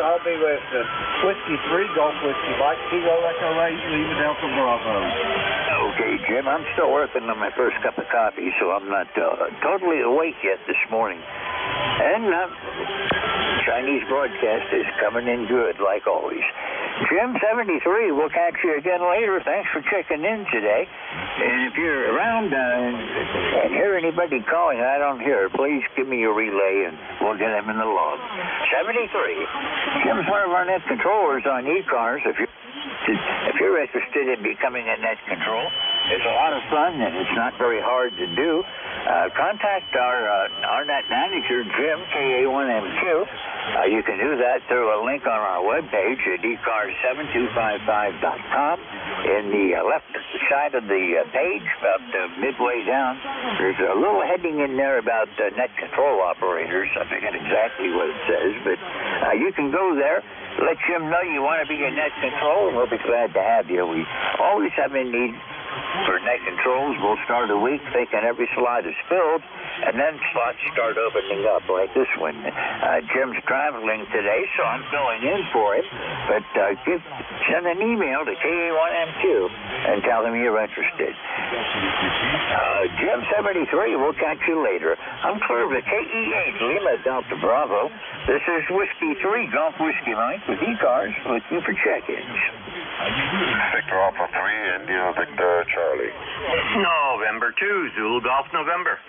I'll be with Whiskey 3, Golf Whiskey Mike, Kilo Echo Ray, Lima Delta Bravo. Okay, Jim, I'm still working on my first cup of coffee, so I'm not totally awake yet this morning. And Chinese broadcast is coming in good, like always. Jim 73, we'll catch you again later. Thanks for checking in today. And if you're around and hear anybody calling, I don't hear it, please give me a relay and we'll get them in the log. 73. Jim's one of our net controllers on ECARS. If you're interested in becoming a net control, it's a lot of fun and it's not very hard to do. Contact our net manager, Jim, KA1M2. You can do that through a link on our webpage at ECARS7255.com. In the left side of the page, about midway down, there's a little heading in there about net control operators. I forget exactly what it says, but you can go there, let Jim know you want to be a net control, and we'll be glad to have you. We always have a need for net controls. We'll start a week thinking every slot is filled, and then slots start opening up like this one. Jim's traveling today, so I'm filling in for him. But send an email to KA1M2 and tell them you're interested. Jim 73, we'll catch you later. I'm clear of the KE8 Lima Delta Bravo. This is Whiskey 3 Golf Whiskey Mike with ECARS looking for check-ins. Victor Alpha 3, India Victor Charlie. November 2, Zulu Golf November.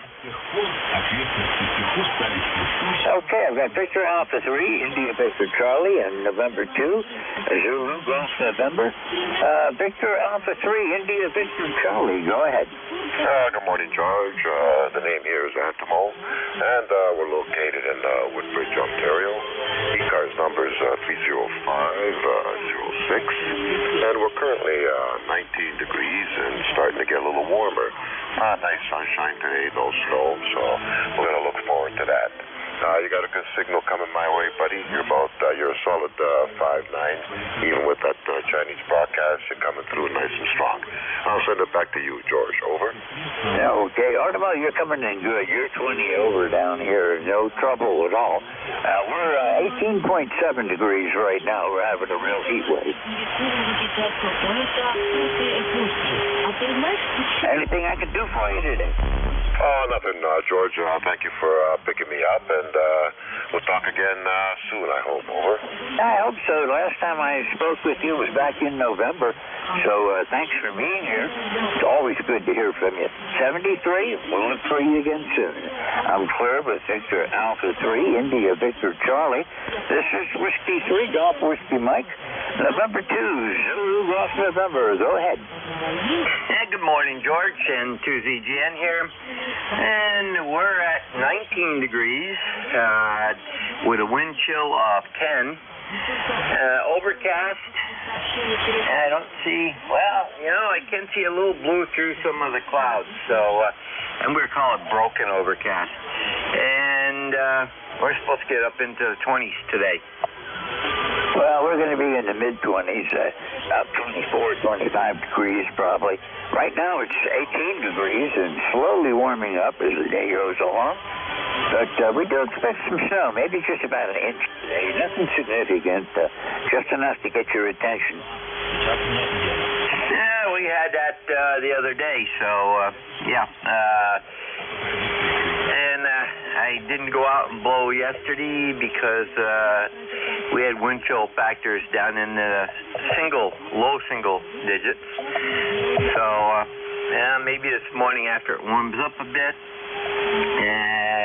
Okay, I've got Victor Alpha 3, India Victor Charlie, and November 2, Zulu Golf November. Victor Alpha 3, India Victor Charlie, go ahead. Good morning, George. The name here is Antimo, and we're located in Woodbridge, Ontario. ECARS number is 30506, and we're currently 19 degrees and starting to get a little warmer. Nice sunshine today, no snow, so we're going to look forward to that. You got a good signal coming my way, buddy. You're a solid 5'9". Even with that Chinese broadcast, you're coming through nice and strong. I'll send it back to you, George. Over. Okay, Artemo, you're coming in good. You're 20 over down here. No trouble at all. We're 18.7 degrees right now. We're having a real heat wave. Anything I can do for you today? Oh, nothing, George. Thank you for picking me up, and we'll talk again soon, I hope. Over. I hope so. Last time I spoke with you was back in November, so thanks for being here. It's always good to hear from you. 73, we'll look for you again soon. I'm clear with Victor Alpha 3, India Victor Charlie. This is Whiskey 3, Golf Whiskey Mike. November 2, Zulu Golf November. Go ahead. Yeah, good morning, George, and 2ZGN here. And we're at 19 degrees with a wind chill of 10. Overcast. I don't see, well, I can see a little blue through some of the clouds. So, and we're calling it broken overcast. And we're supposed to get up into the 20s today. Well, we're going to be in the mid-20s, about 24, 25 degrees probably. Right now it's 18 degrees and slowly warming up as the day goes along. But we do expect some snow, maybe just about an inch today. Nothing significant, just enough to get your attention. Yeah, we had that the other day, so yeah. And I didn't go out and blow yesterday because we had wind chill factors down in the low single digits. So yeah, maybe this morning after it warms up a bit,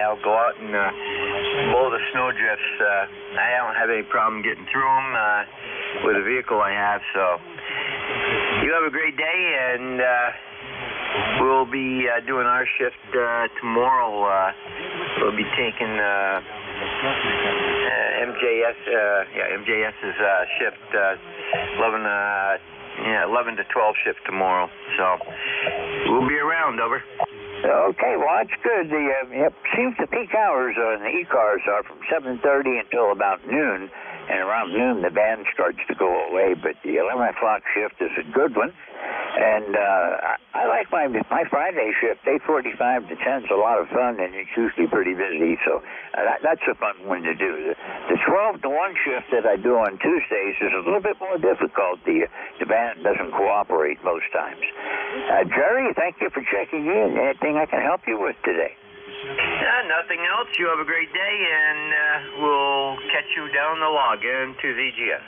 I'll go out and blow the snow drifts. I don't have any problem getting through them with the vehicle I have. So you have a great day, and we'll be doing our shift tomorrow. We'll be taking MJS's shift, 11 to 12 shift tomorrow. So we'll be around. Over. Okay, well, that's good. Seems the peak hours on the ECARS are from 7:30 until about noon, and around noon the band starts to go away, but the 11 o'clock shift is a good one. And I like my Friday shift. 8:45 to 10 is a lot of fun, and it's usually pretty busy. So that's a fun one to do. The 12 to 1 shift that I do on Tuesdays is a little bit more difficult. The band doesn't cooperate most times. Jerry, thank you for checking in. Anything I can help you with today? Nothing else. You have a great day, and we'll catch you down the log into ZGS.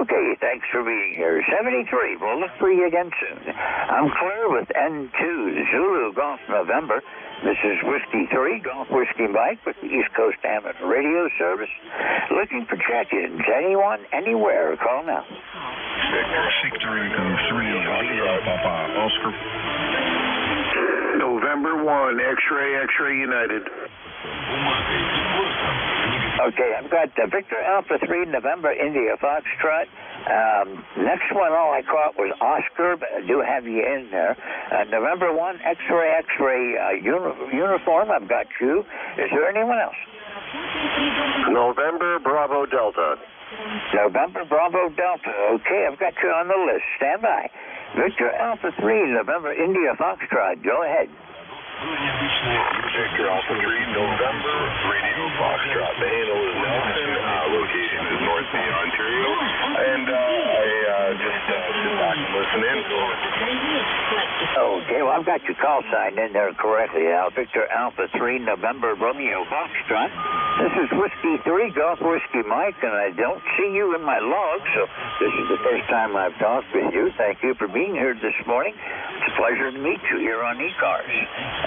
Okay, thanks for being here. 73, we'll look for you again soon. I'm Claire with N2 Zulu Golf November. This is Whiskey 3, Golf Whiskey Mike with the East Coast Amateur Radio Service. Looking for check-ins. Anyone, anywhere, call now. Victor Echo 3, Papa, Oscar. November 1, X-Ray United. Okay, I've got Victor Alpha 3, November India Foxtrot. Next one, all I caught was Oscar, but I do have you in there. November 1, X-Ray uniform, I've got you. Is there anyone else? November Bravo Delta. November Bravo Delta. Okay, I've got you on the list. Stand by. Victor Alpha 3, November India Foxtrot. Go ahead. Victor Alpha 3, November, Radio Foxtrot. The handle is Nelson. Location is North Bay, Ontario. And I just sit back and listen in. Okay, well, I've got your call sign in there correctly. Victor Alpha 3, November Romeo Foxtrot. This is Whiskey 3, Golf Whiskey Mike, and I don't see you in my log, so this is the first time I've talked with you. Thank you for being here this morning. It's a pleasure to meet you here on ECARS.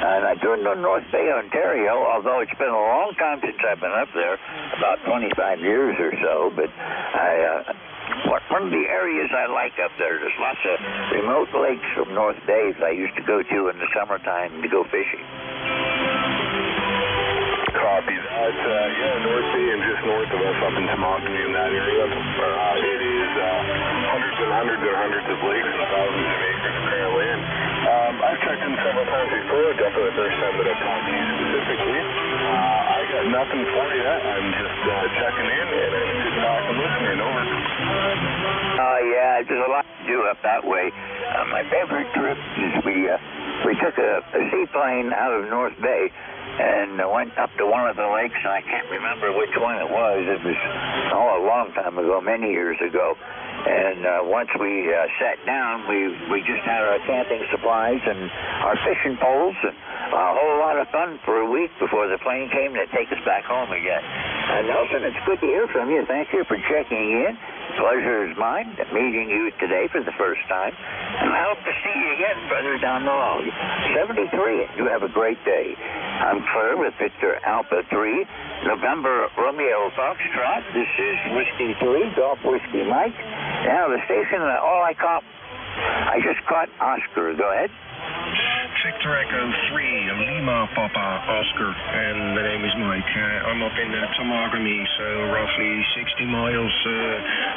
And I do know North Bay, Ontario, although it's been a long time since I've been up there, about 25 years or so, but one of the areas I like up there, there's lots of remote lakes from North Bay I used to go to in the summertime to go fishing. Copy that. North Bay and just north of us up in Tamagami in that area. It is hundreds and hundreds and hundreds of lakes and thousands of acres apparently. And I've checked in several times before, definitely the first time that I've talked to you specifically. I got nothing for you. I'm just checking in and I'm sitting back and listening. Over. Yeah, there's a lot to do up that way. My favorite trip is we took a seaplane out of North Bay and went up to one of the lakes, and I can't remember which one it was. It was a long time ago, many years ago. And once we sat down, we just had our camping supplies and our fishing poles, and a whole lot of fun for a week before the plane came to take us back home again. Nelson, it's good to hear from you. Thank you for checking in. Pleasure is mine meeting you today for the first time. And I hope to see you again further down the road. 73, you have a great day. I'm Claire with Victor Alpha 3, November Romeo Foxtrot. This is Whiskey 3, Golf Whiskey Mike. Now the station, I just caught Oscar. Go ahead. Victor Echo 3, Lima Papa Oscar, and the name is Mike. I'm up in Tamagami, so roughly 60 miles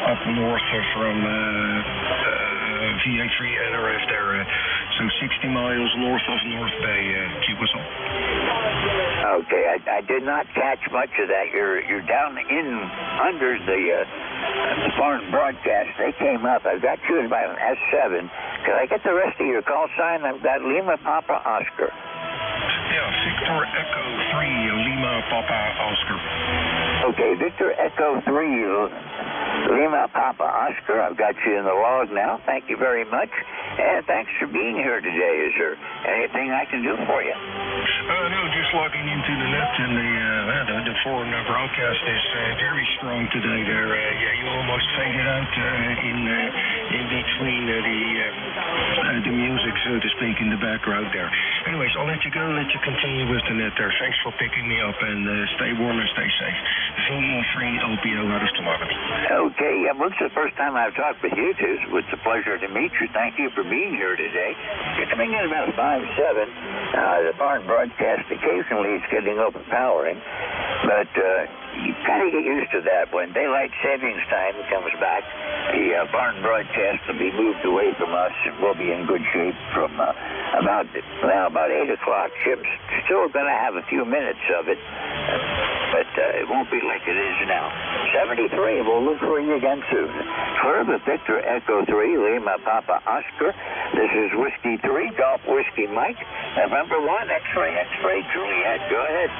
up north from VA3 NRF there. So 60 miles north of North Bay, keep us on. Okay, I did not catch much of that. You're down in under the foreign broadcast. They came up. I've got you by an S7. Can I get the rest of your call sign? I've got Lima Papa Oscar. Yeah, Victor Echo 3, Lima Papa Oscar. Okay, Victor Echo 3, Lima Papa Oscar. I've got you in the log now. Thank you very much. And thanks for being here today. Is there anything I can do for you? No, just logging into the net, and the foreign broadcast is very strong today there. You almost faded out in between the music, so to speak, in the background there. Anyways, I'll let you go, let you continue with the net there. Thanks for picking me up, and stay warm and stay safe. VE3 LPO out of Tamagami. Okay, well, it's the first time I've talked with you two. It's a pleasure to meet you. Thank you for being here today. You're coming in about 5-7. The foreign broadcast occasionally is getting overpowering, but you kind of get used to that. When daylight savings time comes back, the foreign broadcast will be moved away from us, and we'll be in good shape from about 8 o'clock. Chip's still going to have a few minutes of it, but it won't be like it is now. 73, we'll look for you again soon. Curve Victor Echo 3, Lima Papa Oscar. This is Whiskey 3, Golf Whiskey Mike. November 1, X-Ray Juliet. Go ahead.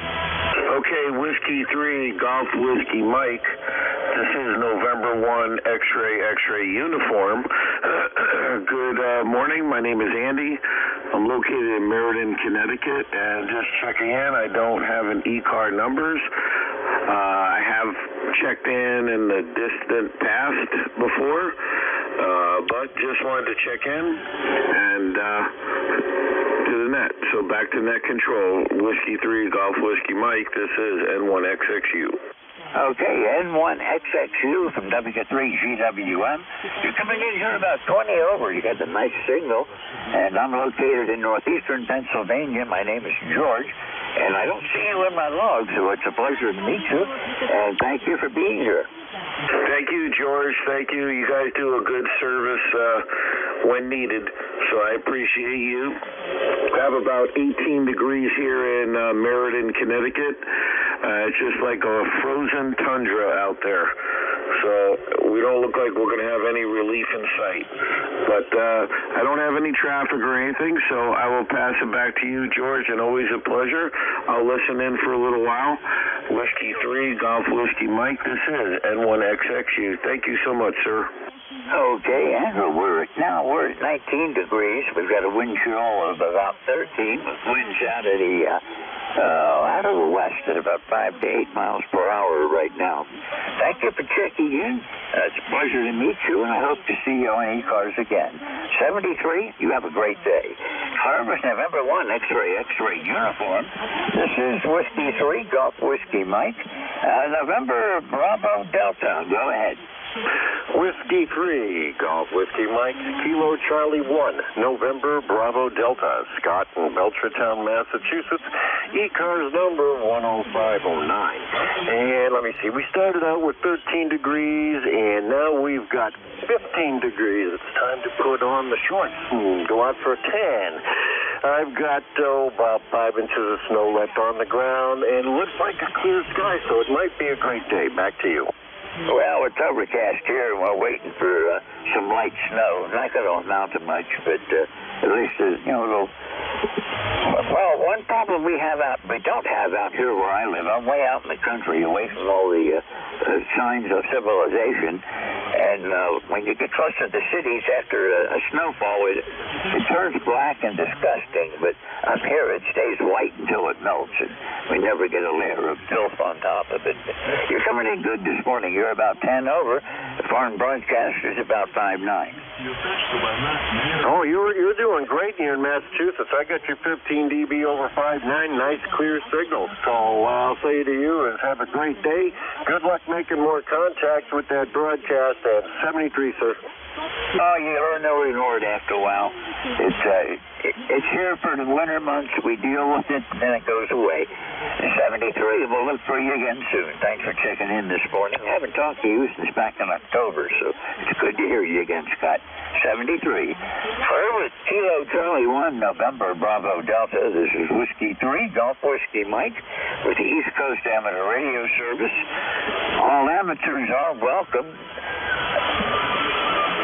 Okay, Whiskey 3, Golf Whiskey Mike. This is November 1, X-Ray Uniform. Good morning. My name is Andy. I'm located in Meriden, Connecticut, and just checking in. I don't have an ECAR numbers. I have checked in the distant past before, but just wanted to check in and to the net. So back to net control. Whiskey 3, Golf Whiskey Mike. This is N1XXU. Okay, N1XXU from W3GWM. You're coming in here about 20 over. You got the nice signal. And I'm located in northeastern Pennsylvania. My name is George. And I don't see you in my log, so it's a pleasure to meet you. And thank you for being here. Thank you, George. Thank you. You guys do a good service when needed, so I appreciate you. We have about 18 degrees here in Meriden, Connecticut. It's just like a frozen tundra out there. So we don't look like we're going to have any relief in sight. But I don't have any traffic or anything, so I will pass it back to you, George, and always a pleasure. I'll listen in for a little while. Whiskey 3, Golf Whiskey Mike, this is N1XXU. Thank you so much, sir. Okay, Andrew, we're at 19 degrees. We've got a wind chill of about 13, with winds out of the west at about 5 to 8 miles per hour right now. Thank you for checking in. It's a pleasure to meet you, and I hope to see you on ECARS again. 73, you have a great day. Harvest November 1, X-Ray Uniform. This is Whiskey 3, Golf Whiskey Mike. November Bravo Delta, go ahead. Whiskey 3, Golf Whiskey Mike, Kilo Charlie 1, November Bravo Delta, Scott in Belchertown, Massachusetts, ECARS number 10509. And let me see, we started out with 13 degrees, and now we've got 15 degrees. It's time to put on the shorts and go out for a tan. I've got about 5 inches of snow left on the ground, and looks like a clear sky, so it might be a great day. Back to you. Well, it's overcast here, and we're waiting for some light snow. Not going to amount to much, but at least, a little... Well, one problem we don't have out here where I live, I'm way out in the country, away from all the signs of civilization, and when you get close to the cities after a snowfall, it turns black and disgusting, but up here it stays white until it melts, and we never get a layer of filth on top of it. You're coming in good this morning. You're about 10 over. The foreign broadcaster's about 5'9". Oh, you're doing great here in Massachusetts. I got your 15 dB over 5'9", nice clear signal. So I'll say to you is have a great day. Good luck making more contacts with that broadcast at 73, sir. Oh, you learn to ignore it after a while. It's here for the winter months. We deal with it, then it goes away. 73, we'll look for you again soon. Thanks for checking in this morning. I haven't talked to you since back in October, so it's good to hear you again, Scott. 73. With Kilo Charlie 1, November Bravo Delta. This is Whiskey 3, Golf Whiskey Mike, with the East Coast Amateur Radio Service. All amateurs are welcome.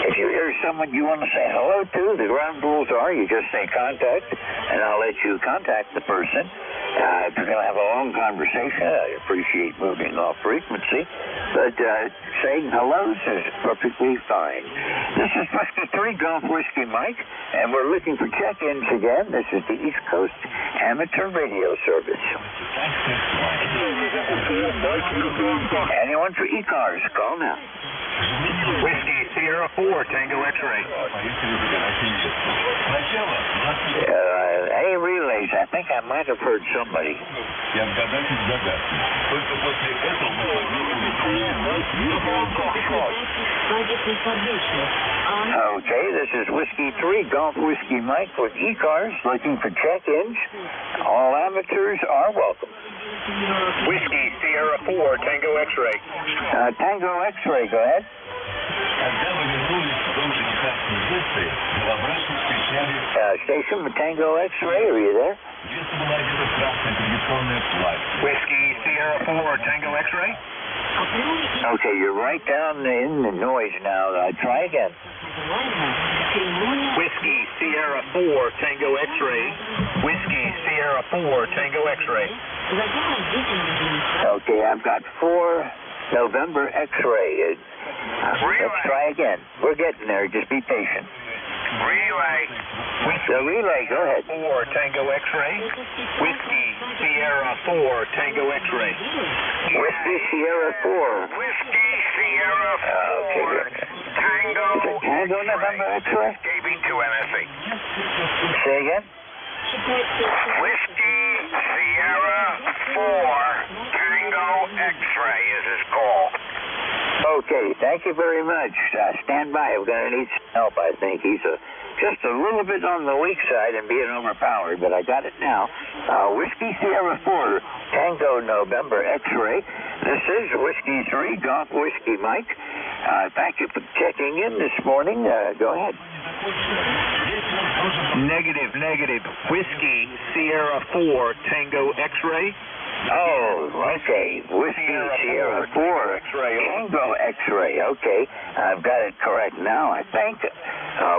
If you hear someone you want to say hello to, the ground rules are you just say contact, and I'll let you contact the person. If you're going to have a long conversation, I appreciate moving off frequency, but saying hellos is perfectly fine. This is Whiskey 3, Golf Whiskey Mike, and we're looking for check-ins again. This is the East Coast Amateur Radio Service. Anyone for ECARS, call now. Whiskey Sierra 4, Tango X-Ray. Hey, relays, I think I might have heard somebody. Okay, this is Whiskey 3, Golf Whiskey Mike with ECARS, looking for check-ins. All amateurs are welcome. Whiskey Sierra 4, Tango X-Ray. Tango X-Ray, go ahead. Station Tango X-ray, are you there? Whiskey Sierra 4 Tango X-ray. Okay, you're right down in the noise now. Try again. Whiskey Sierra 4 Tango X-ray. Whiskey Sierra 4 Tango X-ray. Okay, I've got 4 November X-ray. Let's try again. We're getting there. Just be patient. Relay. The relay, go ahead. 4 Tango X-ray. Whiskey Sierra 4 Tango X-ray. Whiskey Sierra 4. Whiskey Sierra 4 Tango. Is it Tango November X-ray? KB to NSA. Say again? Whiskey Sierra 4 Tango X-ray is his call. Okay, thank you very much. Stand by. We're going to need some help, I think. He's just a little bit on the weak side and being overpowered, but I got it now. Whiskey Sierra 4 Tango November X-ray. This is Whiskey 3 Golf Whiskey Mike. Thank you for checking in this morning. Go ahead. Negative. Whiskey Sierra 4 Tango X-ray. Oh, okay. Whiskey Sierra 4 Tango X-ray. Okay, I've got it correct now, I think.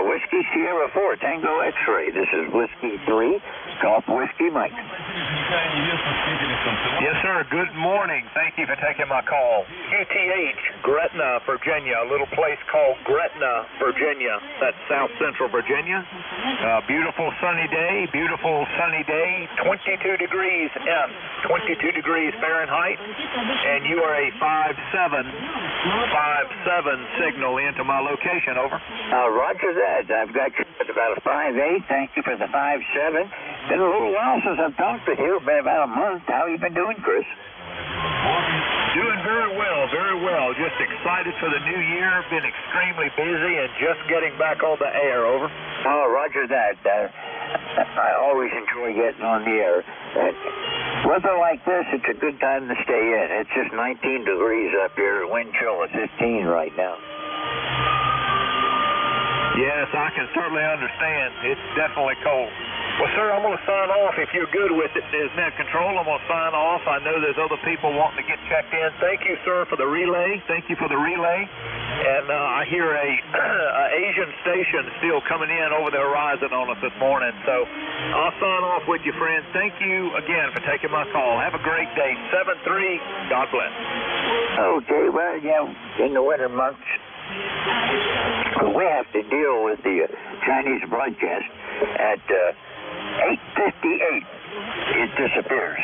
Whiskey Sierra 4 Tango X-ray. This is Whiskey 3 Golf Whiskey Mike. Yes, sir. Good morning. Thank you for taking my call. QTH, Gretna, Virginia. A little place called Gretna, Virginia. That's South Central Virginia. Beautiful sunny day. 22 degrees F. 22 degrees Fahrenheit. And you are a 57 signal into my location. Over. Roger that. I've got you at about a 5'8". Thank you for the 5'7". Been a little while since I've talked with you. Been about a month. How you been doing, Chris? Doing very well. Just excited for the new year. Been extremely busy and just getting back on the air. Over. Oh, roger that. I always enjoy getting on the air. Weather like this, it's a good time to stay in. It's just 19 degrees up here. Wind chill at 15 right now. Yes, I can certainly understand. It's definitely cold. Well, sir, I'm going to sign off. If you're good with it as net control, I'm going to sign off. I know there's other people wanting to get checked in. Thank you, sir, for the relay. And I hear a Asian station still coming in over the horizon on us this morning. So I'll sign off with you, friends. Thank you again for taking my call. Have a great day. 7-3. God bless. Okay, well, yeah, in the winter months, we have to deal with the Chinese broadcast at 8:58. It disappears.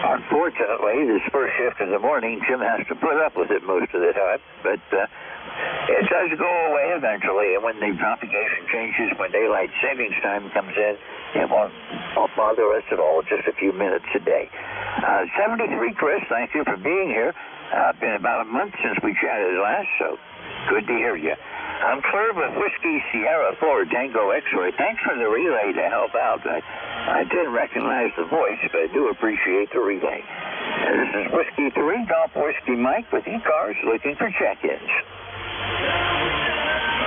Unfortunately, this first shift of the morning, Jim has to put up with it most of the time, but it does go away eventually. And when the propagation changes, when daylight savings time comes in, it won't bother us at all. Just a few minutes a day. 73, Chris, thank you for being here. Been about a month since we chatted last, so good to hear you. I'm clear with Whiskey Sierra 4 Tango X-ray. Thanks for the relay to help out. I didn't recognize the voice, but I do appreciate the relay. This is Whiskey 3 Golf Whiskey Mike with ECARS looking for check-ins.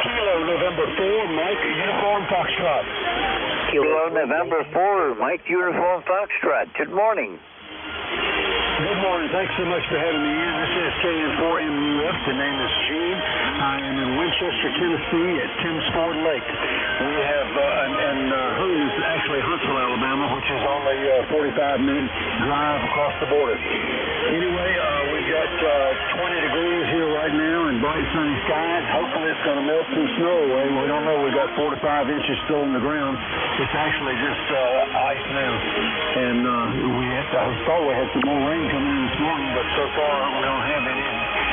Kilo November 4, Mike, Uniform Foxtrot. Kilo November 4, Mike Uniform Foxtrot. Good morning. Good morning. Thanks so much for having me in. This is KN4MUF. The name is Gene. I am in Winchester, Tennessee at Timms Ford Lake. We have, and home is actually Huntsville, Alabama, which is only a 45-minute drive across the border. Anyway, we've got 20 degrees here right now and bright sunny skies. Hopefully it's going to melt some snow away. We don't know. We've got 4 to 5 inches still in the ground. It's actually just ice now. And I thought we had some more rain coming in this morning, but so far we don't have any.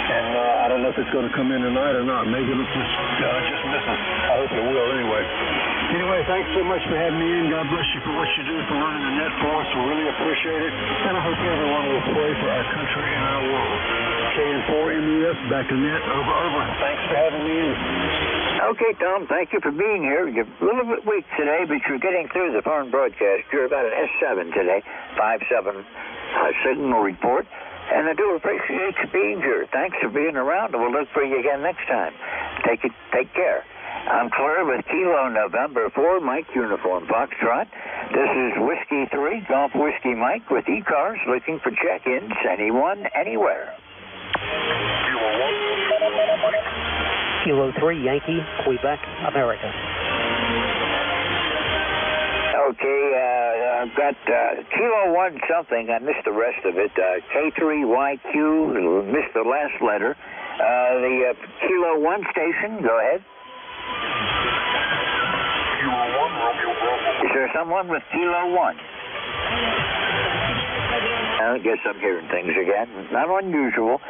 And I don't know if it's going to come in tonight or not. Maybe it'll just miss us. I hope it will anyway. Anyway, thanks so much for having me in. God bless you for what you do for running the net for us. We really appreciate it. And I hope everyone will pray for our country and our world. KN4MUS, back to net. Over. Thanks for having me in. Okay, Tom, thank you for being here. You're a little bit weak today, but you're getting through the foreign broadcast. You're about an S7 today, 5-7 signal report. And I do appreciate you being here. Thanks for being around, and we'll look for you again next time. Take care. I'm clear with Kilo November 4, Mike Uniform Foxtrot. This is Whiskey 3, Golf Whiskey Mike with ECARS, looking for check-ins, anyone, anywhere. Kilo 3, Yankee, Quebec, America. Okay, I've got Kilo 1 something. I missed the rest of it. K3YQ, missed the last letter. The Kilo 1 station, go ahead. Is there someone with Kilo 1? I guess I'm hearing things again. Not unusual.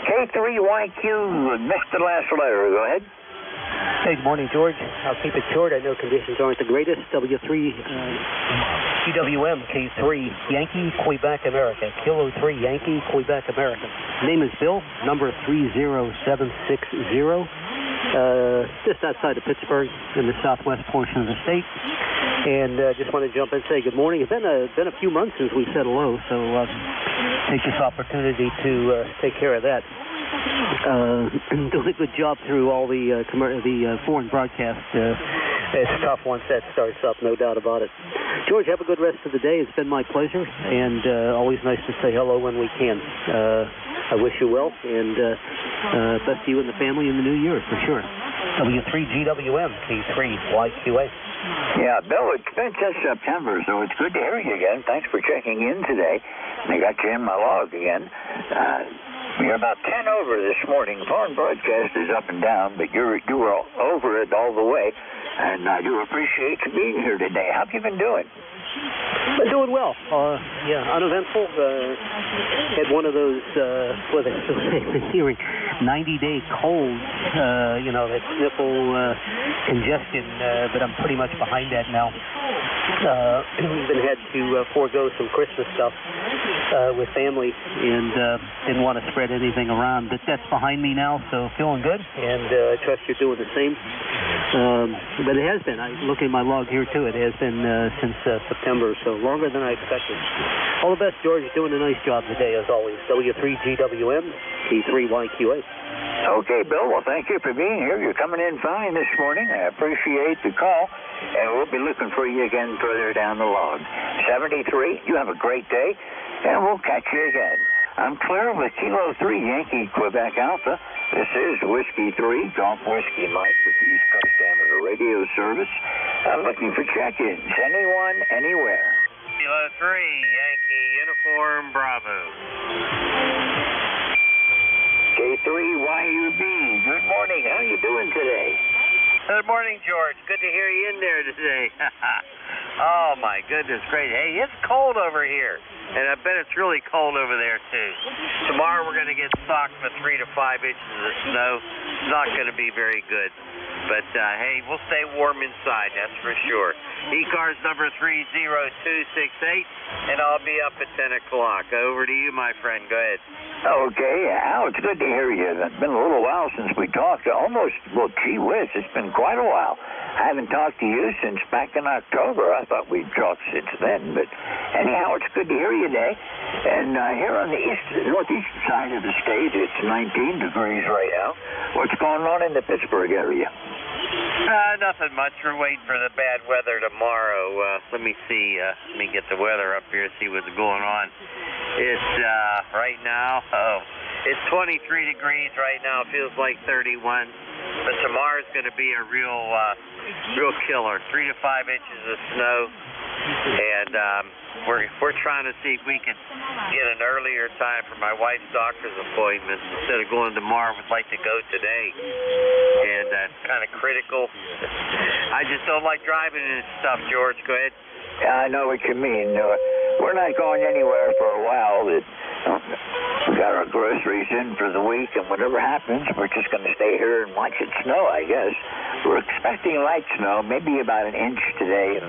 K3YQ, missed the last letter. Go ahead. Hey, good morning, George. I'll keep it short. I know conditions aren't the greatest. W3, GWM, K3, Yankee, Quebec, America. Kilo 3, Yankee, Quebec, America. Name is Bill, number 30760. Just outside of Pittsburgh in the southwest portion of the state. And just want to jump in and say good morning. It's been a few months since we said hello, so take this opportunity to take care of that. Doing a good job through all the foreign broadcasts. It's tough once that starts up, no doubt about it. George, have a good rest of the day. It's been my pleasure, and always nice to say hello when we can. I wish you well, and best to you and the family in the new year, for sure. W3GWM, K3YQA. Yeah, Bill, it's been since September, so it's good to hear you again. Thanks for checking in today. I got you in my log again. You're about 10 over this morning. Foreign broadcast is up and down, but you were over it all the way, and I do appreciate you being here today. How have you been doing? I'm doing well. Uneventful. Had one of those, what they still say in theory, 90-day colds, that sniffle congestion, but I'm pretty much behind that now. Even had to forego some Christmas stuff with family, and didn't want to spread anything around, but that's behind me now, so feeling good, and I trust you're doing the same. But it has been, I look at my log here too, it has been since September, so longer than I expected. All the best, George. You're doing a nice job today, as always. W3GWM, K3YQA. Okay, Bill. Well, thank you for being here. You're coming in fine this morning. I appreciate the call, and we'll be looking for you again further down the log. 73, you have a great day, and we'll catch you again. I'm clear with Kilo 3, Yankee, Quebec Alpha. This is Whiskey 3, Golf Whiskey Mike with the East Coast Amateur Radio Service. I'm looking for check-ins. Anyone, anywhere. Kilo 3, Yankee, Uniform, Bravo. K3YUB, good morning. How you doing today? Good morning, George. Good to hear you in there today. Oh, my goodness, great. Hey, it's cold over here, and I bet it's really cold over there, too. Tomorrow we're going to get socked with 3 to 5 inches of snow. It's not going to be very good. But, hey, we'll stay warm inside, that's for sure. ECARS number 30268, and I'll be up at 10 o'clock. Over to you, my friend. Go ahead. Okay, Al, it's good to hear you. It's been a little while since we talked. Gee whiz, it's been quite a while. I haven't talked to you since back in October. I thought we'd talked since then, but anyhow, it's good to hear you today. And here on the northeast side of the state, it's 19 degrees right now. What's going on in the Pittsburgh area? Nothing much. We're waiting for the bad weather tomorrow. Let me see. Let me get the weather up here, see what's going on. It's right now, it's 23 degrees right now. It feels like 31. But tomorrow's going to be a real killer. 3 to 5 inches of snow. And we're trying to see if we can get an earlier time for my wife's doctor's appointment. Instead of going tomorrow, we'd like to go today. And that's kind of critical. I just don't like driving in this stuff, George. Go ahead. Yeah, I know what you mean. We're not going anywhere for a while. We got our groceries in for the week, and whatever happens, we're just going to stay here and watch it snow, I guess. We're expecting light snow, maybe about an inch today, and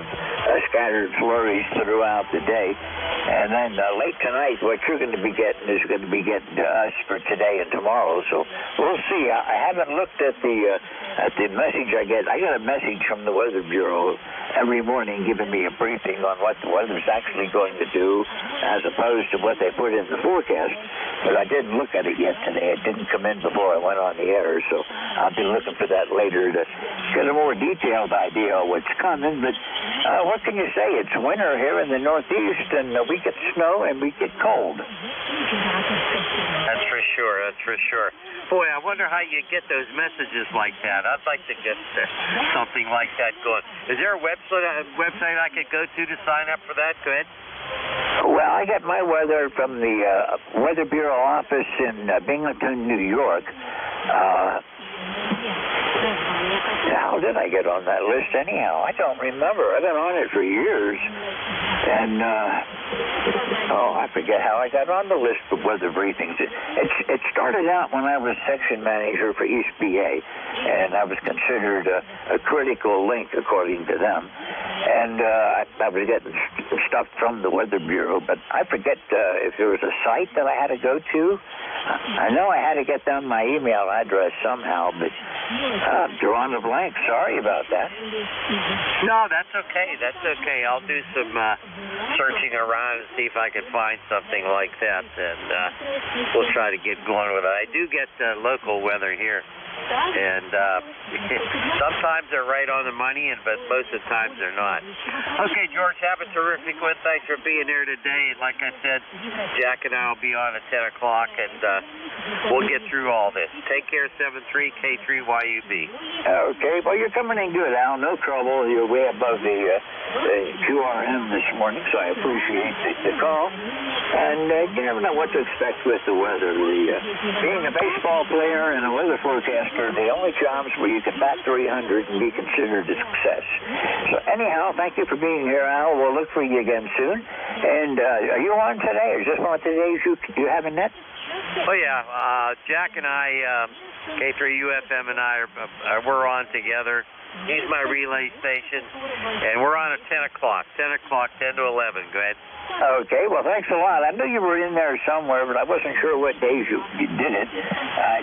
scattered flurries throughout the day. And then late tonight, what you're going to be getting is going to be getting to us for today and tomorrow. So we'll see. I haven't looked at the message I get. I get a message from the Weather Bureau every morning giving me a briefing on what the weather's actually going to do as opposed to what they put in the forecast. But I didn't look at it yet today. It didn't come in before I went on the air, so I'll be looking for that later to get a more detailed idea of what's coming. But what can you say? It's winter here in the Northeast, and we get snow and we get cold. That's for sure. That's for sure. Boy, I wonder how you get those messages like that. I'd like to get something like that going. Is there a website I could go to sign up for that? Go ahead. Well, I get my weather from the Weather Bureau office in Binghamton, New York. How did I get on that list anyhow? I don't remember. I've been on it for years. And, I forget how I got on the list of weather briefings. It started out when I was section manager for East BA, and I was considered a critical link, according to them. And I was getting stuff from the Weather Bureau, but I forget if there was a site that I had to go to. I know I had to get down my email address somehow, but drawing a blank. Sorry about that. No, that's okay. That's okay. I'll do some searching around and see if I can find something like that, and we'll try to get going with it. I do get local weather here. And sometimes they're right on the money, but most of the times they're not. Okay, George, have a terrific one. Thanks for being here today. And like I said, Jack and I will be on at 10 o'clock, and we'll get through all this. Take care, 73K3YUB. Okay, well, you're coming in good, Al. No trouble. You're way above the QRM this morning, so I appreciate the call. And you never know what to expect with the weather. Being a baseball player and a weather forecaster are the only jobs where you can bat 300 and be considered a success. So anyhow, thank you for being here, Al. We'll look for you again soon. And are you on today? Is this one of today's you haven't net? Oh, yeah. Jack and I, K3UFM and I, we're on together. He's my relay station, and we're on at 10 o'clock. 10 o'clock, 10 to 11. Go ahead. Okay, well, thanks a lot. I knew you were in there somewhere, but I wasn't sure what days you did it. I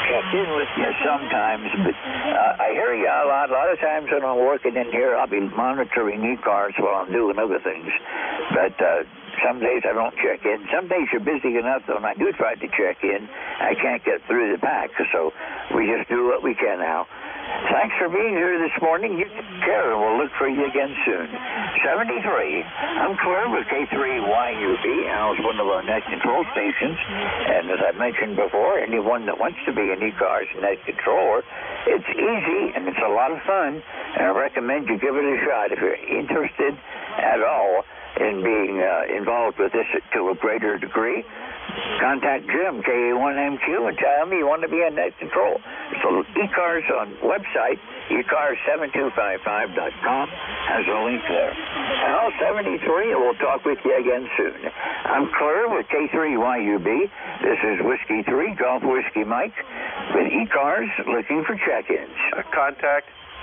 checked in with you sometimes, but I hear you a lot. A lot of times when I'm working in here, I'll be monitoring ECARS while I'm doing other things. But some days I don't check in. Some days you're busy enough that when I do try to check in, I can't get through the pack. So we just do what we can now. Thanks for being here this morning. You take care, and we'll look for you again soon. 73. I'm clear with K3YUB. Al's one of our net control stations. And as I mentioned before, anyone that wants to be an ECARS net controller, it's easy and it's a lot of fun. And I recommend you give it a shot if you're interested at all in being involved with this to a greater degree. Contact Jim, KA1MQ, and tell him you want to be in net control. So ECARS on website, ECARS7255.com, has a link there. Al 73, and we'll talk with you again soon. I'm Claire with K3YUB. This is Whiskey 3, Golf Whiskey Mike, with ECARS looking for check-ins.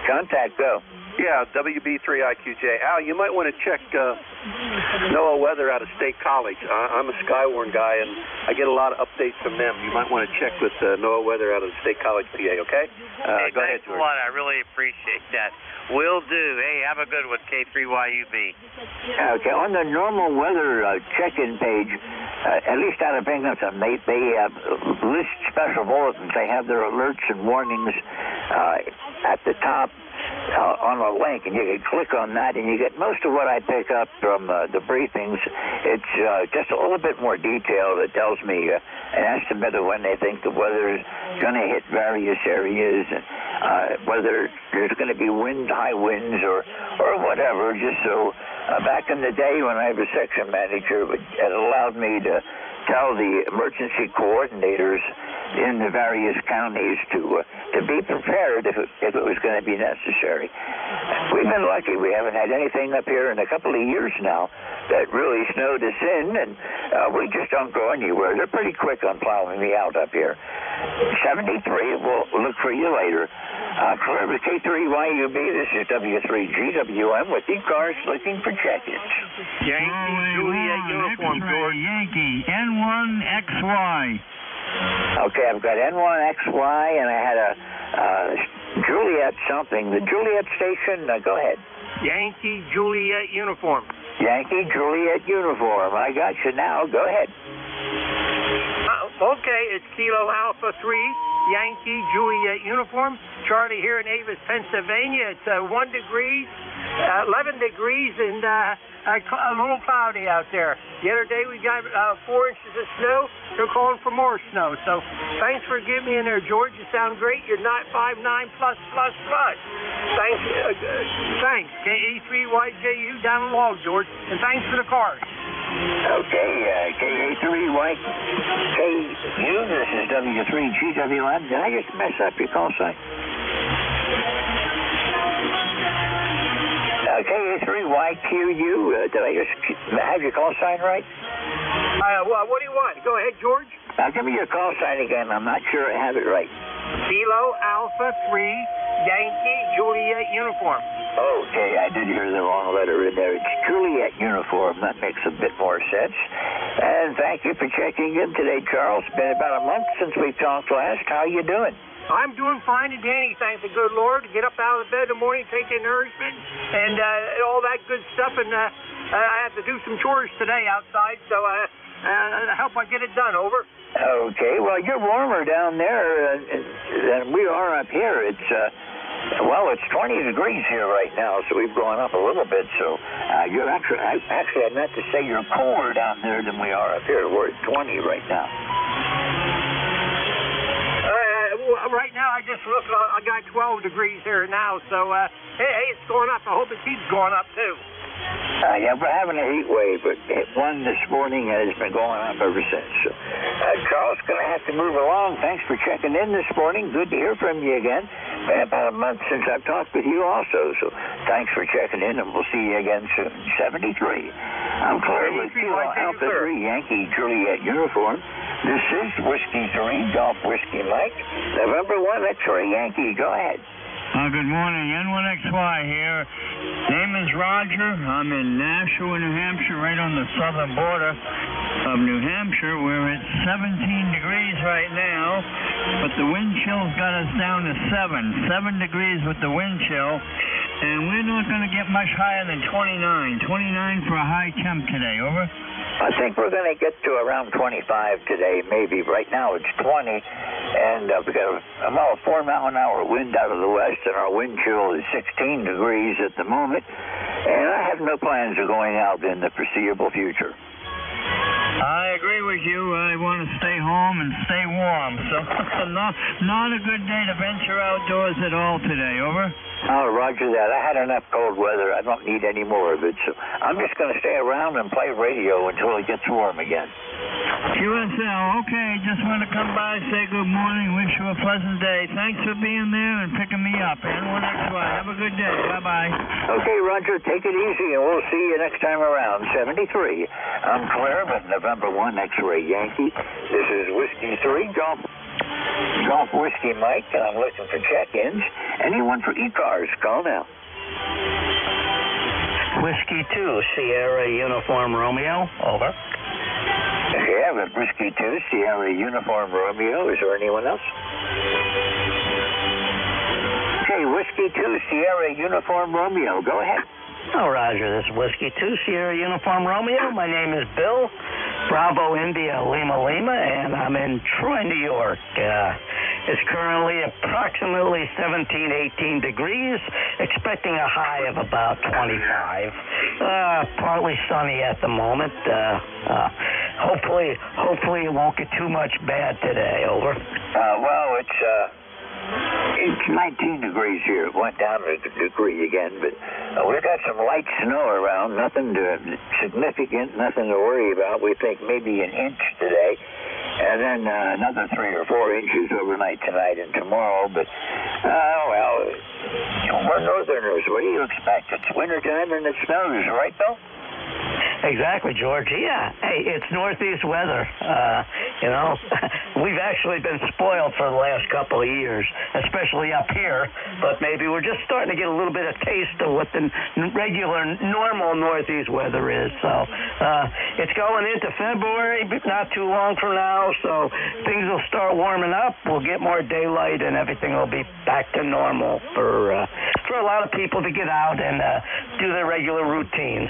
Contact, go. Yeah, WB3IQJ. Al, you might want to check NOAA weather out of State College. I'm a Skywarn guy, and I get a lot of updates from them. You might want to check with NOAA weather out of State College, PA, okay? Hey, go ahead, thanks George. a lot. I really appreciate that. Will do. Hey, have a good one, K3YUB. Okay, on the normal weather check-in page, at least out of Binghamton, they list special bulletins. They have their alerts and warnings at the top on a link, and you can click on that, and you get most of what I pick up from the briefings. It's just a little bit more detail that tells me an estimate of when they think the weather is going to hit various areas, and whether there's going to be high winds or whatever. Just so back in the day when I was section manager, it allowed me to tell the emergency coordinators in the various counties to be prepared if it was going to be necessary. We've been lucky. We haven't had anything up here in a couple of years now that really snowed us in, and we just don't go anywhere. They're pretty quick on plowing me out up here. 73, we'll look for you later. Clear with K3YUB, this is W3GWM with ECARS looking for check-ins. Yankee Juliet uniform, George. Yankee N1XY. Okay, I've got N1XY, and I had a Juliet something. The Juliet station, go ahead. Yankee Juliet uniform. Yankee Juliet uniform. I got you now. Go ahead. Okay, it's Kilo Alpha 3, Yankee Juliet uniform. Charlie here in Avis, Pennsylvania. It's 1 degree, 11 degrees, and a little cloudy out there. The other day we got 4 inches of snow. They're calling for more snow. So thanks for getting me in there, George. You sound great. You're not 59+++. Thanks. Thanks. KA3YJU down the log, George. And thanks for the card. Okay, KA3YKU, this is W3GWM. Did I just mess up your call sign? KA3YQU, did I just have your call sign right? What do you want? Go ahead, George. Give me your call sign again. I'm not sure I have it right. Kilo Alpha 3, Yankee Juliet uniform. Okay, I did hear the wrong letter in there. It's Juliet uniform. That makes a bit more sense. And thank you for checking in today, Charles. It's been about a month since we talked last. How you doing? I'm doing fine and dandy, thank the good Lord. Get up out of the bed in the morning, take in nourishment, and all that good stuff. And I have to do some chores today outside, so I hope I get it done. Over. Okay, well, you're warmer down there than we are up here. It's well, it's 20 degrees here right now, so we've gone up a little bit. So you're actually, I meant to say you're cooler down there than we are up here. We're at 20 right now. Right now, I just look. I got 12 degrees here now, so hey, it's going up. I hope it keeps going up too. Yeah, we're having a heat wave, but one this morning has been going up ever since. So, Charles, going to have to move along. Thanks for checking in this morning. Good to hear from you again. Been about a month since I've talked with you also, so thanks for checking in, and we'll see you again soon. 73. I'm clear with Kilo Alpha 3, Yankee Juliet uniform. This is Whiskey 3, Golf Whiskey Mike. November 1, X-ray Yankee. Go ahead. Good morning. N1XY here. Name is Roger. I'm in Nashua, New Hampshire, right on the southern border of New Hampshire. We're at 17 degrees right now, but the wind chill's got us down to 7 degrees with the wind chill, and we're not going to get much higher than 29 for a high temp today. Over. I think we're going to get to around 25 today, maybe. Right now it's 20, and we got a 4-mile-an-hour wind out of the west, and our wind chill is 16 degrees at the moment, and I have no plans of going out in the foreseeable future. I agree with you. I want to stay home and stay warm, so not a good day to venture outdoors at all today. Over. Oh, roger that. I had enough cold weather. I don't need any more of it, so I'm just going to stay around and play radio until it gets warm again. QSL, okay. Just want to come by, say good morning, wish you a pleasant day. Thanks for being there and picking me up. N1XY, have a good day. Bye-bye. Okay, Roger, take it easy, and we'll see you next time around. 73. I'm Claire, but November 1 X-ray Yankee. This is Whiskey 3, Golf Whiskey Mike, and I'm looking for check-ins. Anyone for ECARS, call now. Whiskey 2, Sierra Uniform Romeo, over. Okay, I've got Whiskey 2, Sierra Uniform Romeo. Is there anyone else? Okay, Whiskey 2, Sierra Uniform Romeo. Go ahead. Oh, Roger, this is Whiskey 2, Sierra Uniform Romeo. My name is Bill, Bravo India Lima Lima, and I'm in Troy, New York. It's currently approximately 17, 18 degrees, expecting a high of about 25. Partly sunny at the moment. Hopefully it won't get too much bad today. Over. Well, it's 19 degrees here. It went down a degree again, but we've got some light snow around. Nothing significant, nothing to worry about. We think maybe an inch today, and then another 3 or 4 inches overnight tonight and tomorrow. But, well, we're northerners. What do you expect? It's wintertime and it snows, right, Bill? Exactly, George. Yeah. Hey, it's northeast weather. We've actually been spoiled for the last couple of years, especially up here, but maybe we're just starting to get a little bit of taste of what the regular, normal northeast weather is. So it's going into February, but not too long from now, so things will start warming up. We'll get more daylight, and everything will be back to normal for a lot of people to get out and do their regular routines.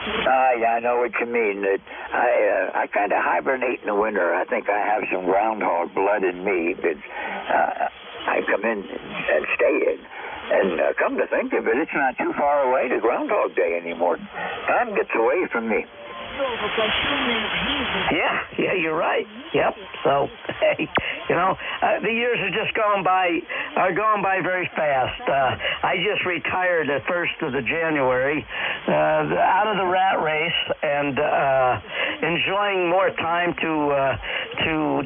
Yeah, I know what you mean. I kind of hibernate in the winter. I think I have some groundhog blood in me, but I come in and stay in. And come to think of it, it's not too far away to Groundhog Day anymore. Time gets away from me. Yeah, you're right. Yep. So, hey, the years are just going by very fast. I just retired the 1st of January, out of the rat race, and enjoying more time to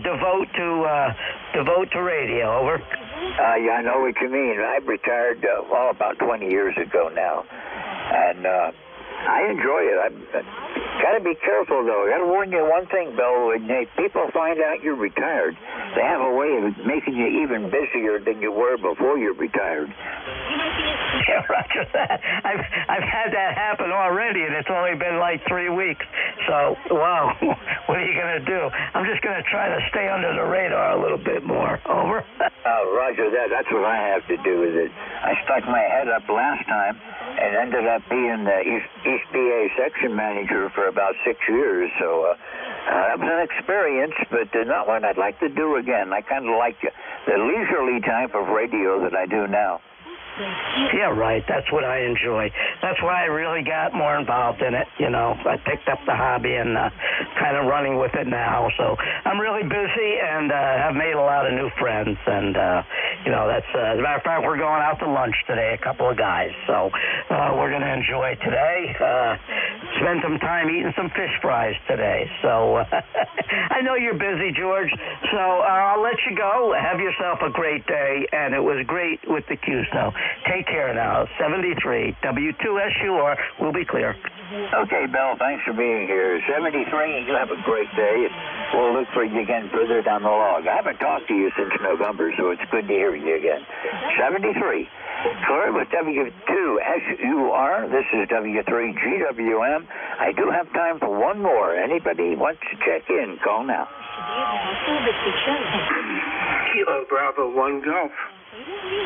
devote to radio. Over. Yeah, I know what you mean. I retired about 20 years ago now, and I enjoy it. I've got to be careful, though. I got to warn you one thing, Bill. When people find out you're retired, they have a way of making you even busier than you were before you retired. Yeah, Roger that. I've had that happen already, and it's only been like 3 weeks. So, wow, what are you going to do? I'm just going to try to stay under the radar a little bit more. Over. Roger that. That's what I have to do with it. I stuck my head up last time and ended up being the East BA section manager for about 6 years. So that was an experience, but not one I'd like to do again. I kind of like the leisurely type of radio that I do now. Yeah, right. That's what I enjoy. That's why I really got more involved in it. I picked up the hobby and kind of running with it now. So I'm really busy and have made a lot of new friends. And, that's, as a matter of fact, we're going out to lunch today, a couple of guys. So we're going to enjoy today. Spend some time eating some fish fries today. So I know you're busy, George. So I'll let you go. Have yourself a great day. And it was great with the Q. So take care now. 73 W2SUR will be clear. Okay, Bill, thanks for being here. 73, and you have a great day. We'll look for you again further down the log. I haven't talked to you since November, so it's good to hear you again. 73. Clear with W2SUR. This is W3GWM. I do have time for one more. Anybody wants to check in, call now. Kilo Bravo 1 Golf.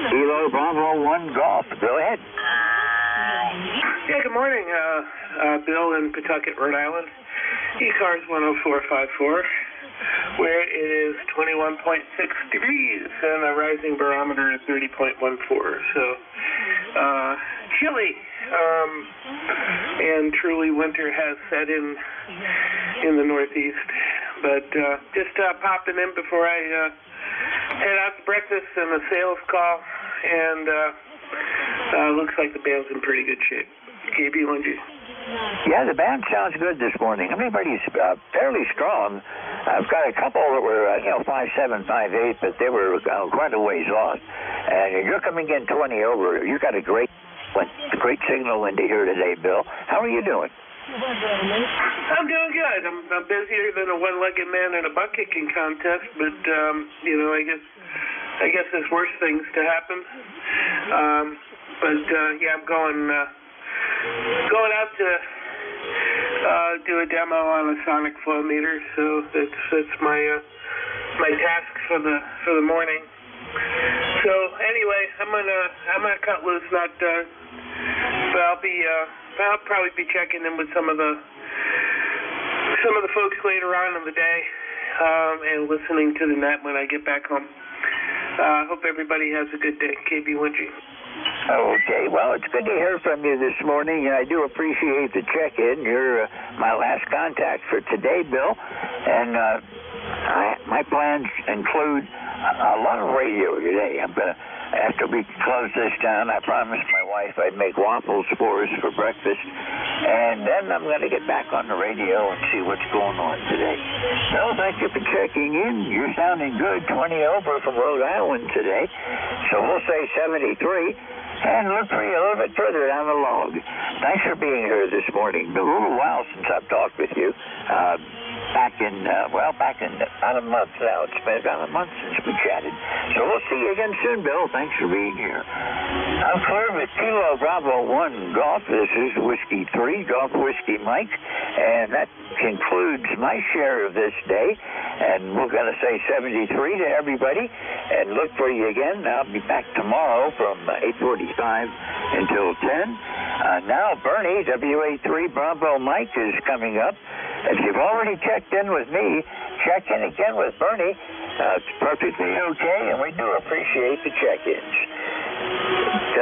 Kilo Bravo 1 Golf. Go ahead. Yeah, good morning, Bill in Pawtucket, Rhode Island. ECARS 10454, where it is 21.6 degrees and a rising barometer of 30.14. So, chilly, and truly winter has set in the Northeast. But just popping in before I head out to breakfast and a sales call, and looks like the band's in pretty good shape. KB1G. Yeah, the band sounds good this morning. Everybody's fairly strong. I've got a couple that were, 5'7", 5'8", but they were quite a ways off. And you're coming in 20 over. You got a great signal into here today, Bill. How are you doing? I'm doing good. I'm busier than a one-legged man in a butt kicking contest, but I guess there's worse things to happen. Yeah, I'm going out to do a demo on a sonic flow meter, so that's my task for the morning. So anyway, I'm gonna cut loose, but I'll probably be checking in with some of the folks later on in the day, and listening to the net when I get back home. Hope everybody has a good day. KB1G. Okay, well, it's good to hear from you this morning, and I do appreciate the check-in. You're my last contact for today, Bill, and my plans include a lot of radio today. After we close this down, I promised my wife I'd make waffles for us for breakfast, and then I'm going to get back on the radio and see what's going on today. So thank you for checking in. You're sounding good, 20 over from Rhode Island today. So we'll say 73, and look for you a little bit further down the log. Thanks for being here this morning. Been a little while since I've talked with you. Back in about a month now. It's been about a month since we chatted. So we'll see you again soon, Bill. Thanks for being here. I'm clear with Kilo Bravo 1 Golf. This is Whiskey 3, Golf Whiskey Mike. And that concludes my share of this day. And we're going to say 73 to everybody. And look for you again. I'll be back tomorrow from 8:45 until 10. Now, Bernie, WA3 Bravo Mike is coming up. If you've already checked in with me, check in again with Bernie. It's perfectly okay, and we do appreciate the check-ins.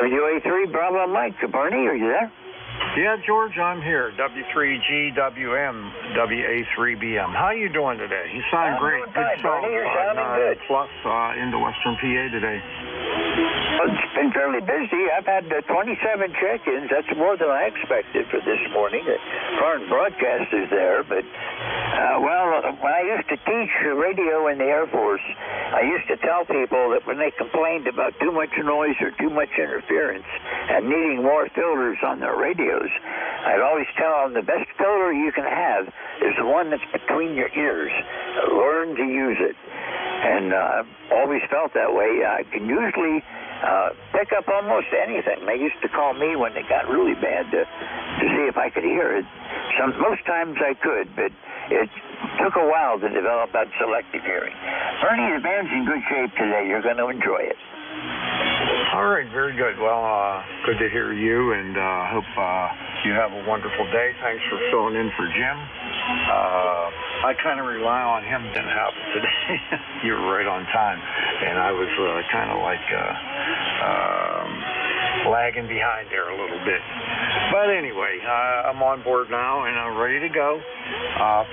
WA3 Bravo Mike. Bernie, are you there? Yeah, George, I'm here. W3GWM, WA3BM. How you doing today? You sound great. Good song. You're sounding good. Plus into Western PA today. Well, it's been fairly busy. I've had 27 check-ins. That's more than I expected for this morning. Foreign broadcasters there, but when I used to teach radio in the Air Force, I used to tell people that when they complained about too much noise or too much interference and needing more filters on their radios, I'd always tell them the best filter you can have is the one that's between your ears. Learn to use it. And I've always felt that way. I can usually pick up almost anything. They used to call me when it got really bad to see if I could hear it. Most times I could, but it took a while to develop that selective hearing. Bernie, the band's in good shape today. You're going to enjoy it. All right, very good. Well, good to hear you, and hope you have a wonderful day. Thanks for filling in for Jim. I kind of rely on him. Didn't happen today. You were right on time, and I was kind of like lagging behind there a little bit. But anyway, I'm on board now, and I'm ready to go.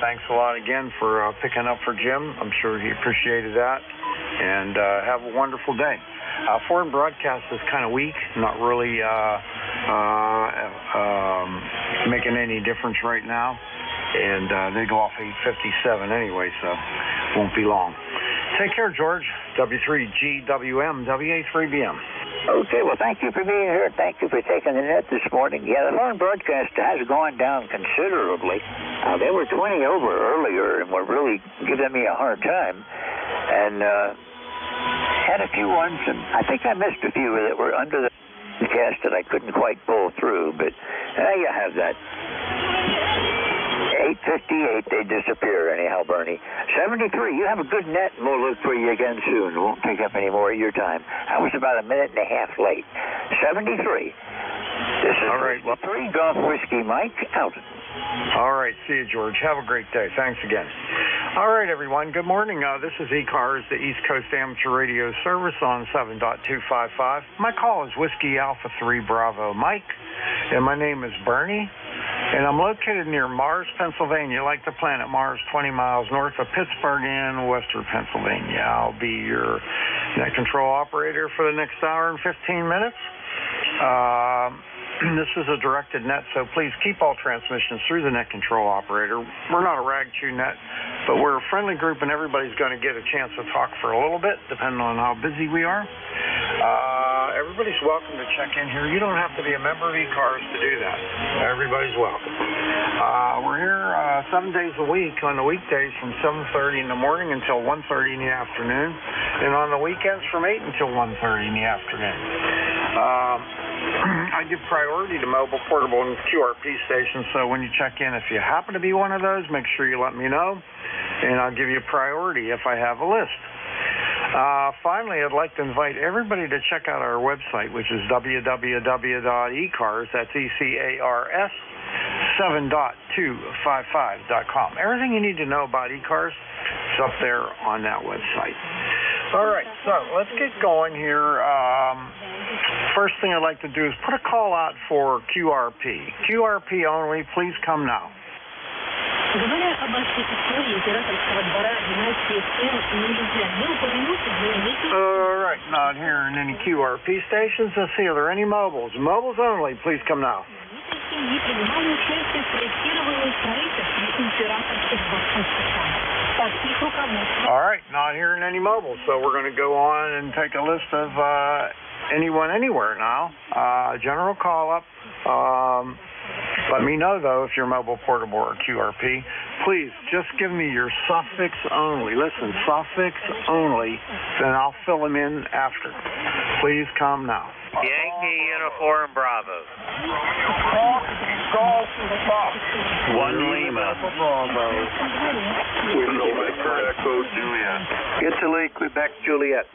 Thanks a lot again for picking up for Jim. I'm sure he appreciated that, and have a wonderful day. Foreign broadcast is kind of weak, not really making any difference right now. And they go off 8:57 anyway, so won't be long. Take care, George. W3GWM, WA3BM. Okay, well, thank you for being here. Thank you for taking the net this morning. Yeah, the foreign broadcast has gone down considerably. They were 20 over earlier and were really giving me a hard time. And had a few ones, and I think I missed a few that were under the cast that I couldn't quite pull through, but you have that. 8:58, they disappear anyhow, Bernie. 73, you have a good net, and we'll look for you again soon. It won't take up any more of your time. I was about a minute and a half late. 73. This is all right. Well, 3 Golf Whiskey Mike out. All right, see you, George. Have a great day. Thanks again. All right, everyone. Good morning. This is ECARS, the East Coast Amateur Radio Service on 7.255. My call is Whiskey Alpha 3 Bravo Mike, and my name is Bernie. And I'm located near Mars, Pennsylvania, like the planet Mars, 20 miles north of Pittsburgh in western Pennsylvania. I'll be your net control operator for the next hour and 15 minutes. This is a directed net, so please keep all transmissions through the net control operator. We're not a rag chew net, but we're a friendly group, and everybody's going to get a chance to talk for a little bit, depending on how busy we are. Everybody's welcome to check in here. You don't have to be a member of ECARS to do that. Everybody's welcome. We're here 7 days a week on the weekdays from 7:30 in the morning until 1:30 in the afternoon, and on the weekends from 8 until 1:30 in the afternoon. I give priority to mobile, portable, and QRP stations, so when you check in, if you happen to be one of those, make sure you let me know, and I'll give you priority if I have a list. Finally, I'd like to invite everybody to check out our website, which is www.ecars, that's ECARS, 7.255.com. Everything you need to know about ECARS is up there on that website. All right, so let's get going here. First thing I'd like to do is put a call out for QRP. QRP only, please come now. All right, not hearing any QRP stations. Let's see, are there any mobiles? Mobiles only, please come now. All right, not hearing any mobiles, so we're going to go on and take a list of anyone anywhere now. General call-up. Let me know, though, if you're mobile, portable, or QRP. Please, just give me your suffix only. Listen, suffix only, then I'll fill them in after. Please come now. Yankee Uniform Bravo. 1 Lima. Echo Juliet. Italy, Quebec, Juliet.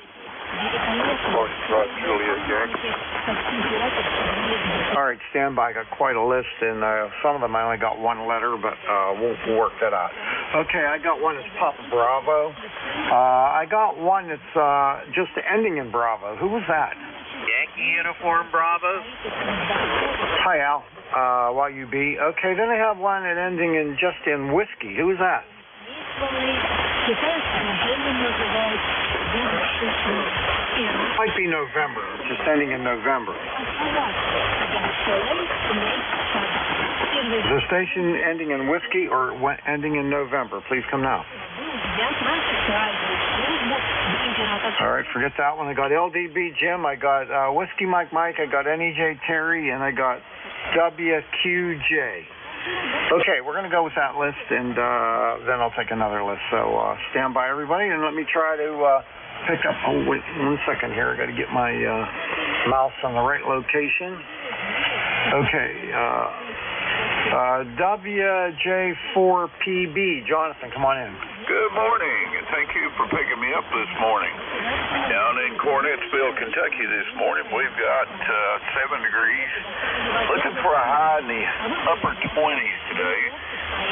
Juliet, Yankee. All right, stand by. I got quite a list, and some of them I only got one letter, but we'll work that out. Okay, I got one that's Papa Bravo. I got one that's just ending in Bravo. Who was that? Yankee Uniform Bravo. Hi, Al. YUB. Okay, then I have one that ending in just in whiskey. Who was that? Might be November. Just ending in November. The station ending in whiskey or ending in November? Please come now. All right, forget that one. I got LDB Jim. I got Whiskey Mike, I got NEJ Terry, and I got WQJ. Okay, we're going to go with that list, and then I'll take another list. So stand by, everybody, and let me try to pick up. Oh, wait 1 second here. I got to get my mouse on the right location. Okay, WJ4PB. Jonathan, come on in. Good morning, and thank you for picking me up this morning. Down in Cornettsville, Kentucky this morning, we've got 7 degrees. Looking for a high in the upper 20s today.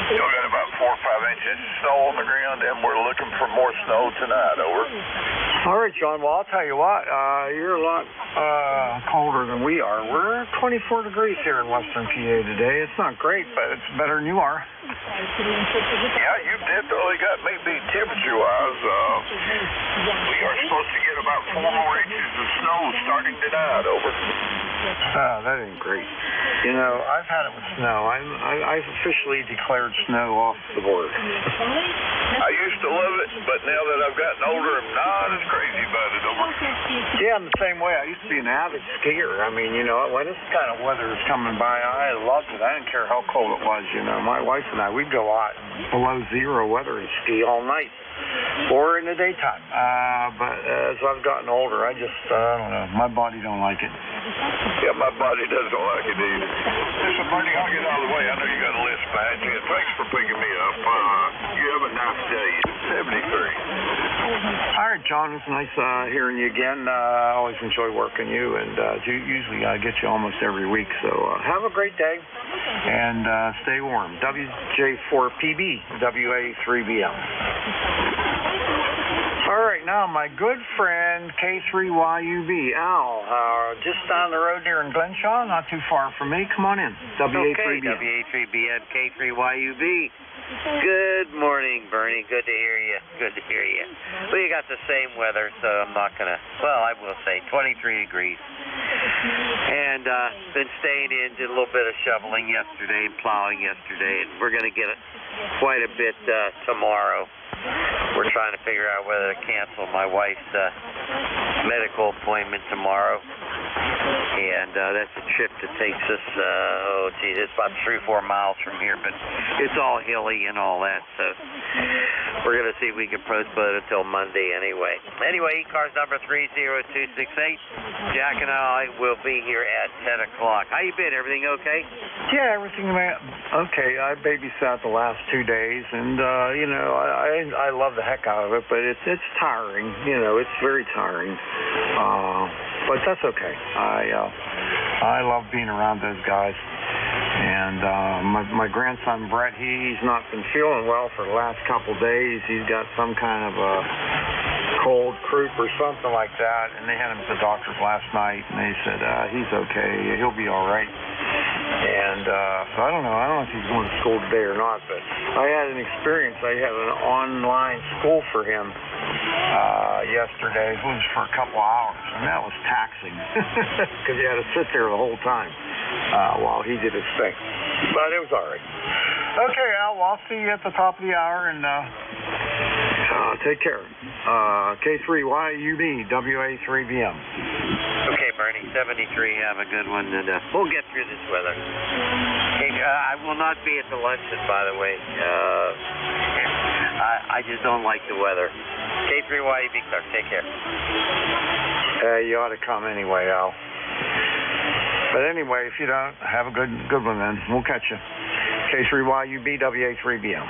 Still got about 4 or 5 inches of snow on the ground, and we're looking for more snow tonight. Over. All right, John. Well, I'll tell you what. You're a lot colder than we are. We're 24 degrees here in Western PA today. It's not great, but it's better than you are. Yeah, you definitely got me beat temperature-wise. We are supposed to get about 4 more inches of snow starting tonight. Over. That ain't great. You know, I've had it with snow. I've officially declared snow off the board. I used to love it, but now that I've gotten older, I'm not as crazy about it. Over. Yeah, I'm the same way. I used to be an avid skier. I mean, you know, when this kind of weather is coming by, I loved it. I didn't care how cold it was. You know, my wife and I, we'd go out below zero weather and ski all night. Or in the daytime. But as I've gotten older, I just, I don't know, my body don't like it. Yeah, my body doesn't like it either. Listen, Bernie, I'll get out of the way. I know you got a list behind you. Thanks for picking me up. You have a nice day. 73. All right, John, it's nice hearing you again. I always enjoy working you, and usually I get you almost every week. So have a great day, and stay warm. WJ4PB, WA3BM. All right, now my good friend K3YUB, Al, just down the road there in Glenshaw, not too far from me. Come on in. WA3BM. Okay, WA3BM, K3YUB. Good morning, Bernie. Good to hear you. Good to hear you. We got the same weather, so I'm not going to, well, I will say 23 degrees. And been staying in, did a little bit of shoveling yesterday and plowing yesterday, and we're going to get quite a bit tomorrow. We're trying to figure out whether to cancel my wife's medical appointment tomorrow. And that's a trip that takes us, it's about 3 or 4 miles from here, but it's all hilly and all that, so we're going to see if we can postpone it until Monday anyway. Anyway, ECARS number 30268. Jack and I will be here at 10 o'clock. How you been? Everything okay? Yeah, everything okay. I babysat the last 2 days, and, you know, I love the heck out of it, but it's tiring. You know, it's very tiring. But that's okay. I love being around those guys. And my grandson Brett, he's not been feeling well for the last couple days. He's got some kind of a cold, croup, or something like that. And they had him at the doctor's last night, and they said he's okay. He'll be all right. And so I don't know if he's going to school today or not. But I had an experience. I had an online school for him yesterday. It was for a couple hours, and that was taxing because he had to sit there the whole time while he did his thing. But it was all right. Okay, Al, well, I'll see you at the top of the hour, and take care. K3YUB, WA3BM. Okay, Bernie. 73. Have a good one, and we'll get through this weather. Hey, I will not be at the luncheon, by the way. I just don't like the weather. K3YEB Clark, take care. You ought to come anyway, Al. But anyway, if you don't, have a good one then. We'll catch you. K3YUB, WA3BM.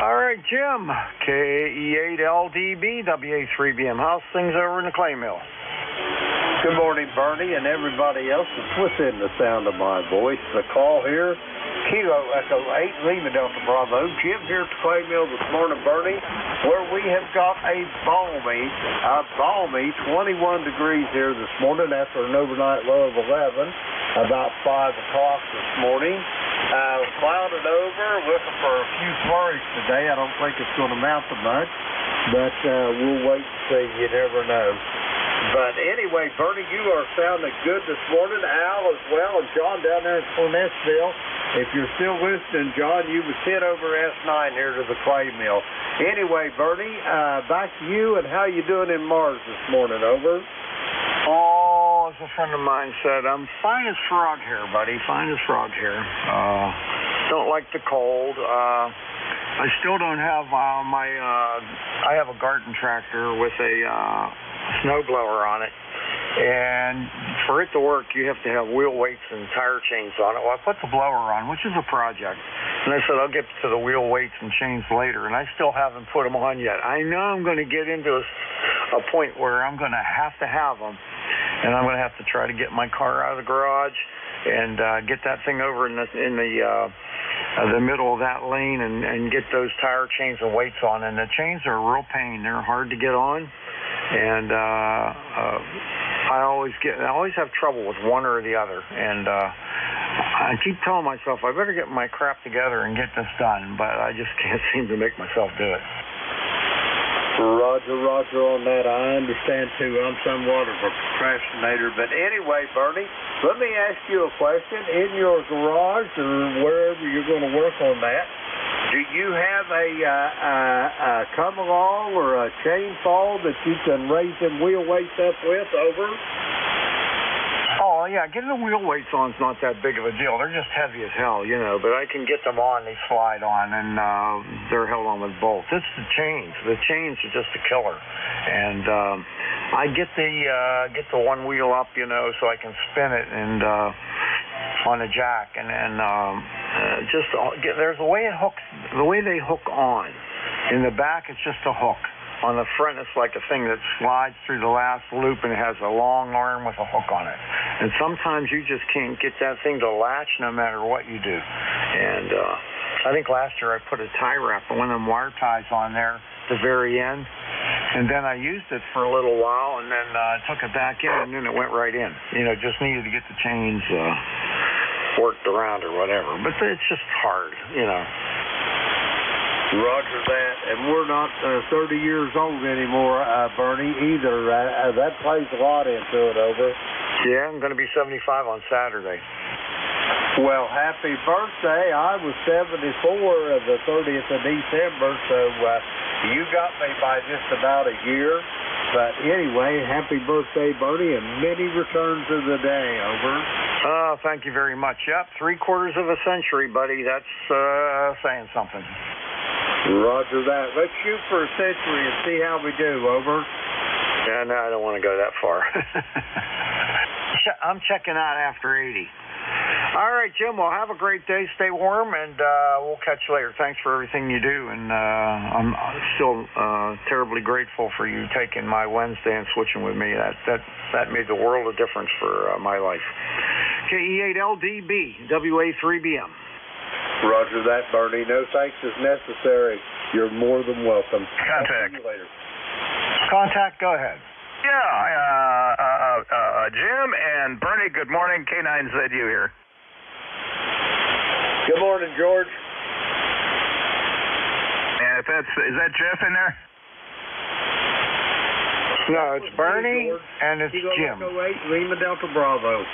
All right, Jim. KE8LDB, WA3BM. How's things over in the clay mill? Good morning, Bernie, and everybody else that's within the sound of my voice. The call here, Kilo Echo 8, Lima Delta Bravo. Jim here at the clay mill this morning, Bernie, where we have got a balmy 21 degrees here this morning after an overnight low of 11, about 5 o'clock this morning. Clouded over, looking for a few flurries today. I don't think it's going to amount to much, but we'll wait and see. You never know. But anyway, Bernie, you are sounding good this morning. Al as well, and John down there in Cornettsville. If you're still listening, John, you was hit over S9 here to the clay mill. Anyway, Bernie, back to you, and how you doing in Mars this morning? Over. Oh, as a friend of mine said, I'm fine as frog here, buddy. Fine as frog here. Don't like the cold. I still don't have I have a garden tractor with a snowblower on it, and for it to work you have to have wheel weights and tire chains on it. Well, I put the blower on, which is a project, and I said I'll get to the wheel weights and chains later, and I still haven't put them on yet. I know I'm going to get into a point where I'm going to have them, and I'm going to have to try to get my car out of the garage and get that thing over in the middle of that lane and get those tire chains and weights on. And the chains are a real pain. They're hard to get on, and I always have trouble with one or the other. And I keep telling myself I better get my crap together and get this done, but I just can't seem to make myself do it. Roger on that. I understand, too. I'm somewhat of a procrastinator. But anyway, Bernie, let me ask you a question. In your garage or wherever you're going to work on that, do you have a come-along or a chainsaw that you can raise them wheel weights up with? Over. Oh, yeah, getting the wheel weights on is not that big of a deal. They're just heavy as hell, you know, but I can get them on. They slide on, and they're held on with bolts. It's the chains. The chains are just a killer. And I get the one wheel up, you know, so I can spin it and on a jack. And then there's a way it hooks, the way they hook on. In the back, it's just a hook. On the front, it's like a thing that slides through the last loop, and it has a long arm with a hook on it. And sometimes you just can't get that thing to latch no matter what you do. And I think last year I put a tie wrap, one of them wire ties on there at the very end. And then I used it for a little while, and then took it back in, and then it went right in. You know, just needed to get the chains worked around or whatever. But it's just hard, you know. Roger that. And we're not 30 years old anymore, Bernie, either. That plays a lot into it. Over. Yeah, I'm going to be 75 on Saturday. Well, happy birthday. I was 74 the 30th of December, so you got me by just about a year. But anyway, happy birthday, Bernie, and many returns of the day. Over. Thank you very much. Yep, 3/4 of a century, buddy. That's saying something. Roger that. Let's shoot for a century and see how we do. Over. Yeah, no, I don't want to go that far. I'm checking out after 80. All right, Jim, well, have a great day. Stay warm, and we'll catch you later. Thanks for everything you do, and I'm still terribly grateful for you taking my Wednesday and switching with me. That made the world of difference for my life. KE8LDB, WA3BM. Roger that, Bernie. No thanks is necessary. You're more than welcome. Contact. See you later. Contact, go ahead. Yeah, Jim and Bernie, good morning. K9ZU here. Good morning, George. And is that Jeff in there? No, it's Bernie, and it's Jim. Kilo Echo 8, Lima Delta Bravo.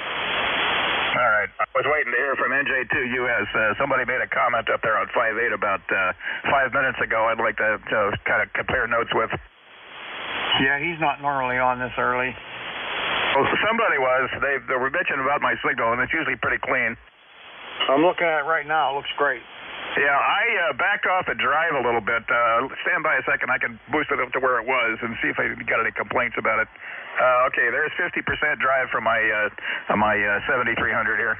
All right. I was waiting to hear from NJ2US. Somebody made a comment up there on 5.8 about 5 minutes ago. I'd like to kind of compare notes with. Yeah, he's not normally on this early. Well, somebody was. They were bitching about my signal, and it's usually pretty clean. I'm looking at it right now. It looks great. Yeah, I backed off and drive a little bit. Stand by a second. I can boost it up to where it was and see if I got any complaints about it. Okay, there's 50% drive from my 7300 here.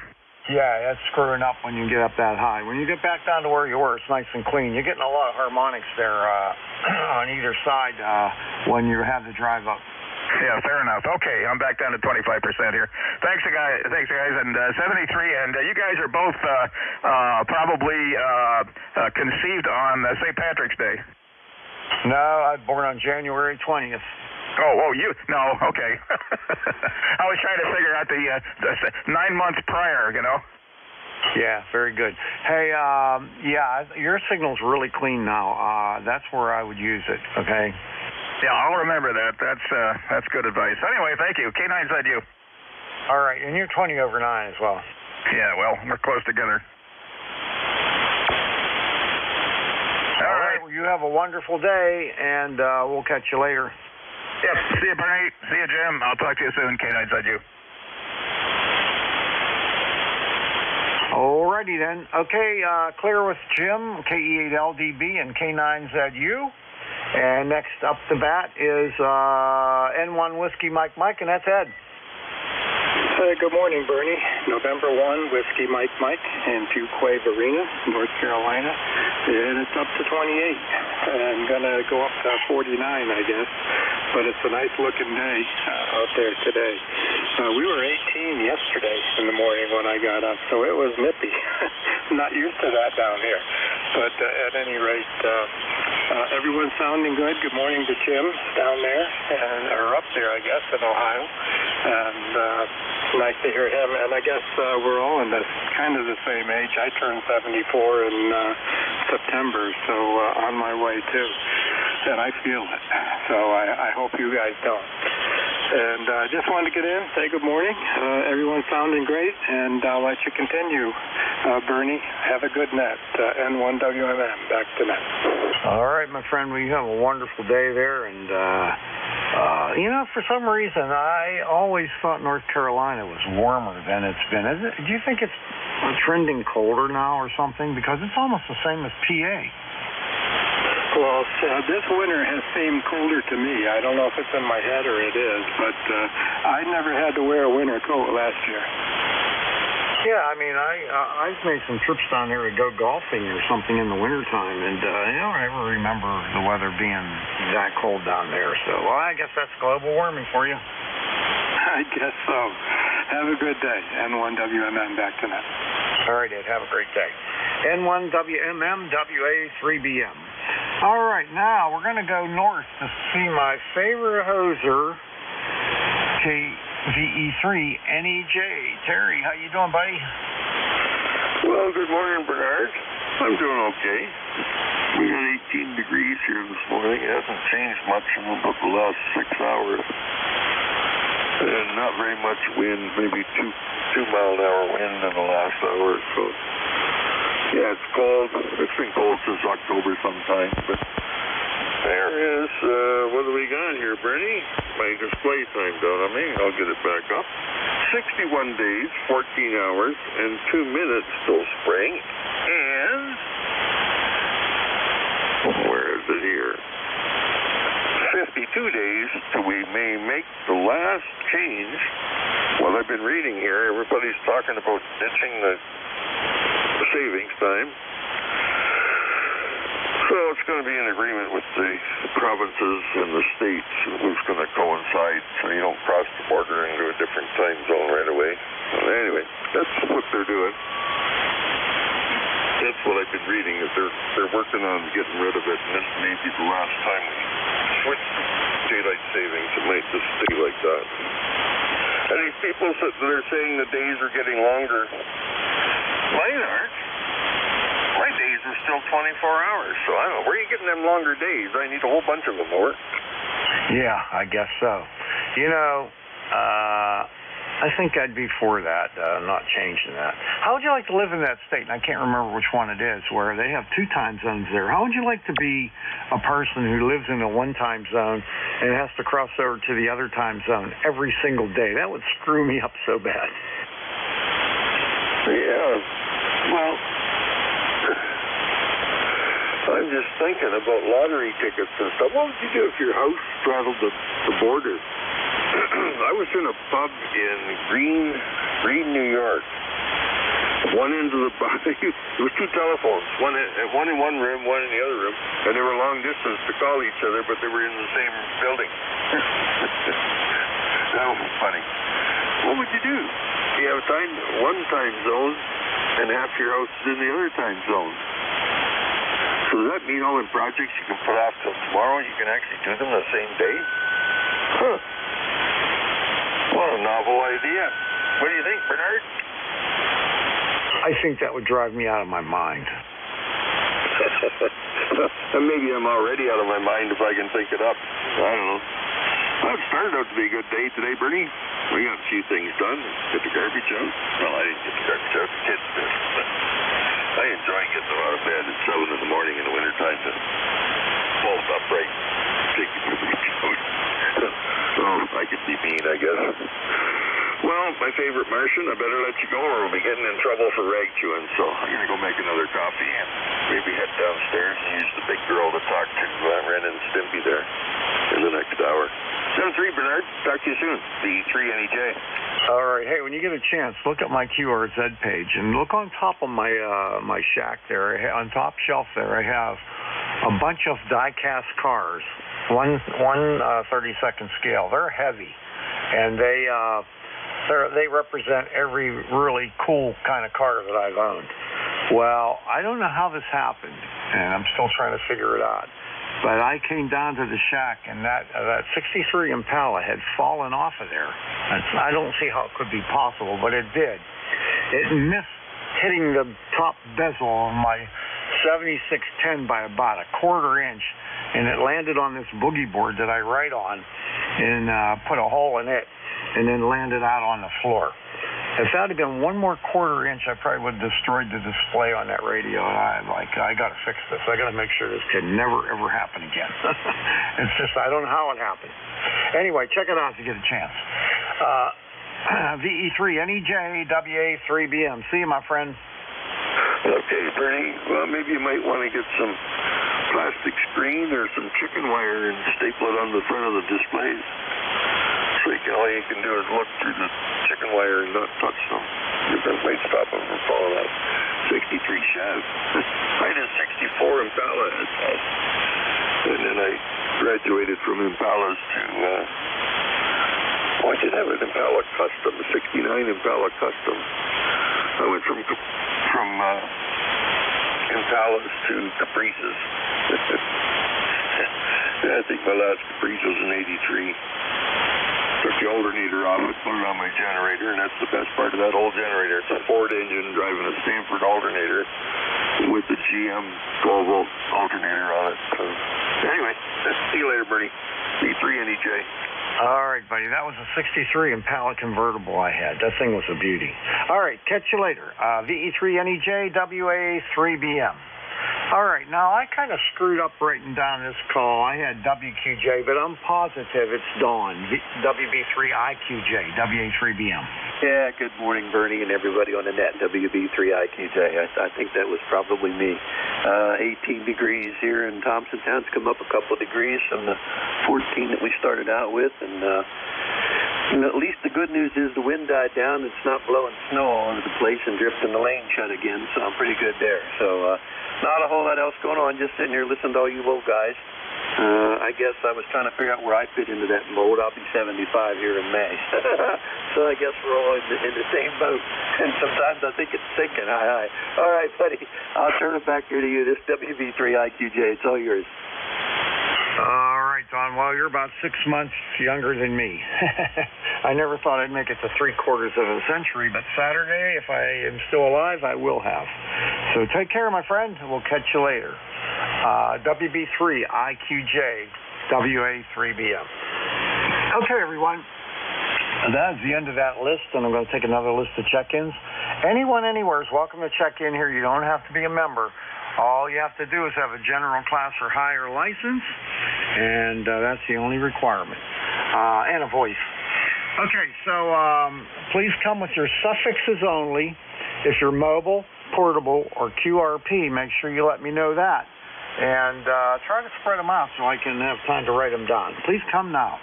Yeah, that's screwing up when you get up that high. When you get back down to where you were, it's nice and clean. You're getting a lot of harmonics there on either side when you have the drive up. Yeah, fair enough. Okay, I'm back down to 25% here. Thanks, guys. And 73, and you guys are both probably conceived on St. Patrick's Day. No, I was born on January 20th. Oh, you? No, okay. I was trying to figure out the 9 months prior, you know. Yeah, very good. Hey, yeah, your signal's really clean now. That's where I would use it, okay? Yeah, I'll remember that. That's good advice. Anyway, thank you. K9's on you. All right, and you're 20 over 9 as well. Yeah, well, we're close together. All right, well, you have a wonderful day, and we'll catch you later. Yep, see you, Bernie. See you, Jim. I'll talk to you soon. K9's on you. Alrighty then. Okay, clear with Jim, KE8LDB and K9ZU. And next up to bat is N1 Whiskey Mike, and that's Ed. Good morning, Bernie. November 1, Whiskey Mike in Fuquay Arena, North Carolina. And it's up to 28. I'm going to go up to 49, I guess. But it's a nice-looking day out there today. We were 18 yesterday in the morning when I got up, so it was nippy. I'm not used to that down here. But at any rate, everyone's sounding good. Good morning to Jim down there, or up there, I guess, in Ohio. And nice to hear him. And I guess we're all in kind of the same age. I turned 74 in September, so on my way too. And I feel it. So I hope you guys don't. And I just wanted to get in, say good morning. Everyone's sounding great, and I'll let you continue. Bernie, have a good net. N1WMM, back to net. All right, my friend. Well, you have a wonderful day there. And, you know, for some reason, I always thought North Carolina was warmer than it's been. Do you think it's trending colder now or something? Because it's almost the same as PA. Well, this winter has seemed colder to me. I don't know if it's in my head or it is, but I never had to wear a winter coat last year. Yeah, I mean, I've made some trips down there to go golfing or something in the wintertime, and I don't ever remember the weather being that cold down there. So, well, I guess that's global warming for you. I guess so. Have a good day. N1WMM, back to net. All right, Ed. Have a great day. N1WMM, WA3BM. All right, now we're going to go north to see my favorite hoser, KVE3 NEJ. Terry, how you doing, buddy? Well, good morning, Bernard. I'm doing okay. We got 18 degrees here this morning. It hasn't changed much in about the last 6 hours. And not very much wind, maybe 2-mile-an-hour wind in the last hour. So, yeah, it's cold. It's been cold since October sometime. But there is, what do we got here, Bernie? My display time down on me. I'll get it back up. 61 days, 14 hours, and 2 minutes till spring. And, where is it here? 52 days till we may make the last change. Well, I've been reading here, everybody's talking about ditching the savings time. So it's going to be an agreement with the provinces and the states who's going to coincide so you don't cross the border into a different time zone right away. Well, anyway, that's what they're doing. That's what I've been reading, is they're working on getting rid of it, and this may be the last time we switch daylight savings. It might just stay like that. And these people that are saying the days are getting longer, mine aren't. My days are still 24 hours, so I don't know. Where are you getting them longer days? I need a whole bunch of them to work. Yeah, I guess so. You know, I think I'd be for that, not changing that. How would you like to live in that state? And I can't remember which one it is, where they have 2 time zones there. How would you like to be a person who lives in a 1 time zone and has to cross over to the other time zone every single day? That would screw me up so bad. Yeah, well, I'm just thinking about lottery tickets and stuff. What would you do if your house straddled the border? I was in a pub in Green, New York. One end of the bar, there was 2 telephones, one in one room, one in the other room, and they were long distance to call each other, but they were in the same building. That was funny. What would you do? You have one time zone, and half your house is in the other time zone. So does that mean all the projects you can put off till tomorrow, you can actually do them the same day? Huh. What a novel idea. What do you think, Bernard? I think that would drive me out of my mind. Maybe I'm already out of my mind if I can think it up. I don't know. Well, it started out to be a good day today, Bernie. We got a few things done. Get the garbage out. Well, I didn't get the garbage out. The kids did. But I enjoy getting them out of bed at 7 in the morning in the wintertime to fold upright, take the garbage out. Oh, I could be mean, I guess. Well, my favorite Martian, I better let you go or we'll be getting in trouble for rag chewing. So I'm going to go make another coffee and maybe head downstairs and use the big girl to talk to Ren and Stimpy there in the next hour. 7-3, Bernard. Talk to you soon. The E3NEJ. All right. Hey, when you get a chance, look at my QRZ page and look on top of my my shack there. On top shelf there, I have a bunch of die-cast cars, one 32nd scale. They're heavy, and they represent every really cool kind of car that I've owned. Well, I don't know how this happened, and I'm still trying to figure it out. But I came down to the shack, and that 63 Impala had fallen off of there. I don't see how it could be possible, but it did. It missed hitting the top bezel of my 7610 by about a quarter inch, and it landed on this boogie board that I ride on and put a hole in it, and then landed out on the floor. If that had been 1 more quarter inch, I probably would have destroyed the display on that radio. And I got to fix this. I got to make sure this can never, ever happen again. It's just, I don't know how it happened. Anyway, check it out if you get a chance. VE3NEJ WA3BM. See you, my friend. Okay, Bernie. Well, maybe you might want to get some plastic screen or some chicken wire and staple it on the front of the displays. So all you can do is look through the chicken wire and not touch them. That might stop them from falling out. 63 Chev. I had a 64 Impala. And then I graduated from Impalas to, I did have an Impala Custom, a 69 Impala Custom. I went from Impalas to Caprices. I think my last Caprice was in 83. Took the alternator off and put it on my generator, and that's the best part of that whole generator. It's a Ford engine driving a Stanford alternator with the GM 12-volt alternator on it. So, anyway, see you later, Bernie. E3NEJ. All right, buddy. That was a 63 Impala convertible I had. That thing was a beauty. All right, catch you later. VE3NEJ WA3BM. All right, now I kind of screwed up writing down this call. I had WQJ, but I'm positive it's Dawn. WB3IQJ, WA3BM. Yeah, good morning, Bernie, and everybody on the net, WB3IQJ. I think that was probably me. 18 degrees here in Thompsontown. It's come up a couple of degrees from the 14 that we started out with, and at least the good news is the wind died down. It's not blowing snow all over the place and drifting the lane shut again, so I'm pretty good there. So not a whole lot else going on, just sitting here listening to all you old guys. I guess I was trying to figure out where I fit into that mold. I'll be 75 here in May. So I guess we're all in the same boat. And sometimes I think it's sinking. Hi. All right, buddy. I'll turn it back here to you. This WB3IQJ. It's all yours. All right, Don. Well, you're about 6 months younger than me. I never thought I'd make it to 3/4 of a century, but Saturday, if I am still alive, I will have. So take care, my friend. We'll catch you later. WB3IQJ WA3BM. Okay, everyone. That's the end of that list, and I'm going to take another list of check-ins. Anyone anywhere is welcome to check in here. You don't have to be a member. All you have to do is have a general class or higher license, and that's the only requirement, and a voice. Okay, so please come with your suffixes only. If you're mobile, portable, or QRP, make sure you let me know that. And try to spread them out so I can have time to write them down. Please come now.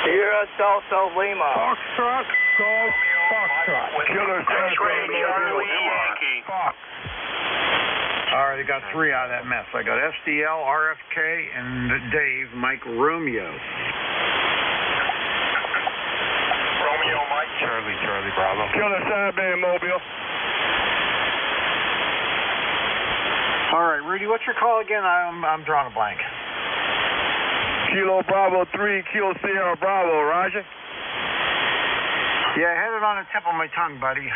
Sierra Delta Lima. Foxtrot, Golf, Foxtrot. Killer X-ray Charlie Yankee. All right, I got 3 out of that mess. I got SDL, RFK, and Dave, Mike Romeo. Romeo Mike. Charlie Bravo. Killer Sideband Mobile. All right, Rudy, what's your call again? I'm drawing a blank. Kilo Bravo 3, Kilo Sierra Bravo, Roger. Yeah, I had it on the tip of my tongue, buddy,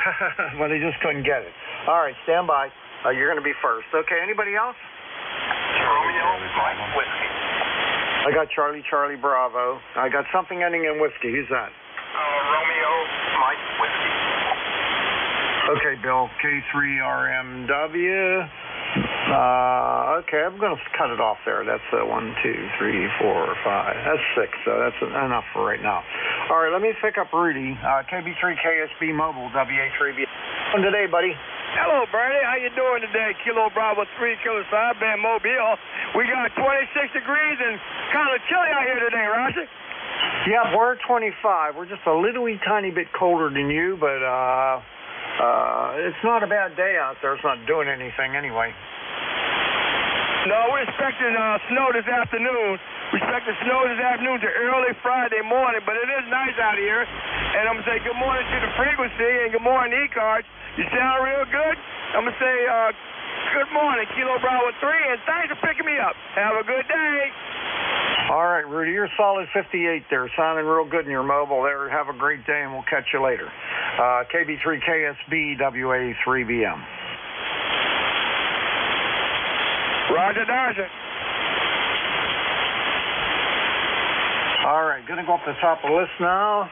but I just couldn't get it. All right, stand by. You're going to be first. Okay, anybody else? Romeo Mike Whiskey. I got Charlie Bravo. I got something ending in whiskey. Who's that? Romeo Mike Whiskey. Okay, Bill, K3RMW. Okay, I'm going to cut it off there. That's 1, 2, 3, 4, 5. That's 6, so that's enough for right now. All right, let me pick up Rudy, KB3KSB Mobile, WA3B. Today, buddy. Hello, Bernie. How you doing today? Kilo Bravo 3, Killer Sideband Mobile. We got 26 degrees and kind of chilly out here today, Roger. Yeah, we're 25. We're just a little tiny bit colder than you, but it's not a bad day out there. It's not doing anything anyway. No, we're expecting snow this afternoon. We expect snow this afternoon to early Friday morning, but it is nice out here. And I'm going to say good morning to the frequency and good morning, ECARS. You sound real good. I'm going to say good morning, Kilo Bravo 3, and thanks for picking me up. Have a good day. All right, Rudy, you're solid 58 there. Sounding real good in your mobile there. Have a great day, and we'll catch you later. KB3KSB, WA3BM. Roger, Dodger. All right, going to go up the top of the list now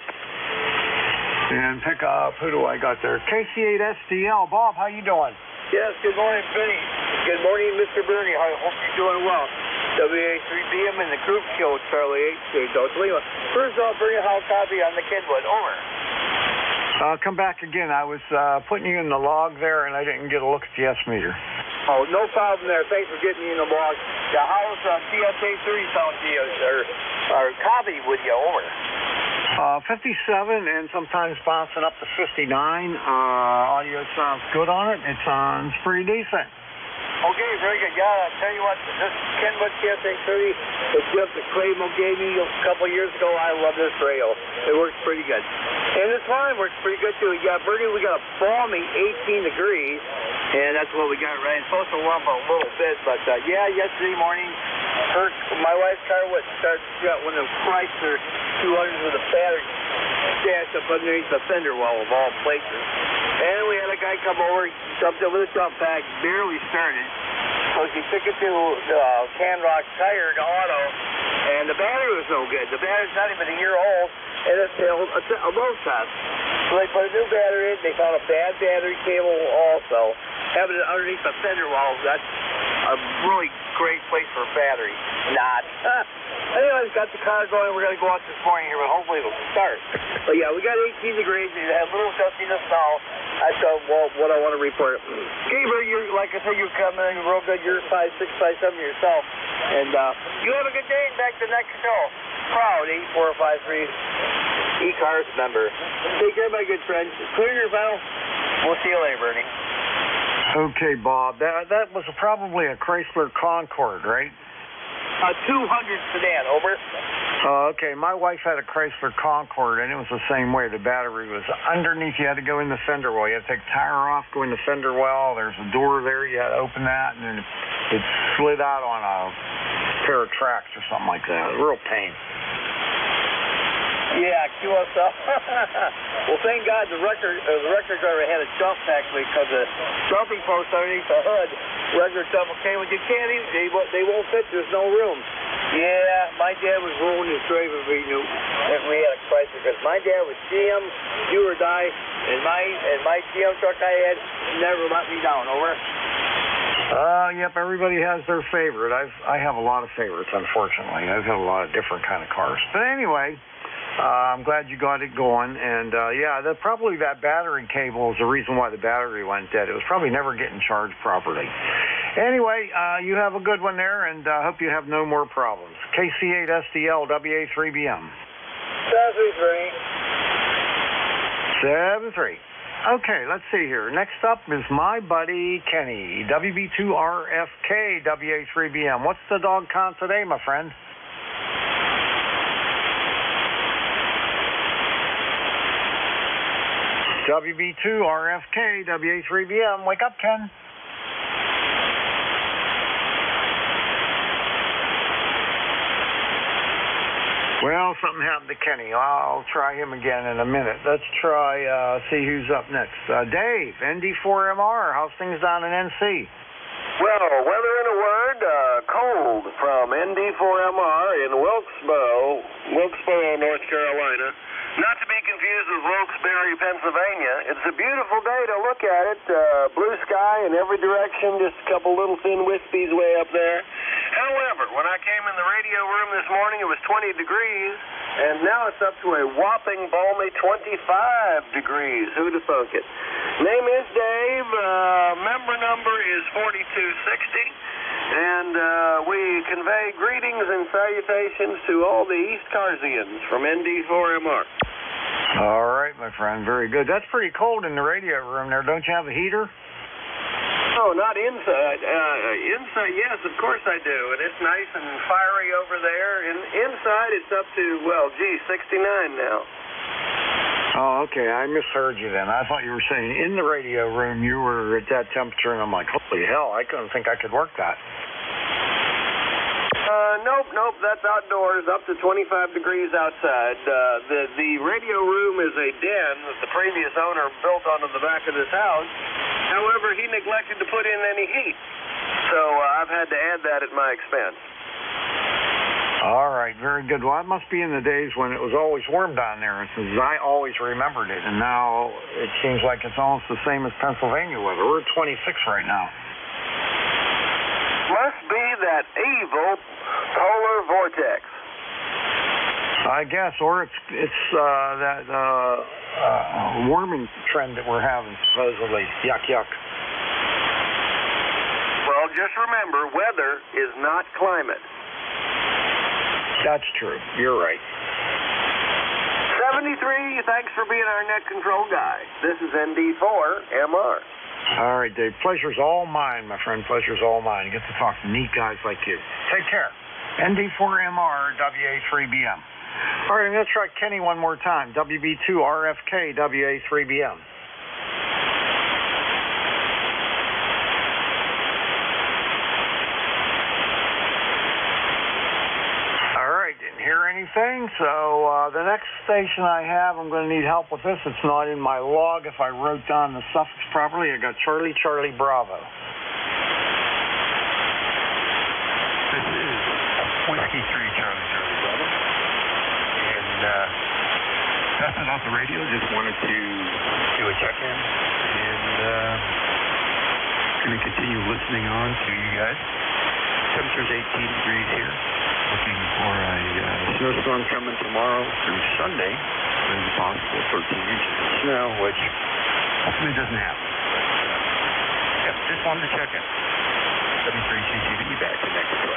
and pick up, who do I got there? KC8SDL. Bob, how you doing? Yes, good morning, Benny. Good morning, Mr. Bernie. I hope you're doing well. WA3BM and the group kill Charlie 8, Delta Lima. First off, Bernie, how copy on the Kenwood? Over. Come back again. I was putting you in the log there, and I didn't get a look at the S meter. Oh, no problem there. Thanks for getting me in the log. Yeah, how's TSA 30 sound to you, or copy with you? Over. 57 and sometimes bouncing up to 59. Audio sounds good on it. It sounds pretty decent. Okay, very good. Yeah, I'll tell you what, this Kenwood TSA 30, the gift that Claymo gave me a couple years ago, I love this radio. It works pretty good. And this line works pretty good, too. Yeah, Bernie, we got a balmy 18 degrees, and that's what we got right. It's supposed to warm up a little bit, but yeah, yesterday morning, my wife's car started when the Chrysler 200s with a battery dashed up underneath the fender well of all places. And we had a guy come over, jumped over the dump bag, barely started. So she took it to Canrock Tire to auto, and the battery was no good. The battery's not even a year old, and it failed a load test. So they put a new battery in. They found a bad battery cable also. Having it underneath the fender well, that's a really great place for a battery. Not. Anyways, got the car going. We're going to go out this morning here, but hopefully it'll start. But yeah, we got 18 degrees. We had a little dustiness now. That's what I want to report. Gabriel, you're, like I said, you're coming in real good. You're 5'6", 5'7" yourself. And you have a good day. Back to the next show. Proud 8453 ECARS member. Take care, my good friend. Clear your panel. We'll see you later, Bernie. Okay, Bob. That was probably a Chrysler Concorde, right? A 200 sedan, over. Okay, my wife had a Chrysler Concorde, and it was the same way. The battery was underneath. You had to go in the fender well. You had to take the tire off, go in the fender well. There's a door there. You had to open that, and then it slid out on a pair of tracks or something like that. Real pain. Yeah, QSL. Well, thank God the record driver had a jump actually, because the jumping post underneath the hood, record dump. Okay, well, you can't even, they won't fit. There's no room. Yeah, my dad was rolling his driver. We knew that we had a Chrysler, because My dad was GM, do or die, and my GM truck I had never let me down. Over. Yep, everybody has their favorite. I have a lot of favorites, unfortunately. I've had a lot of different kind of cars. But anyway, I'm glad you got it going. And, yeah, probably that battery cable is the reason why the battery went dead. It was probably never getting charged properly. Anyway, you have a good one there, and I hope you have no more problems. KC8SDL WA3BM. 7-3. Okay, let's see here. Next up is my buddy Kenny, WB2RFK WA3BM. What's the dog count today, my friend? WB2RFK WA3BM. Wake up, Ken. Well, something happened to Kenny. I'll try him again in a minute. Let's try, see who's up next. Dave, ND4MR. How's things down in NC? Well, weather in a word, cold from ND4MR in Wilkesboro, North Carolina. Not to be confused with Wilkes-Barre, Pennsylvania. It's a beautiful day to look at it. Blue sky in every direction, just a couple little thin wispies way up there. However, when I came in the radio room this morning, it was 20 degrees, and now it's up to a whopping balmy 25 degrees. Who'd have thunk it? Name is Dave. Member number is 4260. And we convey greetings and salutations to all the ECARSians from ND4MR. All right, my friend. Very good. That's pretty cold in the radio room there. Don't you have a heater? Oh, not inside. Inside, yes, of course I do. And it's nice and fiery over there. And inside, it's up to, 69 now. Oh, okay. I misheard you then. I thought you were saying in the radio room you were at that temperature, and I'm like, holy hell, I couldn't think I could work that. Nope. That's outdoors, up to 25 degrees outside. The radio room is a den that the previous owner built onto the back of this house. However, he neglected to put in any heat, so I've had to add that at my expense. All right, very good. Well, that must be in the days when it was always warm down there, since I always remembered it, and now it seems like it's almost the same as Pennsylvania weather. We're at 26 right now. Must be that evil polar vortex. I guess, or it's that warming trend that we're having, supposedly. Yuck. Well, just remember, weather is not climate. That's true. You're right. 73, thanks for being our net control guy. This is ND4MR. All right, Dave. Pleasure's all mine, my friend. Pleasure's all mine. You get to talk to neat guys like you. Take care. ND4MR, WA3BM. All right, I'm going to try Kenny one more time. WB2RFK, WA3BM. Hear anything? So the next station I have, I'm going to need help with this. It's not in my log. If I wrote down the suffix properly, I got Charlie Bravo. This is Whiskey 3 Charlie Bravo. And testing off the radio, just wanted to do a check-in. And going to continue listening on to you guys. Temperature's 18 degrees here. Looking for a snowstorm coming tomorrow through Sunday. There's a possible 13 inches of snow, which hopefully doesn't happen. Yep, just wanted to check in. W3CCV back to next week.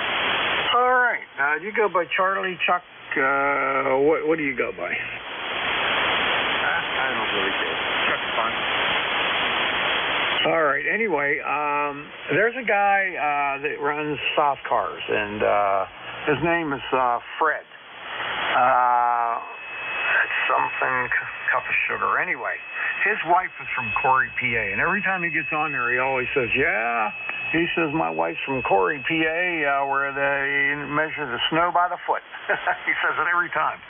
All right. Now, you go by Charlie, Chuck. What do you go by? I don't really care. Chuck's fine. All right. Anyway, there's a guy that runs soft cars, and his name is Fred. Something cup of sugar. Anyway, his wife is from Corey, PA, and every time he gets on there, he always says, "Yeah." He says, "My wife's from Corey, PA, where they measure the snow by the foot." He says it every time.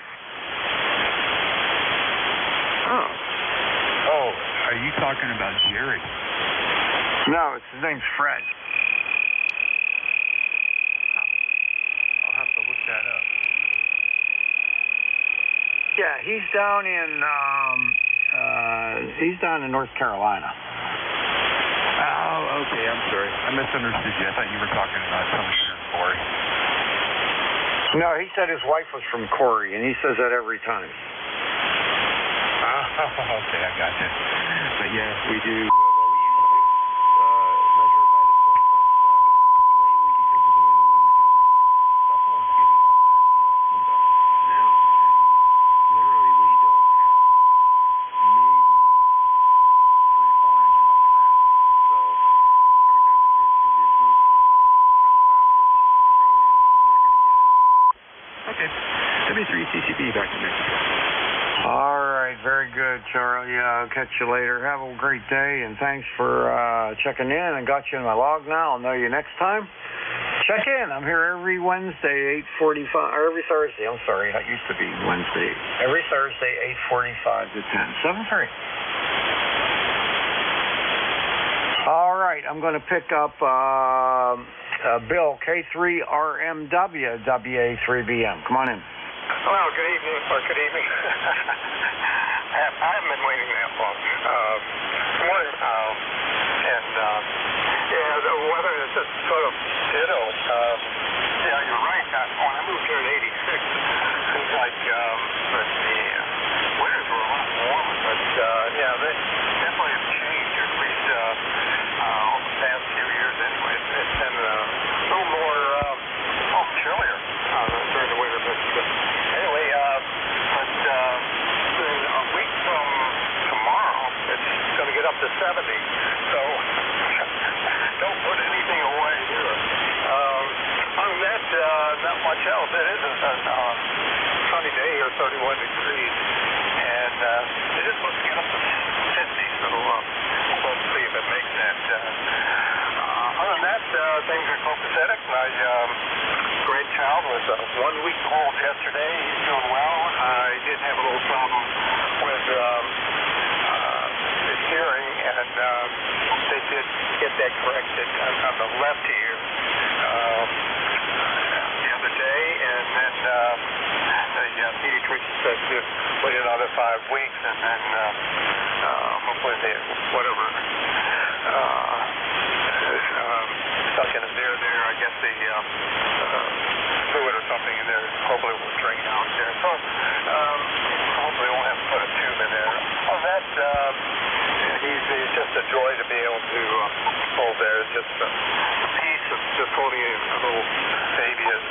Oh, are you talking about Jerry? No, his name's Fred. I'll have to look that up. Yeah, he's down in North Carolina. Oh, okay. I'm sorry. I misunderstood you. I thought you were talking about something here in Corey. No, he said his wife was from Corey, and he says that every time. Oh, okay. I got you. But yeah, we do. Charlie, I'll catch you later. Have a great day, and thanks for checking in. I got you in my log now. I'll know you next time. Check in. I'm here every Wednesday, 8:45, or every Thursday. I'm sorry, that used to be Wednesday. Every Thursday, 8:45 to 10. 7:30. All right, I'm going to pick up Bill, K3RMW, WA3BM. Come on in. Well, good evening, or good evening. I haven't been waiting that long. Good morning. Yeah, the weather is just sort of ditto. Yeah, you're right. When I moved here in '86, it seems like the winters were a lot warmer. But yeah, they definitely have changed, at least over the past few years. Anyway, it's been a little more chillier during the winter. But anyway, a week from tomorrow, it's going to get up to 70. So don't put anything away here. Other than that, not much else. It is a sunny day here, 31 degrees. And it is supposed to get up to 50, so we'll see if it makes that. Other than that, things are copacetic. My grandchild was 1 week old yesterday. He's doing well. I did have a little problem with his hearing, and they did get that corrected on the left ear the other day, and then the pediatrician said to wait another 5 weeks, and then hopefully whatever stuck in his ear there, I guess the fluid or something in there, hopefully it will drain out there. So hopefully we won't have to put a tube in there. Oh, that he's just a joy to be able to hold there. It's just a piece of just holding a little baby is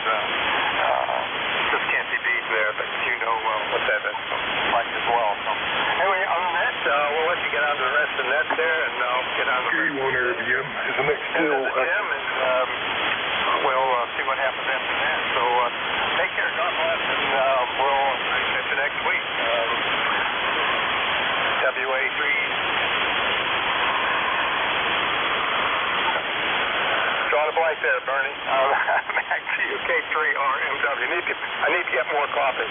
just can't be beat there, but you know what that is like as well. So anyway, other than that, we'll let you get on to the rest of the net there, and I'll get on to the gym. Is the next still the gym, and we'll see what happens after that. So take care, God bless, and we'll catch you next week. WA3. Draw the blank there, Bernie. Back to you, K3RMW. I need to get more coffee.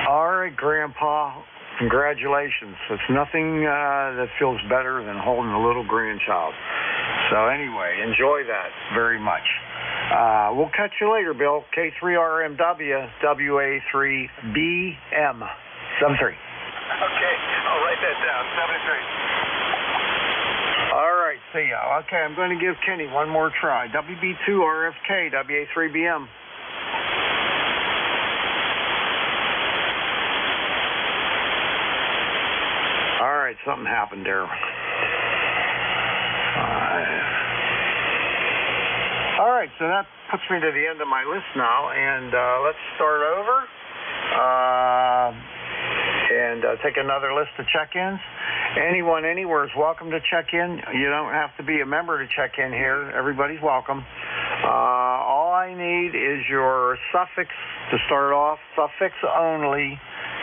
All right, Grandpa. Congratulations. It's nothing that feels better than holding a little grandchild. So anyway, enjoy that very much. We'll catch you later, Bill. K3RMW, WA3BM. 73. Okay, I'll write that down. 73. All right, see ya. Okay, I'm going to give Kenny one more try. WB2RFK, WA3BM. All right, something happened there. All right, so that puts me to the end of my list now, and let's start over and take another list of check-ins. Anyone, anywhere is welcome to check in. You don't have to be a member to check in here. Everybody's welcome. All I need is your suffix to start off, suffix only.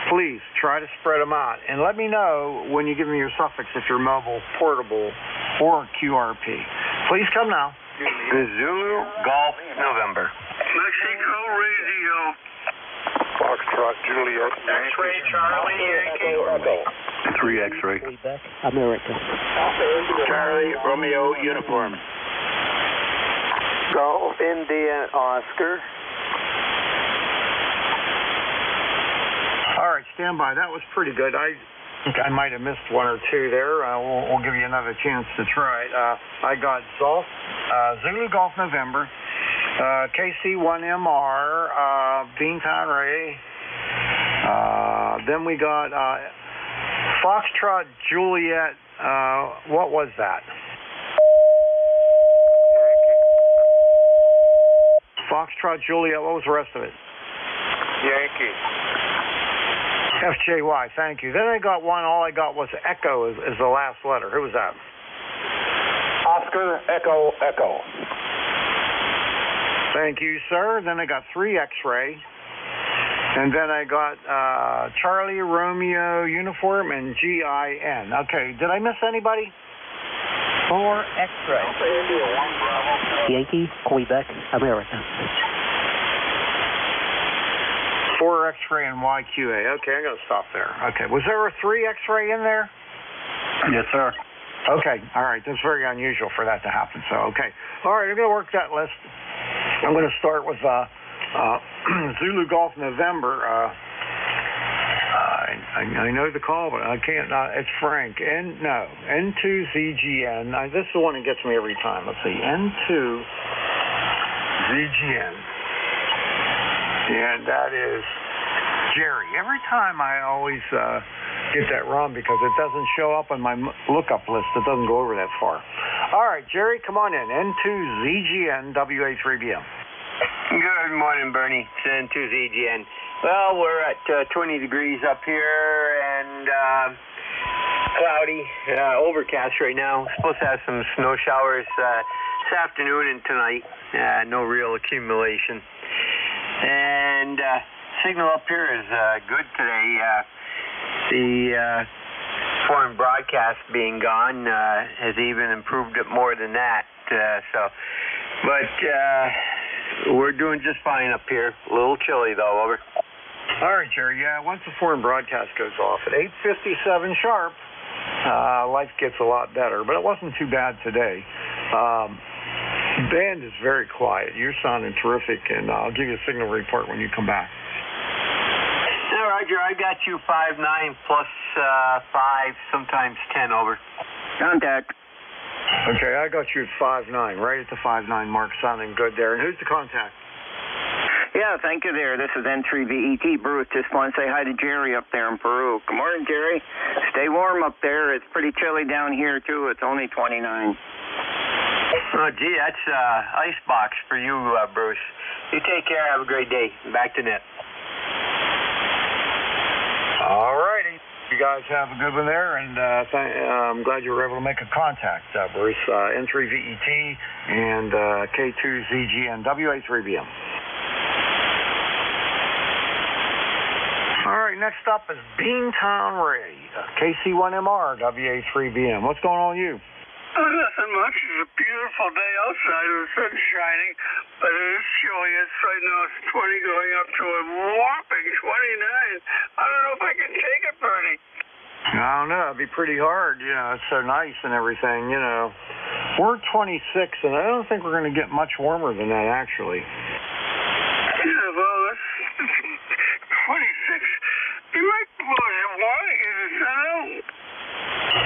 Please try to spread them out. And let me know when you give me your suffix if you're mobile, portable, or QRP. Please come now. Zulu, Golf, November. Mexico Radio. Foxtrot, Juliet. X-ray, Charlie, Yankee. 3 X-ray. Quebec, America. Charlie, Romeo, uniform. Golf, India, Oscar. stand by. That was pretty good. I think I might have missed one or two there. We'll give you another chance to try it. I got Zulu Golf November, KC1MR, Beantown Ray. Then we got Foxtrot Juliet. What was that? Foxtrot Juliet. What was the rest of it? Yankee. FJY, thank you. Then I got one, all I got was Echo is the last letter. Who was that? Oscar, Echo, Echo. Thank you, sir. Then I got 3 X-ray. And then I got Charlie, Romeo, Uniform, and GIN. Okay, did I miss anybody? 4 X-ray. Yankee, Quebec, America. 4 X-ray and YQA. Okay, I'm going to stop there. Okay, was there a 3 X-ray in there? Yes, sir. Okay, all right. That's very unusual for that to happen. So, okay. All right, I'm going to work that list. I'm going to start with Zulu Golf November. I know the call, but I can't. It's Frank. N2ZGN. This is the one that gets me every time. Let's see. N2ZGN. And that is Jerry. Every time I always get that wrong because it doesn't show up on my lookup list. It doesn't go over that far. All right, Jerry, come on in. N2ZGN WA3BM. Good morning, Bernie. It's N2ZGN. Well, we're at 20 degrees up here and cloudy, overcast right now. Supposed to have some snow showers this afternoon and tonight. No real accumulation. And signal up here is good today. The foreign broadcast being gone has even improved it more than that. But we're doing just fine up here. A little chilly though. Over. All right, Jerry. Yeah, once the foreign broadcast goes off at 8:57 sharp, life gets a lot better. But it wasn't too bad today. Band is very quiet. You're sounding terrific, and I'll give you a signal report when you come back. Yeah, Roger, I got you 5-9 plus 5, sometimes 10 over. Contact. Okay, I got you at 5-9, right at the 5-9 mark, sounding good there. And who's the contact? Yeah, thank you there. This is N3VET Bruce. Just want to say hi to Jerry up there in Peru. Good morning, Jerry. Stay warm up there. It's pretty chilly down here, too. It's only 29. Oh, gee, that's icebox for you, Bruce. You take care. Have a great day. Back to net. All righty. You guys have a good one there, and I'm glad you were able to make a contact, Bruce. N3VET and K2ZGN WA3BM. All right, next up is Beantown Ray, KC1MR WA3BM. What's going on with you? Oh, nothing much. It's a beautiful day outside. The sun's shining, but it is chilly. Right now it's 20 going up to a whopping 29. I don't know if I can take it, Bernie. I don't know. It'd be pretty hard. You know, it's so nice and everything, you know. We're 26, and I don't think we're going to get much warmer than that, actually. Yeah, well, that's 26. You might close your water in the sun.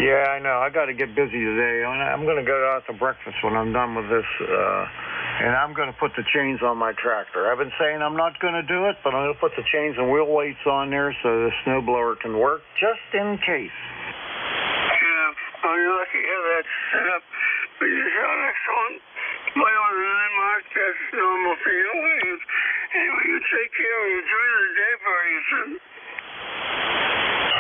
Yeah, I know. I got to get busy today. I'm going to go out to breakfast when I'm done with this, and I'm going to put the chains on my tractor. I've been saying I'm not going to do it, but I'm going to put the chains and wheel weights on there so the snowblower can work, just in case. Yeah, well, you're lucky to have that set up. But you saw next one, my own landmark, that's normal for you. Anyway, you take care and enjoy the day for you, son.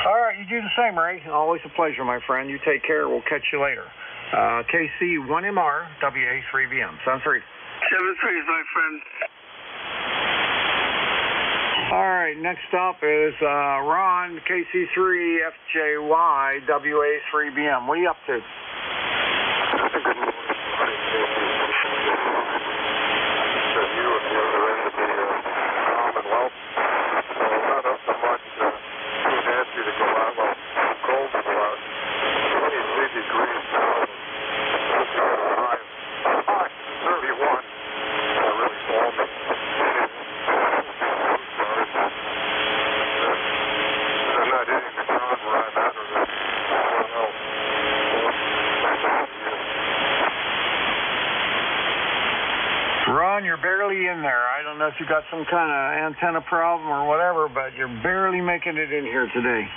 All right, you do the same, Ray. Always a pleasure, my friend. You take care. We'll catch you later. KC1MR, WA3BM. Sound 3. 7-3 is my friend. All right, next up is Ron, KC3, FJY, WA3BM. What are you up to? there. I don't know if you got some kind of antenna problem or whatever, but you're barely making it in here today.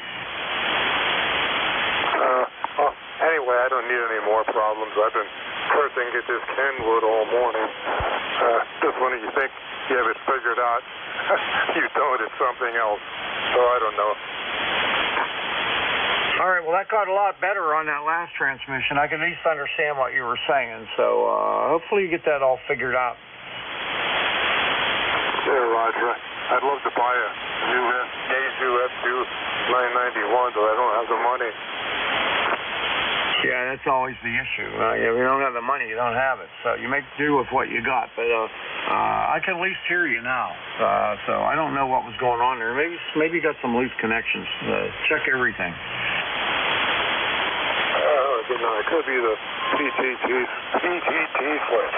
Anyway, I don't need any more problems. I've been cursing at this Kenwood all morning. Just when you think you have it figured out, you don't. It's something else. So I don't know. All right, well, that got a lot better on that last transmission. I could at least understand what you were saying, so hopefully you get that all figured out. Yeah, Roger. I'd love to buy a new Yaesu F2 991, but I don't have the money. Yeah, that's always the issue. If you don't have the money, you don't have it. So you make do with what you got. But I can at least hear you now. So I don't know what was going on there. Maybe you got some loose connections. Check everything. It could be the PTT switch.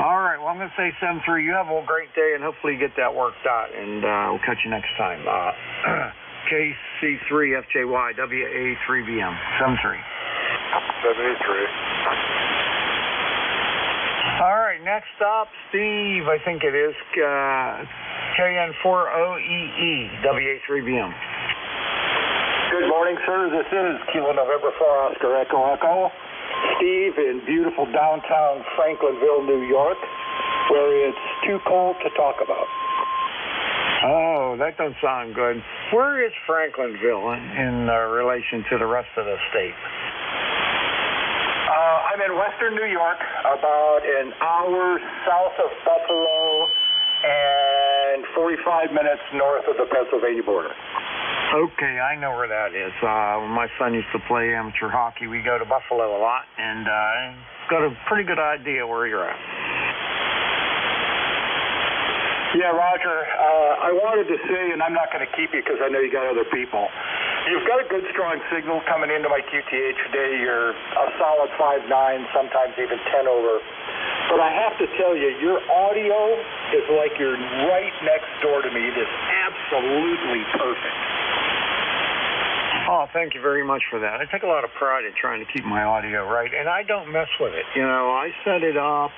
All right, well, I'm going to say 7-3. You have a great day, and hopefully you get that worked out, and we'll catch you next time. KC3FJY, WA3BM, 7-3. 73. All right, next up, Steve, I think it is, KN4OEE, WA3BM. Good morning, sir. This is Kilo November 4 Oscar Echo Echo. Steve in beautiful downtown Franklinville, New York, where it's too cold to talk about. Oh, that doesn't sound good. Where is Franklinville in relation to the rest of the state? I'm in western New York, about an hour south of Buffalo and 45 minutes north of the Pennsylvania border. Okay, I know where that is. When my son used to play amateur hockey, we go to Buffalo a lot, and got a pretty good idea where you're at. Yeah, Roger, I wanted to say, and I'm not going to keep you because I know you got other people, you've got a good strong signal coming into my QTH today. You're a solid 5.9, sometimes even 10 over. But I have to tell you, your audio is like you're right next door to me. It is absolutely perfect. Oh, thank you very much for that. I take a lot of pride in trying to keep my audio right, and I don't mess with it. You know, I set it up.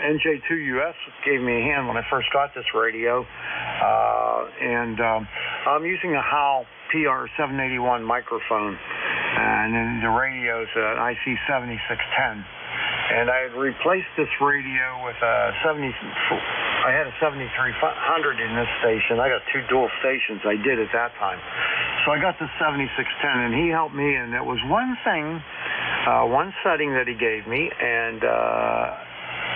NJ2US gave me a hand when I first got this radio, and I'm using a Howell PR781 microphone, and then the radio's an IC7610. And I had replaced this radio with a I had a 7300 in this station. I got two dual stations I did at that time. So I got the 7610, and he helped me, and there was one thing, one setting that he gave me, and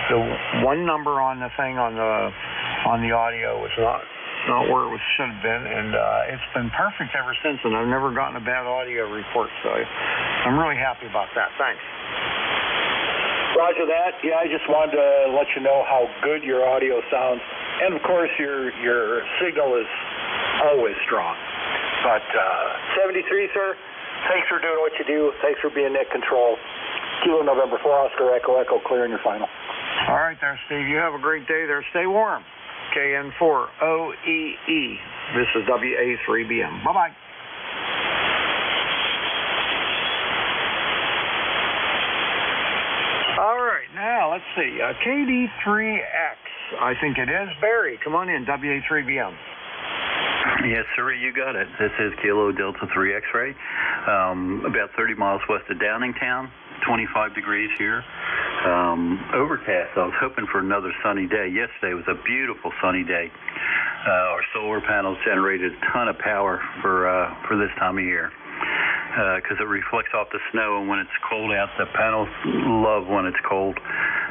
the one number on the thing on the audio was not where it should have been, and it's been perfect ever since, and I've never gotten a bad audio report, so I'm really happy about that. Thanks. Roger that. Yeah, I just wanted to let you know how good your audio sounds. And, of course, your signal is always strong. But 73, sir, thanks for doing what you do. Thanks for being net control. Kilo November 4 Oscar Echo Echo, clearing your final. All right there, Steve. You have a great day there. Stay warm. KN4OEE. This is WA3BM. Bye-bye. All right, now let's see. KD3X, I think it is. Barry, come on in, WA3BM. Yes, sir, you got it. This is Kilo Delta 3 X-ray, about 30 miles west of Downingtown, 25 degrees here. Overcast. I was hoping for another sunny day. Yesterday was a beautiful sunny day. Our solar panels generated a ton of power for this time of year. Because it reflects off the snow, and when it's cold out, the panels love when it's cold.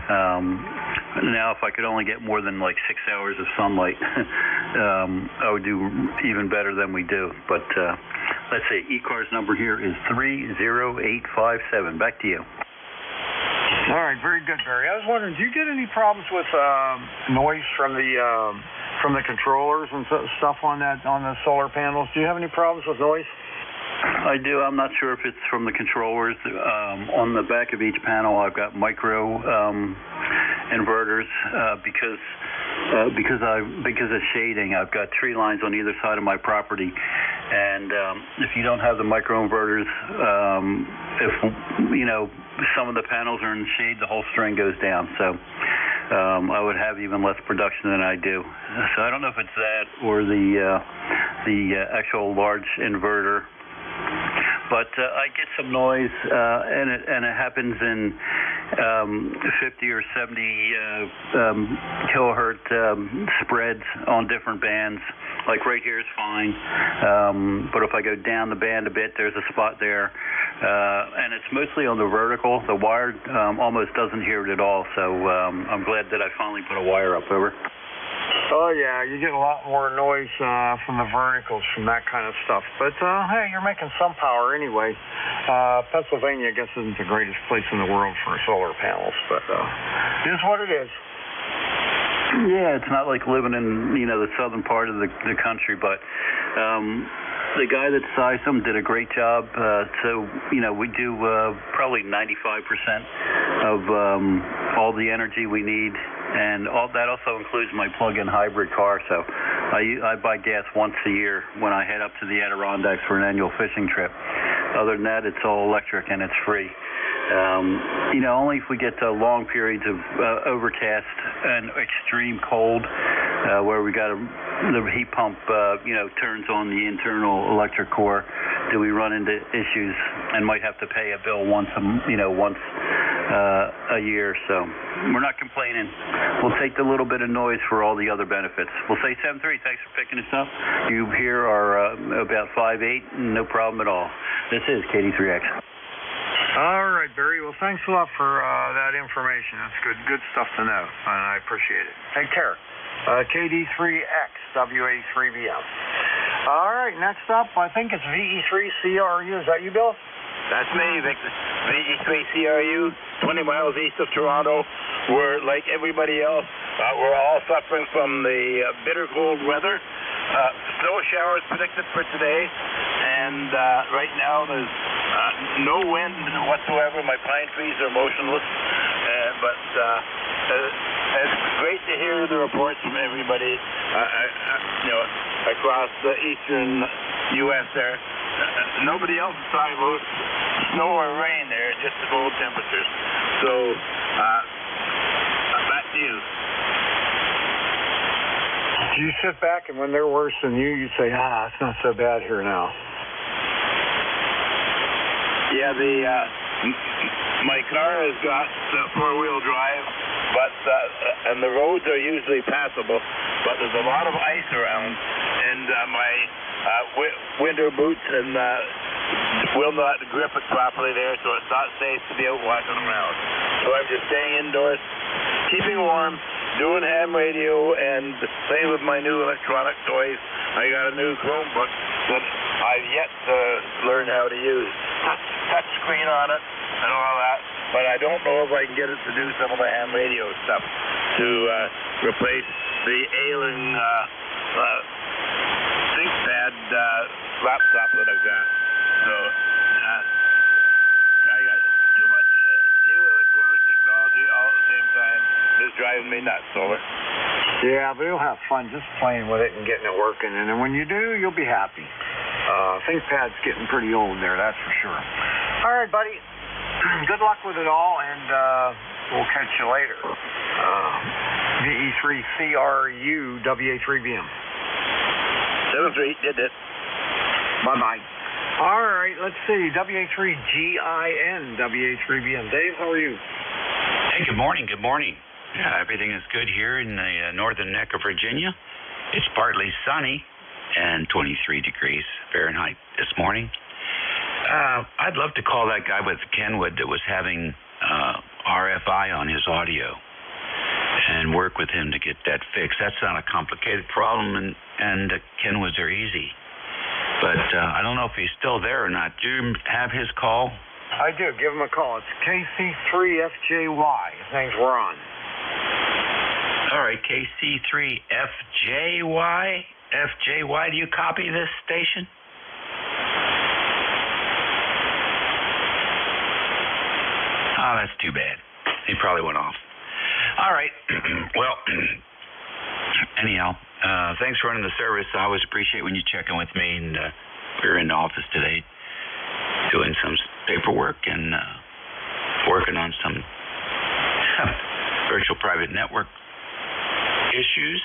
Now, if I could only get more than like 6 hours of sunlight, I would do even better than we do. But let's see, ECARS number here is 30857. Back to you. All right, very good, Barry. I was wondering, do you get any problems with noise from the controllers and stuff on the solar panels? Do you have any problems with noise? I do. I'm not sure if it's from the controllers. On the back of each panel, I've got micro inverters because of shading. I've got tree lines on either side of my property, And if you don't have the microinverters, if some of the panels are in the shade, the whole string goes down. So I would have even less production than I do. So I don't know if it's that or the actual large inverter. But I get some noise, and it happens in 50 or 70 kilohertz spreads on different bands. Like right here is fine, but if I go down the band a bit, there's a spot there, and it's mostly on the vertical. The wire almost doesn't hear it at all, so I'm glad that I finally put a wire up. Over. Oh, yeah, you get a lot more noise from the verticals from that kind of stuff. But, hey, you're making some power anyway. Pennsylvania, I guess, isn't the greatest place in the world for solar panels, but it is what it is. Yeah, it's not like living in, the southern part of the country, but the guy that sized them did a great job. So, we do probably 95% of all the energy we need. And that also includes my plug-in hybrid car. So I buy gas once a year when I head up to the Adirondacks for an annual fishing trip. Other than that, it's all electric and it's free. Only if we get long periods of overcast and extreme cold, where the heat pump, turns on the internal electric core, do we run into issues and might have to pay a bill once a year. So we're not complaining. We'll take the little bit of noise for all the other benefits. We'll say 7-3. Thanks for picking us up. You here are about 5'8", no problem at all. This is KD3X. All right, Barry. Well, thanks a lot for that information. That's good stuff to know, and I appreciate it. Take care. KD3X, WA3VM. All right, next up, I think it's VE3CRU. Is that you, Bill? That's me, Victor. VE3CRU, 20 miles east of Toronto. We're like everybody else. We're all suffering from the bitter cold weather. Snow showers predicted for today, and right now there's no wind whatsoever. My pine trees are motionless, but it's great to hear the reports from everybody, across the eastern U.S. there. Nobody else is talking about snow or rain there, just the cold temperatures. So, back to you. Do you sit back and when they're worse than you say, it's not so bad here now? Yeah, my car has got four-wheel drive, but and the roads are usually passable, but there's a lot of ice around, and my winter boots and will not grip it properly there, so it's not safe to be out walking around. So I'm just staying indoors, keeping warm, doing ham radio, and playing with my new electronic toys. I got a new Chromebook that I've yet to learn how to use. Touch screen on it and all that, but I don't know if I can get it to do some of the ham radio stuff to replace the ailing ThinkPad laptop that I've got. So I got too much new electronic technology all at the same time. It's driving me nuts, over. Yeah, but you'll have fun just playing with it and getting it working, and then when you do, you'll be happy. ThinkPad's getting pretty old there, that's for sure. All right, buddy. Good luck with it all, and we'll catch you later. VE3CRU, WA3VM. 7-3, did it. Bye-bye. All right, let's see. WA3GIN, WA3VM. Dave, how are you? Hey, good morning. Yeah, everything is good here in the northern neck of Virginia. It's partly sunny and 23 degrees Fahrenheit this morning. I'd love to call that guy with Kenwood that was having RFI on his audio and work with him to get that fixed. That's not a complicated problem, and Kenwoods are easy. But I don't know if he's still there or not. Do you have his call? I do. Give him a call. It's KC3FJY. His name's Ron. All right, KC3FJY. FJY, do you copy this station? Oh, that's too bad. He probably went off. All right. Well, anyhow, thanks for running the service. I always appreciate when you check in with me, and here in the office today doing some paperwork and working on some virtual private network issues.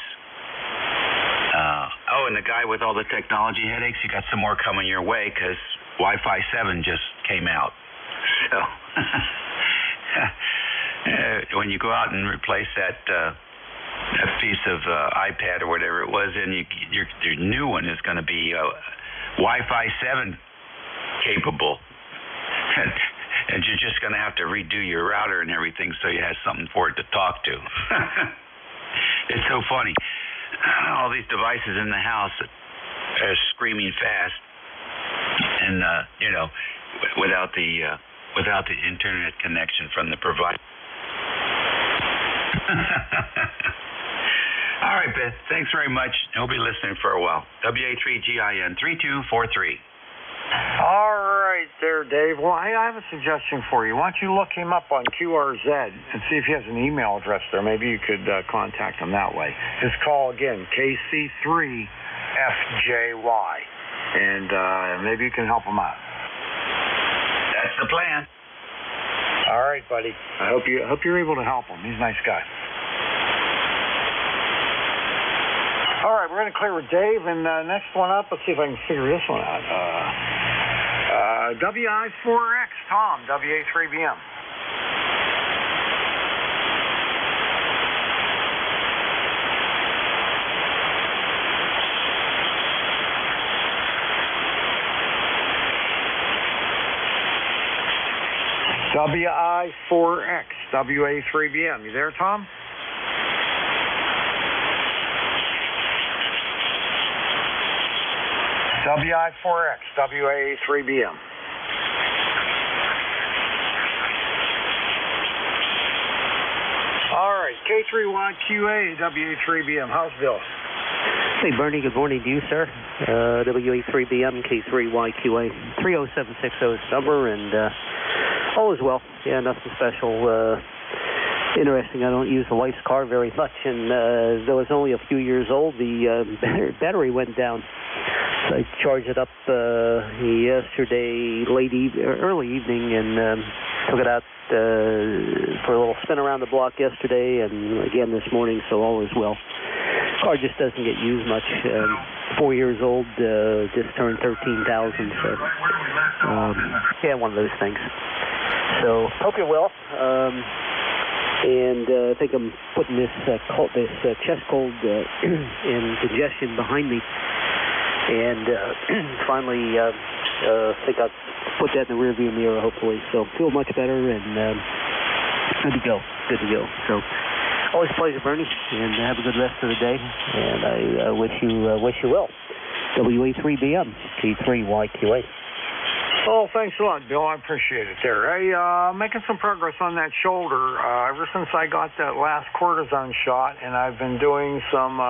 And the guy with all the technology headaches, you got some more coming your way because Wi-Fi 7 just came out. So when you go out and replace that piece of iPad or whatever it was, and your new one is going to be Wi-Fi 7 capable. And you're just going to have to redo your router and everything so you have something for it to talk to. It's so funny. All these devices in the house are screaming fast, and without the internet connection from the provider. All right, Beth. Thanks very much. I'll be listening for a while. WA3GIN 3243. All right there, Dave. Well, I have a suggestion for you. Why don't you look him up on QRZ and see if he has an email address there. Maybe you could contact him that way. His call again, KC3FJY, and maybe you can help him out. That's the plan. All right, buddy. I hope you're able to help him. He's a nice guy. All right, we're going to clear with Dave, and next one up, let's see if I can figure this one out. WI4X, Tom, WA3BM. WI4X, WA3BM. You there, Tom? WI4X, WA3BM. All right, K3YQA, WA3BM. How's Bill? Hey, Bernie, good morning to you, sir. WA3BM, K3YQA, 30760 is number, and all is well. Yeah, nothing special. Interesting, I don't use the wife's car very much, and though it's only a few years old, the battery went down. So I charged it up yesterday, early evening, and took it out for a little spin around the block yesterday, and again this morning, so all is well. Car just doesn't get used much. 4 years old, just turned 13,000, so yeah, one of those things. So hope you're well. And I think I'm putting this chest cold and congestion behind me. And finally, think I'll put that in the rearview mirror, hopefully. So feel much better and good to go. So always a pleasure, Bernie, and have a good rest of the day. And I wish you well. WA3BM, T3YQA. Oh, thanks a lot, Bill. I appreciate it there. Hey, making some progress on that shoulder. Ever since I got that last cortisone shot, and I've been doing some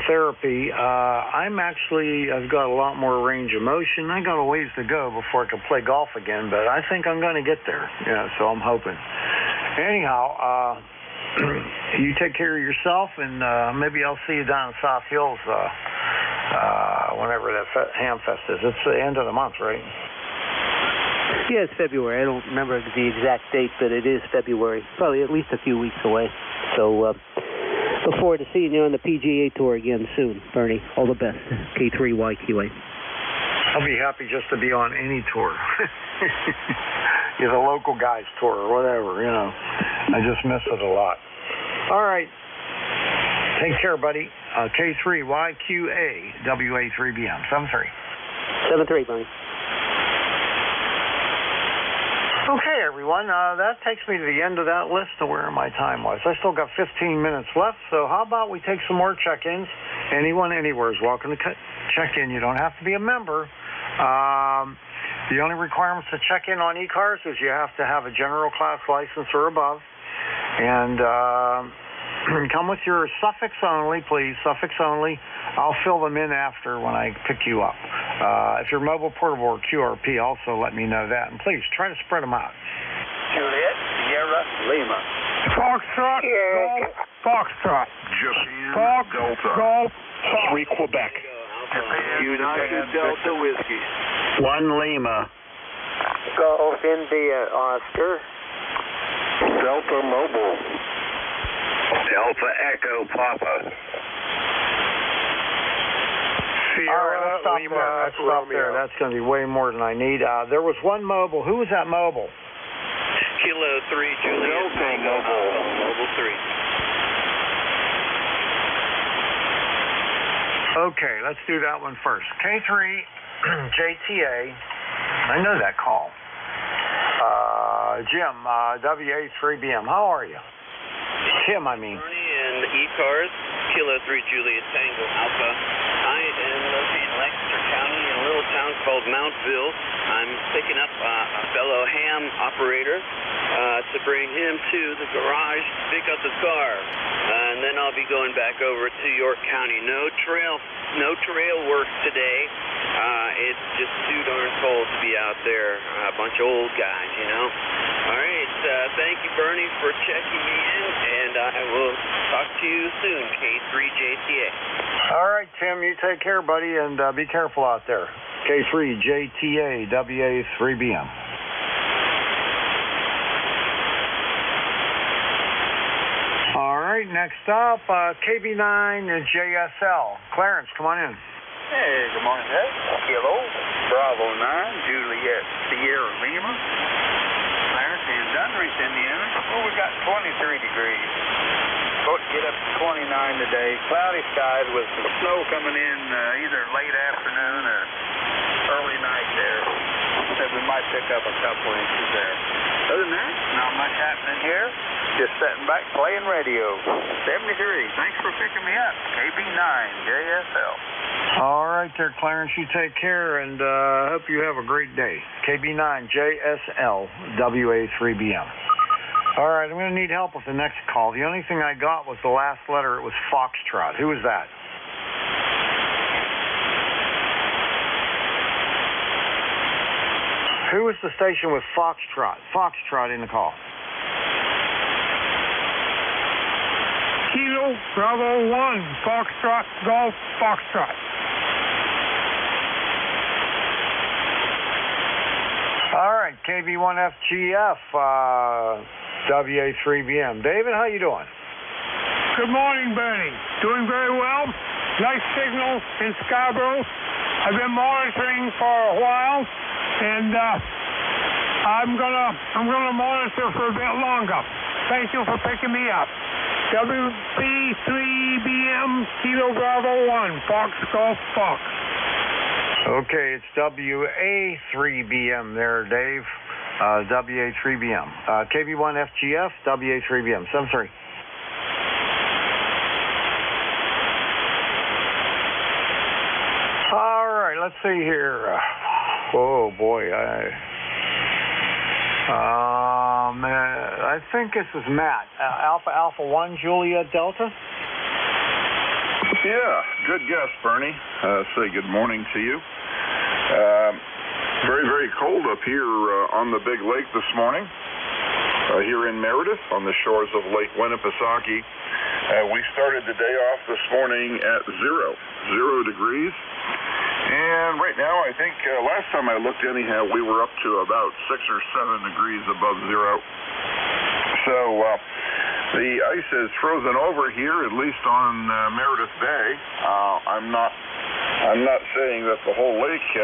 therapy, I've got a lot more range of motion. I got a ways to go before I can play golf again, but I think I'm going to get there. Yeah, so I'm hoping. Anyhow, you take care of yourself, and maybe I'll see you down in South Hills whenever that Ham Fest is. It's the end of the month, right? Yeah, it's February. I don't remember the exact date, but it is February. Probably at least a few weeks away. So look forward to seeing you on the PGA Tour again soon, Bernie. All the best. K3YQA. I'll be happy just to be on any tour. The local guys tour or whatever, I just miss it a lot. All right. Take care, buddy. K3YQA, WA3BM. 73. 73, Bernie. Okay, everyone. That takes me to the end of that list of where my time was. I still got 15 minutes left, so how about we take some more check-ins? Anyone, anywhere is welcome to check in. You don't have to be a member. The only requirements to check in on ECARS is you have to have a general class license or above. And come with your suffix only, please, suffix only. I'll fill them in after when I pick you up. If you're mobile, portable, or QRP, also let me know that. And please, try to spread them out. Juliet, Sierra, Lima. Foxtrot, Golf, Foxtrot. Japan, Delta. Golf, 3 Quebec. United Delta Whiskey. 1 Lima. Golf India Oscar. Delta Mobile. Delta Echo Papa. All right, let's stop there. Let's stop there. That's going to be way more than I need. There was 1 mobile. Who was that mobile? Kilo 3, Juliet. Delta Mobile. Mobile 3. Okay, let's do that one first. K3 JTA. I know that call. Jim, WA3BM. How are you? Tim, I mean. And ECARS, Kilo 3, Juliet Tango Alpha. I am located in Lancaster County in a little town called Mountville. I'm picking up a fellow ham operator to bring him to the garage to pick up his car. And then I'll be going back over to York County. No trail work today. It's just too darn cold to be out there. A bunch of old guys, you know. All right. Thank you, Bernie, for checking me in, and I will talk to you soon, K3JTA. All right, Tim, you take care, buddy, and be careful out there. K3JTA, WA3BM. All right, next up, KB9JSL. Clarence, come on in. Hey, good morning, Ed. Kilo, Bravo 9, Juliet, Sierra Lima. Clarence in Dunreach, Indiana. Oh, we got 23 degrees. Supposed to get up to 29 today. Cloudy skies with some snow coming in either late afternoon or early night there. Said we might pick up a couple inches there. Other than that, not much happening here. Just sitting back playing radio. 73. Thanks for picking me up. KB9JSL. All right there, Clarence. You take care, and hope you have a great day. KB9JSL, WA3BM. All right, I'm going to need help with the next call. The only thing I got was the last letter. It was Foxtrot. Who was that? Who was the station with Foxtrot? Foxtrot in the call. Kilo Bravo 1, Foxtrot, Golf, Foxtrot. All right, KB1FGF, WA3BM. David, how you doing? Good morning, Bernie. Doing very well. Nice signal in Scarborough. I've been monitoring for a while, and I'm gonna monitor for a bit longer. Thank you for picking me up. WB3BM, Kilo Bravo 1, Fox Golf Fox. Okay, it's WA3BM there, Dave. WA3BM. KB1FGF, WA3BM. 73. All right, let's see here. Oh, boy. I think this is Matt. Alpha 1, Juliet Delta? Yeah, good guess, Bernie. Say good morning to you. Very, very cold up here on the big lake this morning. Here in Meredith on the shores of Lake Winnipesaukee. We started the day off this morning at 0 degrees. And right now, I think last time I looked anyhow, we were up to about 6 or 7 degrees above zero. So the ice is frozen over here, at least on Meredith Bay. I'm not saying that the whole lake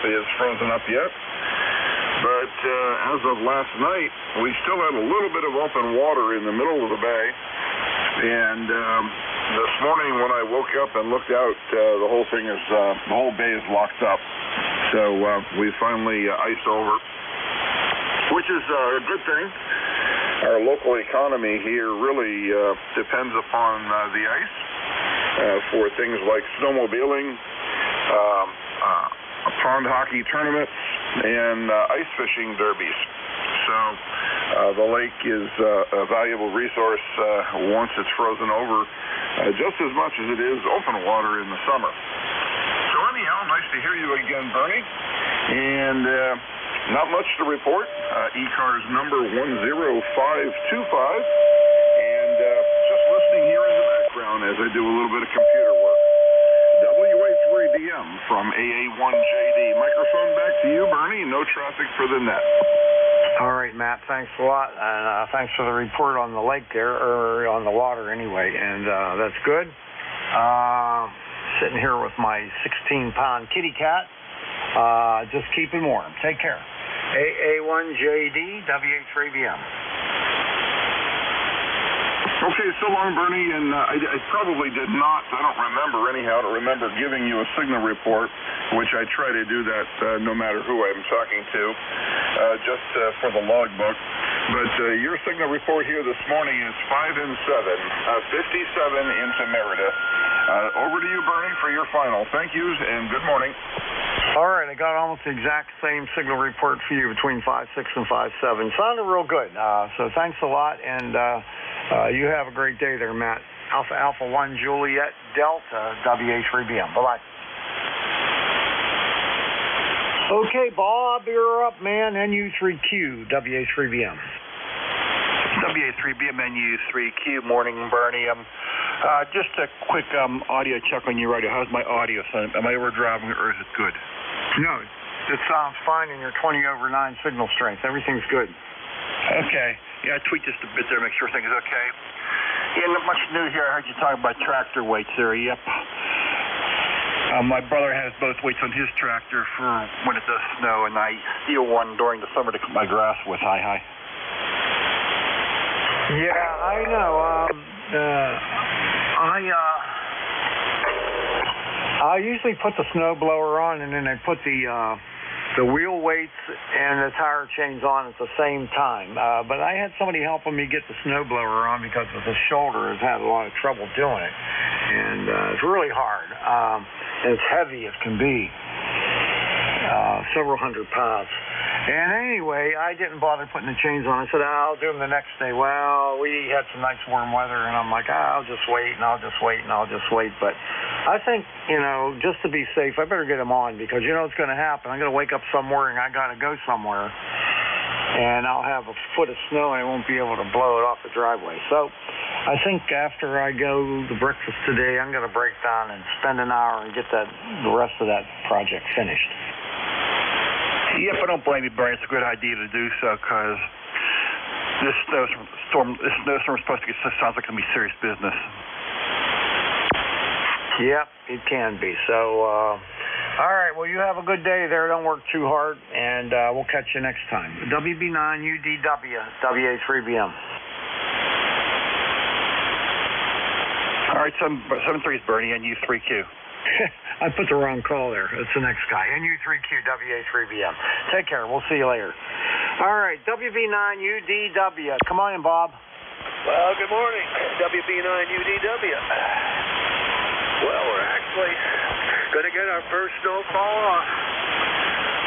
is frozen up yet. But as of last night, we still had a little bit of open water in the middle of the bay. And this morning when I woke up and looked out, the whole bay is locked up. So we finally iced over, which is a good thing. Our local economy here really depends upon the ice for things like snowmobiling, pond hockey tournaments, and ice fishing derbies. So the lake is a valuable resource once it's frozen over, just as much as it is open water in the summer. So anyhow, nice to hear you again, Bernie. And not much to report. ECARS number 10525. And just listening here in the background as I do a little bit of computer work. WA3BM. p.m. from AA1JD. Microphone back to you, Bernie. No traffic for the net. All right, Matt, thanks a lot, and thanks for the report on the lake there, or on the water anyway, and that's good. Sitting here with my 16-pound kitty cat, just keeping warm. Take care. AA1JD, WH3BM. Okay, so long, Bernie, and I probably did not, I don't remember anyhow, to remember giving you a signal report, which I try to do that no matter who I'm talking to, just for the logbook. But your signal report here this morning is 5 and 7, 57 into Meredith. Over to you, Bernie, for your final. Thank you, and good morning. All right, I got almost the exact same signal report for you between 5.6 and 5.7. Sounded real good, so thanks a lot, and you have a great day there, Matt. Alpha 1 Juliet Delta WH3BM. Bye-bye. Okay, Bob, you're up, man. NU3Q WH3BM. WA3BM NU3Q. Morning, Bernie. Just a quick audio check on your radio. How's my audio? Am I overdriving or is it good? No, it sounds fine in your 20/9 signal strength. Everything's good. Okay. Yeah, I tweaked just a bit there, make sure everything is okay. Yeah, not much new here. I heard you talk about tractor weights there. Yep. My brother has both weights on his tractor for when it does snow, and I steal one during the summer to cut my grass with. Hi. Yeah, I know. I usually put the snow blower on, and then I put the wheel weights and the tire chains on at the same time. But I had somebody helping me get the snow blower on because of his shoulder. Has had a lot of trouble doing it, and it's really hard. And it's heavy as can be, several hundred pounds. And anyway, I didn't bother putting the chains on. I said, I'll do them the next day. Well, we had some nice warm weather, and I'm like, I'll just wait, and I'll just wait, and I'll just wait. But I think, just to be safe, I better get them on because you know what's going to happen. I'm going to wake up somewhere, and I got to go somewhere, and I'll have a foot of snow, and I won't be able to blow it off the driveway. So I think after I go to breakfast today, I'm going to break down and spend an hour and get the rest of that project finished. Yep, I don't blame you, Bernie. It's a good idea to do so because this snowstorm is supposed to get, sounds like it's going to be serious business. Yep, it can be. So, all right, well, you have a good day there. Don't work too hard, and we'll catch you next time. WB9UDW, WA3BM. All right, 7-3 is Bernie, NU3Q. I put the wrong call there. It's the next guy. NU3Q, WA3BM. Take care. We'll see you later. All right, WB9UDW. Come on in, Bob. Well, good morning, WB9UDW. Well, we're actually going to get our first snowfall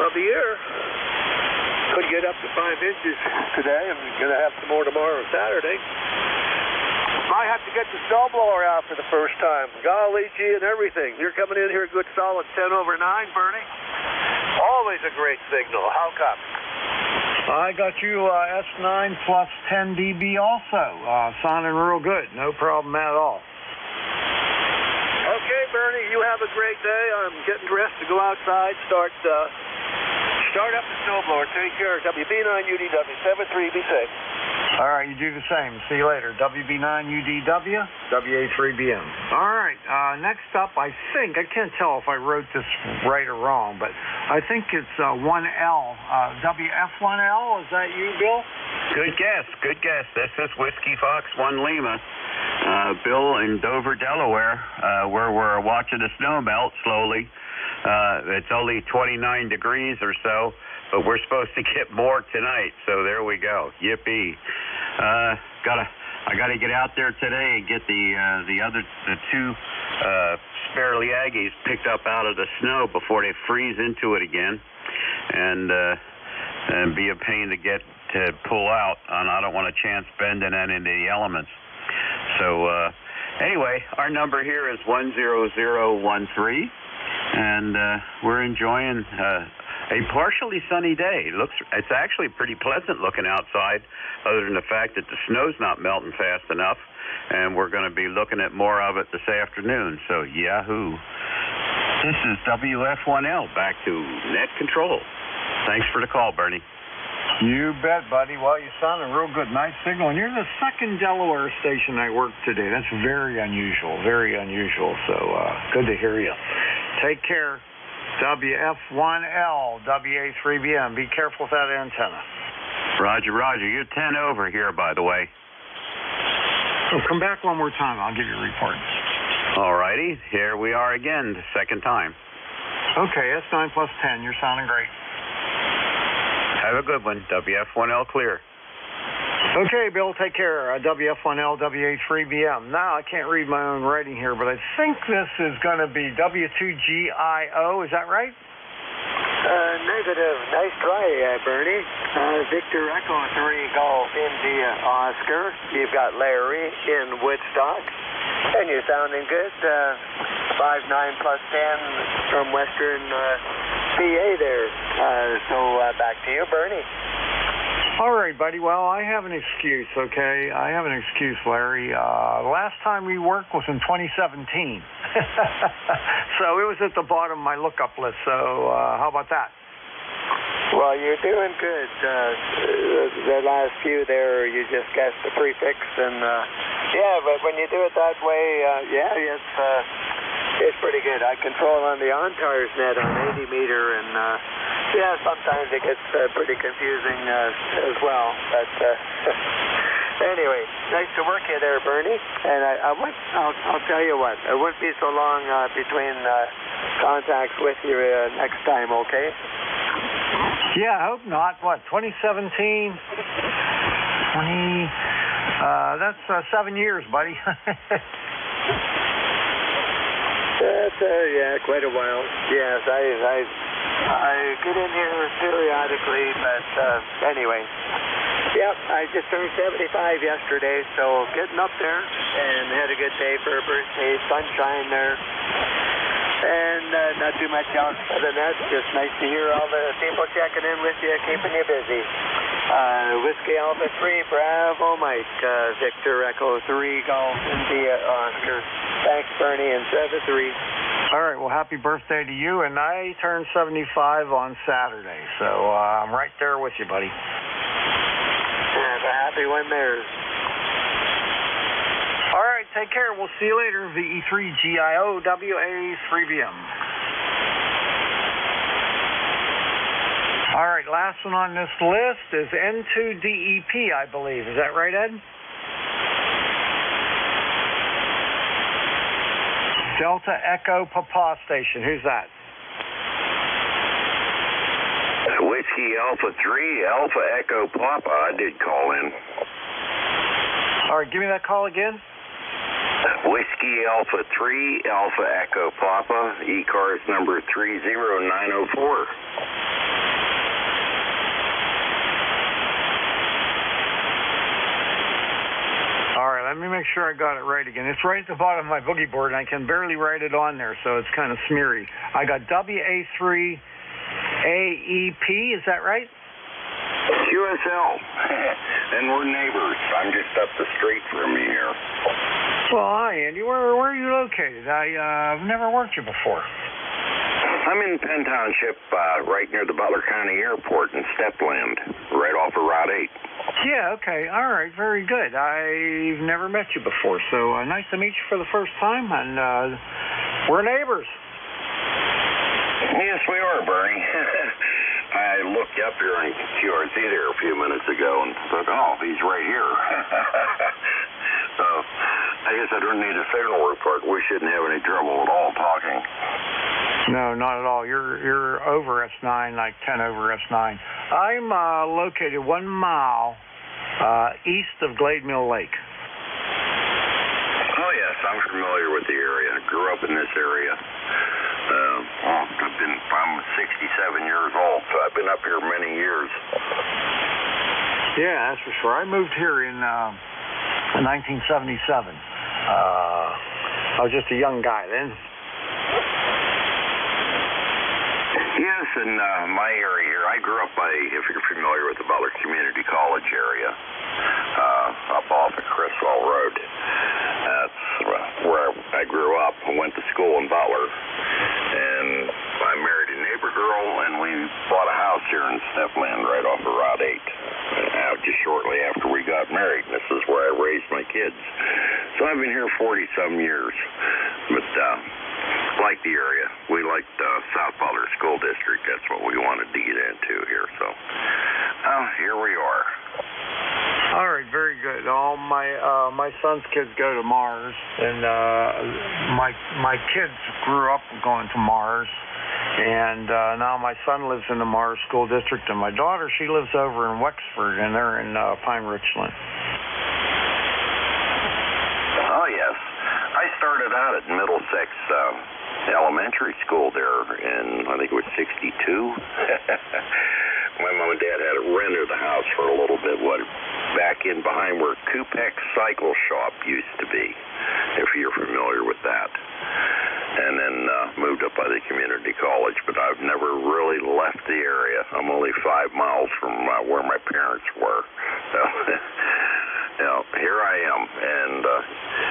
of the year. Could get up to 5 inches today, and we're going to have some more tomorrow and Saturday. Might have to get the snowblower out for the first time. Golly gee and everything. You're coming in here a good solid 10/9, Bernie. Always a great signal. How come? I got you S9 plus 10 dB also. Sounding real good. No problem at all. Okay, Bernie, you have a great day. I'm getting dressed to go outside, start up the snowblower. Take care. WB9UDW 73. Be safe. All right, you do the same. See you later. WB9UDW, WA3BM. All right, next up, I think, I can't tell if I wrote this right or wrong, but I think it's 1L. WF1L, is that you, Bill? Good guess. This is Whiskey Fox 1 Lima. Bill in Dover, Delaware, where we're watching the snow melt slowly. It's only 29 degrees or so, but we're supposed to get more tonight, so there we go. Yippee. I gotta get out there today and get the two spare Liaggies picked up out of the snow before they freeze into it again, and be a pain to pull out, and I don't want a chance bending that into the elements. So anyway, our number here is 10013, and we're enjoying a partially sunny day. It's actually pretty pleasant looking outside, other than the fact that the snow's not melting fast enough, and we're going to be looking at more of it this afternoon. So, yahoo! This is WF1L back to net control. Thanks for the call, Bernie. You bet, buddy. Well, you sounded real good. Nice signal. And you're the second Delaware station I worked today. That's very unusual. Very unusual. So good to hear you. Take care. WF1L, WA3BM. Be careful with that antenna. Roger, Roger. You're 10 over here, by the way. So come back one more time. I'll give you a report. All righty. Here we are again, the second time. Okay, S9 plus 10. You're sounding great. Have a good one. WF1L clear. Okay, Bill, take care. WF1L, WA3BM. Now, I can't read my own writing here, but I think this is going to be W2GIO. Is that right? Negative. Nice try, Bernie. Victor Echo 3 Golf India Oscar. You've got Larry in Woodstock. And you're sounding good. 5-9 plus 10 from Western PA there. So back to you, Bernie. All right, buddy. Well, I have an excuse, okay? I have an excuse, Larry. Last time we worked was in 2017. So it was at the bottom of my lookup list. So how about that? Well, you're doing good. The last few there, you just guessed the prefix. And, yeah, but when you do it that way, it's pretty good. I control on the OnTARS net on 80 meter, and yeah, sometimes it gets pretty confusing as well. But anyway, nice to work you there, Bernie. And I'll tell you what, it wouldn't be so long between contacts with you next time, okay? Yeah, I hope not. What, 2017? That's 7 years, buddy. That's quite a while. Yes, I get in here periodically, but anyway. Yep, I just turned 75 yesterday, so getting up there, and had a good day for a birthday, sunshine there, and not too much else other than that. Just nice to hear all the people checking in with you, keeping you busy. Whiskey Alpha 3, Bravo Mike, Victor Echo 3, Golf India Oscar. Thanks, Bernie, and 7-3. All right, well, happy birthday to you, and I turned 75 on Saturday, so I'm right there with you, buddy. Have a happy one there. All right, take care. We'll see you later. VE3GIO WA3BM. All right, last one on this list is N2DEP, I believe. Is that right, Ed? Delta Echo Papa Station. Who's that? Whiskey Alpha 3, Alpha Echo Papa. I did call in. All right, give me that call again. Whiskey Alpha 3, Alpha Echo Papa, ECARS number 30904. Let me make sure I got it right again. It's right at the bottom of my boogie board, and I can barely write it on there, so it's kind of smeary. I got WA3AEP, is that right? QSL. And we're neighbors. I'm just up the street from you here. Well, hi, Andy. Where are you located? I've never worked you before. I'm in Penn Township, right near the Butler County Airport in Stepland, right off of Route 8. Yeah, okay. All right, very good. I've never met you before, so nice to meet you for the first time, and we're neighbors. Yes, we are, Bernie. I looked up here on QRZ there a few minutes ago and thought, oh, he's right here. So I guess I don't need a signal report. We shouldn't have any trouble at all talking. No, not at all. You're over S9, like 10 over S9. I'm located 1 mile east of Glade Mill Lake. Oh, yes, I'm familiar with the area. I grew up in this area. I'm 67 years old, so I've been up here many years. Yeah, that's for sure. I moved here in 1977. I was just a young guy then. Yes, in my area here, I grew up if you're familiar with the Butler Community College area, up off of Criswell Road. That's where I grew up. I went to school in Butler. And 40-some years. But like the area. We like South Butler School District. That's what we wanted to get into here. So here we are. All right, very good. All my son's kids go to Mars, and my kids grew up going to Mars, and now my son lives in the Mars School District, and my daughter, she lives over in Wexford, and they're in Pine Richland. Oh yes, I started out at Middlesex Elementary School there in, I think it was 62. My mom and dad had rented the house for a little bit, back in behind where Kupek Cycle Shop used to be, if you're familiar with that. And then moved up by the community college, but I've never really left the area. I'm only 5 miles from where my parents were. So, you know, here I am, and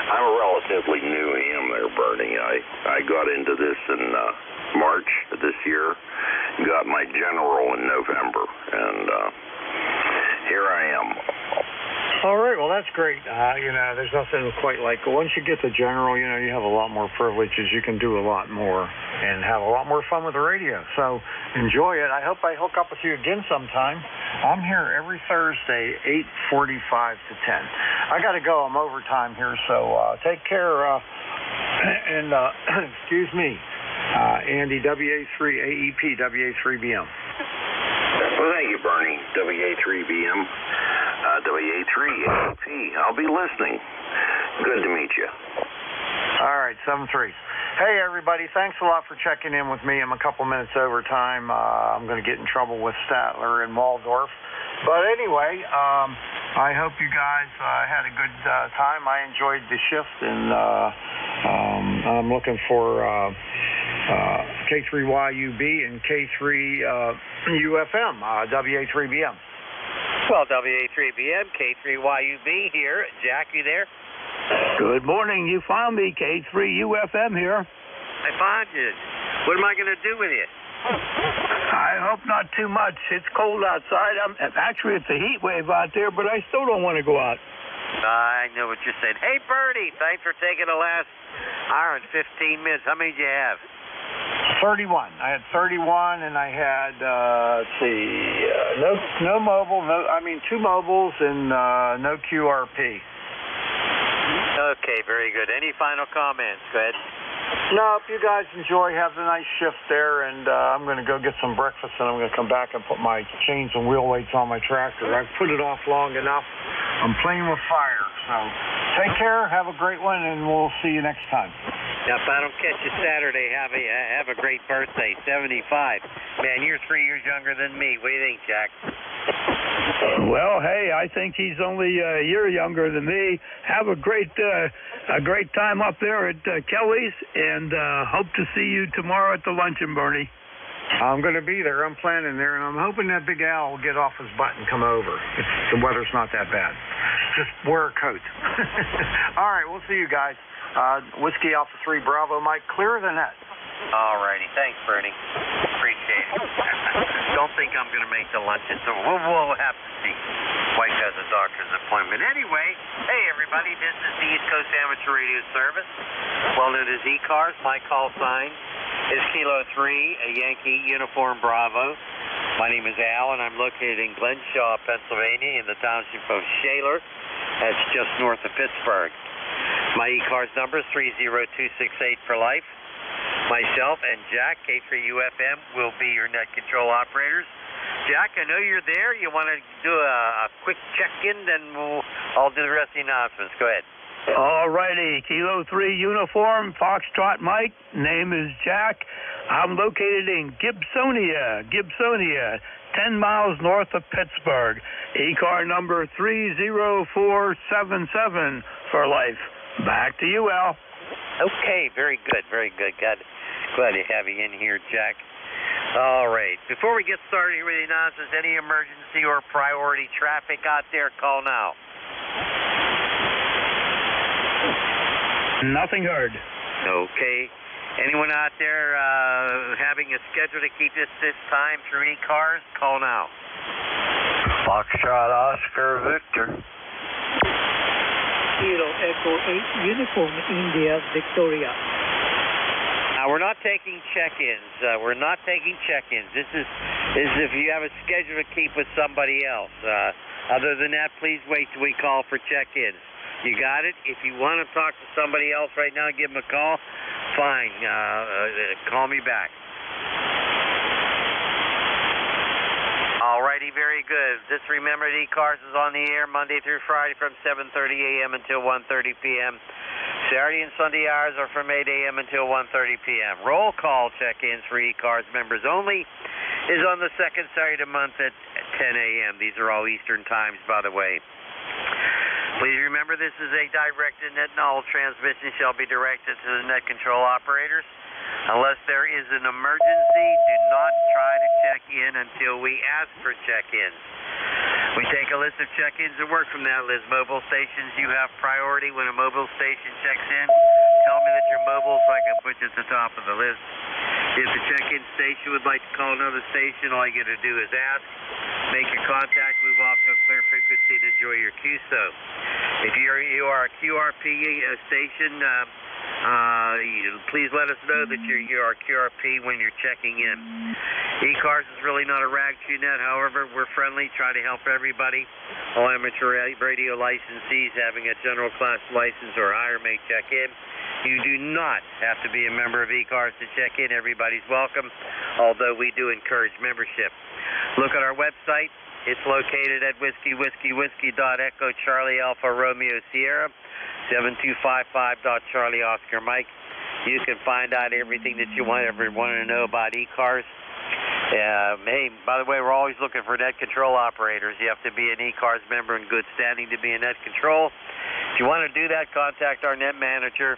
I'm a relatively new ham there, Bernie. I got into this in March of this year, got my general in November, and here I am. All right, well, that's great. You know, there's nothing quite like, once you get the general, you know, you have a lot more privileges. You can do a lot more and have a lot more fun with the radio. So enjoy it. I hope I hook up with you again sometime. I'm here every Thursday, 8:45 to 10. I got to go. I'm overtime here, so take care. And excuse me, Andy, WA3 AEP, WA3BM. Well, thank you, Bernie, WA3BM. WA3 AEP. I'll be listening. Good to meet you. All right, 7-3. Hey, everybody. Thanks a lot for checking in with me. I'm a couple minutes over time. I'm going to get in trouble with Statler and Waldorf. But anyway, I hope you guys had a good time. I enjoyed the shift, and I'm looking for K3YUB and K3UFM, WA3BM. Well, WA3BM, K3YUB here. Jack, you there? Good morning. You found me, K3UFM here. I found you. What am I going to do with you? I hope not too much. It's cold outside. Actually, it's a heat wave out there, but I still don't want to go out. I know what you're saying. Hey, Bernie, thanks for taking the last hour and 15 minutes. How many did you have? 31. I had 31, and I had, let's see, no mobile, two mobiles and no QRP. Okay, very good. Any final comments? Go ahead. No, if you guys enjoy, have a nice shift there, and I'm going to go get some breakfast, and I'm going to come back and put my chains and wheel weights on my tractor. I've put it off long enough. I'm playing with fire. So take care, have a great one, and we'll see you next time. Now, if I don't catch you Saturday, have a great birthday, 75. Man, you're 3 years younger than me. What do you think, Jack? Well, hey, I think he's only a year younger than me. Have a great time up there at Kelly's, and hope to see you tomorrow at the luncheon, Bernie. I'm going to be there. I'm planning there, and I'm hoping that Big Al will get off his butt and come over. If the weather's not that bad. Just wear a coat. All right, we'll see you guys. Whiskey Alpha 3 Bravo, Mike, clear the net. All righty. Thanks, Bernie. Appreciate it. Don't think I'm going to make the luncheon, so we'll have to see. Wife has a doctor's appointment. Anyway, hey, everybody, this is the East Coast Amateur Radio Service, well known as ECARS. My call sign is Kilo 3, a Yankee Uniform Bravo. My name is Al, and I'm located in Glenshaw, Pennsylvania, in the township of Shaler. That's just north of Pittsburgh. My ECARS number is 30268 for life. Myself and Jack, K3UFM, will be your net control operators. Jack, I know you're there. You want to do a quick check-in, then I'll do the rest of the announcements. Go ahead. All righty. Kilo 3 Uniform, Foxtrot Mike. Name is Jack. I'm located in Gibsonia, 10 miles north of Pittsburgh. ECAR number 30477 for life. Back to you, Al. Okay, very good, very good. Glad to have you in here, Jack. All right. Before we get started here with the announcements, any emergency or priority traffic out there, call now. Nothing heard. Okay. Anyone out there having a schedule to keep this time through ECARS, call now. Foxtrot Oscar Victor. Kilo Echo 8 Uniform India Victoria. We're not taking check-ins. We're not taking check-ins. This is if you have a schedule to keep with somebody else. Other than that, please wait till we call for check-ins. You got it? If you want to talk to somebody else right now, give them a call. Fine. Call me back. Alrighty, very good. Just remember, ECARS is on the air Monday through Friday from 7:30 a.m. until 1:30 p.m. Saturday and Sunday hours are from 8 a.m. until 1:30 p.m. Roll call check-ins for ECARS members only is on the second Saturday of the month at 10 a.m. These are all Eastern times, by the way. Please remember, this is a directed net, and all transmission shall be directed to the net control operators. Unless there is an emergency, do not try to check in until we ask for check-ins. We take a list of check-ins and work from that list. Mobile stations, you have priority when a mobile station checks in. Tell me that you're mobile so I can put you at the top of the list. If the check-in station would like to call another station, all you got to do is ask, make your contact, move off to a clear frequency, and enjoy your QSO. If you are a QRP station, please let us know that you are QRP when you're checking in. ECARS is really not a rag net. However, we're friendly, try to help everybody. All amateur radio licensees having a general class license or higher may check in. You do not have to be a member of ECARS to check in. Everybody's welcome, although we do encourage membership. Look at our website. It's located at whiskey.echo Charlie Alpha Romeo Sierra 7255. Charlie Oscar Mike. You can find out everything that you ever want to know about ECARS. Hey, by the way, we're always looking for net control operators. You have to be an ECARS member in good standing to be a net control. If you want to do that, contact our net manager.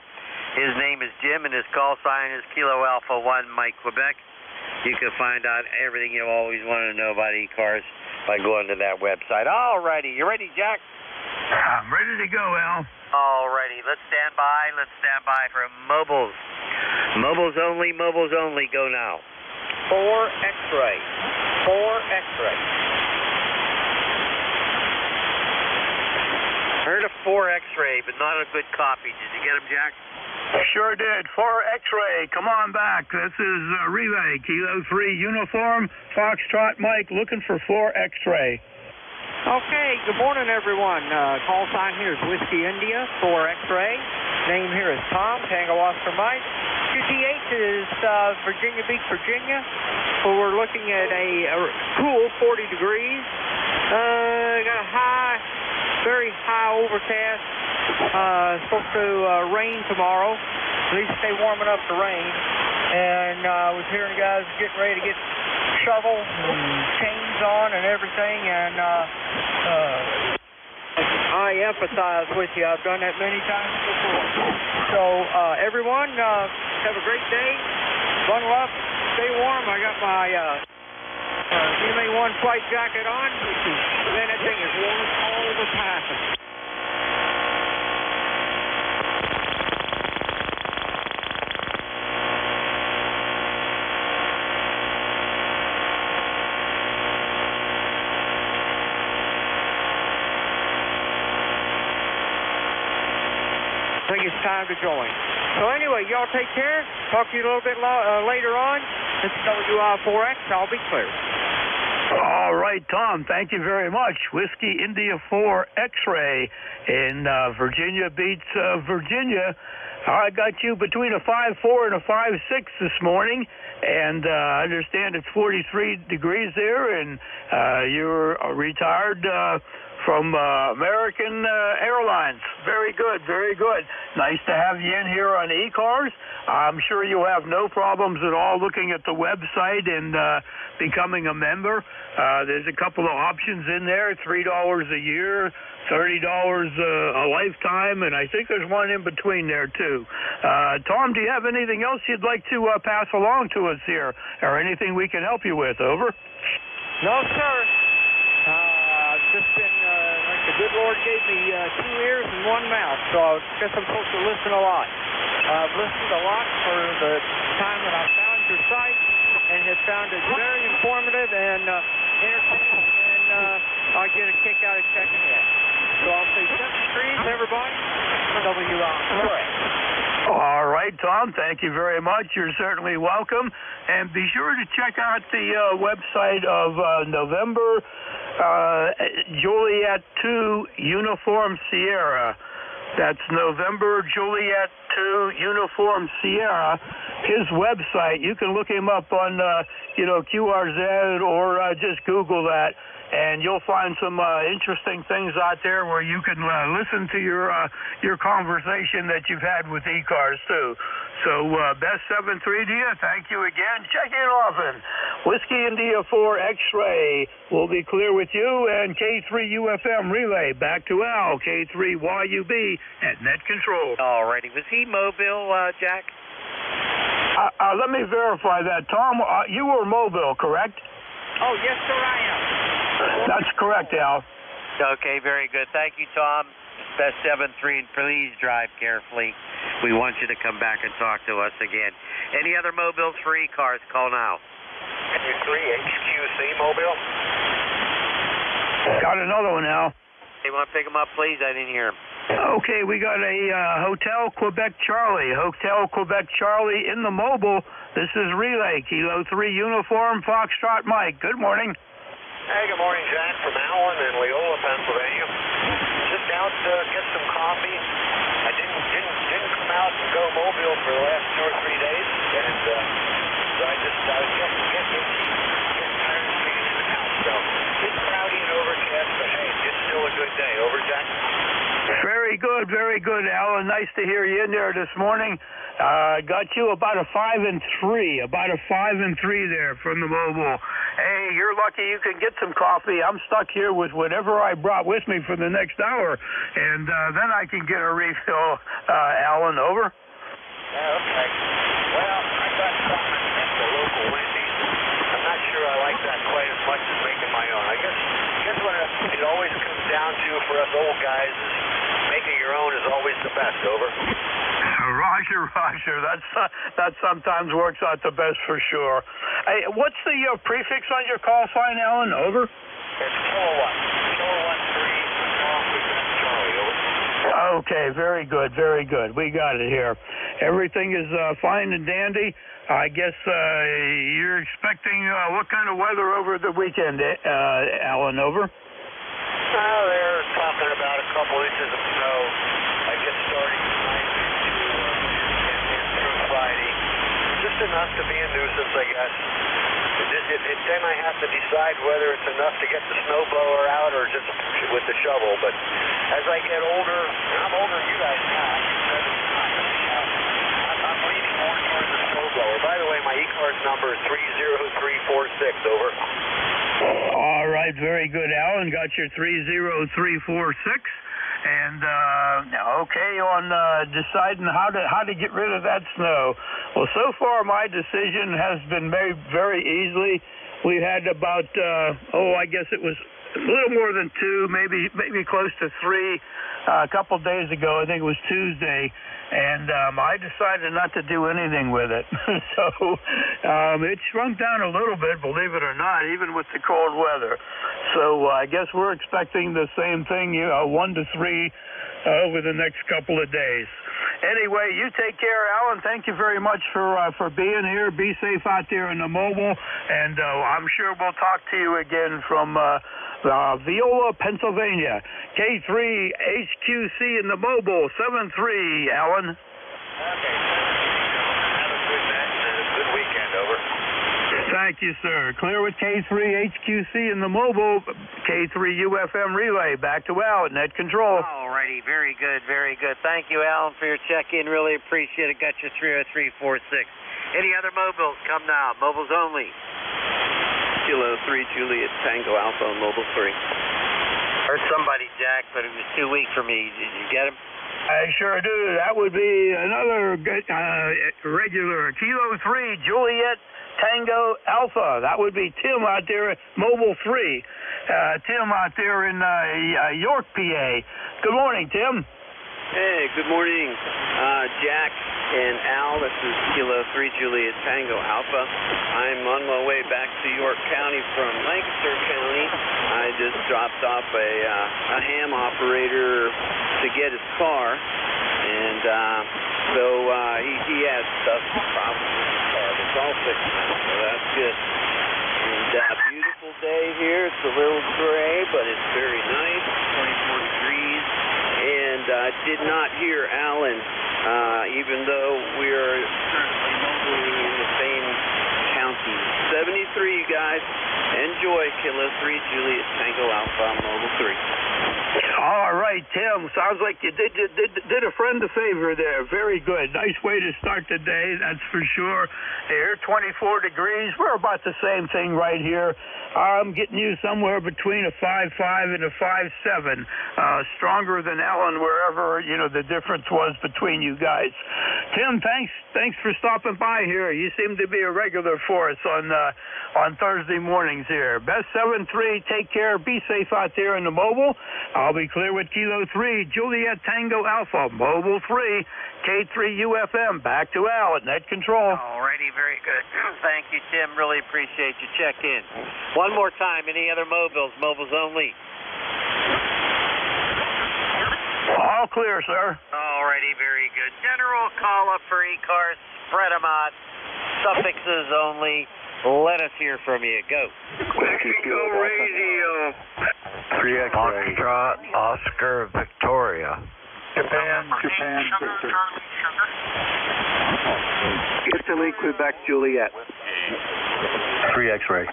His name is Jim, and his call sign is Kilo Alpha 1 Mike, Quebec. You can find out everything you always want to know about ECARS by going to that website. All righty. You ready, Jack? I'm ready to go, Al. All righty. Let's stand by. Let's stand by for mobiles. Mobiles only. Mobiles only. Go now. 4 X-ray. 4 X-ray. Heard of 4 X-ray, but not a good copy. Did you get him, Jack? Sure did. 4 X-ray. Come on back. This is Relay, Kilo 3 Uniform, Foxtrot Mike, looking for 4 X-ray. Okay, good morning, everyone. Call sign here is Whiskey India, 4 X-ray. Name here is Tom, Tango Oscar Mike. QTH is Virginia Beach, Virginia. So we're looking at a cool 40 degrees. Got a high, very high overcast. Supposed to rain tomorrow. At least stay warm enough to rain. And I was hearing guys getting ready to get shovel and chains on and everything. And I empathize with you. I've done that many times before. So everyone, have a great day. Bundle up. Stay warm. I got my MA1 flight jacket on. Man, that thing is warm all the time. I think it's time to join. So anyway, y'all take care. Talk to you a little bit later on. This is WI4X. I'll be clear. All right, Tom, thank you very much. Whiskey India 4 X-ray in Virginia Beach, Virginia. I got you between a 5.4 and a 5.6 this morning, and I understand it's 43 degrees there, and you're retired from American Airlines. Very good, very good. Nice to have you in here on ECARS. I'm sure you'll have no problems at all looking at the website and becoming a member. There's a couple of options in there, $3 a year, $30 a lifetime, and I think there's one in between there, too. Tom, do you have anything else you'd like to pass along to us here, or anything we can help you with? Over? No, sir. I've just been, like the good Lord gave me 2 ears and 1 mouth, so I guess I'm supposed to listen a lot. I've listened a lot for the time that I found your site, and it sounded very informative and entertaining, and I get a kick out of checking in. So I'll say 7 degrees, everybody. WI. All right, Tom, thank you very much. You're certainly welcome. And be sure to check out the website of November Juliet 2 Uniform Sierra. That's November Juliet 2 Uniform Sierra. His website, you can look him up on, QRZ or just Google that, and you'll find some interesting things out there where you can listen to your conversation that you've had with ECARS, too. So, Best 73 to you. Thank you again. Check in often. Whiskey India 4 X-Ray will be clear with you, and K3UFM relay back to Al, K3YUB at Net Control. All righty. Was he mobile, Jack? Let me verify that. Tom, you were mobile, correct? Oh, yes, sir, I am. That's correct, Al. Okay, very good. Thank you, Tom. Best 73, and please drive carefully. We want you to come back and talk to us again. Any other mobiles for ECARS? Call now. N3 HQC mobile. Got another one, Al. You want to pick them up, please? I didn't hear him. Okay, we got a Hotel Quebec Charlie. Hotel Quebec Charlie in the mobile. This is Relay, Kilo 3 Uniform, Foxtrot Mike. Good morning. Hey, good morning, Jack, from Allen in Leola, Pennsylvania. Just out to get some coffee. I didn't come out and go mobile for the last 2 or 3 days, and so I was getting tired of being in the house. So it's cloudy and overcast, but hey, it's still a good day. Over, Jack. Very good, Alan. Nice to hear you in there this morning. Got you about a 5 and 3 there from the mobile. Hey, you're lucky you can get some coffee. I'm stuck here with whatever I brought with me for the next hour, and then I can get a refill. Alan, over. Yeah, okay. Well, I got something at the local Wendy's. I'm not sure I like that quite as much as making my own. I guess what it always comes down to for us old guys is making your own is always the best. Over. Roger. That sometimes works out the best for sure. Hey, what's the prefix on your call sign, Alan? Over. It's kilowatt 3 Charlie. Over. Okay, very good. We got it here. Everything is fine and dandy. I guess you're expecting what kind of weather over the weekend, Alan? Over. They're talking about a couple inches of snow. I guess starting tonight and through Friday. Just enough to be a nuisance, I guess. Then I have to decide whether it's enough to get the snow blower out or just with the shovel. But as I get older, and I'm older than you guys now, I'm leaning more towards the snow blower. By the way, my ECARS number is 30346. Over. All right, very good, Alan. Got your 30346. And okay, on deciding how to get rid of that snow. Well, so far my decision has been made very easily. We had about I guess it was a little more than 2, maybe close to 3 a couple days ago. I think it was Tuesday. And I decided not to do anything with it. So it shrunk down a little bit, believe it or not, even with the cold weather. So I guess we're expecting the same thing, 1 to 3 over the next couple of days. Anyway, you take care, Alan. Thank you very much for being here. Be safe out there in the mobile, and I'm sure we'll talk to you again from Viola, Pennsylvania. K3 HQC in the mobile, 7-3, Alan. Okay. Have a good night and a good weekend. Over. Thank you, sir. Clear with K3 HQC in the mobile. K3UFM relay. Back to Al at Net Control. All righty. Very good. Thank you, Alan, for your check-in. Really appreciate it. Got your 30346. Any other mobiles? Come now. Mobiles only. Kilo 3 Juliet Tango Alpha on Mobile 3. Heard somebody, Jack, but it was too weak for me. Did you get him? I sure do. That would be another good, regular Kilo 3 Juliet Tango Alpha. That would be Tim out there at Mobile 3. Tim out there in York, PA. Good morning, Tim. Hey, good morning, Jack. And Al, this is Kilo 3 Juliet Tango Alpha. I'm on my way back to York County from Lancaster County. I just dropped off a ham operator to get his car. And so he had stuff problems with his car, but it's all fixed now, so that's good. And beautiful day here. It's a little gray, but it's very nice. 24 degrees. And did not hear Alan, even though we are currently mobily in the same county. 73, you guys. Enjoy. Kilo 3 Juliet Tango Alpha Mobile 3. All right, Tim. Sounds like you did a friend a favor there. Very good. Nice way to start the day, that's for sure. Here, 24 degrees. We're about the same thing right here. I'm getting you somewhere between a 5.5 and a 5.7. Stronger than Ellen wherever, the difference was between you guys. Tim, thanks for stopping by here. You seem to be a regular for us on Thursday mornings here. Best 7-3. Take care. Be safe out there in the mobile. I'll be clear with Kilo 3, Juliet Tango Alpha, Mobile 3, K3UFM. Back to Al at Net Control. Alrighty, very good. Thank you, Tim. Really appreciate you check-in. One more time, any other mobiles only? All clear, sir. Alrighty, very good. General call-up for ECARS, spread them out, suffixes only. Let us hear from you. Go. Mexico Radio. 3X Foxtrot, Oscar, Victoria. Japan, Victor. Italy, Quebec, Juliet. 3 X-ray.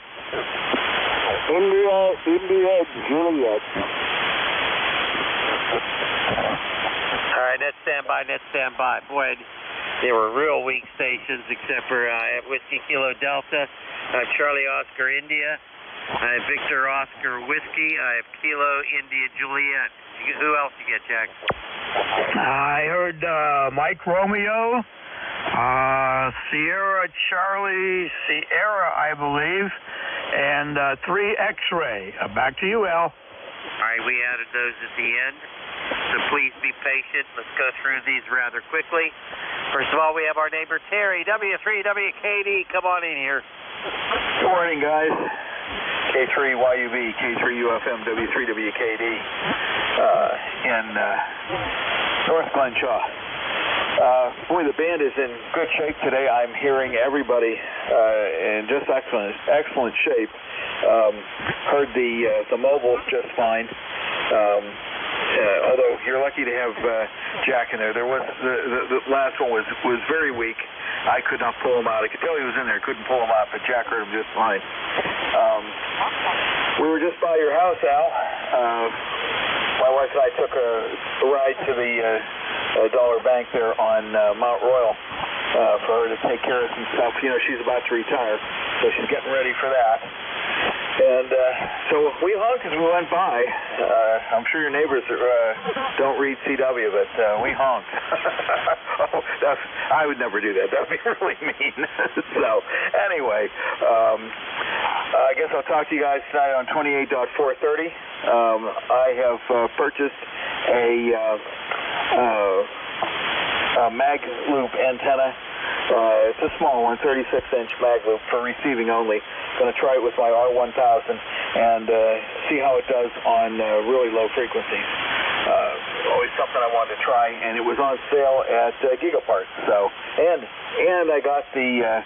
India, Juliet. All right, net standby. Boy, they were real weak stations, except for I have Whiskey Kilo Delta, Charlie Oscar India, I have Victor Oscar Whiskey, I have Kilo India Juliet. Who else you get, Jack? I heard Mike Romeo, Sierra Charlie Sierra, I believe, and 3 X-ray. Back to you, Al. All right, we added those at the end, so please be patient. Let's go through these rather quickly. First of all, we have our neighbor Terry, W3WKD. Come on in here. Good morning, guys. K3YUB, K3UFM, W3WKD in North Glenshaw. Boy, the band is in good shape today. I'm hearing everybody in just excellent shape. Heard the mobiles just fine. Although you're lucky to have Jack in there. There was the last one was very weak. I could not pull him out. I could tell he was in there. Couldn't pull him out, but Jack heard him just fine. We were just by your house, Al. My wife and I took a ride to the Dollar Bank there on Mount Royal for her to take care of some stuff. She's about to retire, so she's getting ready for that. And so we honked as we went by. I'm sure your neighbors don't read CW, but we honked. I would never do that. That would be really mean. So anyway, I guess I'll talk to you guys tonight on 28.430. I have purchased a mag loop antenna. It's a small one, 36-inch mag loop for receiving only. Going to try it with my R1000 and see how it does on really low frequencies. Always something I wanted to try, and it was on sale at Gigaparts. So, and I got the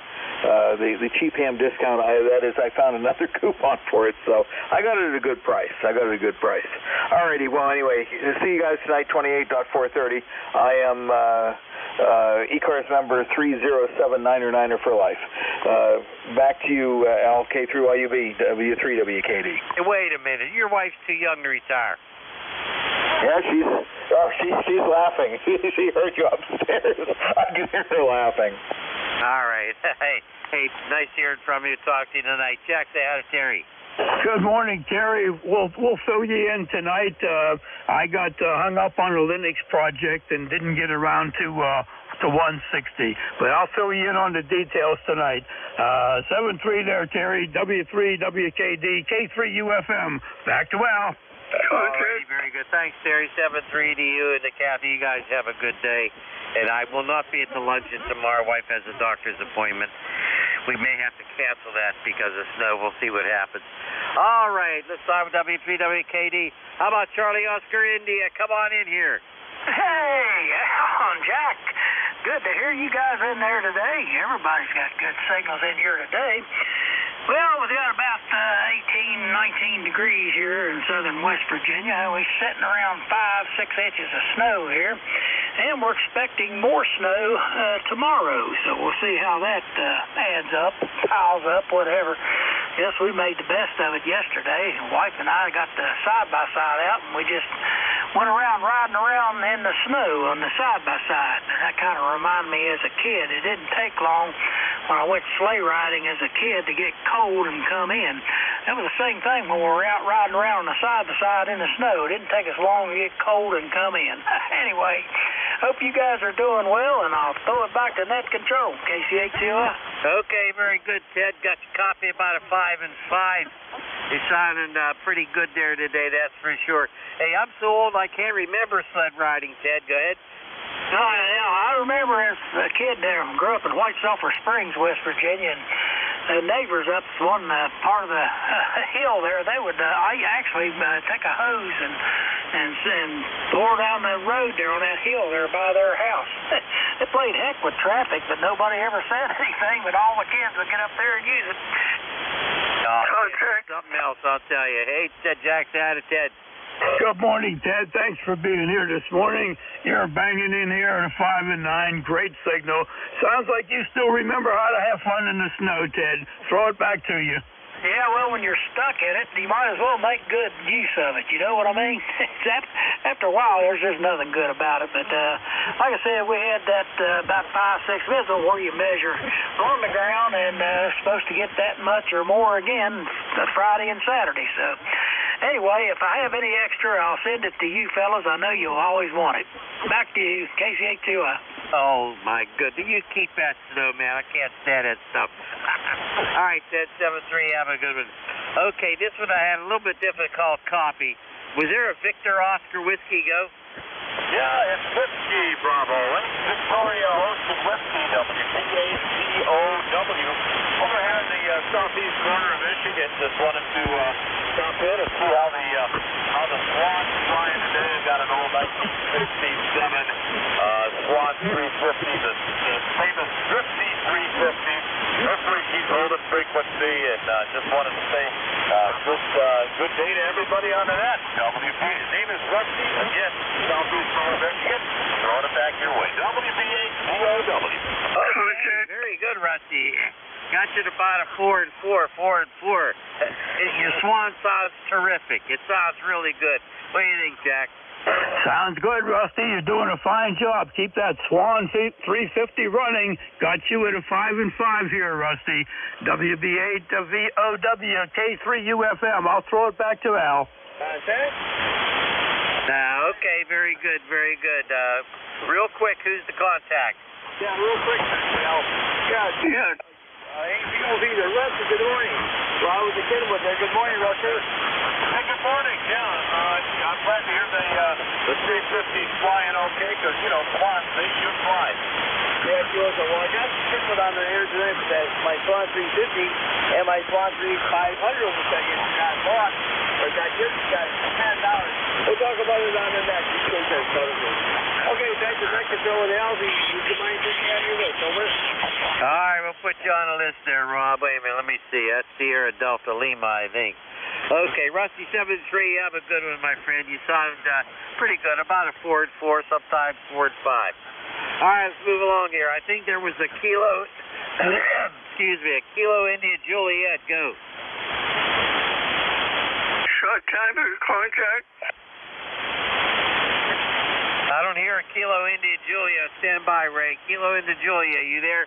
cheap ham discount. That is, I found another coupon for it, so I got it at a good price. Alrighty, well, anyway, see you guys tonight, 28.430. I am ECARS member 30799er for life. Back to you, Al, K3YUB, W3WKD. Hey, wait a minute. Your wife's too young to retire. Yeah, she's laughing. She heard you upstairs. I can hear her laughing. All right. Hey, nice hearing from you. Talk to you tonight. Jack, say hi to Terry. Good morning, Terry. We'll fill you in tonight. I got hung up on a Linux project and didn't get around to 160, but I'll fill you in on the details tonight. 7-3 there, Terry. W3WKD, K3UFM. Back to Al. Alrighty, very good. Thanks, Terry. 7-3 to you and to Kathy. You guys have a good day. And I will not be at the luncheon tomorrow. Wife has a doctor's appointment. We may have to cancel that because of snow. We'll see what happens. All right, let's start with W3WKD. How about Charlie Oscar India? Come on in here. Hey, Jack. Good to hear you guys in there today. Everybody's got good signals in here today. Well, we've got about 18, 19 degrees here in southern West Virginia. We're sitting around 5, 6 inches of snow here, and we're expecting more snow tomorrow. So we'll see how that adds up, piles up, whatever. Yes, we made the best of it yesterday. Wife and I got the side-by-side out, and we just went around riding around in the snow on the side-by-side. And that kind of reminded me as a kid. It didn't take long when I went sleigh riding as a kid to get cold and come in. That was the same thing when we were out riding around on the side-by-side in the snow. It didn't take us long to get cold and come in. Anyway, hope you guys are doing well, and I'll throw it back to net control. KCHUI. Okay, very good, Ted. Got your copy about a 5 and 5. You're sounding pretty good there today, that's for sure. Hey, I'm so old I can't remember sled riding, Ted. Go ahead. Oh, yeah, I remember as a kid there, grew up in White Sulphur Springs, West Virginia, and the neighbors up one part of the hill there, they would actually take a hose and pour down the road there on that hill there by their house. It played heck with traffic, but nobody ever said anything, but all the kids would get up there and use it. Something else, I'll tell you. Hey, Jack, Ted. Good morning, Ted. Thanks for being here this morning. You're banging in here at a 5 and 9. Great signal. Sounds like you still remember how to have fun in the snow, Ted. Throw it back to you. Yeah, well, when you're stuck in it, you might as well make good use of it. You know what I mean? After a while, there's just nothing good about it. But like I said, we had that about 5, 6 minutes where you measure on the ground, and supposed to get that much or more again Friday and Saturday. So anyway, if I have any extra, I'll send it to you fellas. I know you'll always want it. Back to you, KCH2I. Oh, my goodness. You keep that snow, man. I can't stand that stuff. All right, Ted, 7-3. Have a good one. Okay, this one I had a little bit difficult copy. Was there a Victor Oscar Whiskey go? Yeah, it's Whiskey Bravo. Victoria hosted Whiskey, WPACOW. Over here in the southeast corner of Michigan. Just wanted to stop in and see how the Swans are flying today. They've got an old 1967 Swan 350, the famous Drifty 350. Referee Keith Holden frequency, and just wanted to say good day to everybody on the net. WP, his name is Rusty. Again, southeast corner of Michigan. Throwing it back your way. WPACOW. Okay, very good, Rusty. Got you to about a 4 and 4, 4 and 4. Your Swan sounds terrific. It sounds really good. What do you think, Jack? Sounds good, Rusty. You're doing a fine job. Keep that Swan 350 running. Got you at a 5 and 5 here, Rusty. WB8VOW K3UFM. I'll throw it back to Al. Okay, very good, very good. Real quick, who's the contact? Yeah, real quick, Al. Yeah. Rusty, good morning. Well, I was a kid with there. Good morning, Rusty. Hey, good morning. Yeah, I'm glad to hear the 350's flying okay, because, Swans, they should fly. Yeah, sure. So, well, I got the triplet on the air today, but that's my Swan 350 and my Swan 3500 was second. Got bought, or got just got $10. We'll talk about it on the next. Okay, thank you. Next control with Alfie. Would you mind putting me on your list? Over. All right, we'll put you on a list there, Rob. Wait a minute, let me see. That's Sierra Delta Lima, I think. Okay, Rusty 7-3, you have a good one, my friend. You sound pretty good. About a 4 and 4, sometimes 4 and 5. All right, let's move along here. I think there was a kilo, excuse me, a Kilo India Juliet. Go. Short timer contact. I don't hear a Kilo India Julia. Stand by, Ray. Kilo India Julia, you there?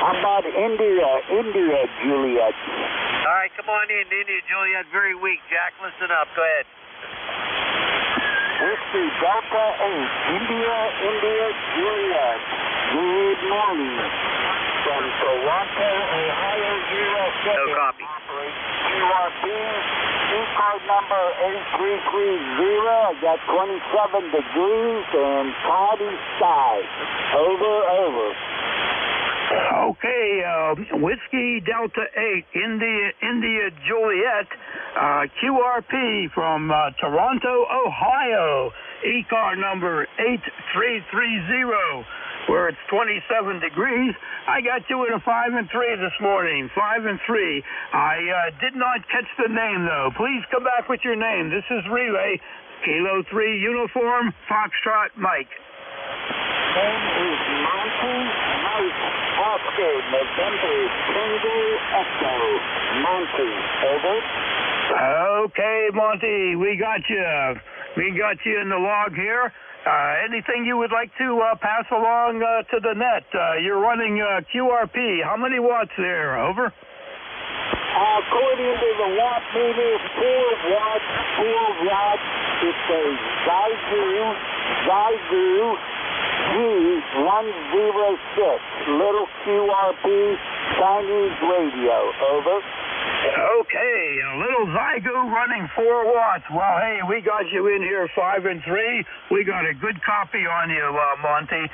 How about India Juliet? All right, come on in. India Juliet, very weak. Jack, listen up. Go ahead. Whiskey Delta 8, India Juliet. Good morning. From Toronto, Ohio, USA. No copy. URB, ECARS number 8330. I got 27 degrees and cloudy skies. Over. Okay, Whiskey Delta 8, India Juliet, QRP from Toronto, Ohio, ECAR number 8330, where it's 27 degrees. I got you at a 5 and 3 this morning, 5 and 3. I did not catch the name, though. Please come back with your name. This is Relay, Kilo 3 Uniform, Foxtrot Mike. Name is Monty Mike Oscar, November Tango Echo. Monty, over. Okay, Monty, we got you. We got you in the log here. Anything you would like to pass along to the net? You're running QRP. How many watts there? Over. According to the watt meter, 4 watts, 4 watts. It's a Zygu G106, little QRP Chinese radio. Over. Okay, a little Zygu running 4 watts. Well, hey, we got you in here 5 and 3. We got a good copy on you, Monty.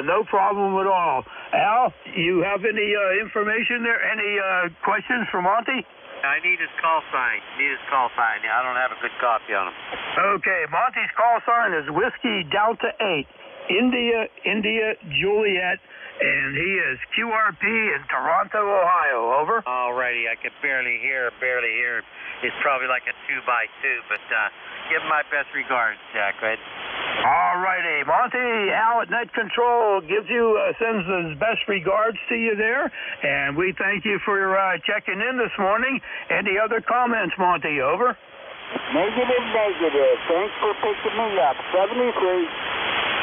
No problem at all. Al, you have any information there? Any questions for Monty? I need his call sign. I don't have a good copy on him. Okay, Monty's call sign is Whiskey Delta 8, India Juliet, and he is QRP in Toronto, Ohio. Over. Alrighty, I can barely hear him. It's probably like a 2x2, but give him my best regards, Jack, right? Alrighty, Monty, Al at Net Control gives you, sends his best regards to you there, and we thank you for checking in this morning. Any other comments, Monty? Over. Negative. Thanks for picking me up. 73.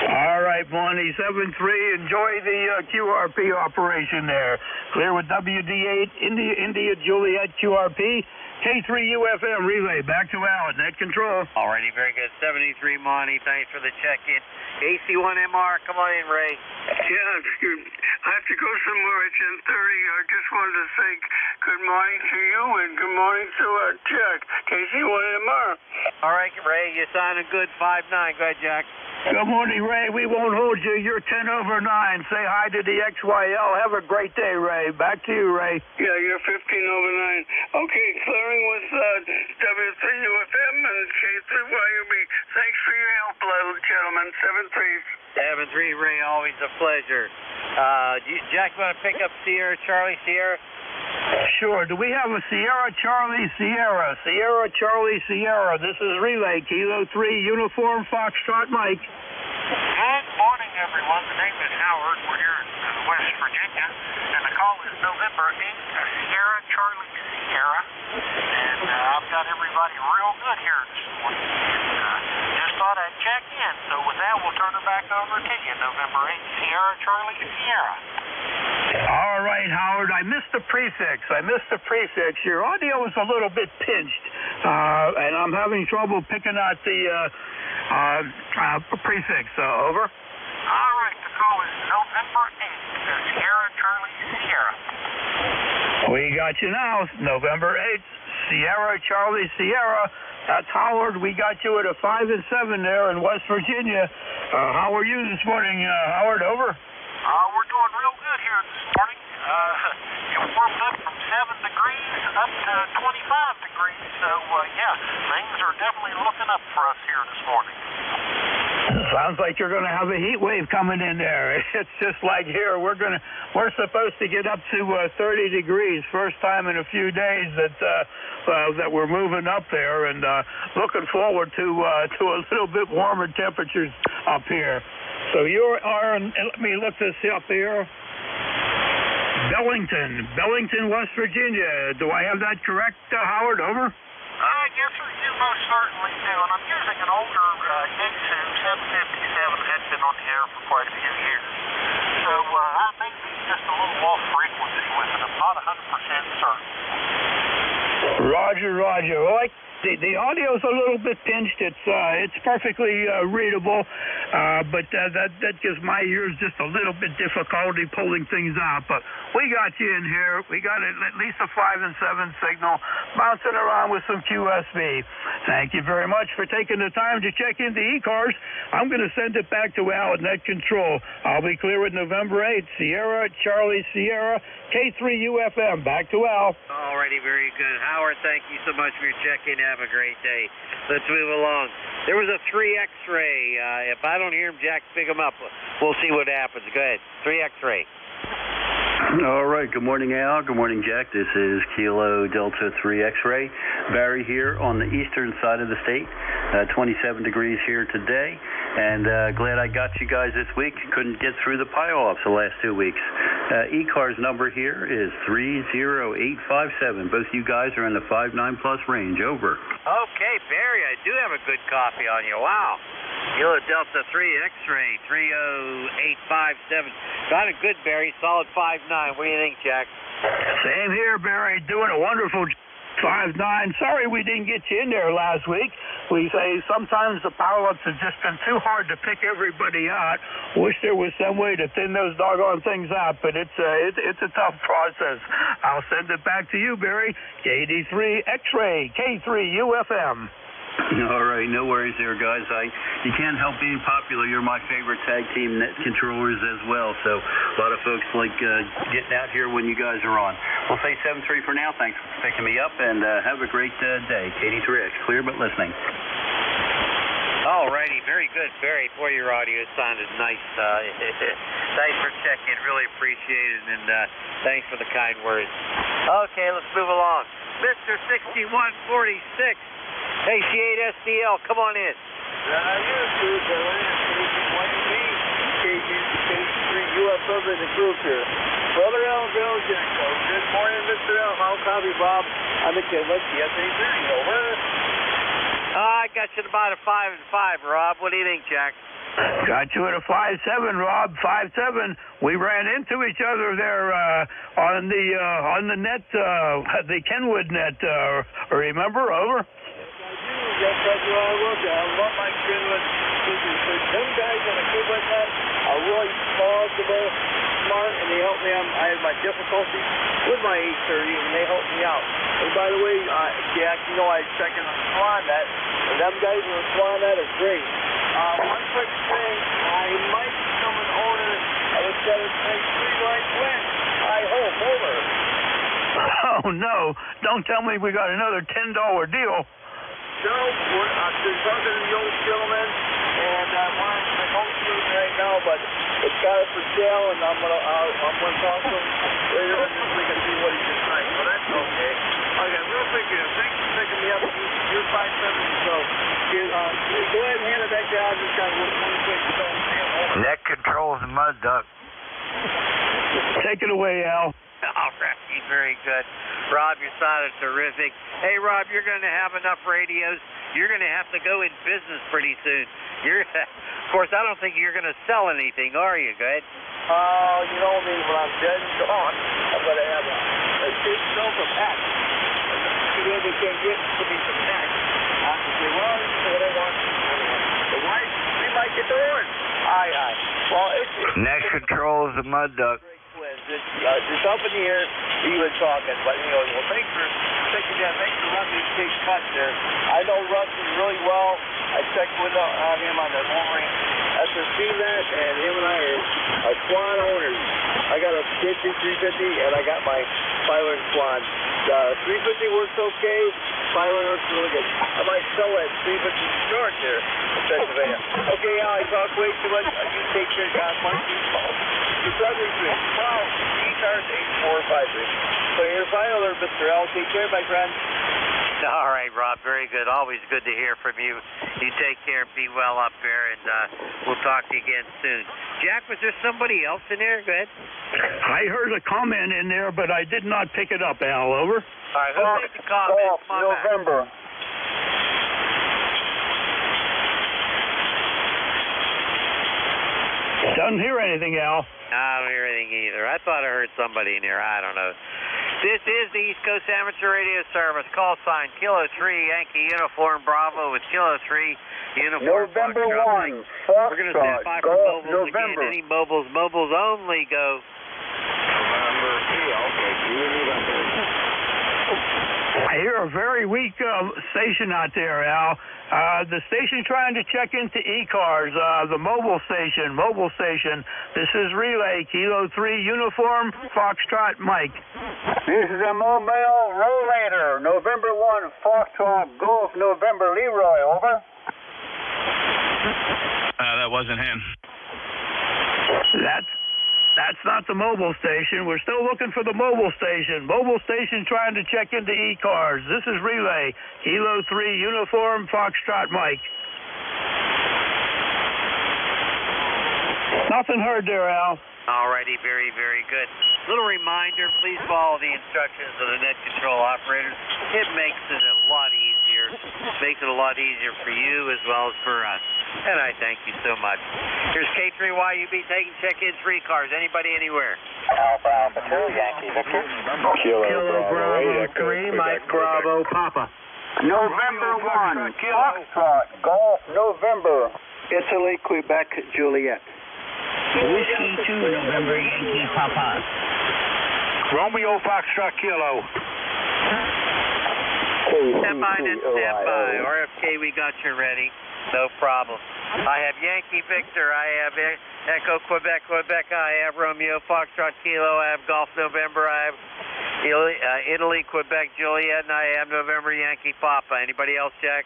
All right, Monty, 7-3. Enjoy the QRP operation there. Clear with WD8, India Juliet QRP, K3UFM relay. Back to Al at Net Control. Alrighty, very good. 73, Monty. Thanks for the check-in. AC1MR, come on in, Ray. Yeah, I have to go somewhere at 10:30. I just wanted to say good morning to you and good morning to Jack, KC1MR. All right, Ray, you sounded good. 5-9. Go ahead, Jack. Good morning, Ray. We won't hold you. You're 10 over 9. Say hi to the XYL. Have a great day, Ray. Back to you, Ray. Yeah, you're 15 over 9. Okay, clearing with W3UFM and K3YUB. Thanks for your help, little gentlemen. 7-3. 7-3, Ray. Always a pleasure. Jack, you want to pick up Sierra, Charlie, Sierra? Sure. Do we have a Sierra, Charlie, Sierra? Sierra, Charlie, Sierra. This is Relay, Kilo 3, Uniform, Foxtrot Mike. Good morning, everyone. The name is Howard. We're here in West Virginia, and the call is November 8th, Sierra, Charlie, Sierra. And I've got everybody real good here this morning. Just thought I'd check in. So with that, we'll turn it back over to you. November 8th, Sierra, Charlie, Sierra. All right, Howard. I missed the prefix. Your audio is a little bit pinched, and I'm having trouble picking out the prefix. Over. All right. The call is November 8th, Sierra, Charlie, Sierra. We got you now. November 8th, Sierra, Charlie, Sierra. That's Howard. We got you at a 5 and 7 there in West Virginia. How are you this morning, Howard? Over. We're doing real good here this morning. It warmed up from 7 degrees up to 25 degrees. So, yeah, things are definitely looking up for us here this morning. Sounds like you're going to have a heat wave coming in there. It's just like here. We're supposed to get up to 30 degrees. First time in a few days that we're moving up there, and looking forward to a little bit warmer temperatures up here. So you are, let me look this up here. Bellington, West Virginia. Do I have that correct, Howard? Over. Yes, sir, you most certainly do. And I'm using an older Yaesu 757 that's been on the air for quite a few years. So I may be just a little off frequency with it. I'm not 100% certain. Roger. Well, The audio's a little bit pinched. It's perfectly readable, but that gives my ears just a little bit difficulty pulling things out. But we got you in here. We got at least a 5 and 7 signal, bouncing around with some QSB. Thank you very much for taking the time to check into ECARS. I'm going to send it back to Al at Net Control. I'll be clear with November 8th. Sierra, Charlie, Sierra, K3UFM. Back to Al. Alrighty, very good. Howard, thank you so much for your check-in. Have a great day. Let's move along. There was a 3 X-ray. If I don't hear him, Jack, pick him up. We'll see what happens. Go ahead. 3 X-ray. All right. Good morning, Al. Good morning, Jack. This is Kilo Delta 3 X-ray. Barry here on the eastern side of the state. 27 degrees here today. And glad I got you guys this week. Couldn't get through the pile-offs the last 2 weeks. ECARS number here is 30857. Both you guys are in the 5.9 plus range. Over. Okay, Barry, I do have a good copy on you. Wow. Kilo Delta 3 X-ray 30857. Got it good, Barry. Solid 5.9. What do you think, Jack? Same here, Barry. Doing a wonderful 5.9. Sorry we didn't get you in there last week. We say sometimes the power-ups have just been too hard to pick everybody out. Wish there was some way to thin those doggone things out, but it's a tough process. I'll send it back to you, Barry. KD3 X-ray, K3UFM. All right, no worries there, guys. You can't help being popular. You're my favorite tag team net controllers as well, so a lot of folks like getting out here when you guys are on. We'll say 7-3 for now. Thanks for picking me up, and have a great day. KD3X, clear but listening. All righty, very good, Barry. Boy, your audio sounded nice. Thanks for checking. Really appreciate it, and thanks for the kind words. Okay, let's move along. Mr. 6146. Hey, C8SDL, come on in. UFO in the group here. Brother L. Bill Jacko. Good morning, Mr. L. How copy, Bob? I'm the kid. Let's see. Over. I got you at about a 5 and 5, Rob. What do you think, Jack? Got you at a 5.7, Rob. 5.7. We ran into each other there on the net, the Kenwood net. Remember? Over. Yes, that's what I look at. I love my Kenwood. Them guys on the Kenwood net are really plausible, smart, and they help me. I had my difficulties with my 830, and they helped me out. And by the way, Jack, you know I check in on the Swan net, and them guys on the Swan net are great. One quick thing, I might become an owner of a 7.3 line win. I hope, over. Oh, no. Don't tell me we got another $10 deal. No, I'm talking to the old gentleman, and I'm home right now, but it's got it for sale, and I'm gonna talk to him later on this week and see what he decides. So that's okay. Okay, real quick here. Thanks for picking me up. You're 5.7, so go ahead and hand it back to Al. Just got one quick. Net controls and mud duck. Take it away, Al. All right, very good. Rob, you sounded terrific. Hey, Rob, you're going to have enough radios. You're going to have to go in business pretty soon. Of course, I don't think you're going to sell anything, are you? Go ahead. You know me, when I'm dead and gone, I'm going to have a big shelf of packs. They can't get to me some packs. I say, well, you know what I want. The wife, we might get the horn. Aye. Well, it's... Net controls and mud duck. It's up in the air, he was talking, but well, thanks for letting me take cuts there. I know Rusty really well. I checked with him on the Wolverine SSC net, and him and I are Swan owners. I got a 350, and I got my Filer and Swan. 350 works okay. Filer works really good. I might sell that 350 short there in Pennsylvania. Okay, Al, I talk way too much. You take care, God. It's ugly to me. Wow, ECARS 8453. So you're final there, Mr. L. Take care, my friend. All right, Rob, very good. Always good to hear from you. You take care and be well up there, and we'll talk to you again soon. Jack, was there somebody else in there? Go ahead. I heard a comment in there, but I did not pick it up, Al. Over. All right, who made the comment? Come on November. Back. Doesn't hear anything, Al. I don't hear anything either. I thought I heard somebody in there. I don't know. This is the East Coast Amateur Radio Service. Call sign Kilo 3 Yankee Uniform Bravo with Kilo 3 Uniform November Foxtrot. 1, We're going to stand Foxtrot, by for Golf, mobiles November. again. Any mobiles only go. November, okay, November. I hear a very weak station out there, Al. The station trying to check into ECARS, the mobile station. This is Relay, Kilo 3 Uniform, Foxtrot Mike. This is a mobile rollator, November 1, Foxtrot, Golf, November, Leroy, over. That wasn't him. That's not the mobile station. We're still looking for the mobile station. Mobile station trying to check into ECARS. This is Relay, Kilo 3 Uniform, Foxtrot Mike. Nothing heard there, Al. Alrighty, very, very good. Little reminder, please follow the instructions of the net control operators. It makes it a lot easier. Makes it a lot easier for you as well as for us. And I thank you so much. Here's K3YUB taking check-ins for ECARS. Anybody, anywhere? Alpha 2, Yankee Victor. Kilo Bravo 3, Mike Bravo Papa. November 1, Foxtrot, Golf, November. Italy, Quebec, Juliet. Whiskey 2, November Yankee Papa. Romeo Foxtrot Kilo. Stand by, then stand by. RFK, we got you ready. No problem. I have Yankee Victor. I have Echo Quebec, I have Romeo Foxtrot Kilo. I have Golf November. I have Italy, Quebec, Juliet, and I have November Yankee Papa. Anybody else, Jack?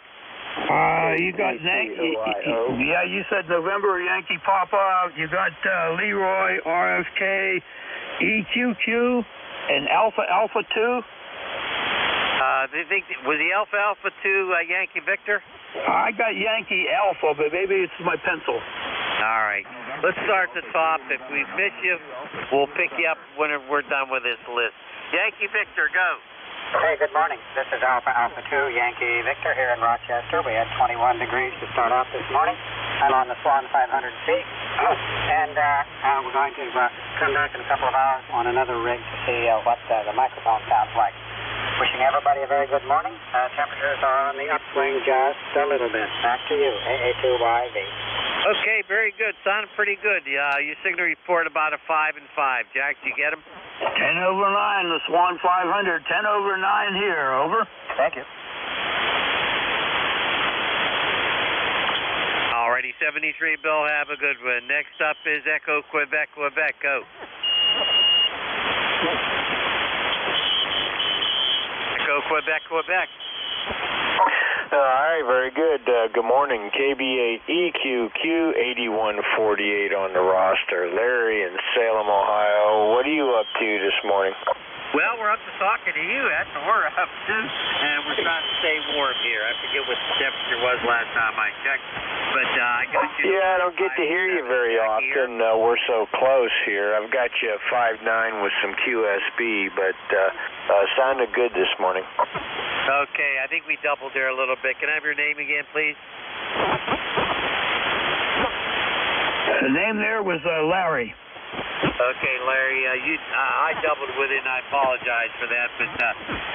You got yeah, you said November Yankee Papa. You got Leroy, RFK, EQQ, and Alpha 2. Was the Alpha 2 Yankee Victor? I got Yankee Alpha, but maybe it's my pencil. All right. Let's start at the top. If we miss you, we'll pick you up when we're done with this list. Yankee Victor, go. Hey, good morning. This is Alpha 2 Yankee Victor here in Rochester. We had 21 degrees to start off this morning. I'm on the Swan 500C, and we're going to come back in a couple of hours on another rig to see what the microphone sounds like. Wishing everybody a very good morning. Temperatures are on the upswing just a little bit. Back to you, AA2YV. Okay, very good. Sounded pretty good. Your signal report about a 5 and 5. Jack, did you get him? 10 over 9, the Swan 500. 10 over 9 here. Over. Thank you. Alrighty, 73, Bill. Have a good one. Next up is Echo Quebec, go. Echo Quebec. All right, very good. Good morning. KB8 EQQ 8148 on the roster. Larry in Salem, Ohio. What are you up to this morning? Well, we're up to talking to you. That's what we're up to. And we're trying to stay warm here. I forget what the temperature was last time I checked. But I got you. Yeah, I don't get to hear you very often. We're so close here. I've got you at 5.9 with some QSB, but sounded good this morning. Okay, I think we doubled there a little bit. Can I have your name again, please? The name there was Larry. Okay, Larry, I doubled with it, and I apologize for that. But,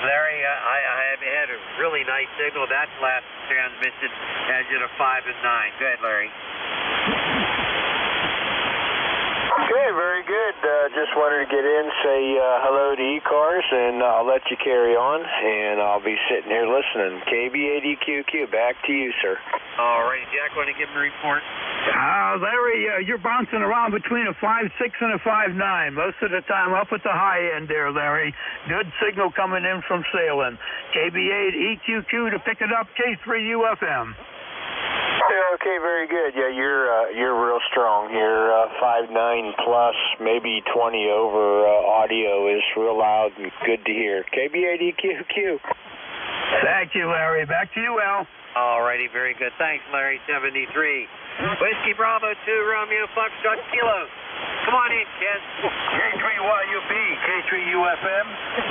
Larry, I have had a really nice signal. That last transmission has you to 5 and 9. Go ahead, Larry. Okay, very good. Just wanted to get in, say hello to ECARS, and I'll let you carry on, and I'll be sitting here listening. KB8EQQ, back to you, sir. All right, Jack, want to give him a report? Larry, you're bouncing around between a 5.6 and a 5.9. Most of the time up at the high end there, Larry. Good signal coming in from Salem. KB8EQQ to pick it up, K3UFM. Yeah, okay, very good. Yeah, you're real strong here. 5.9 plus, maybe 20 over. Audio is real loud and good to hear. KB8EQQ. Thank you, Larry. Back to you, Al. All righty, very good. Thanks, Larry. 73. Whiskey Bravo 2, Romeo Foxtrot Kilo. Come on in, kids. K3YUB, K3UFM.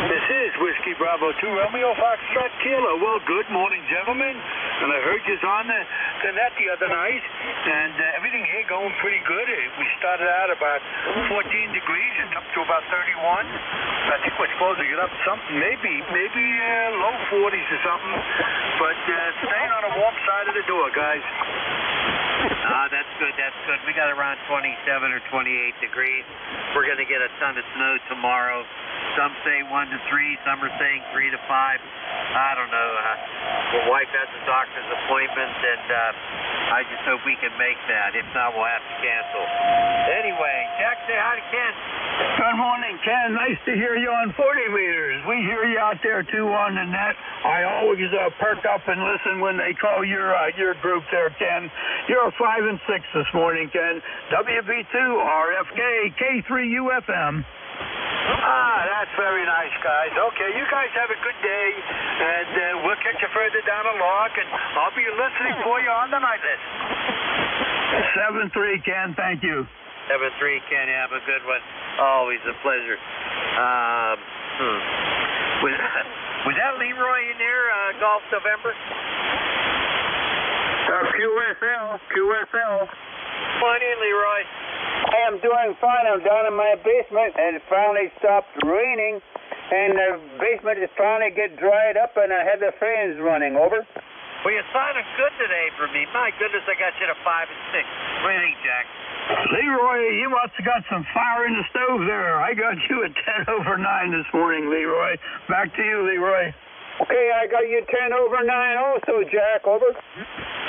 This is Whiskey Bravo 2 Romeo Foxtrot Kilo. Well, good morning, gentlemen. And I heard you was on the net the other night, and everything here going pretty good. We started out about 14 degrees. It's up to about 31. I think we're supposed to get up something, maybe low 40s or something. But staying on the warm side of the door, guys. That's good, that's good. We got around 27 or 28 degrees. We're going to get a ton of snow tomorrow. Some say 1 to 3, some are saying 3 to 5. I don't know. My wife has a doctor's appointment, and I just hope we can make that. If not, we'll have to cancel. Anyway, Jack, say hi to Ken. Good morning, Ken. Nice to hear you on 40 meters. We hear you out there, too, on the net. I always perk up and listen when they call your group there, Ken. You're 5 and 6 this morning, Ken. WB2, RFK, K3UFM. That's very nice, guys. Okay, you guys have a good day, and we'll catch you further down the log, and I'll be listening for you on the night list. 7-3, Ken. Thank you. 7-3, Ken. Have a good one. Always a pleasure. Was that Leroy in there, Golf November? QFL. Come on in, Leroy. I am doing fine. I'm down in my basement, and it finally stopped raining, and the basement is finally get dried up, and I have the fans running. Over. Well, you're sounding good today for me. My goodness, I got you to 5 and 6. What do you think, Jack? Leroy, you must have got some fire in the stove there. I got you at 10 over 9 this morning, Leroy. Back to you, Leroy. Okay, I got you 10 over 9 also, Jack. Over.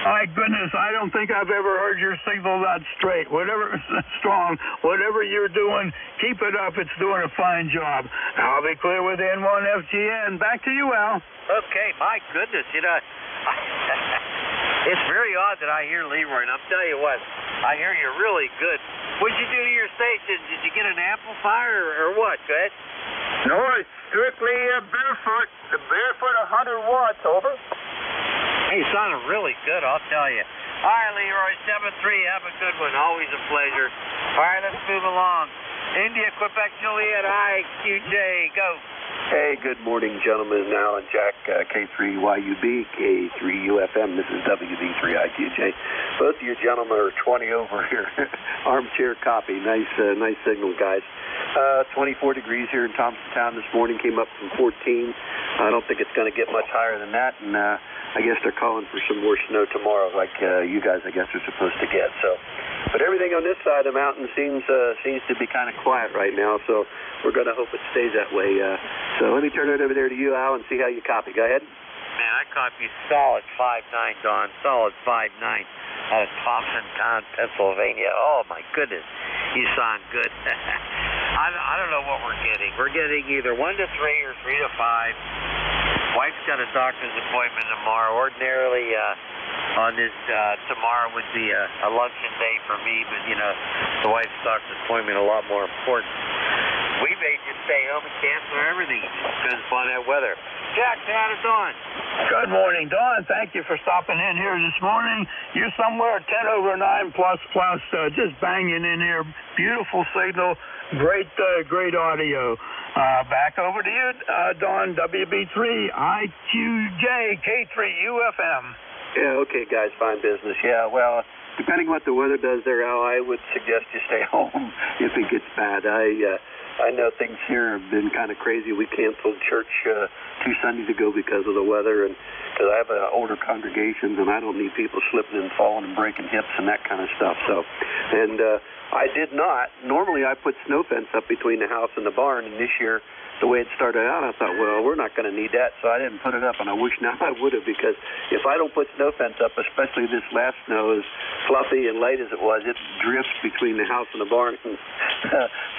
My goodness, I don't think I've ever heard your signal that straight. Whatever strong, whatever you're doing, keep it up. It's doing a fine job. I'll be clear with N1FGN. Back to you, Al. Okay, my goodness, you know, it's very odd that I hear Leroy, and I'll tell you what, I hear you're really good. What'd you do to your station? Did you get an amplifier or what? Go ahead. No, it's strictly barefoot. The barefoot 100 watts. Over. Hey, you sounded really good, I'll tell you. All right, Leroy, 7-3. Have a good one. Always a pleasure. All right, let's move along. India, Quebec, Juliet, IQJ, go. Hey, good morning, gentlemen. Al and Jack, K3YUB, K3UFM. This is WB3IQJ. Both of you gentlemen are 20 over here. Armchair copy. Nice signal, guys. 24 degrees here in Thompsontown this morning. Came up from 14. I don't think it's going to get much higher than that, and I guess they're calling for some more snow tomorrow, like you guys, I guess, are supposed to get. So, but everything on this side of the mountain seems to be kind of quiet right now. So we're going to hope it stays that way. So let me turn it over there to you, Al, and see how you copy. Go ahead. Man, I copy solid 5-9, Don. Solid 5-9 out of Thompsontown, Pennsylvania. Oh my goodness, you sound good. I don't know what we're getting. We're getting either 1 to 3 or 3 to 5. Wife's got a doctor's appointment tomorrow. Ordinarily, on this tomorrow would be a luncheon day for me, but you know, the wife's doctor's appointment a lot more important. We may just stay home and cancel everything. Depends upon that weather. Jack, say hi to Dawn. Good morning, Dawn. Thank you for stopping in here this morning. You're somewhere 10 over 9 plus, just banging in here. Beautiful signal. Great audio. Back over to you, Dawn, WB3, IQJ, K3UFM. Yeah, okay, guys, fine business. Yeah, well, depending what the weather does there, Al, I would suggest you stay home if it gets bad. I know things here have been kind of crazy. We canceled church 2 Sundays ago because of the weather, and because I have older congregations, and I don't need people slipping and falling and breaking hips and that kind of stuff. So, and I did not. Normally, I put snow fence up between the house and the barn, and this year, the way it started out, I thought, well, we're not going to need that, so I didn't put it up, and I wish now I would have, because if I don't put snow fence up, especially this last snow, as fluffy and light as it was, it drifts between the house and the barn.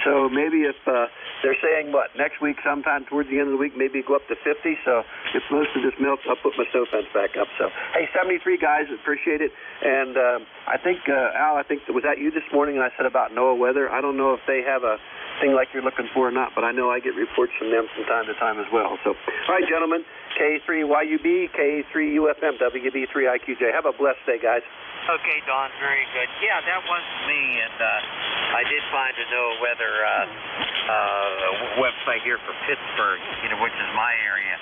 So maybe if they're saying, next week sometime towards the end of the week, maybe go up to 50, so if most of this melts, I'll put my snow fence back up. So, hey, 73 guys, appreciate it, and I think, Al, was that you this morning, and I said about NOAA weather? I don't know if they have a thing like you're looking for or not, but I know I get reports from them from time to time as well. So, all right, gentlemen, K3YUB, K3UFM, WB3IQJ. Have a blessed day, guys. Okay, Don, very good. Yeah, that was me, and I did find a NOAA weather website here for Pittsburgh, which is my area.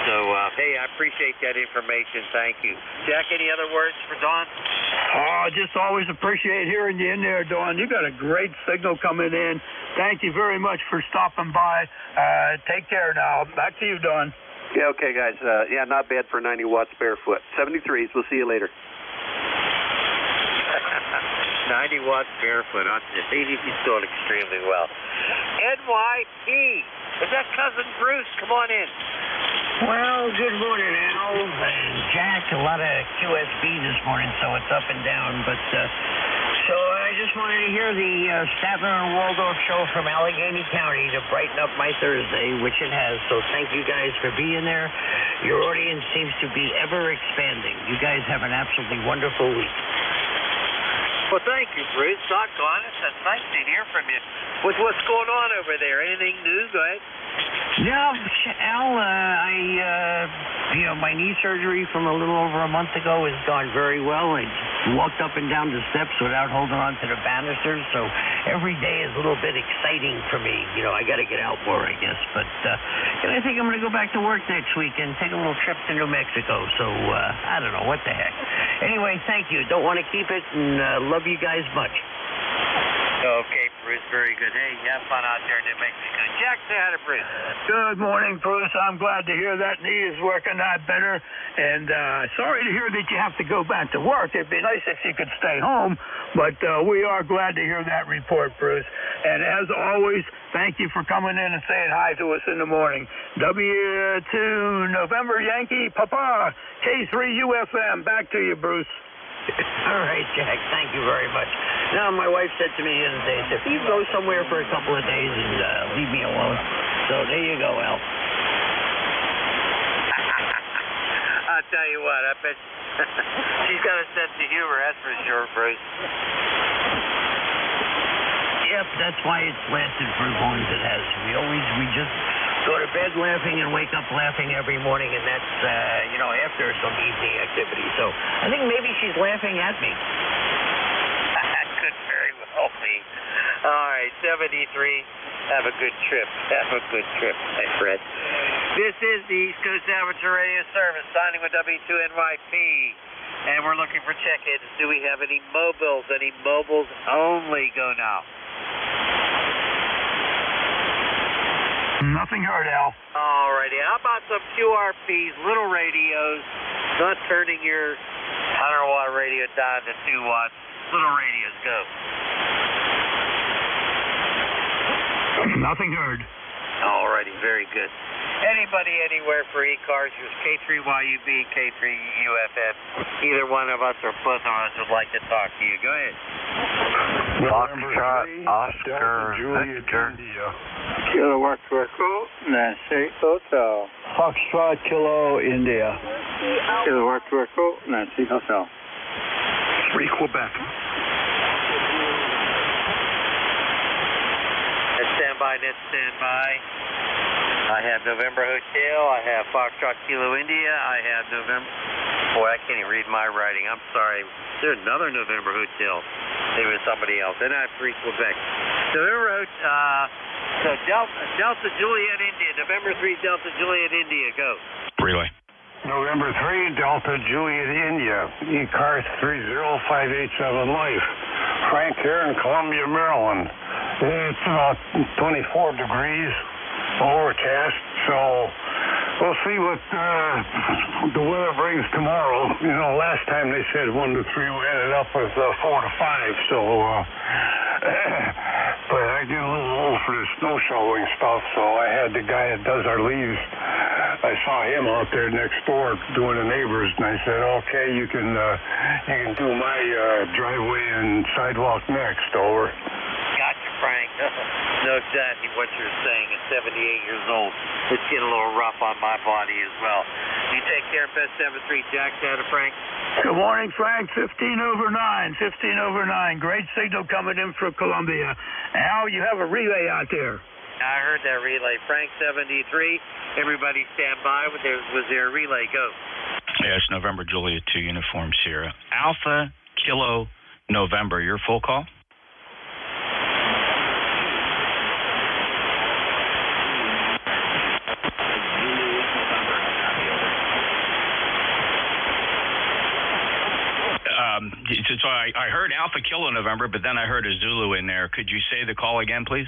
So, hey, I appreciate that information. Thank you. Jack, any other words for Don? Just always appreciate hearing you in there, Dawn. You got a great signal coming in. Thank you very much for stopping by. Take care now. Back to you, Dawn. Yeah, okay, guys. Yeah, not bad for 90 watts barefoot. 73s. We'll see you later. 90 watts barefoot. He's doing extremely well. NYP. Is that Cousin Bruce? Come on in. Well, good morning, Al and Jack. A lot of QSB this morning, so it's up and down. But so I just wanted to hear the Statler and Waldorf show from Allegheny County to brighten up my Thursday, which it has. So thank you guys for being there. Your audience seems to be ever expanding. You guys have an absolutely wonderful week. Well, thank you, Bruce. Doggone it. That's nice to hear from you. What's going on over there? Anything new? Go ahead. No, Al, my knee surgery from a little over a month ago has gone very well. I walked up and down the steps without holding on to the banisters, so every day is a little bit exciting for me. I got to get out more, I guess. But I think I'm going to go back to work next week and take a little trip to New Mexico. So I don't know, what the heck. Anyway, thank you. Don't want to keep it, and love you guys much. Okay, Bruce, very good. Hey, have fun out there in New Mexico. Jack, say hi to Bruce. Good morning, Bruce. I'm glad to hear that knee is working out better. And sorry to hear that you have to go back to work. It'd be nice if you could stay home. But we are glad to hear that report, Bruce. And as always, thank you for coming in and saying hi to us in the morning. W2 November Yankee Papa, K3 UFM. Back to you, Bruce. All right, Jack. Thank you very much. Now, my wife said to me the other day, if you go somewhere for a couple of days and leave me alone. So there you go, Al. I'll tell you what, I bet she's got a sense of humor, that's for sure, Bruce. Yep, that's why it's lasted for as long as it has. We just go to bed laughing and wake up laughing every morning, and that's, after some evening activity. So I think maybe she's laughing at me. That could very well be. All right, 73. Have a good trip. Have a good trip, my friend. This is the East Coast Amateur Radio Service, signing with W2NYP. And we're looking for check-ins. Do we have any mobiles? Any mobiles only? Go now. Nothing heard, Al. All righty. How about some QRPs, little radios, not turning your 100-watt radio down to 2 watts. Little radios, go. Nothing heard. All righty. Very good. Anybody, anywhere for ECARS, use K3YUB, K3UFM. Either one of us or both of us would like to talk to you. Go ahead. Foxtrot, Oscar, Victor. Kilo Echo, Nancy Hotel. Foxtrot, Kilo, India. Kilo Echo, Nancy Hotel. 3 Quebec. Standby, net standby. I have November Hotel. I have Foxtrot Kilo India. I have November. Boy, I can't even read my writing. I'm sorry. There's another November Hotel. Maybe it's somebody else. And I have 3 Quebec. November so Delta Juliet India. November 3 Delta Juliet India. Go. Relay. November 3 Delta Juliet India. ECARS 30587 Life. Frank here in Columbia, Maryland. It's about 24 degrees, overcast, so we'll see what the weather brings tomorrow. Last time they said 1 to 3, we ended up with 4 to 5, so but I get a little old for the snow shoveling stuff, so I had the guy that does our leaves, I saw him out there next door doing the neighbors, and I said, okay, you can do my driveway and sidewalk next, over. Gotcha, Frank. Know exactly what you're saying. At 78 years old, it's getting a little rough on my body as well. You take care, best 73. Jack, down to Frank. Good morning, Frank. 15 over 9. Great signal coming in from Columbia. Al, you have a relay out there. I heard that relay. Frank 73. Everybody stand by. Was there a relay? Go. Yes, November Juliet 2 Uniform Sierra. Alpha Kilo November. Your full call? So I heard Alpha Kilo November, but then I heard a Zulu in there. Could you say the call again, please?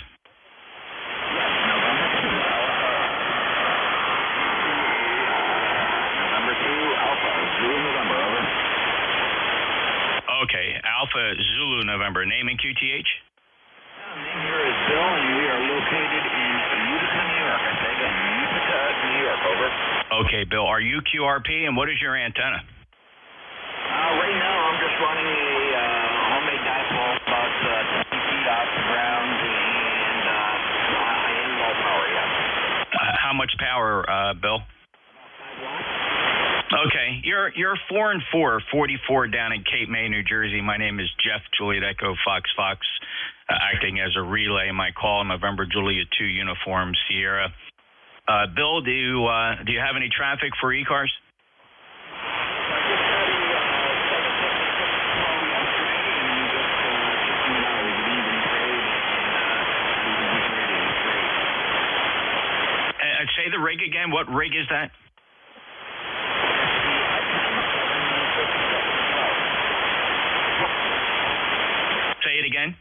November 2, Alpha, Zulu, November, over. Okay, Alpha Zulu November. Name and QTH? Name here is Bill, and we are located in Utica, New York. I say again, Utica, New York, over. Okay, Bill, are you QRP, and what is your antenna? Right now, I'm just running a homemade dipole about 20 feet off the ground, and I am low power, yeah. How much power, Bill? Okay, you're 4 and 4, 44 down in Cape May, New Jersey. My name is Jeff, Juliet Echo Fox, acting as a relay. My call, November Juliet 2 uniform Sierra. Bill, do you have any traffic for ECARS? Say the rig again. What rig is that? Say it again.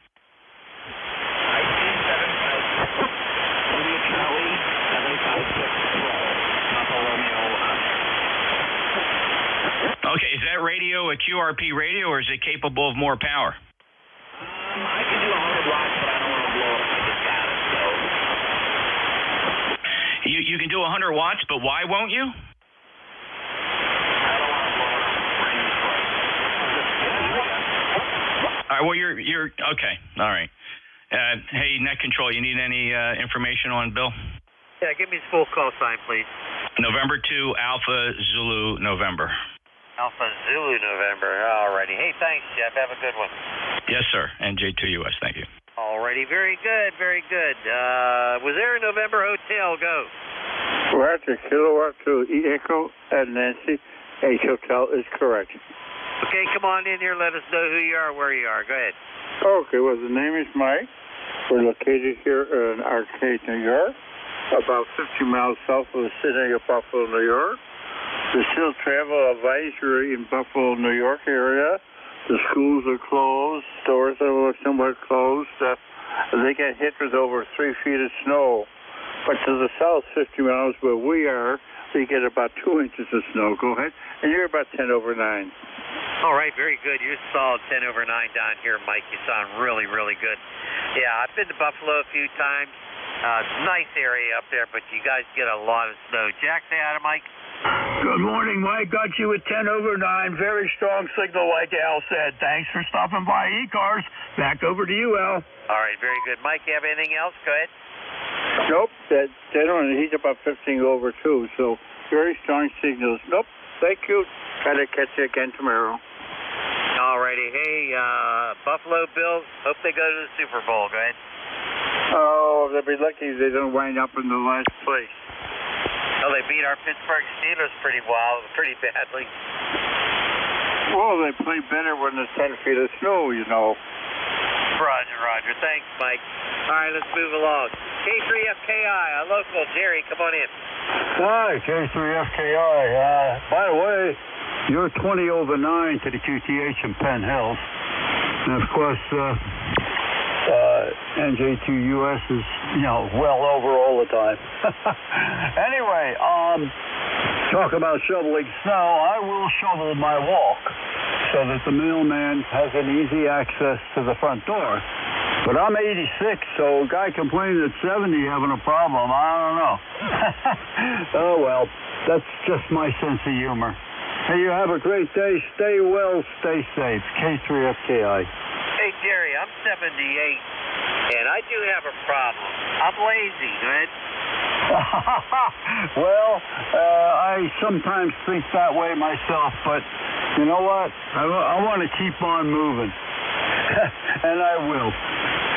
Okay, is that radio a QRP radio, or is it capable of more power? I can do 100 watts, but I don't want to blow it if I just got it, so... You can do 100 watts, but why won't you? All right, well, you're okay. All right. Hey, Net Control, you need any information on Bill? Yeah, give me his full call sign, please. November 2, Alpha Zulu November. Alpha Zulu November. Alrighty. Hey, thanks, Jeff. Have a good one. Yes, sir. NJ2US. Thank you. Alrighty. Very good. Very good. Was there a November Hotel? Go. Roger. Kilowatt to Echo and Nancy. H Hotel is correct. Okay, come on in here. Let us know who you are, where you are. Go ahead. Okay, well, the name is Mike. We're located here in Arcade, New York, about 50 miles south of the city of Buffalo, New York. The still travel advisory in Buffalo, New York area. The schools are closed. Stores are somewhat closed. They get hit with over 3 feet of snow. But to the south, 50 miles where we are, we get about 2 inches of snow. Go ahead. And you're about 10 over 9. All right, very good. You're solid 10 over 9 down here, Mike. You sound really, really good. Yeah, I've been to Buffalo a few times. Nice area up there, but you guys get a lot of snow. Jack, say hi to Mike. Good morning, Mike. Got you at 10 over 9. Very strong signal, like Al said. Thanks for stopping by ECARS. Back over to you, Al. All right, very good. Mike, you have anything else? Go ahead. Nope. He's about 15 over, too. So very strong signals. Nope. Thank you. Try to catch you again tomorrow. All righty. Hey, Buffalo Bills, hope they go to the Super Bowl. Go ahead. Oh, they'll be lucky if they don't wind up in the last place. Oh, they beat our Pittsburgh Steelers pretty badly. Well, they play better when there's 10 feet of snow, you know. Roger. Thanks, Mike. All right, let's move along. K3FKI, a local. Jerry, come on in. Hi, K3FKI. By the way, you're 20 over 9 to the QTH in Penn Hills. And, of course, NJ2US is, well over all the time. Anyway, talk about shoveling snow. I will shovel my walk so that the mailman has an easy access to the front door. But I'm 86, so a guy complaining at 70 having a problem, I don't know. Oh, well, that's just my sense of humor. Hey, you have a great day. Stay well, stay safe. K3FKI. Hey, Jerry, I'm 78, and I do have a problem. I'm lazy, right? Well, I sometimes think that way myself, but you know what? I want to keep on moving. And I will.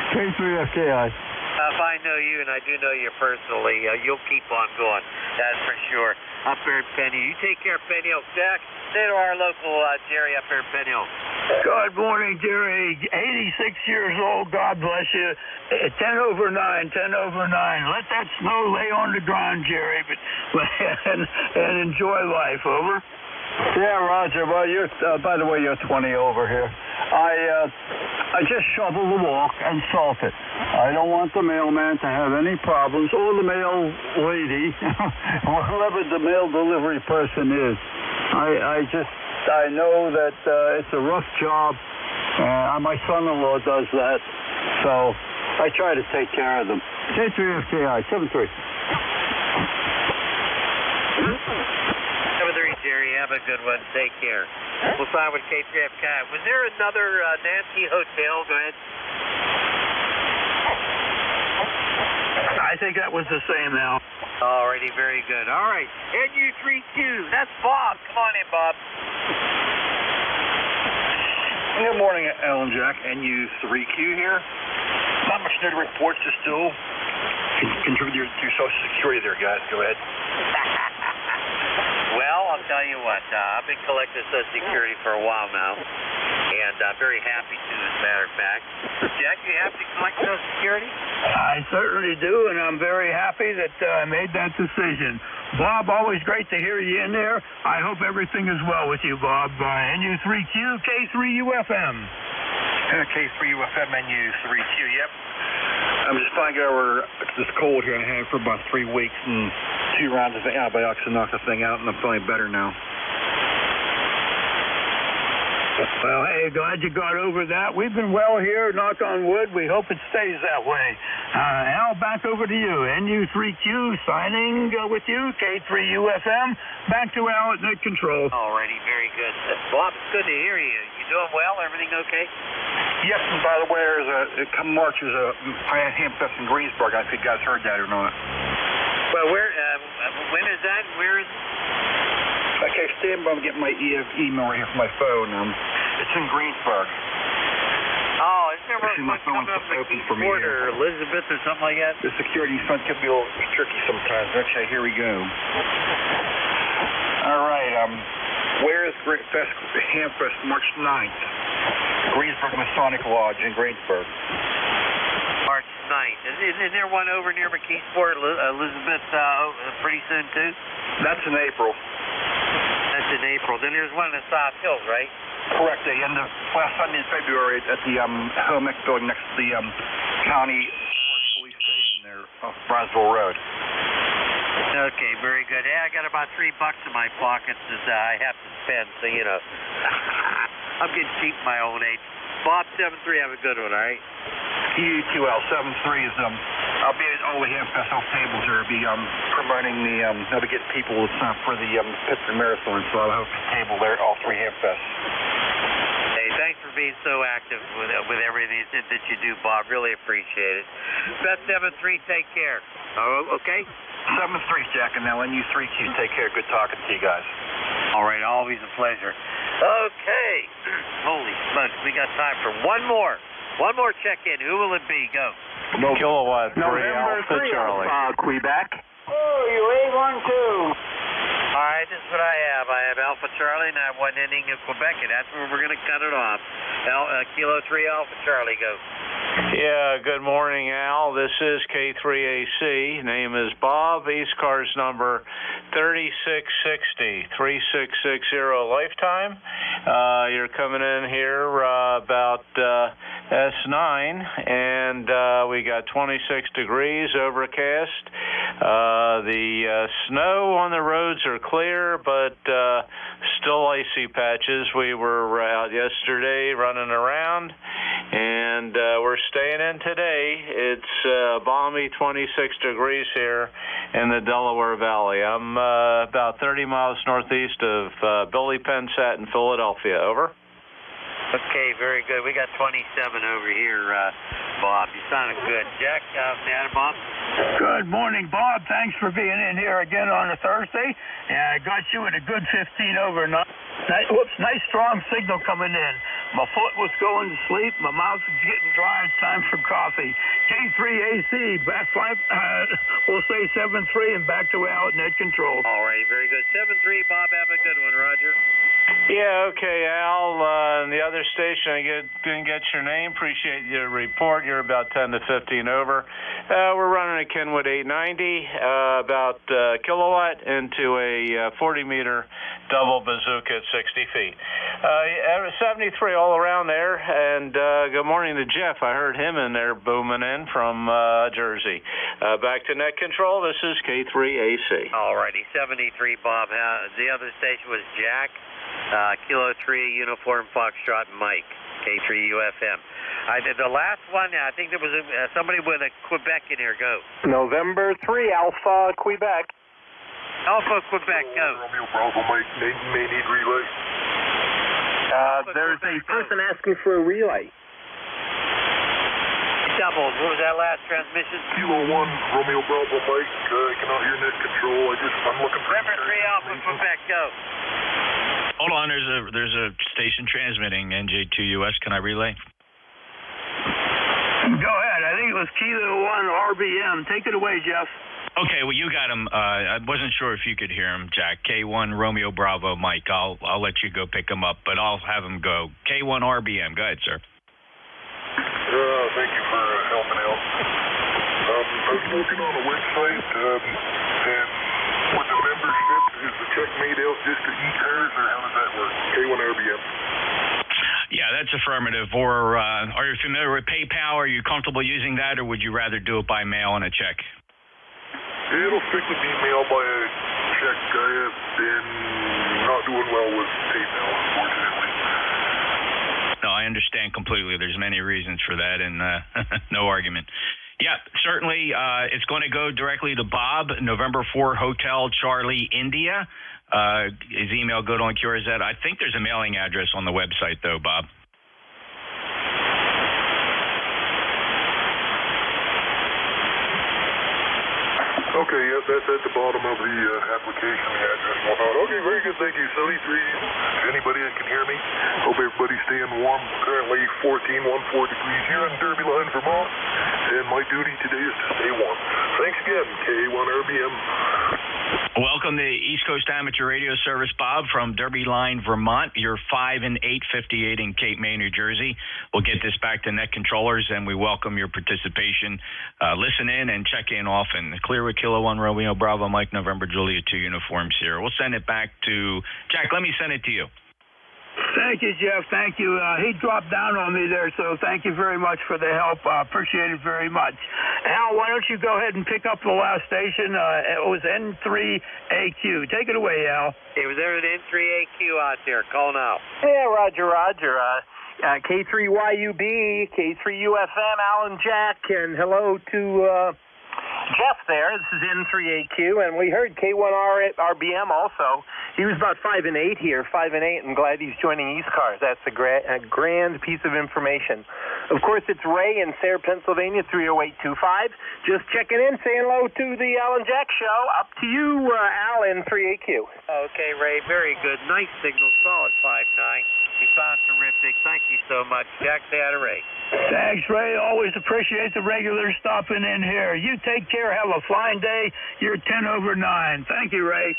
K3FKI. If I know you, and I do know you personally, you'll keep on going. That's for sure. Up here in Penny. You take care of Penny Hill. Jack, say to our local Jerry up here in Penny Hill. Good morning, Jerry. 86 years old. God bless you. 10 over 9. 10 over 9. Let that snow lay on the ground, Jerry, and enjoy life. Over. Yeah, Roger. Well, you're. By the way, you're 20 over here. I just shovel the walk and salt it. I don't want the mailman to have any problems, or the mail lady, or whoever the mail delivery person is. I know that it's a rough job. My son-in-law does that, so I try to take care of them. K3FKI, 73. 73, Jerry. Have a good one. Take care. We'll sign with K3FKI. Was there another Nancy Hotel? Go ahead. I think that was the same now. Alrighty, very good. All right, NU3Q. That's Bob. Come on in, Bob. Good morning, Alan Jack. NU3Q here. Not much new to report. Just still contribute to Social Security there, guys. Go ahead. Well, I'll tell you what. I've been collecting Social Security for a while now, and I'm very happy to, as a matter of fact. Jack, you happy to collect Social Security? I certainly do, and I'm very happy that I made that decision. Bob, always great to hear you in there. I hope everything is well with you, Bob. NU3Q, K3UFM. K3UFM, NU3Q, yep. I'm just trying to get over this cold here I had for about 3 weeks and 2 rounds of antibiotics to knock the thing out, and I'm feeling better now. Well, hey, glad you got over that. We've been well here, knock on wood. We hope it stays that way. Al, back over to you. NU3Q signing with you, K3UFM. Back to Al at net control. Alrighty, very good. Bob, it's good to hear you. You doing well? Everything okay? Yes, and by the way, come March, there's a Hamfest in Greensburg. I don't know if you guys heard that or not. Well, when is that? Where is it? Okay, stand by. I'm getting my email right here from my phone. It's in Greensburg. Oh, isn't there one coming up the Keyport or Elizabeth or something like that? The security front can be a little tricky sometimes. Okay, here we go. All right, where is Hamfest, March 9th? Greensburg Masonic Lodge in Greensburg. March 9th. Isn't there one over near McKeesport, Elizabeth, pretty soon too? That's in April. That's in April. Then there's one in the South Hills, right? Correct. The end of last Sunday in February at the home ec building next to the county police station there off Brownsville Road. Okay, very good. Hey, I got about $3 in my pockets that I have to spend, so you know. I'm getting cheap in my old age. Bob 73, have a good one, all right? EQL 73 is I'll be at all the Hamfest tables there. I'll be promoting I'll be getting people for the Pittsburgh Marathon, so I'll have a table there at all 3 Hamfests. Hey, thanks for being so active with everything that you do, Bob. Really appreciate it. Best 73, take care. Oh, okay? 73, Jack, and now NU3Q. Take care. Good talking to you guys. All right, always a pleasure. Okay. Holy smokes, we got time for one more. One more check-in. Who will it be? Go. No kilowatt 3 November Alpha 3 Charlie. Quebec. Oh, you A12. All right, this is what I have. I have Alpha Charlie, and I have one ending in Quebec, and that's where we're going to cut it off. Kilo 3 Alpha Charlie, go. Yeah, good morning, Al. This is K3AC. Name is Bob. ECARS number 3660, 3660 lifetime. You're coming in here about S9, and we got 26 degrees overcast. The snow on the roads are clear, but still icy patches. We were out yesterday running around, and we're staying in today. It's balmy 26 degrees here in the Delaware Valley. I'm about 30 miles northeast of Billy Pensat in Philadelphia. Over. Okay, very good. We got 27 over here, Bob. You sounded good. Jack, Bob? Good morning, Bob. Thanks for being in here again on a Thursday. I got you at a good 15 over 9. Whoops, nice strong signal coming in. My foot was going to sleep. My mouth is getting dry. It's time for coffee. K3AC, back 5, we'll say 7-3 and back to Al at net control. All right, very good. 7-3, Bob. Have a good one, Roger. Yeah, okay, Al. The other station, I didn't get your name. Appreciate your report. You're about 10 to 15 over. We're running a Kenwood 890, about kilowatt into a 40-meter double bazooka at 60 feet. 73 all around there. And good morning to Jeff. I heard him in there booming in from Jersey. Back to net control. This is K3AC. All righty, 73, Bob. The other station was Jack. Kilo 3 Uniform Foxtrot Mike, K3 UFM. The last one, I think there was somebody with a Quebec in here. Go. November 3, Alpha, Quebec. Alpha, Quebec, go. Romeo Bravo Mike, may need relay. There's a person asking for a relay. Doubled. What was that last transmission? Kilo 1, Romeo Bravo Mike. I cannot hear net control. I'm looking for... November 3, Alpha, Quebec, go. Hold on, there's a station transmitting NJ2US. Can I relay? Go ahead. I think it was Kilo 1 RBM. Take it away, Jeff. Okay, well, you got him. I wasn't sure if you could hear him, Jack. K1 Romeo Bravo Mike. I'll let you go pick him up, but I'll have him go. K1 RBM. Go ahead, sir. Thank you for helping out. I was looking on a website, and with the membership, is the check made out just to ECARS, or how does that work? K1 RBM. Yeah, that's affirmative. Or are you familiar with PayPal? Are you comfortable using that, or would you rather do it by mail on a check? It'll strictly be mailed by a check. I have been not doing well with PayPal, unfortunately. No, I understand completely. There's many reasons for that, and no argument. Yeah, certainly. It's going to go directly to Bob, November 4 Hotel Charlie, India. His email good on QRZ. I think there's a mailing address on the website, though, Bob. Okay, yep, that's at the bottom of the application, the address. Okay, very good, thank you. 73, anybody that can hear me? Hope everybody's staying warm. Currently 14 degrees here in Derby Line, Vermont, and my duty today is to stay warm. Thanks again, K1 RBM. Welcome to East Coast Amateur Radio Service, Bob, from Derby Line, Vermont. You're 5 and 858 in Cape May, New Jersey. We'll get this back to net controllers, and we welcome your participation. Listen in and check in often. Clear with Kilo 1 Romeo Bravo Mike November Juliet 2 uniforms here. We'll send it back to Jack. Let me send it to you. Thank you, Jeff. Thank you. He dropped down on me there, so thank you very much for the help. Appreciate it very much. Al, why don't you go ahead and pick up the last station? It was N3AQ. Take it away, Al. It was there at N3AQ out there. Call now. Yeah, Roger. K3YUB, K3UFM, Al and Jack, and hello to Jeff there. This is N3AQ, and we heard K1RBM also. He was about 5 and 8 here, 5 and 8. I'm glad he's joining ECARS. That's a grand piece of information. Of course, it's Ray in Sayre, Pennsylvania, 30825. Just checking in, saying hello to the Al and Jack show. Up to you, Al, N3AQ. Okay, Ray, very good. Nice signal, solid 5.9. You sound terrific. Thank you so much. Jack, say hi to Ray. Thanks, Ray. Always appreciate the regulars stopping in here. You take care. Have a fine day. You're 10 over 9. Thank you, Ray.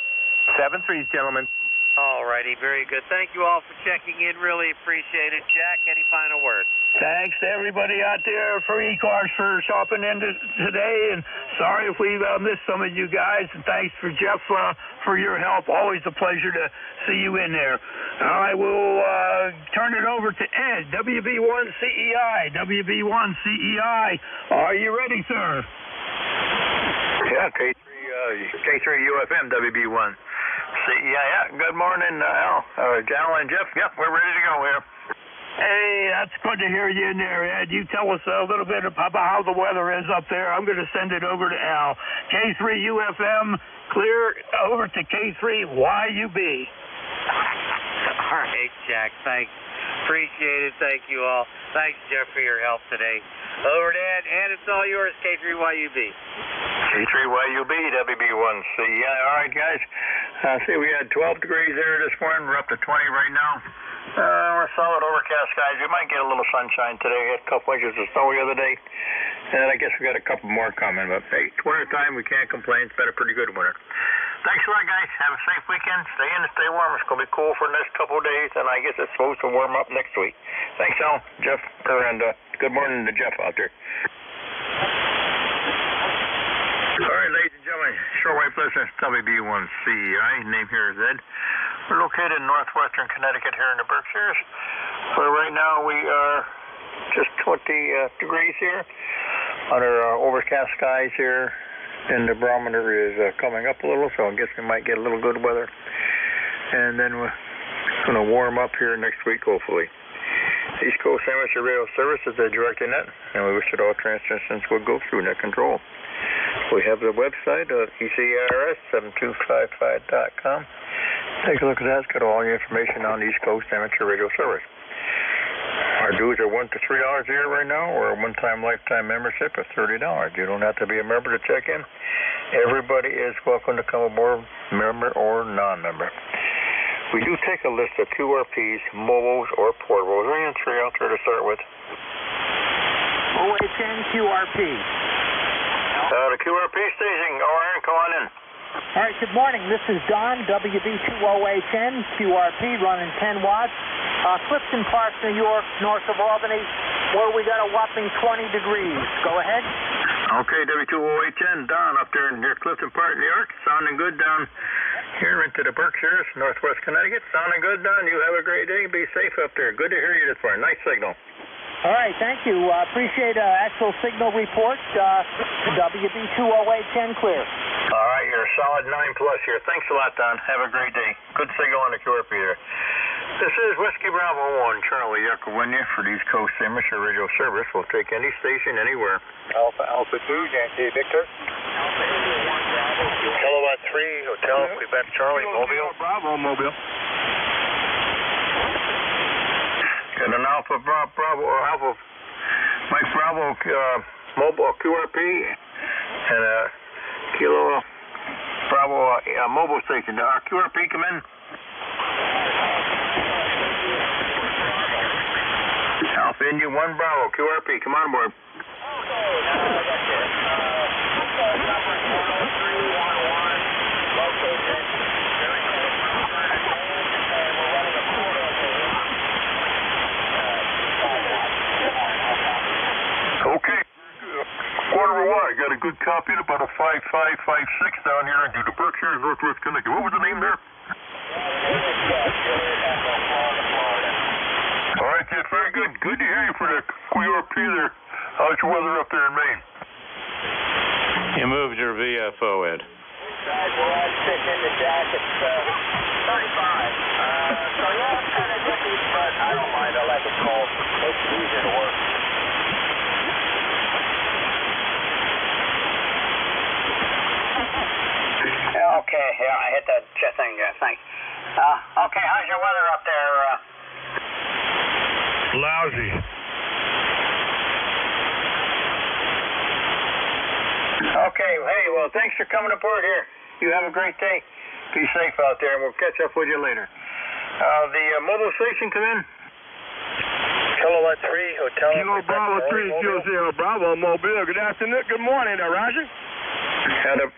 7-3, gentlemen. All righty, very good. Thank you all for checking in. Really appreciate it. Jack, any final words? Thanks to everybody out there for ECARS for shopping in today, and sorry if we missed some of you guys, and thanks for Jeff for your help. Always a pleasure to see you in there. I will turn it over to Ed, WB1CEI. WB1CEI, are you ready, sir? Yeah, K3 UFM, WB1. Yeah, good morning, Al, Gal, and Jeff. Yep, we're ready to go here. Hey, that's good to hear you in there, Ed. You tell us a little bit about how the weather is up there. I'm going to send it over to Al. K3 UFM, clear over to K3 YUB. All right, Jack, thanks. Appreciate it. Thank you all. Thanks, Jeff, for your help today. Over to Ed, and it's all yours, K3YUB. K3YUB, WB1C. Yeah, all right, guys. See, we had 12 degrees there this morning. We're up to 20 right now. We're solid overcast, guys. We might get a little sunshine today. We had a couple inches of snow the other day. And I guess we got a couple more coming. But hey, it's winter time. We can't complain. It's been a pretty good winter. Thanks a lot, guys. Have a safe weekend. Stay in and stay warm. It's going to be cool for the next couple of days, and I guess it's supposed to warm up next week. Thanks, Al. Jeff, and good morning to Jeff out there. All right, ladies and gentlemen, shortwave listeners, WB1CI, name here is Ed. We're located in northwestern Connecticut here in the Berkshires, where right now we are just 20 degrees here under overcast skies here, and the barometer is coming up a little, so I guess we might get a little good weather. And then we're going to warm up here next week, hopefully. East Coast Amateur Radio Service is a direct net, and we wish that all transmissions would go through net control. We have the website, ECARS7255.com. Take a look at that. It's got all your information on East Coast Amateur Radio Service. Our dues are $1 to $3 a year right now, or a one-time lifetime membership of $30. You don't have to be a member to check in. Everybody is welcome to come aboard, member or non-member. We do take a list of QRPs, mobiles, or portables. Ring in 3 out there to start with. OHN QRP. The QRP station. Aaron, come on in. All right, good morning. This is Don, WB2OHN, QRP, running 10 watts. Clifton Park, New York, north of Albany, where we got a whopping 20 degrees. Go ahead. Okay, W2OHN, Don, up there near Clifton Park, New York. Sounding good down here into the Berkshires, northwest Connecticut. Sounding good, Don. You have a great day. Be safe up there. Good to hear you this morning. Nice signal. All right, thank you. Appreciate actual signal report. WB2OHN clear. All right, you're a solid 9+ here. Thanks a lot, Don. Have a great day. Good signal on the QRP there. This is Whiskey Bravo 1, Charlie Echo Winya for the East Coast Amateur Radio Service. We'll take any station anywhere. Alpha 2, Yankee Victor. Kilowatt 3, Hotel Quebec Charlie, Mobile. Bravo, Mobile. And an Alpha Bravo, or Alpha Mike Bravo mobile QRP and a Kilo Bravo mobile station. QRP, come in. Alpha India 1 Bravo, QRP, come on board. Okay. Quarter of I got a good copy at about a 5556 down here into the Berkshires, northwest Connecticut. What was the name there? All right, Jeff, very good. Good to hear you for the QRP there. How's your weather up there in Maine? You moved your VFO, Ed. Guys, well, I stick in the jacket, 35. So, yeah, I'm kind of nippy, but I don't mind. I like it cold. Makes it easier to work. Okay, yeah, I hit that thing, thanks. Okay, how's your weather up there? Lousy. Okay, hey, well, thanks for coming aboard here. You have a great day. Be safe out there, and we'll catch up with you later. The mobile station, come in. Kilowatt 3, Hotel. Kilo Bravo 3, Kilo Sierra Bravo, Mobile. Good afternoon, good morning, Roger.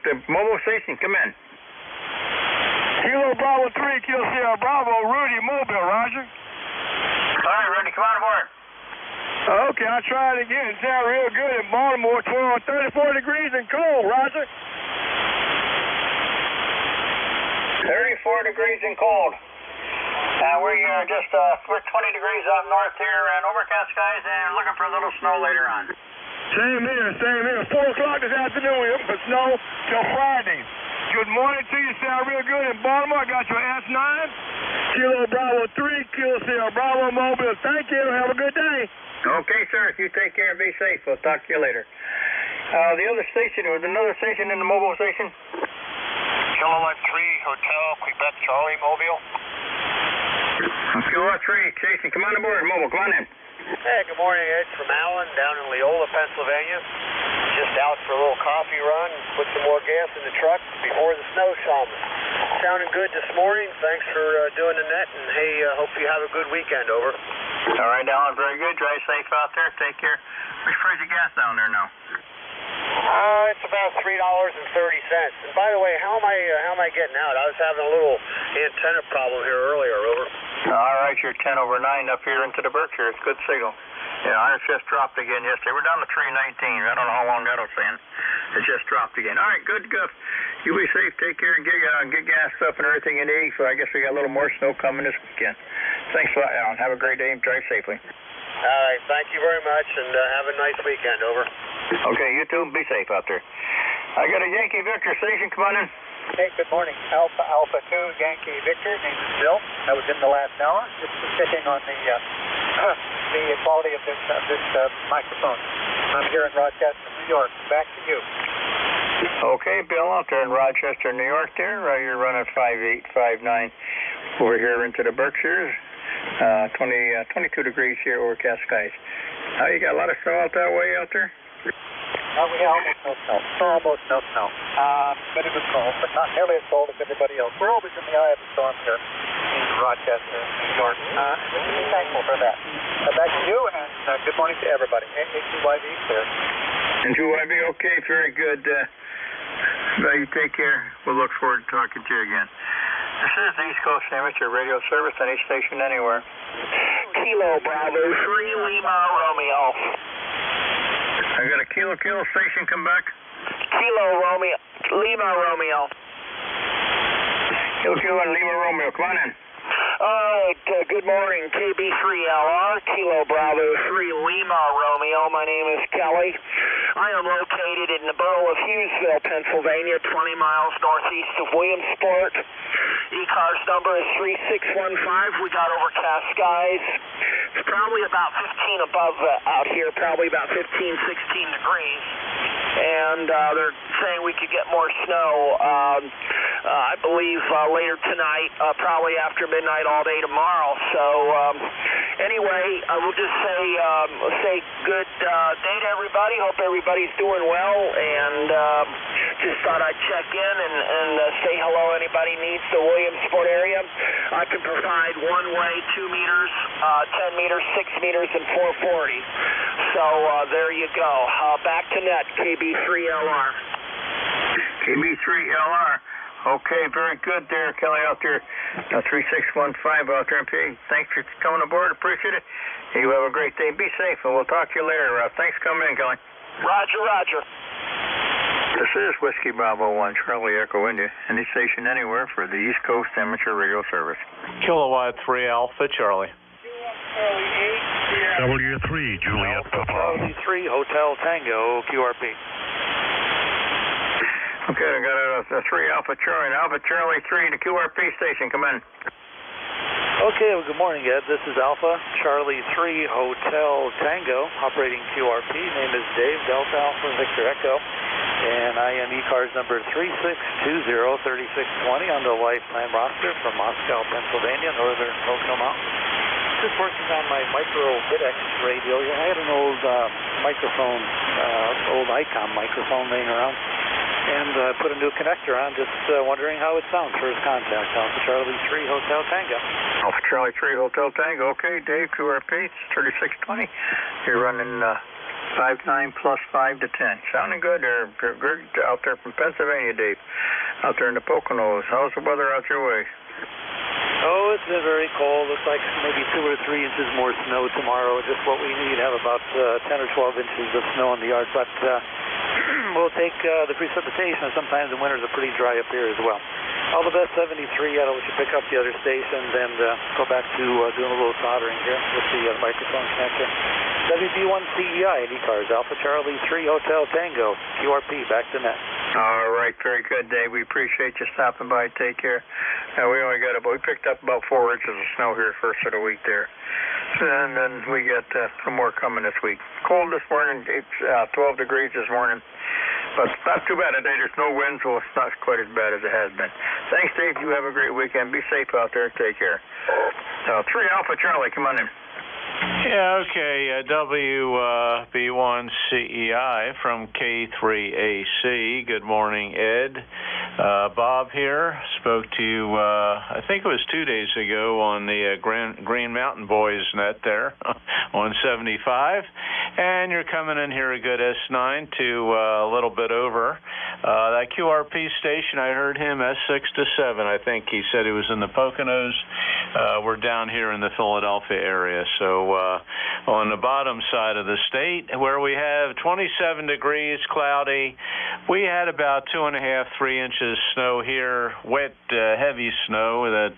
The mobile station, come in. Kilo Bravo 3, Kilo Sierra Bravo, Rudy, Mobile, Roger. All right, Rudy, come on aboard. Okay, I'll try it again. Sound real good in Baltimore, 34 degrees and cold, Roger. 34 degrees and cold. We're just we're 20 degrees up north here and overcast skies and looking for a little snow later on. Same here. 4 o'clock this afternoon. We're looking for snow till Friday. Good morning to you. Sound real good in Baltimore. I got your S9. Kilo Bravo 3, Kilo Sierra Bravo, Mobile. Thank you. Have a good day. Okay, sir. You take care and be safe. We'll talk to you later. The other station, was another station in the mobile station? Kilowatt 3, Hotel, Quebec, Charlie, Mobile. Kilowatt 3, station. Come on aboard, mobile. Come on in. Hey, good morning, Ed. From Allen, down in Leola, Pennsylvania. Just out for a little coffee run, put some more gas in the truck before the snow comes. Sounding good this morning. Thanks for doing the net, and hey, hope you have a good weekend. Over. All right, Alan, very good. Drive safe out there. Take care. Which price of gas down there now? It's about $3.30. And by the way, how am I getting out? I was having a little antenna problem here earlier. Over. All right, you're 10 over 9 up here into the Berkshires. Good signal. Yeah, ours just dropped again yesterday. We're down to 319. I don't know how long that'll stand. It just dropped again. All right, good. You be safe. Take care and get gassed up and everything you need. So I guess we got a little more snow coming this weekend. Thanks a lot, Alan. Have a great day and drive safely. All right, thank you very much, and have a nice weekend. Over. Okay, you too. Be safe out there. I got a Yankee Victor station. Come on in. Hey, good morning. Alpha 2, Yankee Victor. Name is Bill. I was in the last hour. Just checking on the quality of this microphone. I'm here in Rochester, New York. Back to you. Okay, Bill, out there in Rochester, New York there. You're running 5859 over here into the Berkshires. 22 degrees here, overcast skies. You got a lot of snow out that way out there? We have almost no snow. Almost no snow. But it was cold, but not nearly as cold as everybody else. We're always in the eye of the storm here in Rochester, New York. We should be thankful for that. Back to you, and good morning to everybody. A2YV clear. And 2YV, okay, very good. You take care. We'll look forward to talking to you again. This is the East Coast Amateur Radio Service, any station anywhere. Kilo Bravo 3 Lima Romeo. I got a Kilo station, come back. Kilo Romeo, Lima Romeo. Kilo and Lima Romeo, come on in. All right, good morning, KB3LR, Kilo Bravo 3 Lima Romeo. My name is Kelly. I am located in the borough of Hughesville, Pennsylvania, 20 miles northeast of Williamsport. ECARS number is 3615. We got overcast skies. It's probably about 15 above out here, probably about 15, 16 degrees. And they're saying we could get more snow, I believe, later tonight, probably after midnight all day tomorrow. So anyway, I will just say good day to everybody. Hope everybody's doing well, and just thought I'd check in and say hello. Anybody needs the Williamsport area, I can provide 1-way 2 meters, 10 meters, 6 meters, and 440. So there you go. Back to net, KB3LR. KB3LR. Okay, very good there, Kelly, out there. 3615 out there. Thanks for coming aboard. Appreciate it. You have a great day. Be safe, and we'll talk to you later. Thanks for coming in, Kelly. Roger. This is Whiskey Bravo 1, Charlie Echo India, any station anywhere for the East Coast Amateur Radio Service. Kilowatt 3 Alpha Charlie. W3 Juliet Papa. W3 Hotel Tango QRP. Okay, I got a 3 Alpha Charlie, and Alpha Charlie 3 to QRP station. Come in. Okay, well, good morning, Ed. This is Alpha Charlie 3 Hotel Tango, operating QRP. Name is Dave, Delta Alpha Victor Echo, and I am ECARS number 3620-3620 on the lifetime roster from Moscow, Pennsylvania, northern Pocono Mountains. Just working on my micro BitX radio. I had an old microphone, old ICOM microphone laying around, and put a new connector on, just wondering how it sounds. First contact, Alpha Charlie 3 Hotel Tango. Alpha Charlie 3 Hotel Tango. Okay, Dave, QRP, it's 3620. You're running 59 plus 5 to 10. Sounding good there. Good out there from Pennsylvania, Dave. Out there in the Poconos. How's the weather out your way? Oh, it's been very cold. Looks like maybe 2 or 3 inches more snow tomorrow. Just what we need. Have about 10 or 12 inches of snow in the yard. But we'll take the precipitation. Sometimes the winters are pretty dry up here as well. All the best, 73. I'll let you pick up the other stations and go back to doing a little soldering here with the microphone connector. WB1CEI at ECARS, Alpha Charlie 3 Hotel Tango, QRP, back to net. All right, very good, Dave. We appreciate you stopping by. Take care. We picked up about 4 inches of snow here first of the week there. And then we got some more coming this week. Cold this morning. It's 12 degrees this morning. But it's not too bad today. There's no wind, so it's not quite as bad as it has been. Thanks, Dave. You have a great weekend. Be safe out there. Take care. 3 Alpha Charlie, come on in. Yeah, okay. WB1CEI from K3AC. Good morning, Ed. Bob here. Spoke to you, I think it was 2 days ago on the Green Mountain Boys net there on 75. And you're coming in here a good S9 to a little bit over. That QRP station, I heard him S6 to 7. I think he said he was in the Poconos. We're down here in the Philadelphia area. So on the bottom side of the state, where we have 27 degrees, cloudy, we had about 2.5, 3 inches snow here, wet, heavy snow that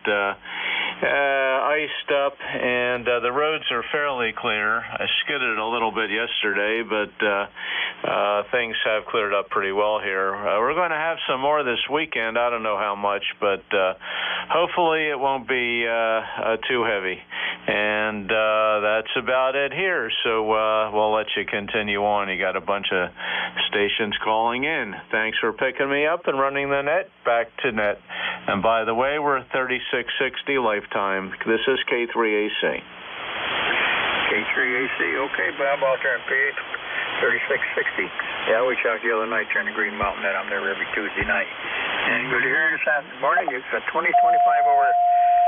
iced up, and the roads are fairly clear. I skidded a little bit yesterday, but things have cleared up pretty well here. We're going to have some more this weekend. I don't know how much, but hopefully it won't be too heavy. And that's about it here. So we'll let you continue on. You got a bunch of stations calling in. Thanks for picking me up and running the net back to net. And by the way, we're 3660 lifetime. This is K3AC. K3AC, okay, Bob, out there in PH 3660. Yeah, we talked the other night during the Green Mountain Net. I'm there every Tuesday night. And good to hear you this morning. It's 2025 over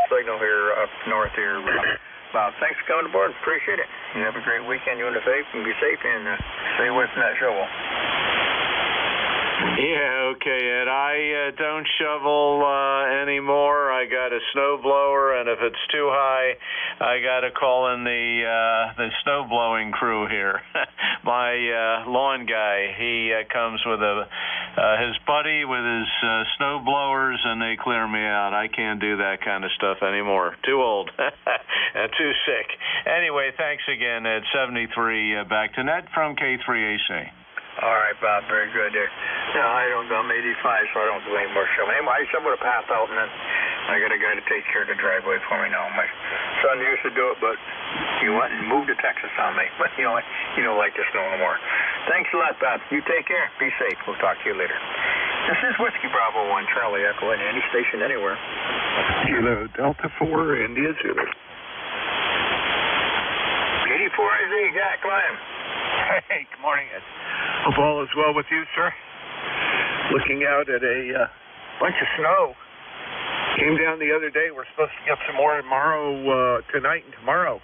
signal here up north here. Bob, thanks for coming aboard. Appreciate it. You have a great weekend. You and the faith and be safe and stay away from that shovel. Yeah, okay, Ed. I don't shovel anymore. I got a snow blower, and if it's too high, I got to call in the snow blowing crew here. My lawn guy, he comes with his buddy with his snow blowers, and they clear me out. I can't do that kind of stuff anymore. Too old and too sick. Anyway, thanks again, Ed. 73 back to net from K3AC. All right, Bob, very good there. No, I'm 85, so I don't do any more shoveling. Anyway, I would have passed out, and then I got a guy to take care of the driveway for me now. My son used to do it, but he went and moved to Texas on me. But, you don't like the snow no more. Thanks a lot, Bob. You take care. Be safe. We'll talk to you later. This is Whiskey Bravo 1, Charlie Echo, in any station anywhere. Kilo Delta 4, India Zulu. 84IZ, Jack, come on. Hey, good morning, Ed. Hope all is well with you, sir. Looking out at a bunch of snow. Came down the other day. We're supposed to get some more tomorrow, tonight and tomorrow.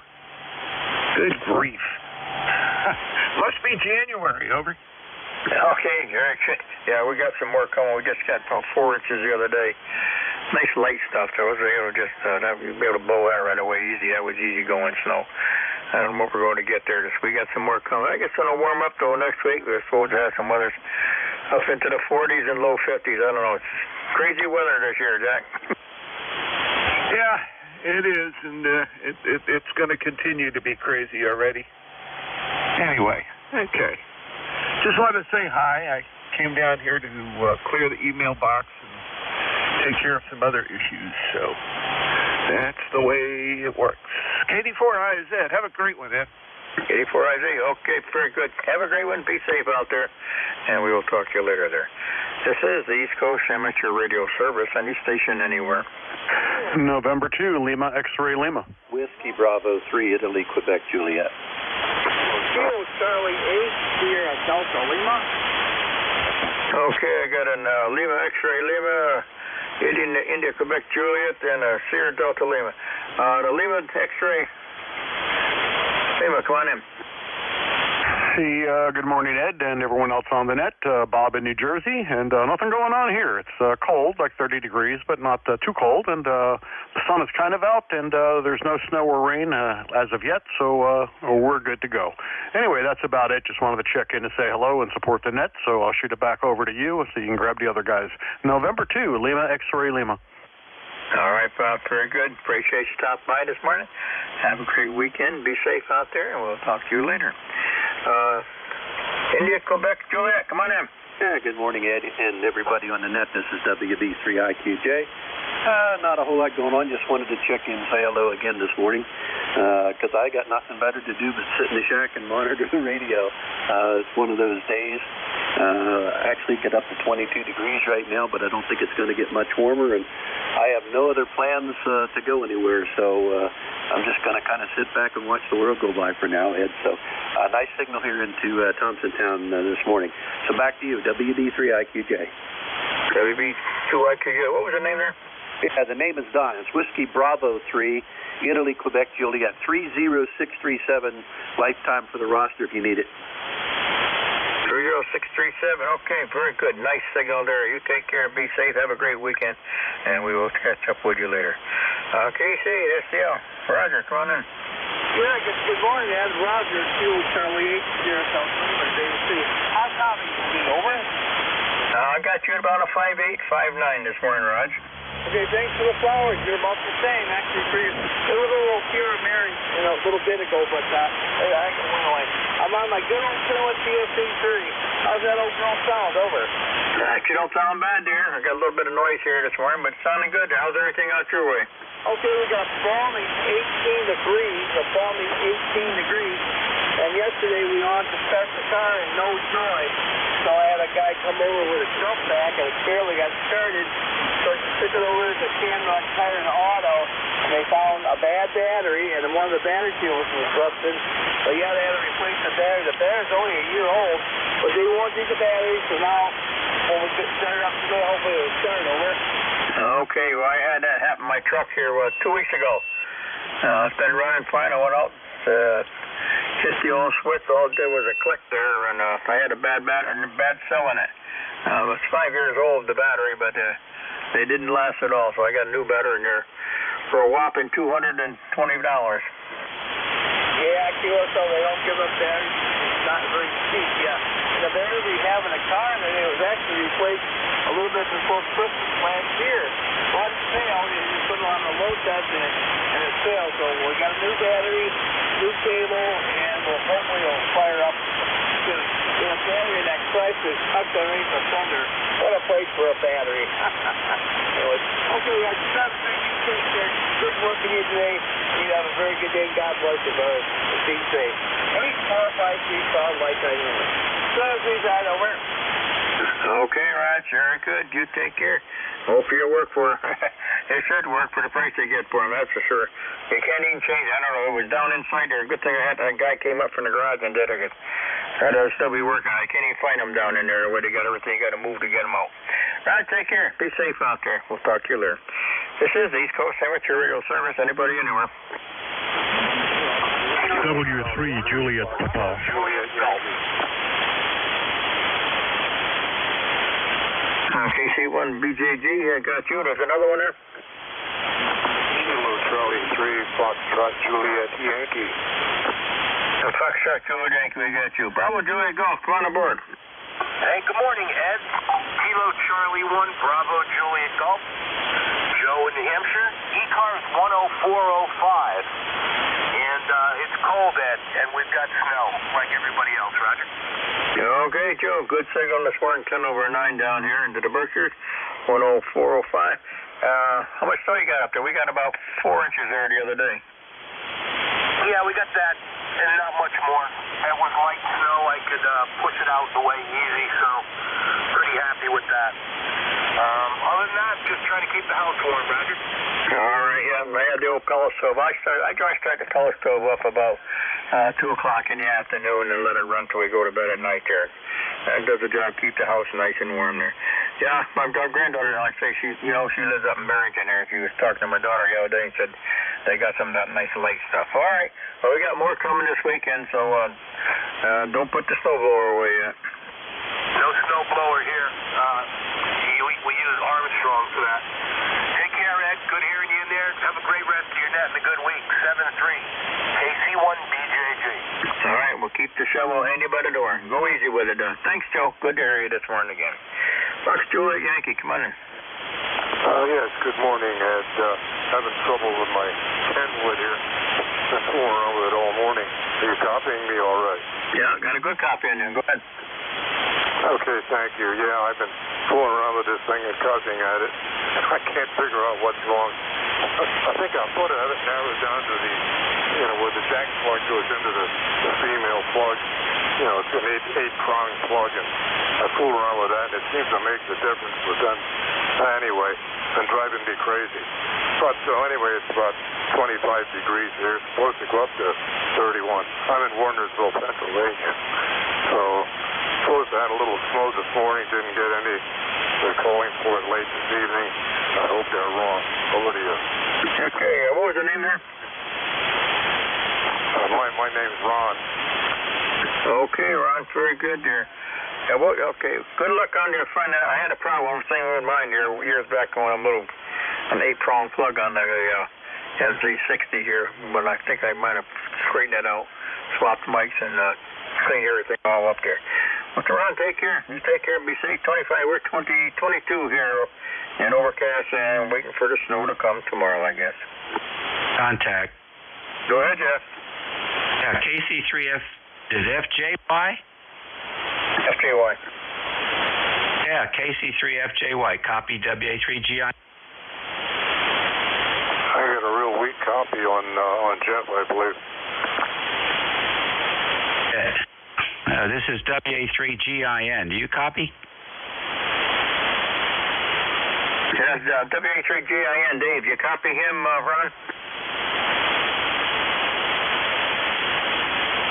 Good grief. Must be January, over. Okay, very good. Yeah, we got some more coming. We just got about 4 inches the other day. Nice light stuff. That was able to just you'd be able to blow that right away easy. That was easy going snow. I don't know what we're going to get there this week. We got some more coming. I guess it'll warm up, though, next week. We're supposed to have some weather up into the 40s and low 50s. I don't know. It's crazy weather this year, Jack. Yeah, it is, and it's going to continue to be crazy already. Anyway, okay. Just wanted to say hi. I came down here to clear the email box and take care of some other issues, so that's the way it works. K84IZ, have a great one, Ed. K84IZ, okay, very good. Have a great one. Be safe out there, and we will talk to you later there. This is the East Coast Amateur Radio Service, any station anywhere. November 2, Lima X-Ray Lima. Whiskey Bravo 3, Italy, Quebec, Juliet. Kilo Charlie 8, Sierra Delta Lima. Okay, I got an Lima X-Ray Lima, India, Quebec, Juliet, and Sierra Delta Lima. The Lima X-Ray Lima, come on in. Hey, good morning, Ed, and everyone else on the net. Bob in New Jersey, and nothing going on here. It's cold, like 30 degrees, but not too cold, and the sun is kind of out, and there's no snow or rain as of yet, so we're good to go. Anyway, that's about it. Just wanted to check in to say hello and support the net, so I'll shoot it back over to you so you can grab the other guys. November 2, Lima X-Ray Lima. All right, Bob, very good. Appreciate you stopping by this morning. Have a great weekend. Be safe out there, and we'll talk to you later. India, Quebec, Juliet, come on in. Yeah, good morning, Ed, and everybody on the net. This is WB3IQJ. Not a whole lot going on. Just wanted to check in and say hello again this morning because I got nothing better to do but sit in the shack and monitor the radio. It's one of those days. Actually get up to 22 degrees right now, but I don't think it's going to get much warmer. And I have no other plans to go anywhere, so I'm just going to kind of sit back and watch the world go by for now, Ed. So nice signal here into Thompsontown this morning. So back to you, WB3IQJ. WB2IQJ. What was the name there? Yeah, the name is Don. It's Whiskey Bravo 3, Italy, Quebec, Juliet. 30637, lifetime for the roster if you need it. 30637. Okay, very good. Nice signal there. You take care and be safe. Have a great weekend, and we will catch up with you later. KC, SDL. Roger, come on in. Yeah, good morning, Ed. Roger, Fuel Charlie 8 here, South Lima, David City. How's copy? Over? I got you at about a 5.8, 5.9 this morning, Raj. Okay, thanks for the flowers. You're about the same, actually, for you. It was a little here and there, a little bit ago, but I went away. I'm on my good old Cinema CSC 30. How's that old girl sound? Over. Actually, don't sound bad, dear. I got a little bit of noise here this morning, but it's sounding good. How's everything out your way? Okay, we got balmy 18 degrees, a balmy 18 degrees. And yesterday we wanted to start the car and no joy. So I had a guy come over with a jump pack and it barely got started. So I took it over to the Canrock Tire and Auto and they found a bad battery and one of the battery seals was busted. So you had to replace the battery. The battery's only a year old, but they warranted the battery. So now when we get started up today, hopefully it'll start. Over. Okay, well I had that happen in my truck here 2 weeks ago. It's been running fine. I went out, hit the old switch. All it did was a click there, and I had a bad battery and a bad cell in it. It was 5 years old, the battery, but they didn't last at all, so I got a new battery in there for a whopping $220. Yeah, QSO, they don't give up batteries. It's not very cheap, yeah. And the battery we have in the car, and it was actually replaced a little bit before Christmas last year. But it failed, and you put it on the load test, and it failed. So we got a new battery, new cable, and hopefully it'll fire up soon. In a battery that crashed is tucked underneath the fender. What a place for a battery. Anyways, okay, I just have to take care. Good working you today. You have a very good day. God bless you, brother. Be safe. 84535 Light Night Unit. Side over. Okay, Raj, very good. You take care. Hope you'll work for it should work for the price they get for them, that's for sure. You can't even change. I don't know. It was down inside there. Good thing that guy came up from the garage and did it. I'd still be working. I can't even find them down in there where they got everything. You got to move to get them out. Raj, take care. Be safe out there. We'll talk to you later. This is the East Coast Amateur Radio Service. Anybody anywhere? W3 Juliet Papa. Juliet Yankee. KC1 BJG, I got you. There's another one there. Kilo Charlie 3, Foxtrot Juliet Yankee. Foxtrot Juliet Yankee, we got you. Bravo Juliet Golf, come on aboard. Hey, good morning, Ed. Kilo Charlie 1, Bravo Juliet Golf. Joe in New Hampshire. ECARS 10405. And it's cold, Ed, and we've got snow like everybody else, Roger. Okay, Joe. Good signal this morning, 10 over 9 down here into the Berkshires, 10405. How much snow you got up there? We got about 4 inches there the other day. Yeah, we got that, and not much more. That was light snow. I could push it out the way easy, so pretty happy with that. Other than that, just trying to keep the house warm, Roger. All right, yeah, I had the old pellet stove. I try to start the pellet stove up about 2 o'clock in the afternoon and let it run till we go to bed at night there. That does the job, keep the house nice and warm there. Yeah, my granddaughter, like I say, she lives up in Barrington there. She was talking to my daughter the other day and said they got some of that nice light stuff. All right, well, we got more coming this weekend, so don't put the snowblower away yet. No snowblower here. We use Armstrong for that. Take care, Ed. Good hearing you in there. Have a great rest of your net and a good week. 7-3. KC1 BJJ. All right, we'll keep the shovel handy by the door. Go easy with it. Thanks, Joe. Good to hear you this morning again. Fox Juliet Yankee, come on in. Yes, good morning, Ed. Having trouble with my pen wood here. Been fooling around with it all morning. Are you copying me all right? Yeah, got a good copy in there. Go ahead. Okay, thank you. Yeah, I've been fooling around with this thing and cussing at it. I can't figure out what's wrong. I think I put it narrowed down to the, where the jack plug goes into the female plug. It's an 8-prong plug, and I fool around with that, and it seems to make the difference. But then, anyway, and driving me crazy. But anyway, it's about 25 degrees here. It's supposed to go up to 31. I'm in Warnersville, Pennsylvania. So supposed to have a little snow this morning. Didn't get any. They're calling for it late this evening. I hope they're wrong. Over to you. Okay, what was your name there? My name's Ron. Okay, Ron, very good there. Okay, good luck on your friend. I had a problem with mine here years back when I'm little, an 8-prong plug on the NZ60 here, but I think I might have straightened that out, swapped mics, and cleaned everything all up there. Okay, Ron, take care. You take care and be safe. 25, we're 22 here, and overcast, and waiting for the snow to come tomorrow, I guess. Contact. Go ahead, Jeff. Yeah, KC3F, is FJY? FJY. Yeah, KC3FJY, copy WA3GI. I got a real weak copy on Jeff, I believe. This is WA3GIN. Do you copy? Yes, WA3GIN, Dave. You copy him, Ron?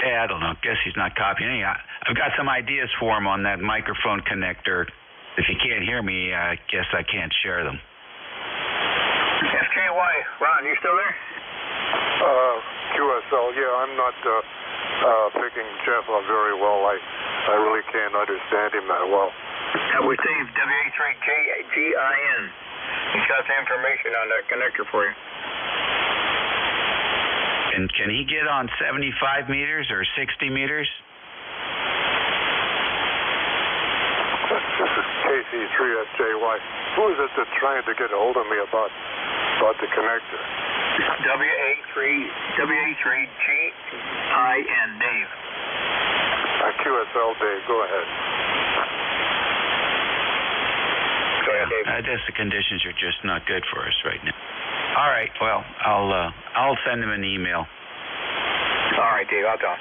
Yeah, I don't know. Guess he's not copying. I've got some ideas for him on that microphone connector. If you can't hear me, I guess I can't share them. FJY, Ron, you still there? QSL, yeah, I'm not picking Jeff up very well. I really can't understand him that well. We saved WA3GIN. He's got the information on that connector for you. And can he get on 75 meters or 60 meters? This is KC3FJY. Who is it that's trying to get a hold of me about the connector? WA3GIN, Dave. QSL, Dave, go ahead. Go ahead, Dave. I guess the conditions are just not good for us right now. All right, well, I'll send him an email. All right, Dave, I'll tell him.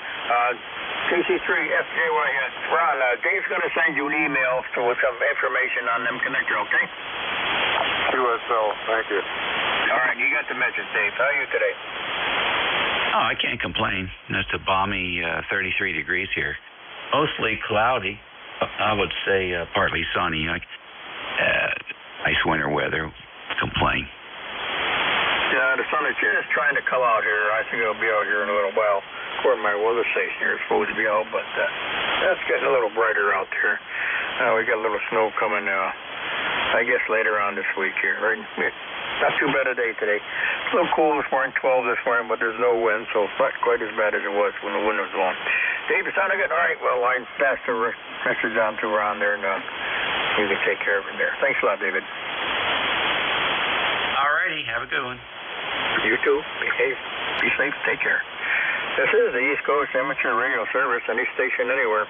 KC3FJY, Ron, Dave's going to send you an email with some information on them connector, okay? QSL, thank you. All right, you got the message, Dave. How are you today? Oh, I can't complain. It's a balmy 33 degrees here. Mostly cloudy. I would say partly sunny. Nice winter weather. Complain. Yeah, the sun is just trying to come out here. I think it'll be out here in a little while. According to my weather station here, it's supposed to be out, but that's getting a little brighter out there. We got a little snow coming, I guess, later on this week here. Right? Not too bad a day today. It's a little cool this morning, 12 this morning, but there's no wind, so it's not quite as bad as it was when the wind was blowing. Dave, it sounded good. All right, well, I passed the message on to Ron there, and you can take care of it there. Thanks a lot, David. All righty, have a good one. You too. Behave. Be safe. Take care. This is the East Coast Amateur Radio Service, any station anywhere.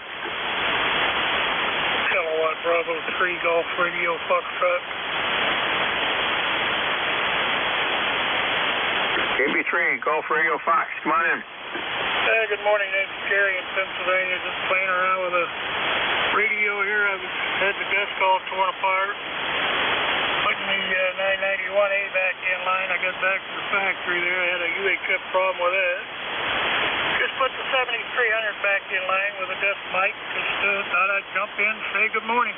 Kilowatt Bravo 3 Golf Radio Foxtrot. KB3 Golf Radio Fox. Come on in. Hey, good morning. Name's Gary in Pennsylvania. Just playing around with a radio here. I had the desk all torn apart. Putting the 991A back in line. I got back to the factory there. I had a UHF problem with it. Just put the 7300 back in line with a desk mic. Just thought I'd jump in and say good morning.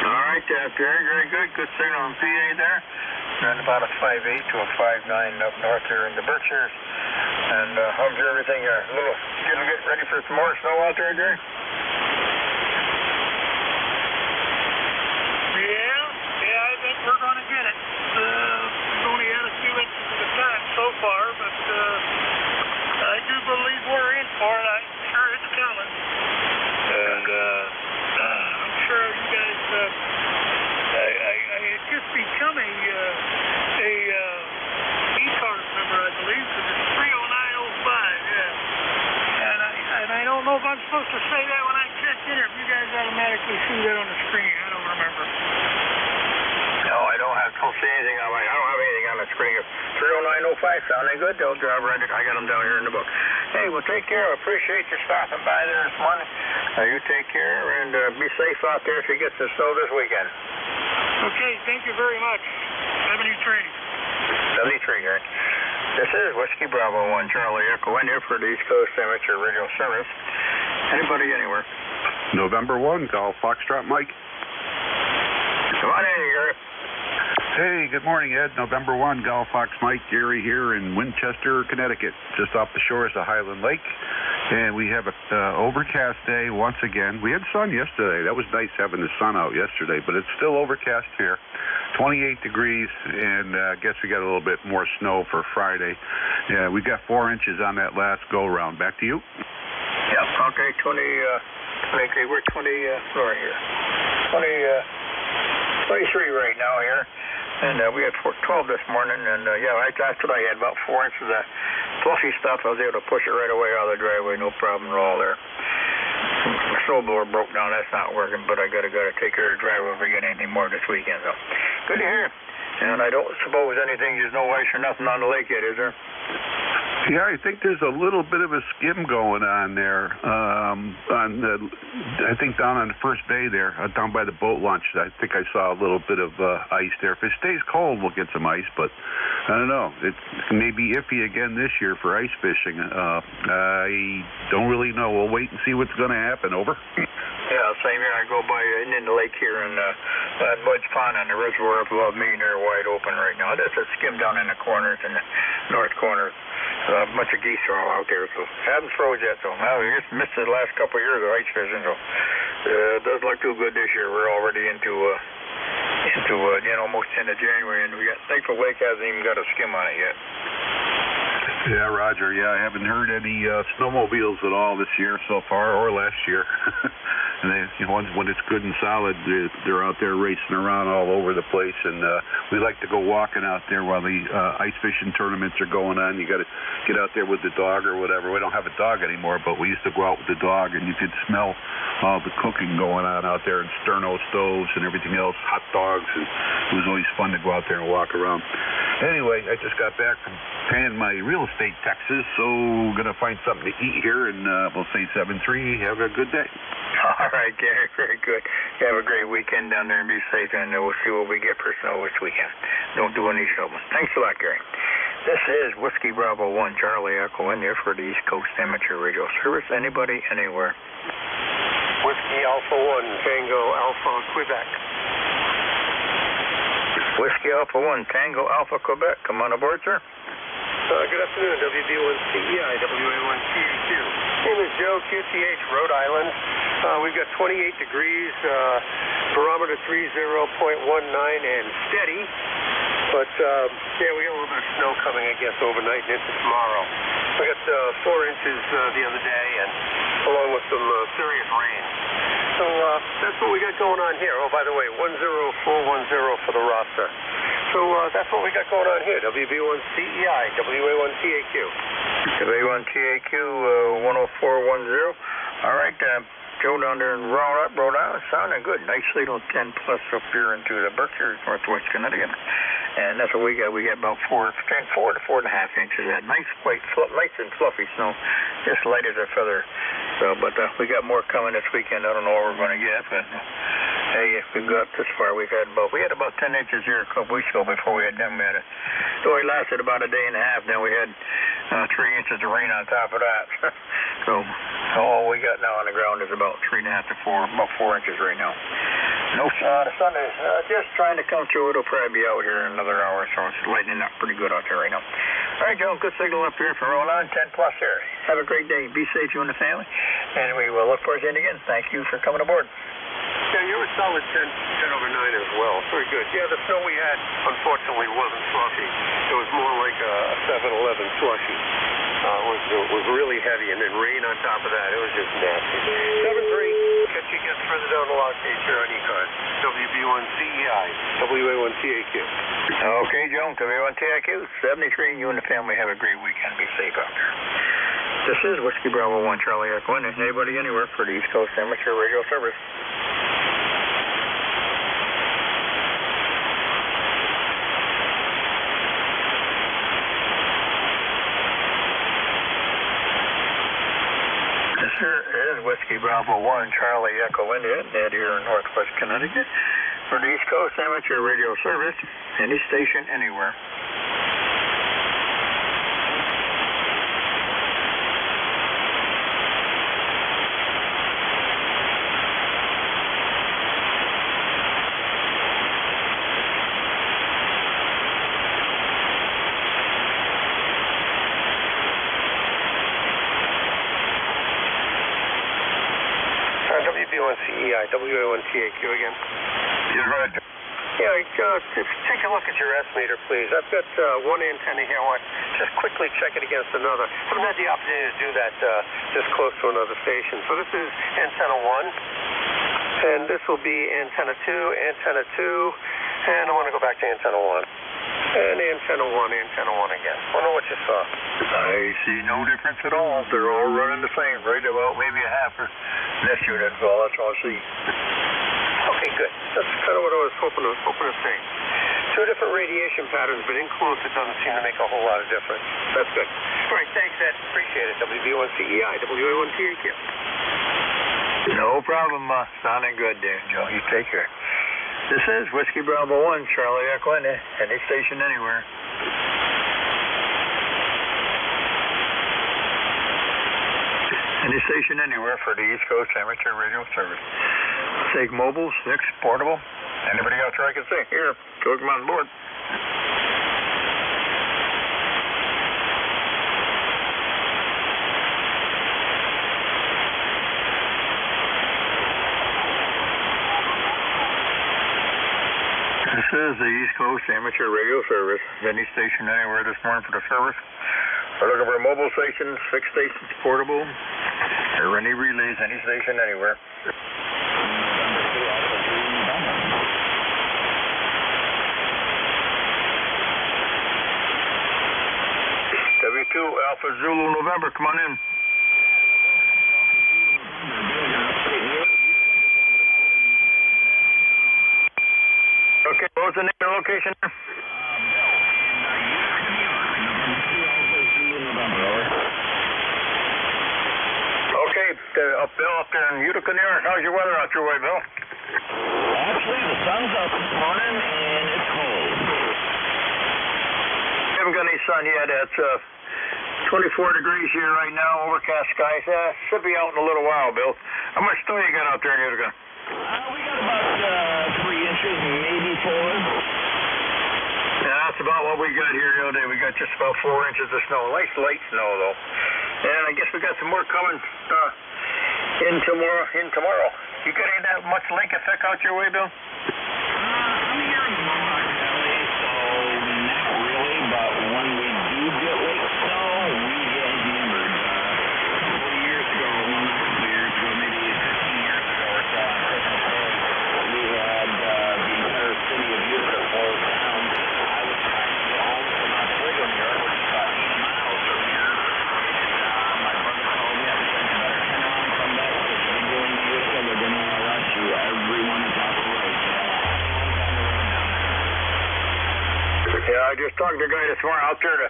All right, very, very good. Good signal on PA there. Around about a 5.8 to a 5.9 up north here in the Berkshires. And how's everything? Getting ready for some more snow out there, Jerry? Yeah, I think we're going to get it. We've only had a few inches at a time so far, but I do believe we're in for it. I'm sure it's coming. And I'm sure you guys, it's just become a ECARS number, I believe, because it's 30905, yeah. And I don't know if I'm supposed to say that when I check in, or if you guys automatically see that on the screen. I don't remember. No, I don't see anything on I don't have anything on the screen. 30905 sounding good. They'll drive right. I got them down here in the book. Hey, well, take care. I appreciate you stopping by there this morning. You take care and be safe out there if you get some snow this weekend. Okay, thank you very much. 73. 73 here. This is Whiskey Bravo 1 Charlie Echo India for the East Coast Amateur Radio Service. Anybody anywhere? November 1, Golf Foxtrot Mike. Come on in, Gary. Hey, good morning, Ed. November 1, Golf Fox Mike, Gary here in Winchester, Connecticut, just off the shores of Highland Lake. And we have an overcast day once again. We had sun yesterday. That was nice having the sun out yesterday, but it's still overcast here. 28 degrees, and I guess we got a little bit more snow for Friday. Yeah, we got 4 inches on that last go-round. Back to you. Yeah, okay, 23, we're 23 right now here. And we had 12 this morning, and after I had about 4 inches of fluffy stuff, I was able to push it right away out of the driveway, no problem at all there. My snowblower broke down, that's not working, but I gotta take care of the driveway if we get anything more this weekend, so good to hear. And I don't suppose there's no ice or nothing on the lake yet, is there? Yeah, I think there's a little bit of a skim going on there. I think down on the first bay there, down by the boat launch, I think I saw a little bit of ice there. If it stays cold, we'll get some ice, but I don't know. It may be iffy again this year for ice fishing. I don't really know. We'll wait and see what's going to happen. Over. Yeah, same here. I go by in the lake here, and Bud's Pond on the reservoir up above me, and they're wide open right now. That's a skim down in the corners, in the north corner. A bunch of geese are all out there, so haven't froze yet. So now we just missed the last couple of years of ice fishing, so it doesn't look too good this year. We're already into almost into January, and thankful Lake hasn't even got a skim on it yet. Yeah, Roger. Yeah, I haven't heard any snowmobiles at all this year so far, or last year. And when it's good and solid, they're out there racing around all over the place. And we like to go walking out there while the ice fishing tournaments are going on. You got to get out there with the dog or whatever. We don't have a dog anymore, but we used to go out with the dog, and you could smell all the cooking going on out there, and sterno stoves and everything else, hot dogs. And it was always fun to go out there and walk around. Anyway, I just got back from paying my real estate taxes, so going to find something to eat here, and we'll say 7-3. Have a good day. All right, Gary, very good. You have a great weekend down there and be safe, and we'll see what we get for snow this weekend. Don't do any shoveling. Thanks a lot, Gary. This is Whiskey Bravo 1 Charlie Echo in there for the East Coast Amateur Radio Service. Anybody, anywhere. Whiskey Alpha 1 Tango Alpha Quebec. Whiskey Alpha 1 Tango Alpha Quebec. Come on aboard, sir. Good afternoon, WB1CEI, WA1TEQ. Name is Joe, QTH, Rhode Island. We've got 28 degrees, barometer 30.19 and steady. But, we got a little bit of snow coming, I guess, overnight and into tomorrow. We got 4 inches the other day, and along with some serious rain. So that's what we got going on here. Oh, by the way, 10410 for the roster. So that's what we got going on here. WB1CEI, WA1TAQ. WA1TAQ 10410. All right, Joe down there in Rhode Island, sounding good. Nice little 10 plus up here into the Berkshires, Northwest Connecticut. And that's what we got. We got about 4 to 4.5 inches of that nice white, nice and fluffy snow, just light as a feather. So, but we got more coming this weekend. I don't know what we're going to get, but hey, if we got this far, we had about 10 inches here a couple weeks ago before we had them at it. So it lasted about a day and a half. Then we had 3 inches of rain on top of that. So all we got now on the ground is about 3.5 to 4, about 4 inches right now. No, the sun is just trying to come through. It'll probably be out here in another hour, so it's lightening up pretty good out there right now. All right, Joe, good signal up here from Rhode Island, 10 plus here. Have a great day. Be safe, you and the family. And we will look forward to it again. Thank you for coming aboard. Yeah, you're a solid 10 over 9 as well. Very good. Yeah, the snow we had, unfortunately, wasn't fluffy. It was more like a 7-Eleven slushy. It was really heavy, and then rain on top of that. It was just nasty. 7-3. Catch you again further down the log case here on ECARS. WB1CEI, WA1TAQ. Okay, Joe, WA1TAQ, 73. You and the family have a great weekend. Be safe out there. This is Whiskey Bravo 1 Charlie Echo. Anybody anywhere for the East Coast Amateur Radio Service. This is Whiskey Bravo 1 Charlie Echo India, Ed here in Northwest Connecticut. for the East Coast Amateur Radio Service, any station, anywhere. WB1CEI, WA1TAQ again. Yes, right. Yeah, just take a look at your S-meter, please. I've got one antenna here. I want just quickly check it against another. I haven't had the opportunity to do that this close to another station. So this is antenna 1, and this will be antenna 2, and I want to go back to antenna 1. And antenna 1 again. Wonder what you saw. I see no difference at all. They're all running the same, right about maybe a half or nest unit. Well, that's all I see. Okay, good. That's kind of what I was hoping to see. Two different radiation patterns, but in close it doesn't seem to make a whole lot of difference. That's good. All right, thanks, Ed. Appreciate it. WB1CEI, WA1TAQ. No problem. Sounding good there, Joe. You take care. This is Whiskey Bravo 1, Charlie Echo, any station anywhere. Any station anywhere for the East Coast Amateur Radio Service. Take mobiles, fixed, portable. Anybody else I can say? Here, go come on board. This is the East Coast Amateur Radio Service. Any station anywhere this morning for the service. We're looking for mobile stations, fixed stations, portable, or any relays, any station anywhere. W2 Alpha Zulu November, come on in. Okay, what was the name and location there? Okay, Bill, up there in Utica, New York. How's your weather out your way, Bill? Actually, the sun's up this morning, and it's cold. Haven't got any sun yet. It's 24 degrees here right now, overcast skies. Should be out in a little while, Bill. How much snow you got out there in Utica? We got about 3 inches, maybe 4. Yeah, that's about what we got here the other day. We got just about 4 inches of snow. Nice light snow, though. And I guess we got some more coming in tomorrow. You got any that much lake effect out your way, Bill? I'm here in the Mohawk Valley, so not really, but when we do get lake snow, we get hammered. A couple of years ago, well, not a couple of years ago, maybe 15 years ago or so, on Christmas Day, we had the entire city of Utica closed down. I was trying to get home from Oswego, New York, which is about 8 miles from here. My brother told me, I said, you better turn around and come back, because if you go into Utica, they're going to arrest you. Everyone is off the road. Yeah, I just talked to a guy this morning out there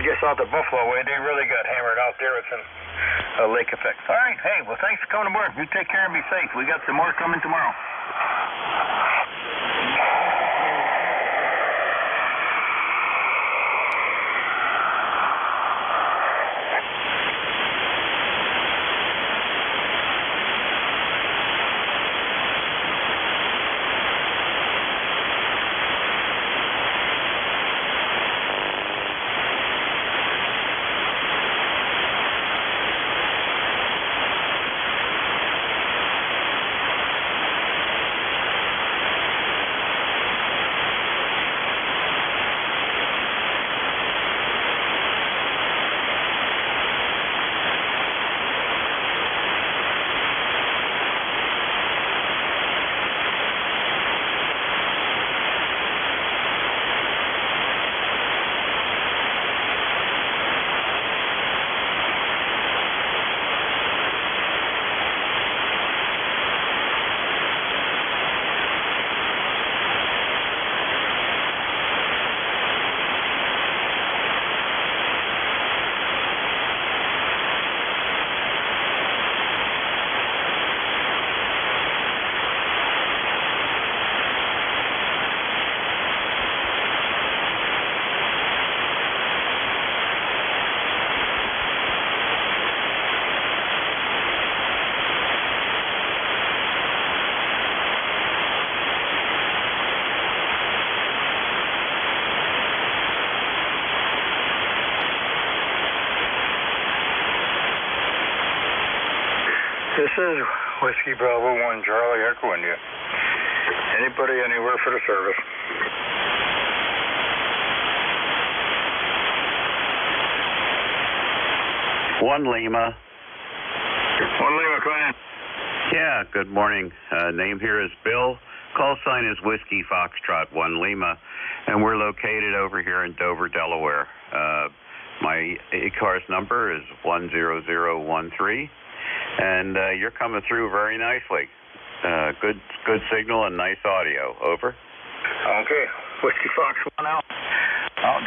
just out the Buffalo way. They really got hammered out there with some lake effect. All right, hey, well, thanks for coming aboard. You take care and be safe. We got some more coming tomorrow. This is Whiskey Bravo 1 Charlie Echo India. Anybody anywhere for the service? One Lima. One Lima, come in. Yeah, good morning. Name here is Bill. Call sign is Whiskey Foxtrot 1 Lima, and we're located over here in Dover, Delaware. My ECARS number is 10013, and you're coming through very nicely. Good signal and nice audio. Over. Okay, Whiskey Fox 1 out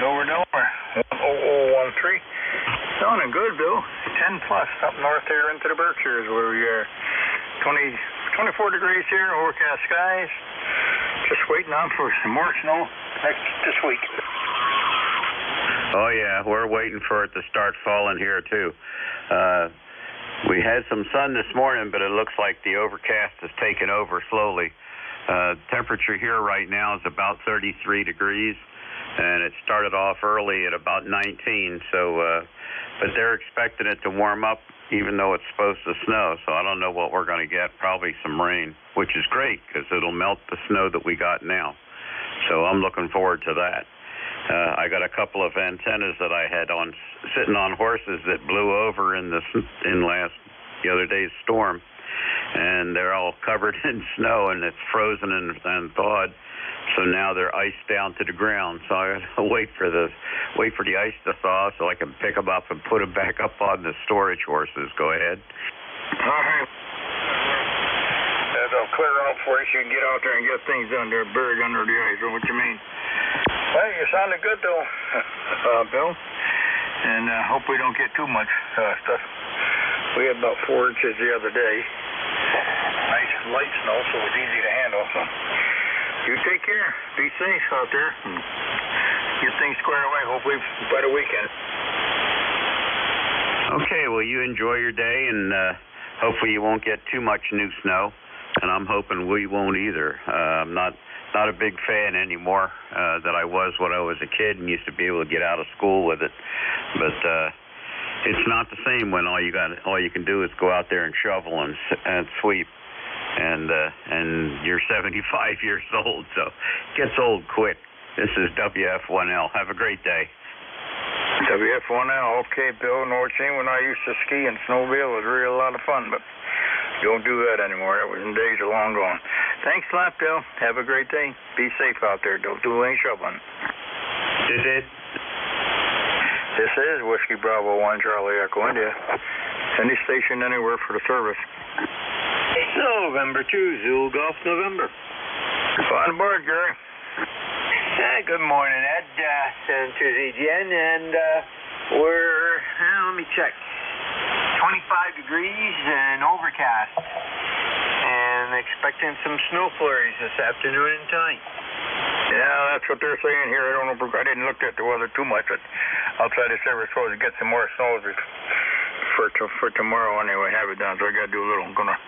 Dover, Delaware. 10013. Sounding good, Bill. 10 plus up north here into the Berkshires where we are. 24 degrees here, overcast skies. Just waiting on for some more snow this week. Oh, yeah, we're waiting for it to start falling here, too. We had some sun this morning, but it looks like the overcast has taken over slowly. Temperature here right now is about 33 degrees, and it started off early at about 19, so, but they're expecting it to warm up even though it's supposed to snow, so I don't know what we're going to get, probably some rain, which is great because it'll melt the snow that we got now. So I'm looking forward to that. I got a couple of antennas that I had on sitting on horses that blew over in the other day's storm, and they're all covered in snow and it's frozen and thawed. So now they're iced down to the ground. So I gotta wait for the ice to thaw so I can pick them up and put them back up on the storage horses. Go ahead. All right. They'll clear out for you so you can get out there and get things done. They're buried under the ice. Or what you mean? Well, you sounded good though, Bill. And hope we don't get too much stuff. We had about 4 inches the other day. Nice light snow, so it was easy to handle. So you take care. Be safe out there. And get things squared away, hopefully by the weekend. Okay, well, you enjoy your day, and hopefully you won't get too much new snow. And I'm hoping we won't either. I'm not a big fan anymore that I was when I was a kid and used to be able to get out of school with it. But it's not the same when all you can do is go out there and shovel and sweep. And you're 75 years old, so it gets old quick. This is WF1L. Have a great day. WF1L. Okay, Bill. Know what you mean? When I used to ski and snowmobile, it was really a lot of fun, but don't do that anymore. That was in days are long gone. Thanks a lot, Bill. Have a great day. Be safe out there. Don't do any shoveling. This is Whiskey Bravo 1 Charlie Echo India. Any station anywhere for the service. November 2, Zulu Golf, November. On board, Gary. Good morning, Ed. San Tuzigien, and we're, let me check, 25 degrees and overcast, and expecting some snow flurries this afternoon and tonight. Yeah, that's what they're saying here. I don't know, I didn't look at the weather too much, but outside the service supposed to get some more snow for tomorrow anyway, have it done, so I got to do a little, I'm going to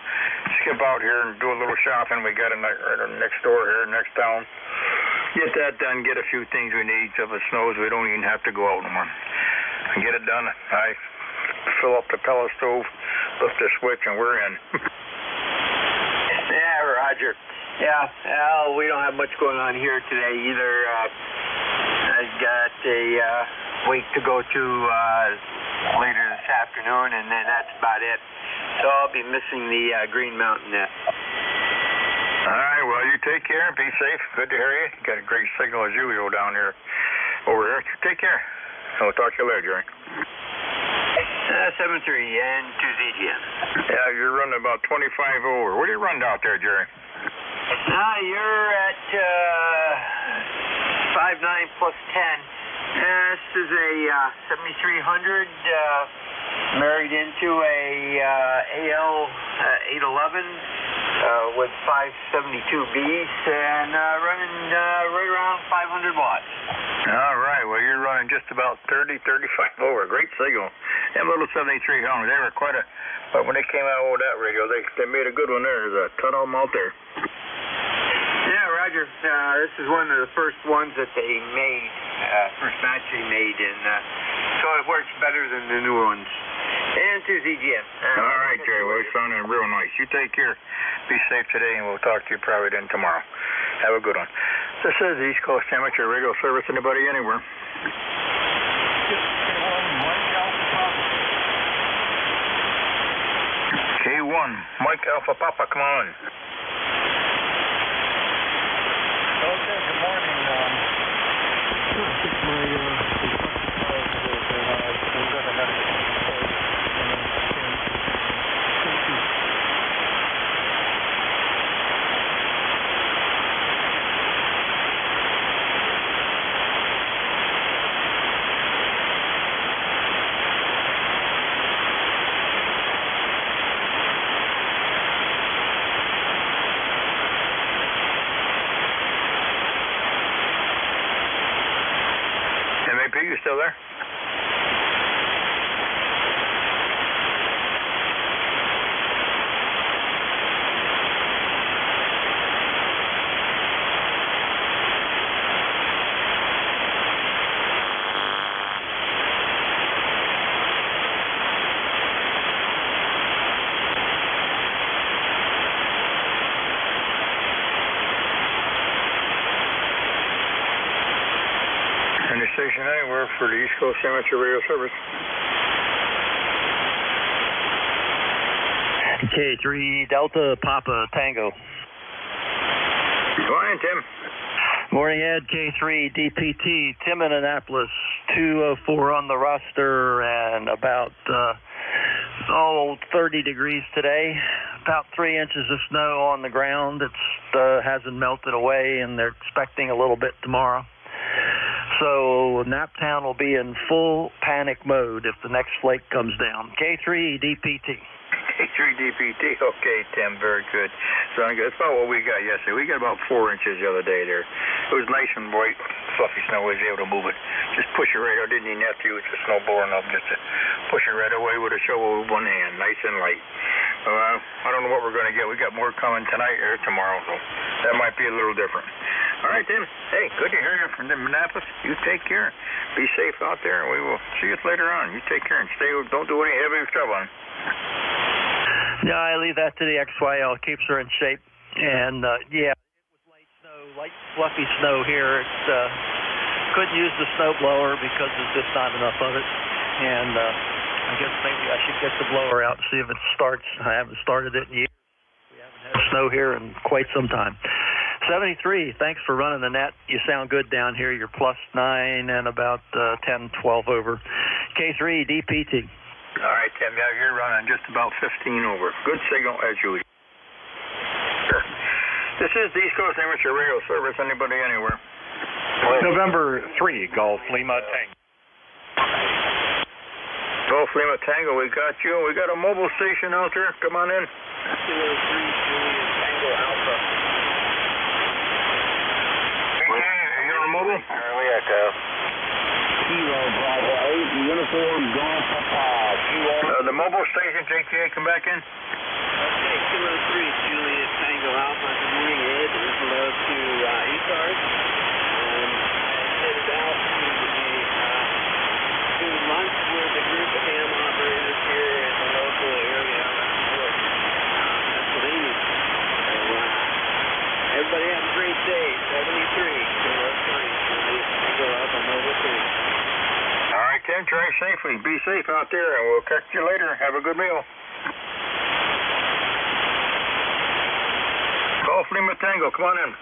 skip out here and do a little shopping. We got a next door here, next town. Get that done, get a few things we need. So if it snows, we don't even have to go out no more. And get it done. I fill up the pellet stove, lift the switch, and we're in. Yeah, Roger. Yeah, well, we don't have much going on here today either. I've got a wake to go to later this afternoon, and then that's about it. So I'll be missing the Green Mountain net. All right, well, you take care. Be safe. Good to hear you. You got a great signal as usual down here. Over here. Take care. I'll talk to you later, Jerry. 7-3 and Tuzigien. Yeah, you're running about 25 over. What do you run out there, Jerry? You're at 5.9 plus 10. This is a 7300 married into a AL 811 with 572Bs and running right around 500 watts. All right, well, you're running just about 30, 35 over. Great signal. Them little 7300s, they were quite a, but when they came out with that radio, they made a good one there. There's a ton of them out there. Yeah, Roger. This is one of the first ones that they made, first batch they made, and so it works better than the new ones. And to ZGM. All right, Jerry. Well, it's sounding real nice. You take care. Be safe today, and we'll talk to you probably then tomorrow. Have a good one. This is the East Coast Amateur Radio Service. Anybody anywhere? K1, Mike Alpha Papa, come on. Okay, good morning. You still there? Any station anywhere for the East Coast Amateur Radio Service. K3 Delta Papa Tango. Go on, Tim. Morning, Ed. K3 DPT. Tim in Annapolis. 204 on the roster and about 30 degrees today. About 3 inches of snow on the ground. It hasn't melted away, and they're expecting a little bit tomorrow. So Naptown will be in full panic mode if the next flake comes down. K3 DPT. K3 DPT. Okay, Tim, very good. So that's about what we got yesterday. We got about 4 inches the other day there. It was nice and white, fluffy snow. We was able to move it. Just push it right out. Didn't even have to use the snow blower enough just to push it right away with a shovel with one hand, nice and light. I don't know what we're going to get. We got more coming tonight or tomorrow, so that might be a little different. All right, Tim. Hey, good to hear you from Annapolis. You take care. Be safe out there, and we will see you later on. You take care and don't do any heavy traveling. No, I leave that to the XYL. Keeps her in shape. And, yeah, it was light fluffy snow here. It couldn't use the snow blower because there's just not enough of it. And I guess maybe I should get the blower out and see if it starts. I haven't started it in years. We haven't had snow here in quite some time. 73, thanks for running the net. You sound good down here. You're +9 and about 10, 12 over. K3 DPT. All right, Tim. Yeah, you're running just about 15 over. Good signal as usual. Sure. This is the East Coast Amateur Radio Service. Anybody anywhere? November 3, Golf Lima Tango. Golf Lima Tango, we got you. We got a mobile station out there. Come on in. Kilo 3, Juliet Tango Alpha. Are you on mobile? Charlie Echo. Kilo Bravo 8, Uniform Golf Papa. The mobile station, JTA, come back in. Okay, Kilo 3, Juliet Tango Alpha. Good morning, Ed. Hello to ECARS. I headed out to lunch with a group of ham operators here in the local area of Pennsylvania. So, everybody have a great day. 73. Kilo 3, Juliet Tango Alpha, mobile 3. All right, Tim, drive safely. Be safe out there, and we'll catch you later. Have a good meal. Golf Lima Tango, come on in.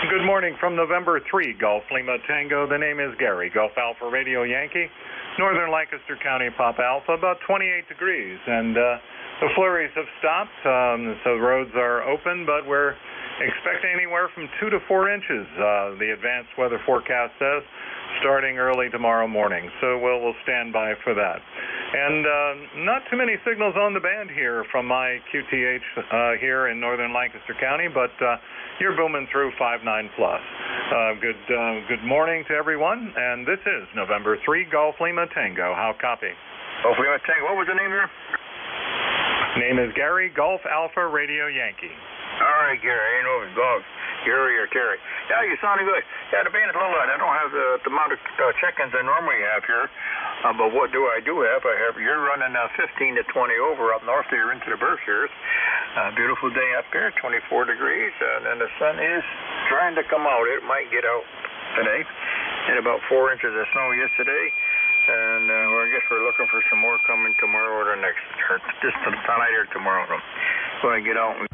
Good morning from November 3, Golf Lima Tango. The name is Gary, Golf Alpha Radio Yankee. Northern Lancaster County, Pop Alpha, about 28 degrees. And the flurries have stopped, so roads are open, but we're expecting anywhere from 2 to 4 inches, the advanced weather forecast says, starting early tomorrow morning. So we'll stand by for that. And not too many signals on the band here from my QTH here in Northern Lancaster County, but you're booming through 59 plus. Good morning to everyone, and this is November 3 Golf Lima Tango. How copy? Golf Lima Tango. What was the name there? Name is Gary, Golf Alpha Radio Yankee. All right, Gary. I know it's golf. Gary or Terry. Yeah, you sounded good. Yeah, the band is a little light. I don't have the amount of check-ins I normally have here. But what do I have? You're running 15 to 20 over up north here into the Berkshires. Beautiful day up here, 24 degrees. And then the sun is trying to come out. It might get out today. Had about 4 inches of snow yesterday. And I guess we're looking for some more coming tomorrow or just tonight or tomorrow. So going to get out and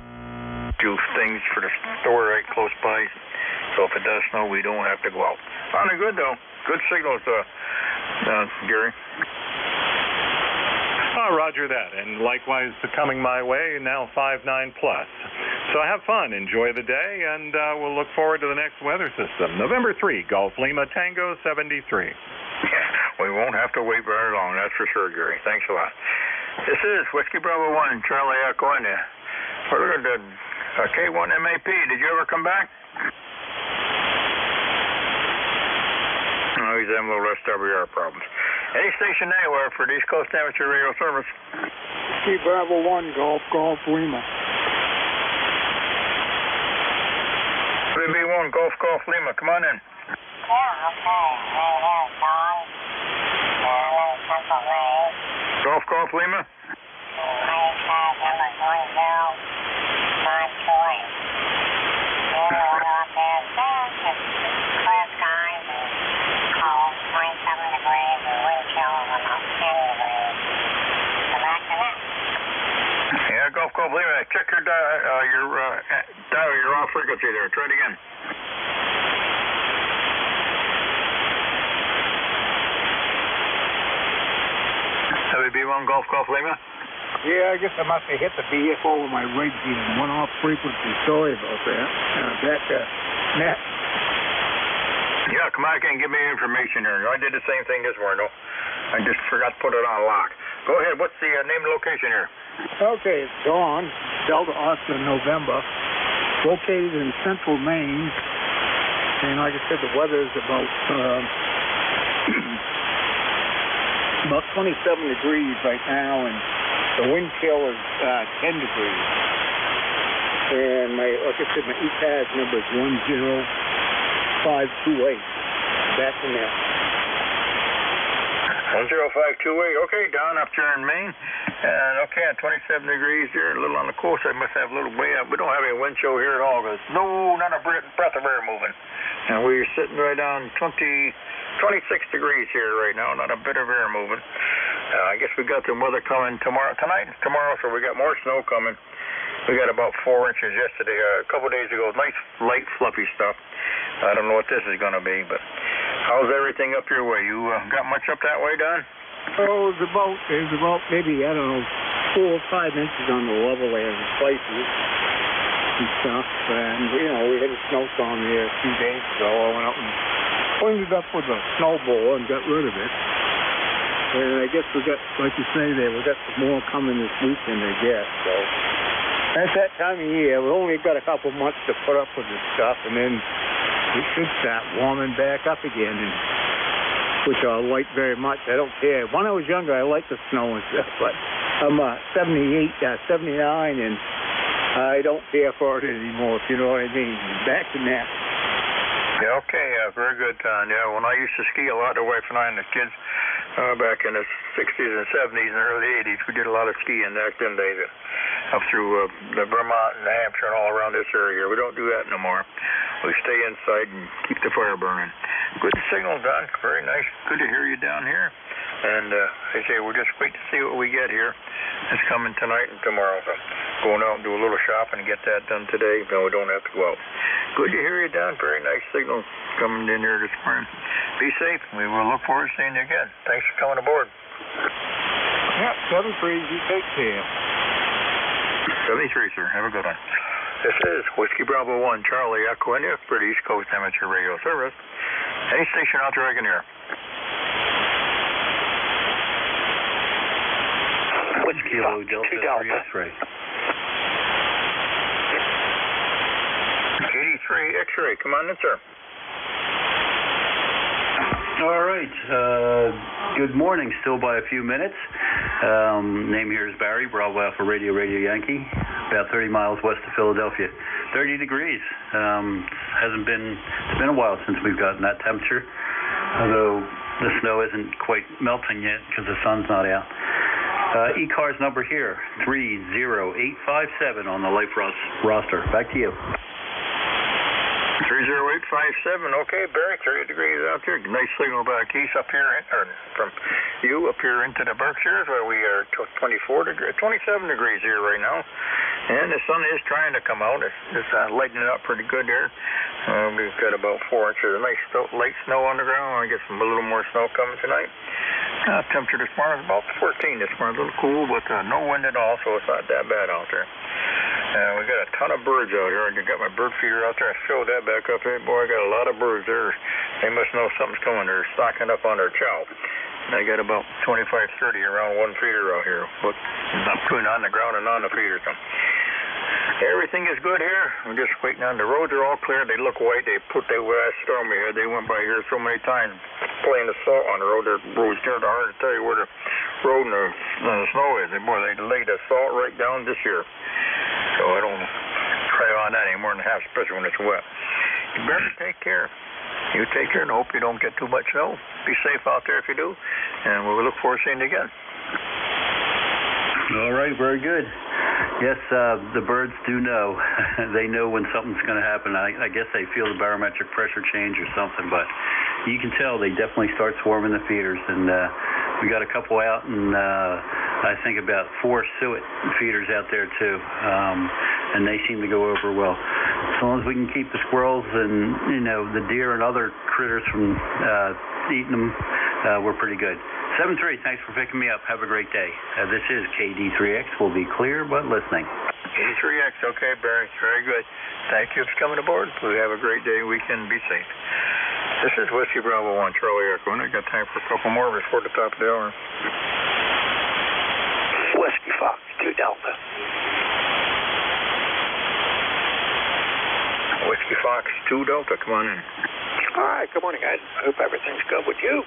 do things for the store right close by. So if it does snow, we don't have to go out. Sounding good, though. Good signals, Gary. Roger that. And likewise, coming my way, now 5-9 plus. So have fun. Enjoy the day, and we'll look forward to the next weather system. November 3, Golf Lima Tango 73. We won't have to wait very long, that's for sure, Gary. Thanks a lot. This is Whiskey Bravo 1, Charlie Echo, and we're looking at K1 MAP. Did you ever come back? No, he's having a little SWR problems. Any station anywhere for the East Coast Amateur Radio Service. Whiskey Bravo 1, Golf Lima. BB1, Golf Lima, come on in. Golf Lima? Yeah, Golf Lima, check your dial, your off frequency there. Try it again. WB1 Golf Lima? Yeah, I guess I must have hit the BFO with my radio and went off frequency. Sorry about that. Matt. Yeah, come back and give me information here. I did the same thing this morning, though. I just forgot to put it on lock. Go ahead. What's the name and location here? Okay, it's Dawn, Delta Oscar, November. Located in central Maine. And like I said, the weather is about 27 degrees right now, and the wind chill is 10 degrees. And like I said, my ECARS number is 10528. Back in there. 10528. Okay, down up there in Maine. And okay, at 27 degrees here, a little on the coast. I must have a little way up. We don't have any wind chill here at all. There's not a breath of air moving. And we're sitting right on 26 degrees here right now. Not a bit of air moving. I guess we got the weather coming tonight and tomorrow, so we got more snow coming. We got about 4 inches yesterday, a couple days ago. Nice, light, fluffy stuff. I don't know what this is going to be, but how's everything up your way? You got much up that way, Don? Oh, it was about maybe, I don't know, 4 or 5 inches on the level there in places and stuff. And, we had a snowstorm here a few days ago. I went up and cleaned it up with a snowball and got rid of it. And I guess we got, like you say there, we got some more coming this weekend, I guess. So that's that time of year. We only got a couple months to put up with this stuff, and then we should start warming back up again, which I like very much. I don't care. When I was younger, I liked the snow and stuff, but I'm 79, and I don't care for it anymore, if you know what I mean. Back to that. Yeah, okay, very good, Don. Yeah, when I used to ski a lot, the wife and I and the kids, back in the 60s and 70s and early 80s, we did a lot of skiing back then days, up through the Vermont and New Hampshire and all around this area. We don't do that no more. We stay inside and keep the fire burning. Good signal, Don. Very nice. Good to hear you down here. And I say we'll just wait to see what we get here. It's coming tonight and tomorrow. So going out and do a little shopping and get that done today. No, we don't have to go out. Good to hear you, Don. Very nice signal coming in here this morning. Be safe. We will look forward to seeing you again. Thanks for coming aboard. Yep, 73. You take care. 73, sir. Have a good one. This is Whiskey Bravo 1, Charlie Echo, India for the East Coast Amateur Radio Service. Any station out there I can hear. Whiskey Kilo Delta 3 X-ray. 83 X-ray. Come on in, sir. All right. Good morning. Still by a few minutes. Name here is Barry, Bravo Alpha Radio Yankee. About 30 miles west of Philadelphia. 30 degrees. It's been a while since we've gotten that temperature. Although the snow isn't quite melting yet because the sun's not out. ECARS number here, 30857 on the life roster. Back to you. 30857. Okay, Barry, 30 degrees out there. Nice signal back east up here, or from you up here into the Berkshires, where we are 27 degrees here right now. And the sun is trying to come out. It's lighting it up pretty good there. We've got about 4 inches of nice light snow on the ground. I get a little more snow coming tonight. Temperature this morning is about 14 this morning. A little cool, but no wind at all, so it's not that bad out there. We got a ton of birds out here, and I got my bird feeder out there. I filled that back up here. Boy, I got a lot of birds there. They must know something's coming. They're stocking up on their chow. And I got about 25, 30 around one feeder out here. But I'm putting on the ground and on the feeder. So everything is good here. I'm just waiting on the roads are all clear. They look white. They put the last storm we had. They went by here so many times playing the salt on the road. The roads there, it's hard to tell you where the road and the snow is. Boy, they laid the salt right down this year. So I don't try on that anymore in the half, especially when it's wet. You better take care. You take care and hope you don't get too much snow. Be safe out there if you do. And we'll look forward to seeing you again. All right, very good. Yes, the birds do know. They know when something's going to happen. I guess they feel the barometric pressure change or something, but you can tell they definitely start swarming the feeders. And we got a couple out, and I think about 4 suet feeders out there too, and they seem to go over well. As long as we can keep the squirrels and the deer and other critters from eating them, we're pretty good. 7-3, thanks for picking me up. Have a great day. This is KD3X. We'll be clear but listening. KD3X, okay, Barry. Very good. Thank you for coming aboard. We have a great day, weekend. Be safe. This is Whiskey Bravo 1, Charlie Echo, and I got time for a couple more before the top of the hour. Whiskey Fox 2 Delta. Whiskey Fox 2 Delta, come on in. All right, good morning, guys. I hope everything's good with you.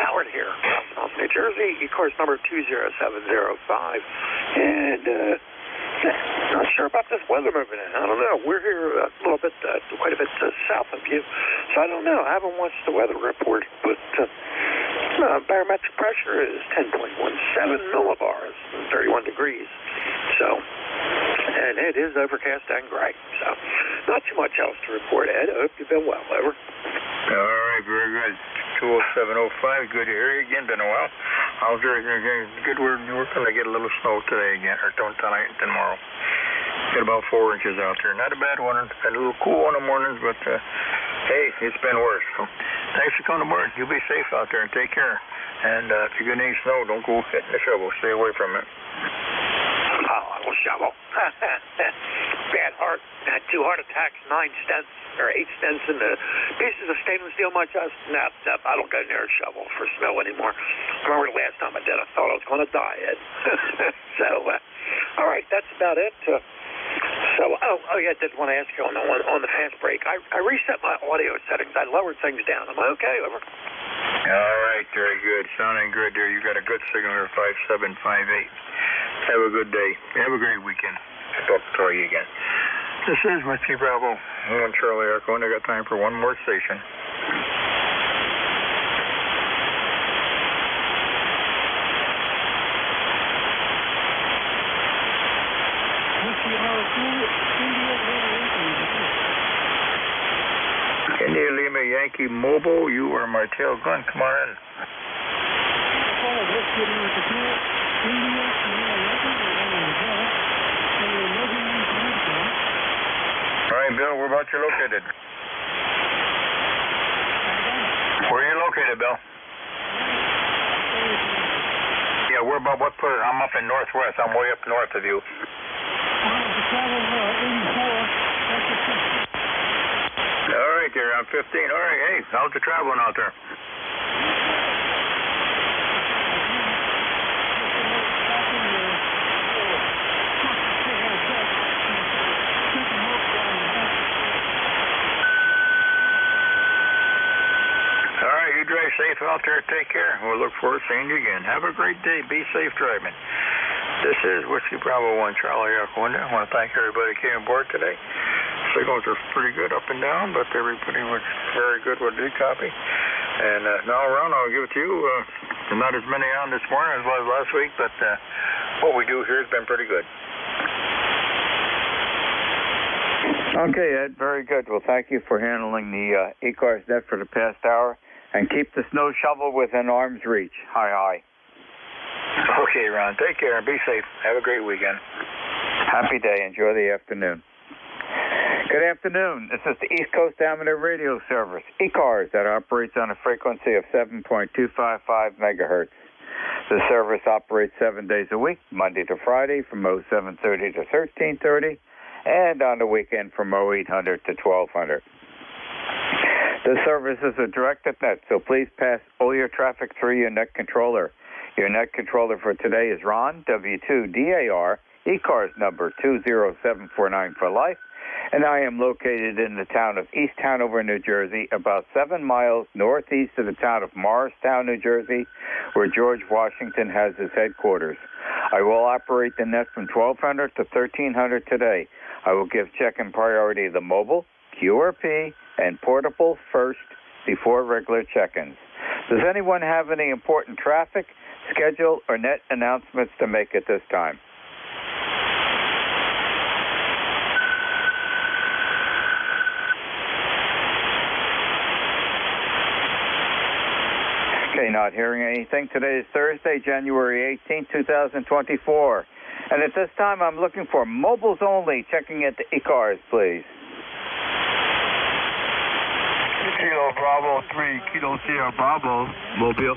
Howard here, South New Jersey, ECARS number 20705. And not sure about this weather moving in. I don't know. We're here a little bit, quite a bit south of you, so I don't know. I haven't watched the weather report, but barometric pressure is 10.17 millibars, 31 degrees. So, and it is overcast and gray. So, not too much else to report, Ed. I hope you've been well. Over. All right, very good. 20705, good to hear you again. Been a while. How's everything? Good. We're going to get a little snow today again, or tonight and tomorrow. Get about 4 inches out there. Not a bad one. Been a little cool in the mornings, but hey, it's been worse. So thanks for coming aboard. You be safe out there and take care. And if you get any snow, don't go hitting the shovel. Stay away from it. Oh, I will shovel. Bad heart. Had 2 heart attacks, 9 stents, or 8 stents in the pieces of stainless steel in my chest. No, I don't go near a shovel for snow anymore. I remember the last time I did, I thought I was going to die, Ed. So, all right, that's about it. I did want to ask you on the fast break. I reset my audio settings. I lowered things down. Am I okay? Over. All right, very good. Sounding good there. You got a good signal here, 5758. Have a good day. Have a great weekend. I'll talk to you again. This is Whiskey Bravo 1 Charlie Echo, and I got time for one more station. India Lima Yankee Mobile, you are Martel Glenn. Come on in. All right, Bill, whereabouts you located? Where are you located, Bill? Yeah, where about what part? I'm up in Northwest. I'm way up north of you. All right, there. I'm 15. All right, hey, how's the traveling out there? All right, you drive safe out there. Take care. We'll look forward to seeing you again. Have a great day. Be safe driving. This is Whiskey Bravo 1 Charlie Echo Window. I want to thank everybody who came aboard today. Signals are pretty good up and down, but everybody was very good with the copy. And now around, I'll give it to you. Not as many on this morning as was last week, but what we do here has been pretty good. Okay, Ed, very good. Well, thank you for handling the ECARS net for the past hour. And keep the snow shovel within arm's reach. Hi. Okay, Ron. Take care and be safe. Have a great weekend. Happy day. Enjoy the afternoon. Good afternoon. This is the East Coast Amateur Radio Service, ECARS, that operates on a frequency of 7.255 megahertz. The service operates 7 days a week, Monday to Friday from 0730 to 1330, and on the weekend from 0800 to 1200. The service is a directed net, so please pass all your traffic through your net controller. Your net controller for today is Ron, W2DAR, ECARS number 20749 for life, and I am located in the town of East Hanover, New Jersey, about 7 miles northeast of the town of Morristown, New Jersey, where George Washington has his headquarters. I will operate the net from 1200 to 1300 today. I will give check-in priority to the mobile, QRP, and portable first before regular check-ins. Does anyone have any important traffic, schedule, or net announcements to make at this time? Okay, not hearing anything. Today is Thursday, January 18, 2024. And at this time, I'm looking for mobiles only. Checking at the ECARS, please. Kilo Bravo 3, Kilo Sierra Bravo, Mobile.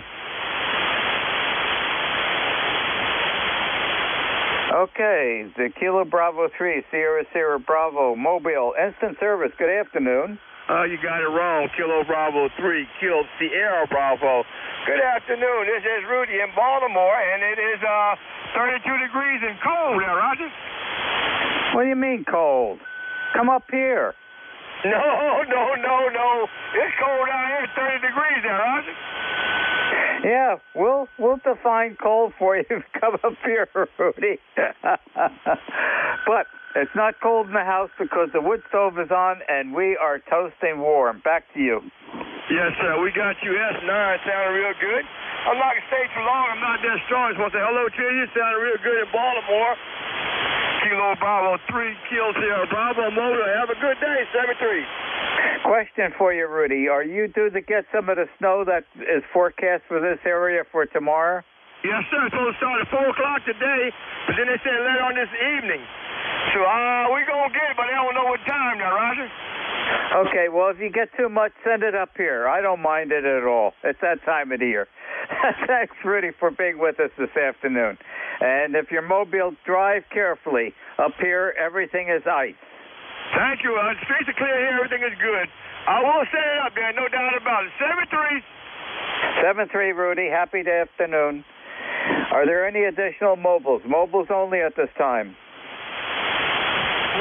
Okay, the Kilo Bravo 3, Sierra Bravo, Mobile, instant service. Good afternoon. You got it wrong. Kilo Bravo 3, Kilo Sierra Bravo. Good afternoon. This is Rudy in Baltimore, and it is 32 degrees and cold there, Roger. What do you mean cold? Come up here. No. It's cold down here, 30 degrees there, Roger. Yeah, we'll define cold for you. Come up here, Rudy. But it's not cold in the house because the wood stove is on and we are toasting warm. Back to you. Yes, sir. We got you. S9 sounding real good. I'm not going to stay too long. I'm not that strong. I just want to say hello to you. Sounding real good in Baltimore. Kilo Bravo 3, Kilo Sierra Bravo, Motor. Have a good day, 73. Question for you, Rudy. Are you due to get some of the snow that is forecast for this area for tomorrow? Yes, sir. It's supposed to start at 4 o'clock today, but then they said later on this evening. So we're going to get it, but I don't know what time now, Roger. Okay, well, if you get too much, send it up here. I don't mind it at all. It's that time of the year. Thanks, Rudy, for being with us this afternoon. And if you're mobile, drive carefully. Up here, everything is ice. Thank you. The streets are clear here. Everything is good. I will set it up there, no doubt about it. 7-3. 7-3, Rudy. Happy afternoon. Are there any additional mobiles? Mobiles only at this time.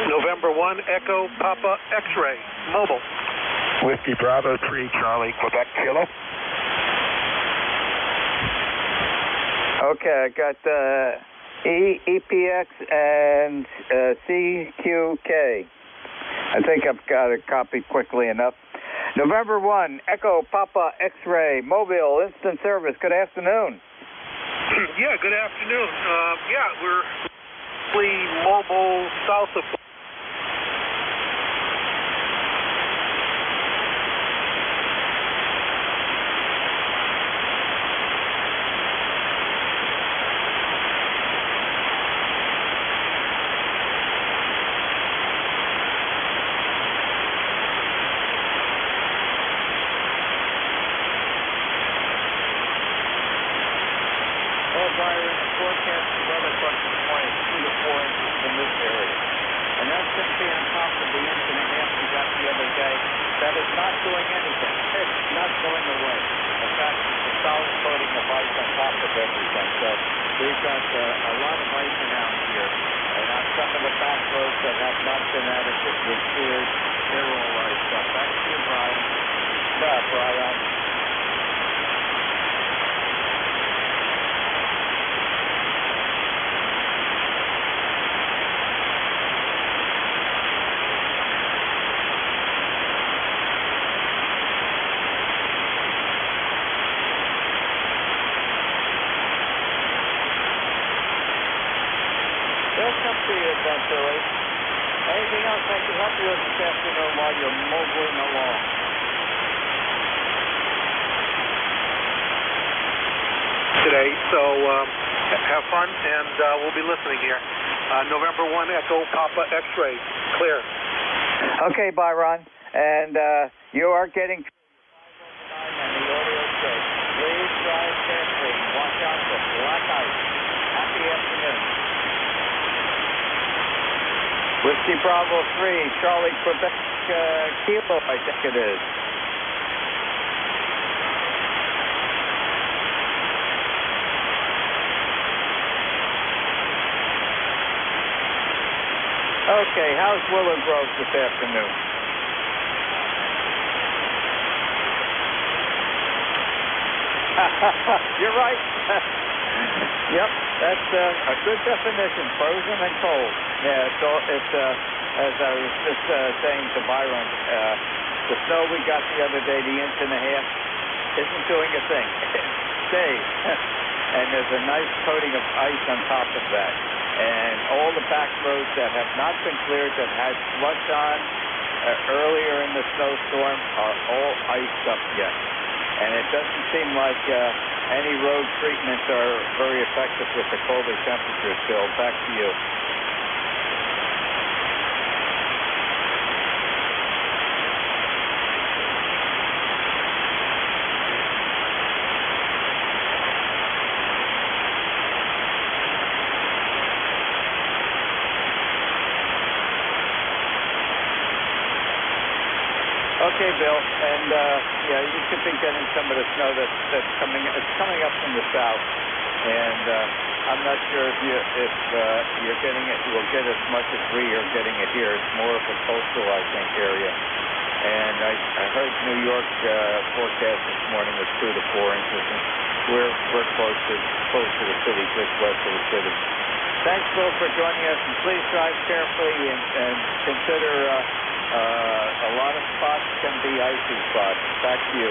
November 1, Echo, Papa, X-Ray, mobile. Whiskey Bravo 3, Charlie, Quebec, Kilo. Okay, I got EPX and CQK. I think I've got it copied quickly enough. November 1, Echo, Papa, X-Ray, Mobile, instant service. Good afternoon. Yeah, good afternoon. We're mobile south of... see you eventually. Anything else I can help you with this afternoon while you're mobiling along? Today, so have fun, and we'll be listening here. November 1 Echo Papa X-ray, clear. Okay, Byron, and you are getting... And the audio says, please drive carefully and watch out for black ice. Happy afternoon. Whiskey Bravo 3, Charlie Quebec Kilo, I think it is. Okay, how's Willow Grove this afternoon? You're right. Yep, that's a good definition, frozen and cold. Yeah, it's as I was just saying to Byron, the snow we got the other day, the inch and a half, isn't doing a thing. It stays. And there's a nice coating of ice on top of that. And all the back roads that have not been cleared, that had slush on earlier in the snowstorm, are all iced up yet. And it doesn't seem like any road treatments are very effective with the colder temperatures, Bill. Back to you. Okay, Bill, and yeah, you should be getting some of the snow that's coming. It's coming up from the south, and I'm not sure if you're getting it. Will get as much as we are getting it here. It's more of a coastal, I think, area. And I heard New York forecast this morning was 2 to 4 inches, and we're close to the city, just west of the city. Thanks, Bill, for joining us, and please drive carefully and consider. A lot of spots can be icy spots. Back to you.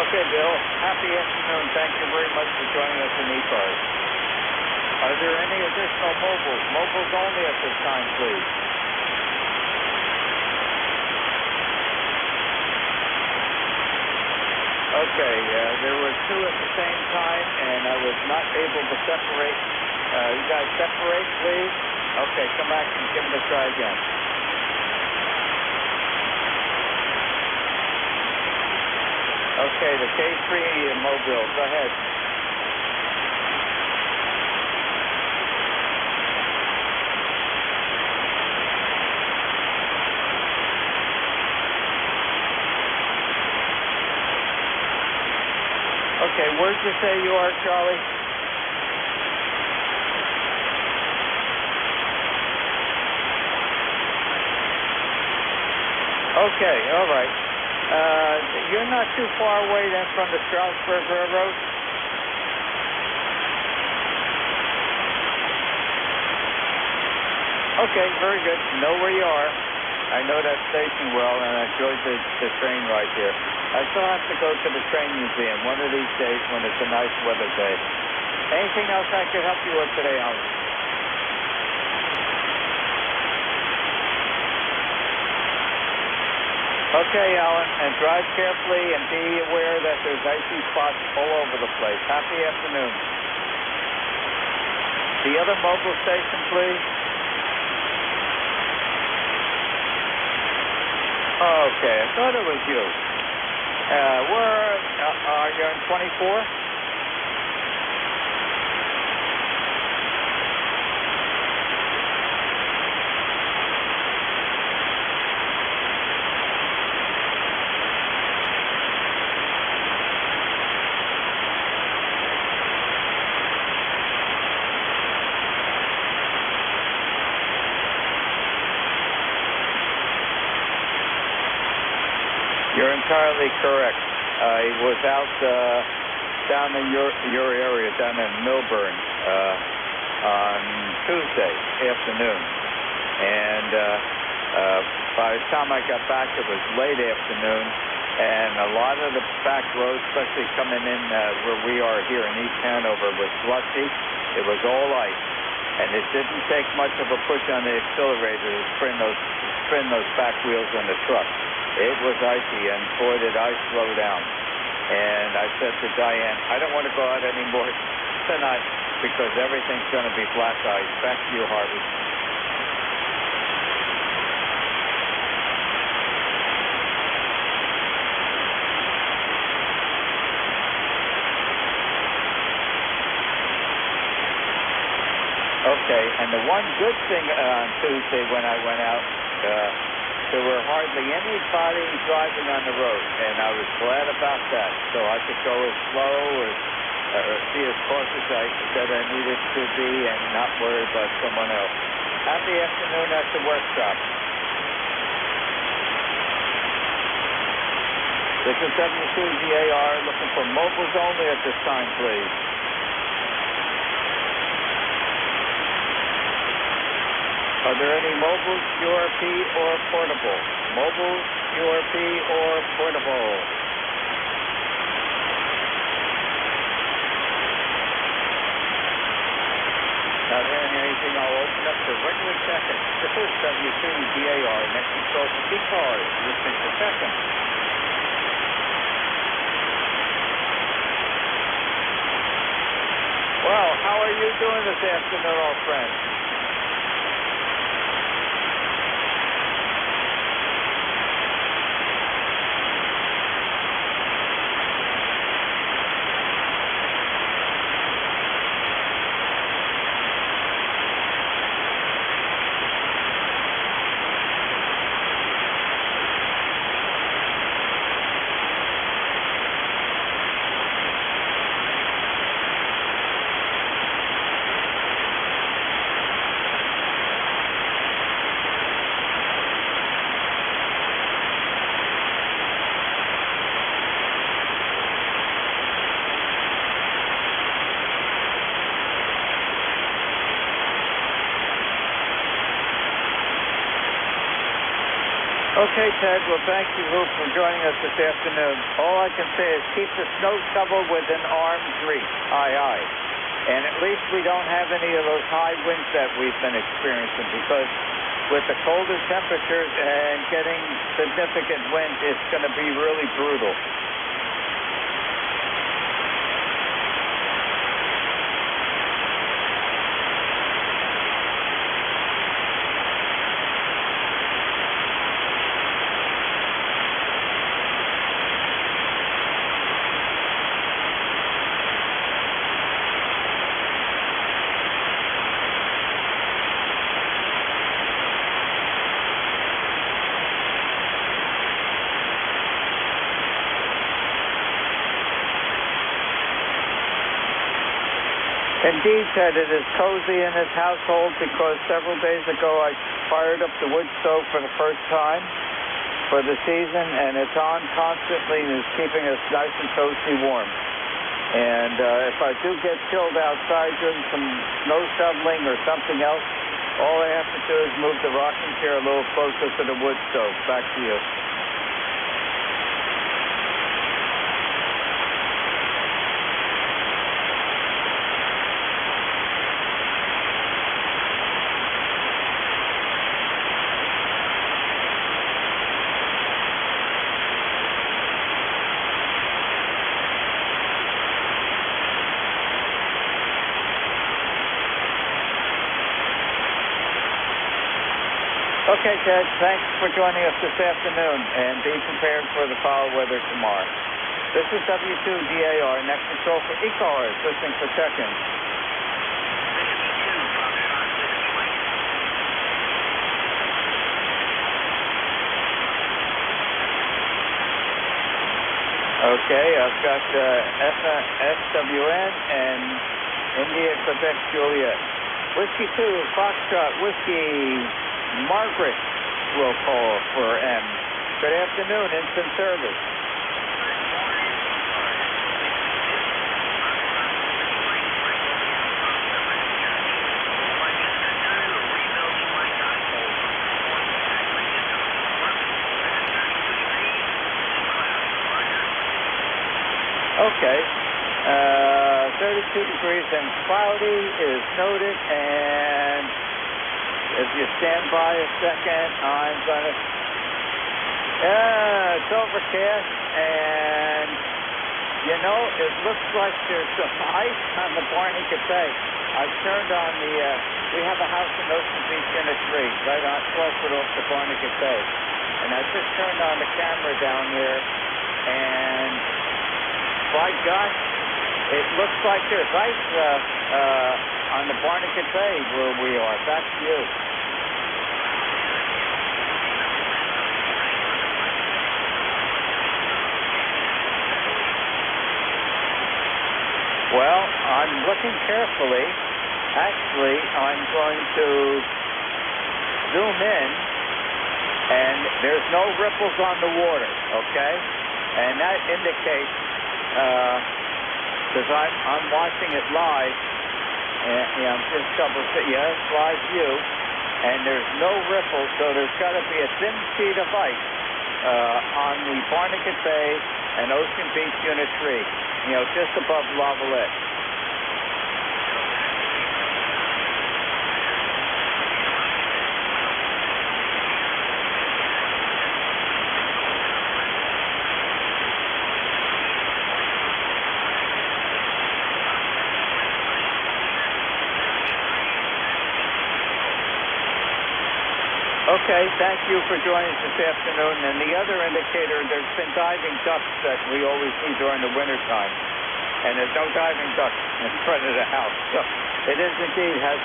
Okay, Bill. Happy afternoon. Thank you very much for joining us in ECARS. Are there any additional mobiles? Mobiles only at this time, please. Okay, there were 2 at the same time, and I was not able to separate. You guys separate, please? Okay, come back and give it a try again. Okay, the K3 Mobile, go ahead. Okay, where'd you say you are, Charlie? Okay, all right. You're not too far away then from the Stroudsburg Railroad? Okay, very good. Know where you are. I know that station well, and I enjoyed the train ride there. I still have to go to the train museum one of these days when it's a nice weather day. Anything else I could help you with today, Alan? Okay, Alan, and drive carefully and be aware that there's icy spots all over the place. Happy afternoon. The other mobile station, please. Okay, I thought it was you. Where are you in 24? You're entirely correct. I was out down in your area, down in Milburn, on Tuesday afternoon, and By the time I got back, it was late afternoon, and a lot of the back roads, especially coming in where we are here in East Hanover, was slushy. It was all ice, and it didn't take much of a push on the accelerator to spin those back wheels on the truck. It was icy, and boy, did I slow down. And I said to Diane, I don't want to go out anymore tonight because everything's going to be black ice. Back to you, Harvey. Okay, and the one good thing on Tuesday when I went out, there were hardly anybody driving on the road, and I was glad about that. So I could go as slow or be as cautious as I said I needed to be and not worry about someone else. Happy afternoon at the workshop. This is W2DAR looking for mobiles only at this time, please. Are there any mobiles, URP, or portable? Mobiles, URP, or portable? Not hearing anything, I'll open up the regular second. This is W2DAR, next control for ECARS, listening for second. Well, how are you doing this afternoon, old friend? Okay, Ted. Well, thank you for joining us this afternoon. All I can say is keep the snow shovel within arm's reach. Aye, aye. And at least we don't have any of those high winds that we've been experiencing, because with the colder temperatures and getting significant wind, it's going to be really brutal. Indeed, Ted, it is cozy in this household because several days ago I fired up the wood stove for the first time for the season, and it's on constantly and is keeping us nice and toasty warm. And if I do get chilled outside doing some snow shoveling or something else, all I have to do is move the rocking chair a little closer to the wood stove. Back to you. Okay, Ted, thanks for joining us this afternoon, and be prepared for the foul weather tomorrow. This is W2DAR, next control for ECARS, listening for seconds. Okay, I've got SWN and India, Quebec, Juliet. Whiskey 2, Foxtrot, Whiskey, Margaret will call for M. Good afternoon, instant service. Okay. 32 degrees and cloudy is noted, and if you stand by a second, I'm going to... it's overcast, and, you know, it looks like there's some ice on the Barnegat Bay. I've turned on the... we have a house in Ocean Beach Unit 3, right on 12 foot off the Barnegat Bay. And I just turned on the camera down there, and by gosh, it looks like there's ice on the Barnegat Bay where we are. Back to you. Well, I'm looking carefully. Actually, I'm going to zoom in, and there's no ripples on the water, okay? And that indicates, because I'm watching it live, and I'm just yes, live view, and there's no ripples, so there's got to be a thin sheet of ice on the Barnegat Bay and Ocean Beach Unit 3, just above Lavallette. Okay, thank you for joining us this afternoon. And the other indicator, there's been diving ducks that we always see during the wintertime. And there's no diving ducks in front of the house. So it is indeed has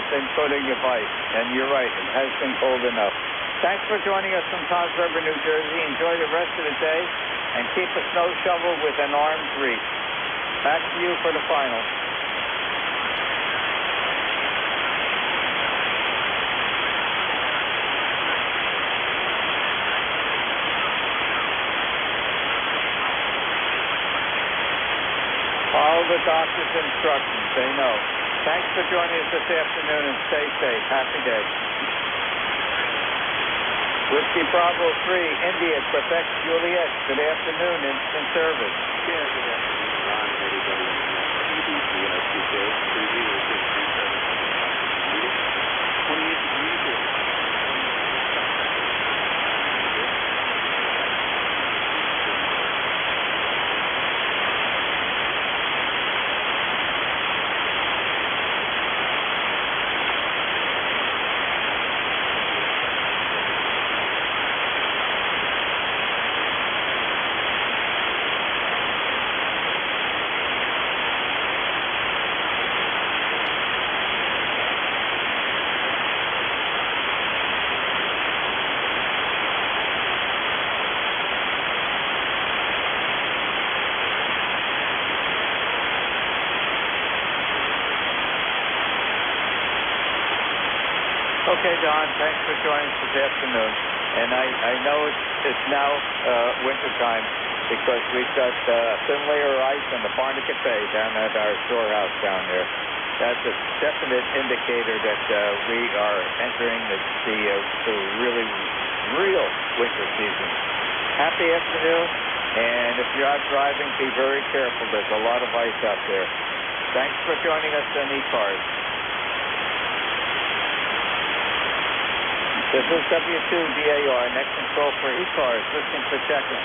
been coating of ice. And you're right, it has been cold enough. Thanks for joining us from Toms River, New Jersey. Enjoy the rest of the day and keep a snow shovel with an arm's reach. Back to you for the final. Follow the doctor's instructions. They know. Thanks for joining us this afternoon, and stay safe. Happy day. Whiskey Bravo 3, India, Quebec, Juliet. Good afternoon. Instant service. Yeah, good afternoon, Ron, and everybody on the net. EBC, 28 degrees here. Okay, Don, thanks for joining us this afternoon. And I know it's now wintertime because we've got a thin layer of ice on the Barnegat Bay down at our storehouse down there. That's a definite indicator that we are entering the really real winter season. Happy afternoon, and if you're out driving, be very careful. There's a lot of ice out there. Thanks for joining us on ECARS. This is W2DAR, next control for ECARS, listening for check-in.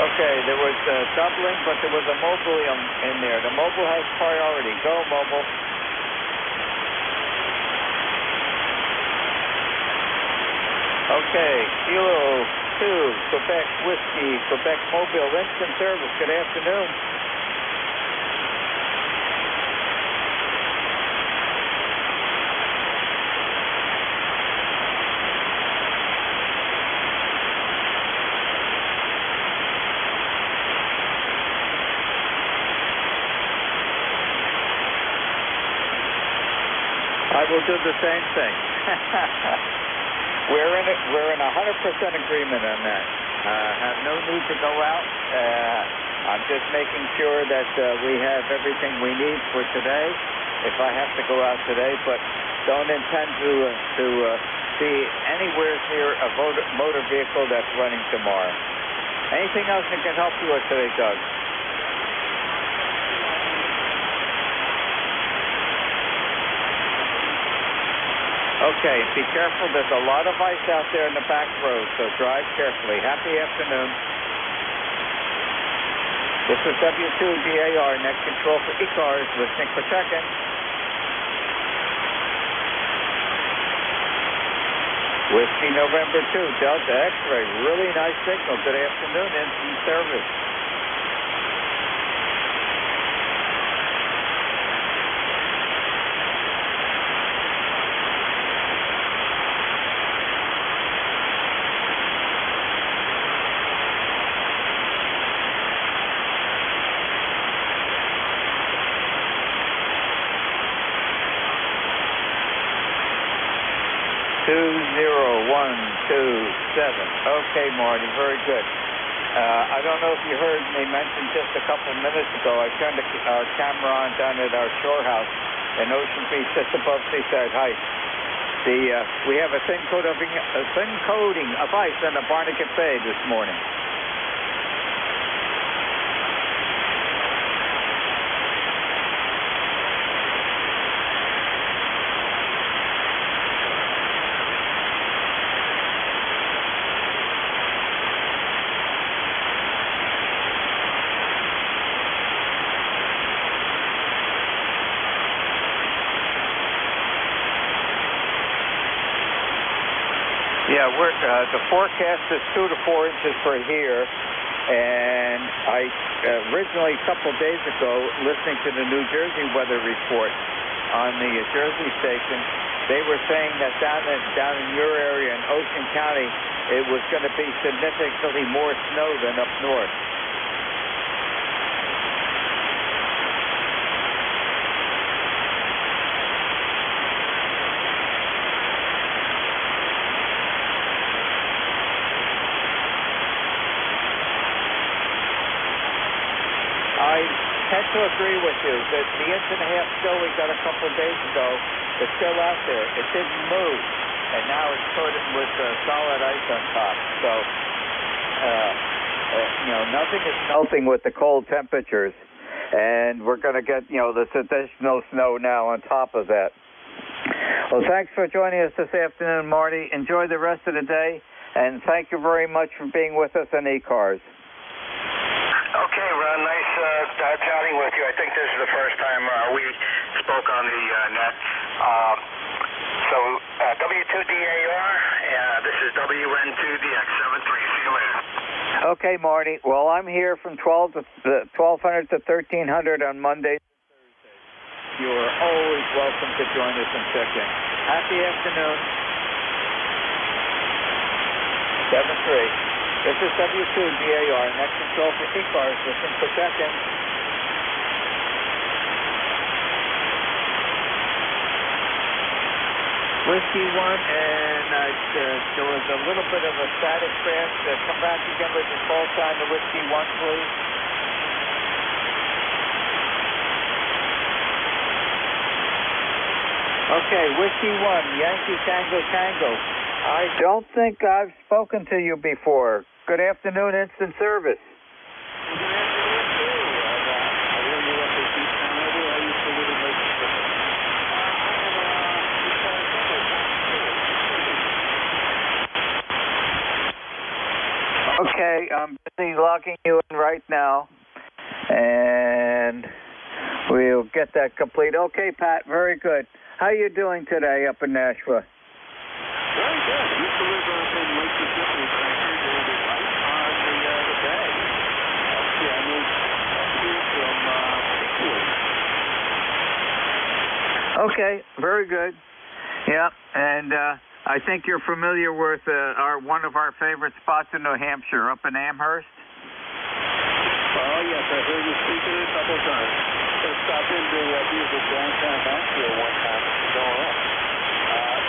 Okay, there was doubling, but there was a mobile in there. The mobile has priority. Go, mobile. Okay, Kilo 2, Quebec Whiskey, Quebec Mobile, instant service. Good afternoon. I will do the same thing. We're in 100% agreement on that. Have no need to go out. I'm just making sure that we have everything we need for today. If I have to go out today, but don't intend to be anywhere near a motor vehicle that's running tomorrow. Anything else that can help you with today, Doug? Okay, be careful. There's a lot of ice out there in the back road, so drive carefully. Happy afternoon. This is W2DAR, net control for ECARS, listening for check-in. Whiskey November 2, Delta X-ray. Really nice signal. Good afternoon, instant service. Okay, Marty, very good. I don't know if you heard me mention just a couple minutes ago, I turned our camera on down at our shore house in Ocean Beach, just above seaside heights. We have a thin coating of ice on the Barnegat Bay this morning. Yeah, the forecast is 2 to 4 inches for here, and I originally, a couple of days ago, listening to the New Jersey weather report on the Jersey station, they were saying that down in your area in Ocean County, it was going to be significantly more snow than up north. I tend to agree with you that the inch and a half snow we got a couple of days ago is still out there. It didn't move, and now it's coated with solid ice on top. So, nothing is melting with the cold temperatures, and we're going to get, this additional snow now on top of that. Well, thanks for joining us this afternoon, Marty. Enjoy the rest of the day, and thank you very much for being with us on ECARS. Okay, Ron, nice chatting with you. I think this is the first time we spoke on the net. So, W2DAR, this is WN2DX73. See you later. Okay, Marty. Well, I'm here from 1200 to 1300 on Monday. You are always welcome to join us and check in. Happy afternoon. 7-3. This is W2DAR, net control for ECARS, listen for check-in. Whiskey 1, and there was a little bit of a static crash. Come back again with your call sign to Whiskey 1, please. Okay, Whiskey 1, Yankee Tango Tango. I don't think I've spoken to you before. Good afternoon, instant service. Okay, I'm busy logging you in right now, and we'll get that complete. Okay, Pat, very good. How you doing today up in Nashville? Very good. Used to live up in Lake Mississippi, but I heard there was ice on the bay. Actually, I moved up here from Eastwood. Okay, very good. Yeah, and I think you're familiar with one of our favorite spots in New Hampshire, up in Amherst. Oh, yes, I heard you speaking a couple times. I stopped into beautiful downtown Nashville one time to go up.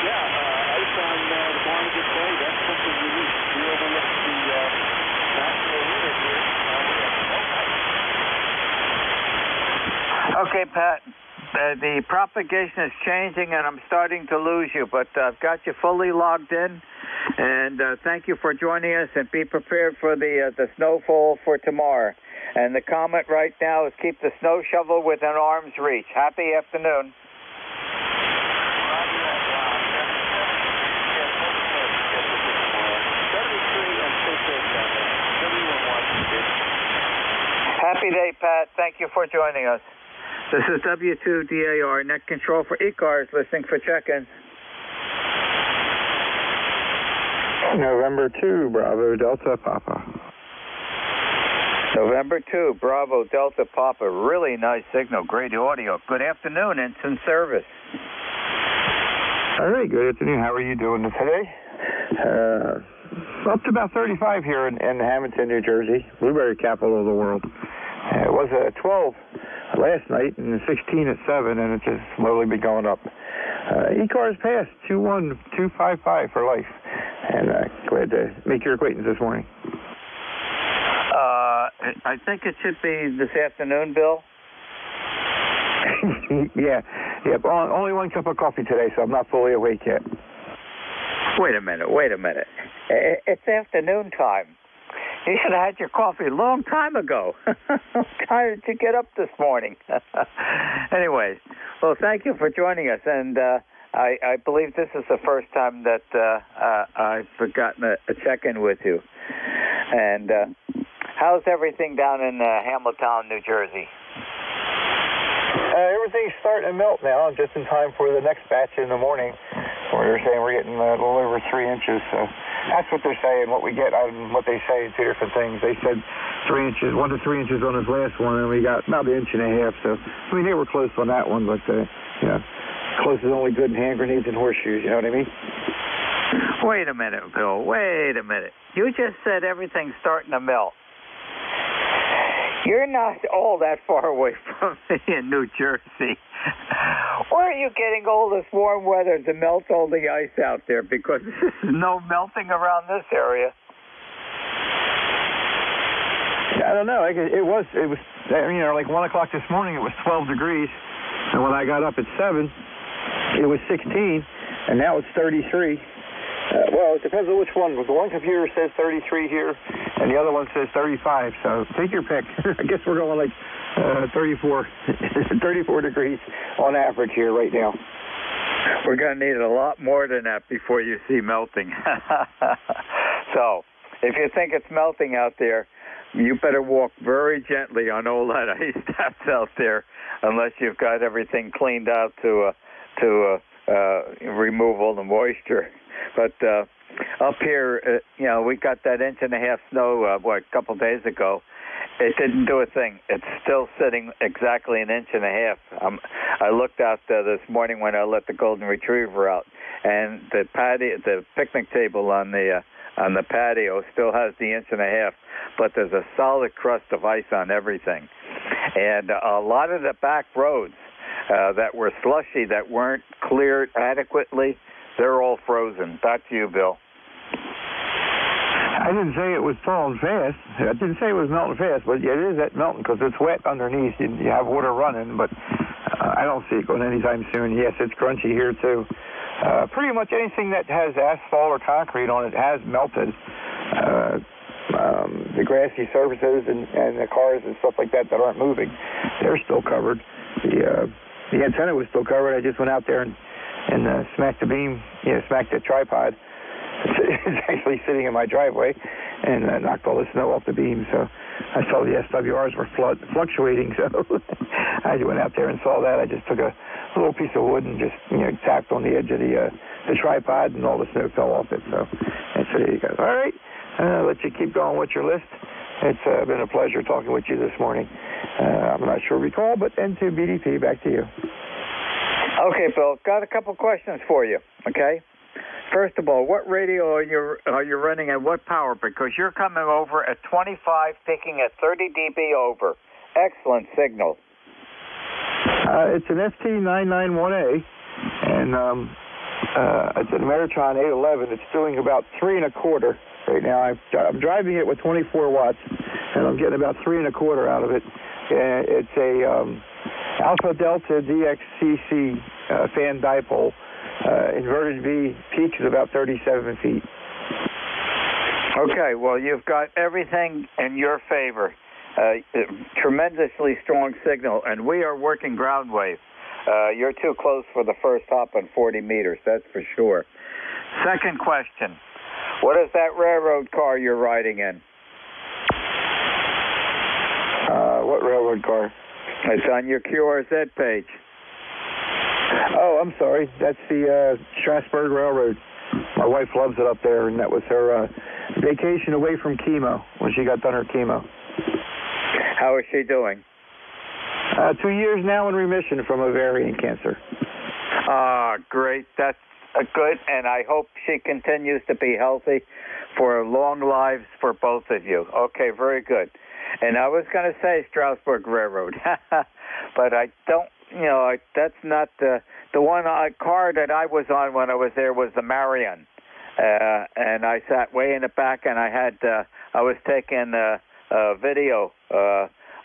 Ice on the Barnegat Bay, that's something unique. We overlook the National Arena here. Okay, Pat. The propagation is changing, and I'm starting to lose you, but I've got you fully logged in. And thank you for joining us, and be prepared for the snowfall for tomorrow. And the comment right now is keep the snow shovel within arm's reach. Happy afternoon. Happy day, Pat. Thank you for joining us. This is W2DAR, net control for ECARS, listening for check-ins. November 2, Bravo, Delta, Papa. November 2, Bravo, Delta, Papa. Really nice signal, great audio. Good afternoon, Ensign Service. All right, good afternoon. How are you doing today? Up to about 35 here in Hamilton, New Jersey, blueberry capital of the world. It was 12 last night and 16 at 7, and it's just slowly been going up. ECARS passed 21255 for life, and glad to make your acquaintance this morning. I think it should be this afternoon, Bill. yeah. Only one cup of coffee today, so I'm not fully awake yet. Wait a minute. It's afternoon time. You should have had your coffee a long time ago. How did you get up this morning? Anyways, well, thank you for joining us. And I believe this is the first time that I've forgotten a check-in with you. And how's everything down in Hamilton, New Jersey? Everything's starting to melt now, just in time for the next batch in the morning. They're saying we're getting a little over 3 inches. So that's what they're saying. What we get out of what they say, two different things. They said 3 inches, 1 to 3 inches on this last one, and we got about 1.5 inches. So I mean, they were close on that one, but close is only good in hand grenades and horseshoes. You know what I mean? Wait a minute, Bill. Wait a minute. You just said everything's starting to melt. You're not all that far away from me in New Jersey. Where are you getting all this warm weather to melt all the ice out there? Because there's no melting around this area. I don't know. It was like 1 o'clock this morning, it was 12 degrees. And when I got up at 7, it was 16. And now it's 33. Well, it depends on which one. The one computer says 33 here, and the other one says 35. So take your pick. I guess we're going like 34 degrees on average here right now. We're going to need a lot more than that before you see melting. So if you think it's melting out there, you better walk very gently on all that ice that's out there, unless you've got everything cleaned out to remove all the moisture. But up here, we got that 1.5 inches snow, a couple days ago. It didn't do a thing. It's still sitting exactly 1.5 inches. I looked out this morning when I let the golden retriever out, and the picnic table on the patio still has the 1.5 inches, but there's a solid crust of ice on everything. And a lot of the back roads that were slushy, that weren't cleared adequately, they're all frozen. Back to you, Bill. I didn't say it was falling fast. I didn't say it was melting fast, but it is that melting because it's wet underneath. You have water running, but I don't see it going anytime soon. Yes, it's crunchy here, too. Pretty much anything that has asphalt or concrete on it has melted. The grassy surfaces and the cars and stuff like that aren't moving, they're still covered. The antenna was still covered. I just went out there and smacked the beam, smacked the tripod. It's actually sitting in my driveway, and knocked all the snow off the beam. So I saw the SWRs were fluctuating, so I went out there and saw that. I just took a little piece of wood and just tapped on the edge of the tripod, and all the snow fell off it. So there you go. All right, I'll let you keep going with your list. It's been a pleasure talking with you this morning. I'm not sure recall, but N2 BDP, back to you. Okay, Bill, got a couple questions for you, okay? First of all, what radio are you running at what power? Because you're coming over at 25, picking at 30 dB over. Excellent signal. It's an ST991A, and it's an Ameritron 811. It's doing about 3 1/4 right now. I'm driving it with 24 watts, and I'm getting about 3 1/4 out of it. It's a Alpha Delta DXCC fan dipole. Inverted V, peak is about 37 feet. Okay, well, you've got everything in your favor. Tremendously strong signal, and we are working ground wave. You're too close for the first hop on 40 meters, that's for sure. Second question, what is that railroad car you're riding in? What railroad car? It's on your QRZ page. Oh, I'm sorry. That's the Strasburg Railroad. My wife loves it up there, and that was her vacation away from chemo when she got done her chemo. How is she doing? 2 years now in remission from ovarian cancer. Great. That's good, and I hope she continues to be healthy for long lives for both of you. Okay, very good. And I was going to say Strasburg Railroad, but I don't, that's not the one car that I was on when I was there was the Marion. And I sat way in the back, and I was taking a video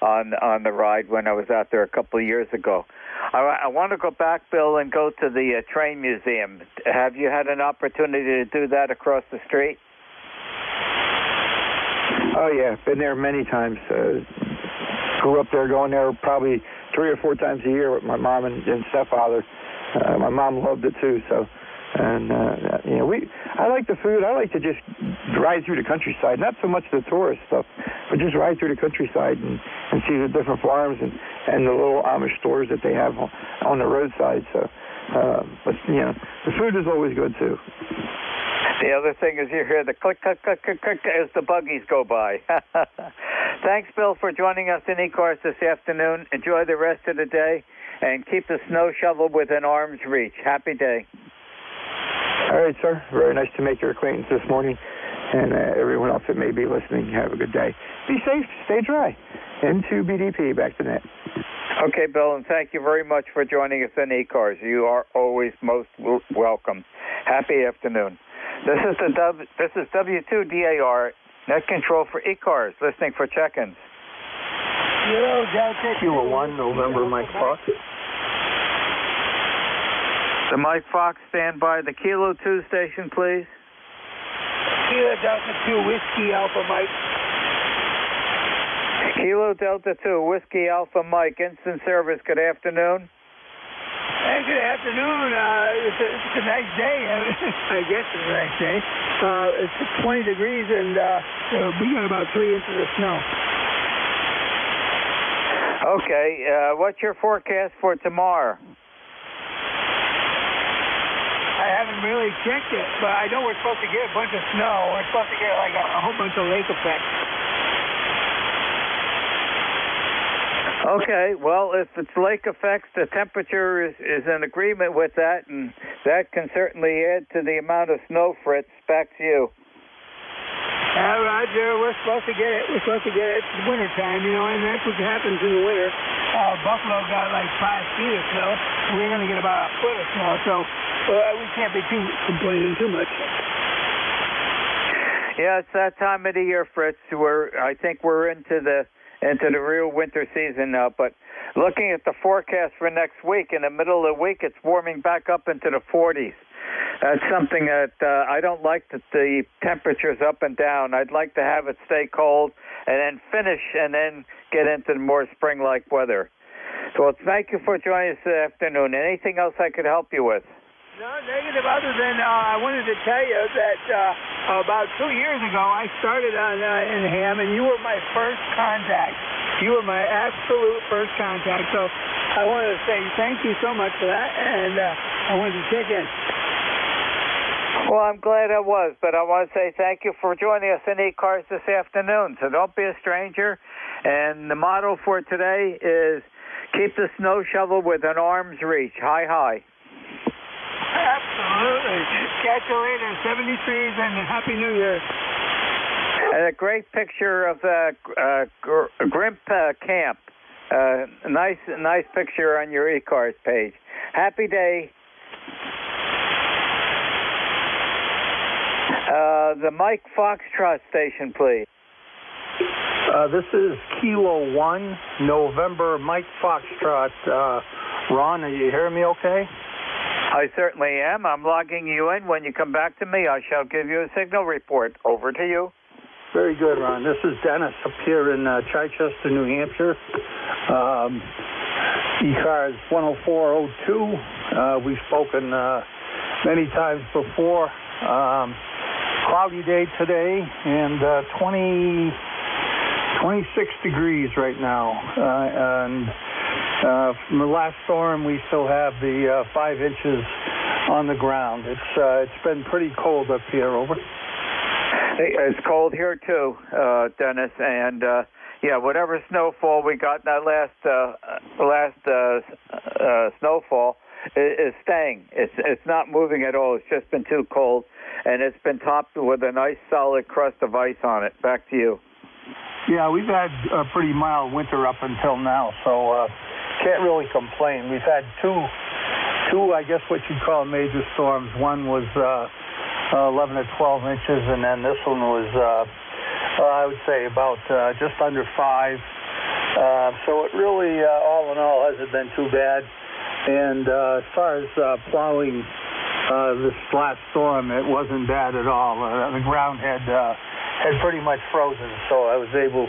on the ride when I was out there a couple of years ago. I want to go back, Bill, and go to the train museum. Have you had an opportunity to do that across the street? Oh, yeah. Been there many times. Grew up there, going there probably 3 or 4 times a year with my mom and stepfather. My mom loved it, too, so... And, I like the food. I like to just ride through the countryside, not so much the tourist stuff, but just ride through the countryside and see the different farms and the little Amish stores that they have on the roadside. So, but, the food is always good, too. The other thing is you hear the click, click, click, click, click as the buggies go by. Thanks, Bill, for joining us in ECARS this afternoon. Enjoy the rest of the day, and keep the snow shovel within arm's reach. Happy day. All right, sir. Very nice to make your acquaintance this morning. And everyone else that may be listening, have a good day. Be safe. Stay dry. N2BDP, back to net. Okay, Bill, and thank you very much for joining us in ECARS. You are always most welcome. Happy afternoon. This is W2DAR, net control for ECARS, listening for check-ins. Hello, Delta Kilo 1, November, Mike Fox. The Mike Fox, stand by. The Kilo 2 station, please. Kilo Delta 2, Whiskey Alpha Mike. Kilo Delta 2, Whiskey Alpha Mike, instant service. Good afternoon. Hey, good afternoon. It's a nice day. I guess it's a nice day. It's 20 degrees, and we got about 3 inches of snow. Okay, what's your forecast for tomorrow? I haven't really checked it, but I know we're supposed to get a bunch of snow. We're supposed to get like a whole bunch of lake effects. Okay, well, if it's lake effects, the temperature is in agreement with that, and that can certainly add to the amount of snow, Fritz. Back to you. Roger, we're supposed to get it. We're supposed to get it. It's wintertime, and that's what happens in the winter. Buffalo got like 5 feet of snow. We're going to get about a foot of snow, so we can't be complaining too much. Yeah, it's that time of the year, Fritz. I think we're into the real winter season now. But looking at the forecast for next week, in the middle of the week, it's warming back up into the 40s. That's something that I don't like, that the temperature's up and down. I'd like to have it stay cold and then finish and then get into the more spring-like weather. So thank you for joining us this afternoon. Anything else I could help you with? No, negative, other than I wanted to tell you that about 2 years ago I started in ham, and you were my first contact. You were my absolute first contact. So I wanted to say thank you so much for that, and I wanted to check in. Well, I'm glad I was, but I want to say thank you for joining us in ECARS this afternoon. So don't be a stranger. And the motto for today is keep the snow shovel within arm's reach. Hi, hi. Absolutely. Catch you later. 73s and Happy New Year. And a great picture of the Grimp camp. Nice picture on your ECARS page. Happy day. The Mike Foxtrot station, please. This is Kilo 1, November, Mike Foxtrot. Ron, are you hearing me okay? I certainly am. I'm logging you in. When you come back to me, I shall give you a signal report. Over to you. Very good, Ron. This is Dennis up here in Chichester, New Hampshire. ECARS 10402. We've spoken many times before. Cloudy day today and 26 degrees right now. And from the last storm, we still have the 5 inches on the ground. It's been pretty cold up here. Over. It's cold here too, Dennis. And yeah, whatever snowfall we got in that last snowfall is staying. It's not moving at all. It's just been too cold, and it's been topped with a nice solid crust of ice on it. Back to you. Yeah, we've had a pretty mild winter up until now, so can't really complain. We've had two, I guess what you'd call major storms. One was 11 to 12 inches, and then this one was, I would say, about just under 5. So it really, all in all, hasn't been too bad. And as far as plowing this last storm, it wasn't bad at all. The ground had pretty much frozen, so I was able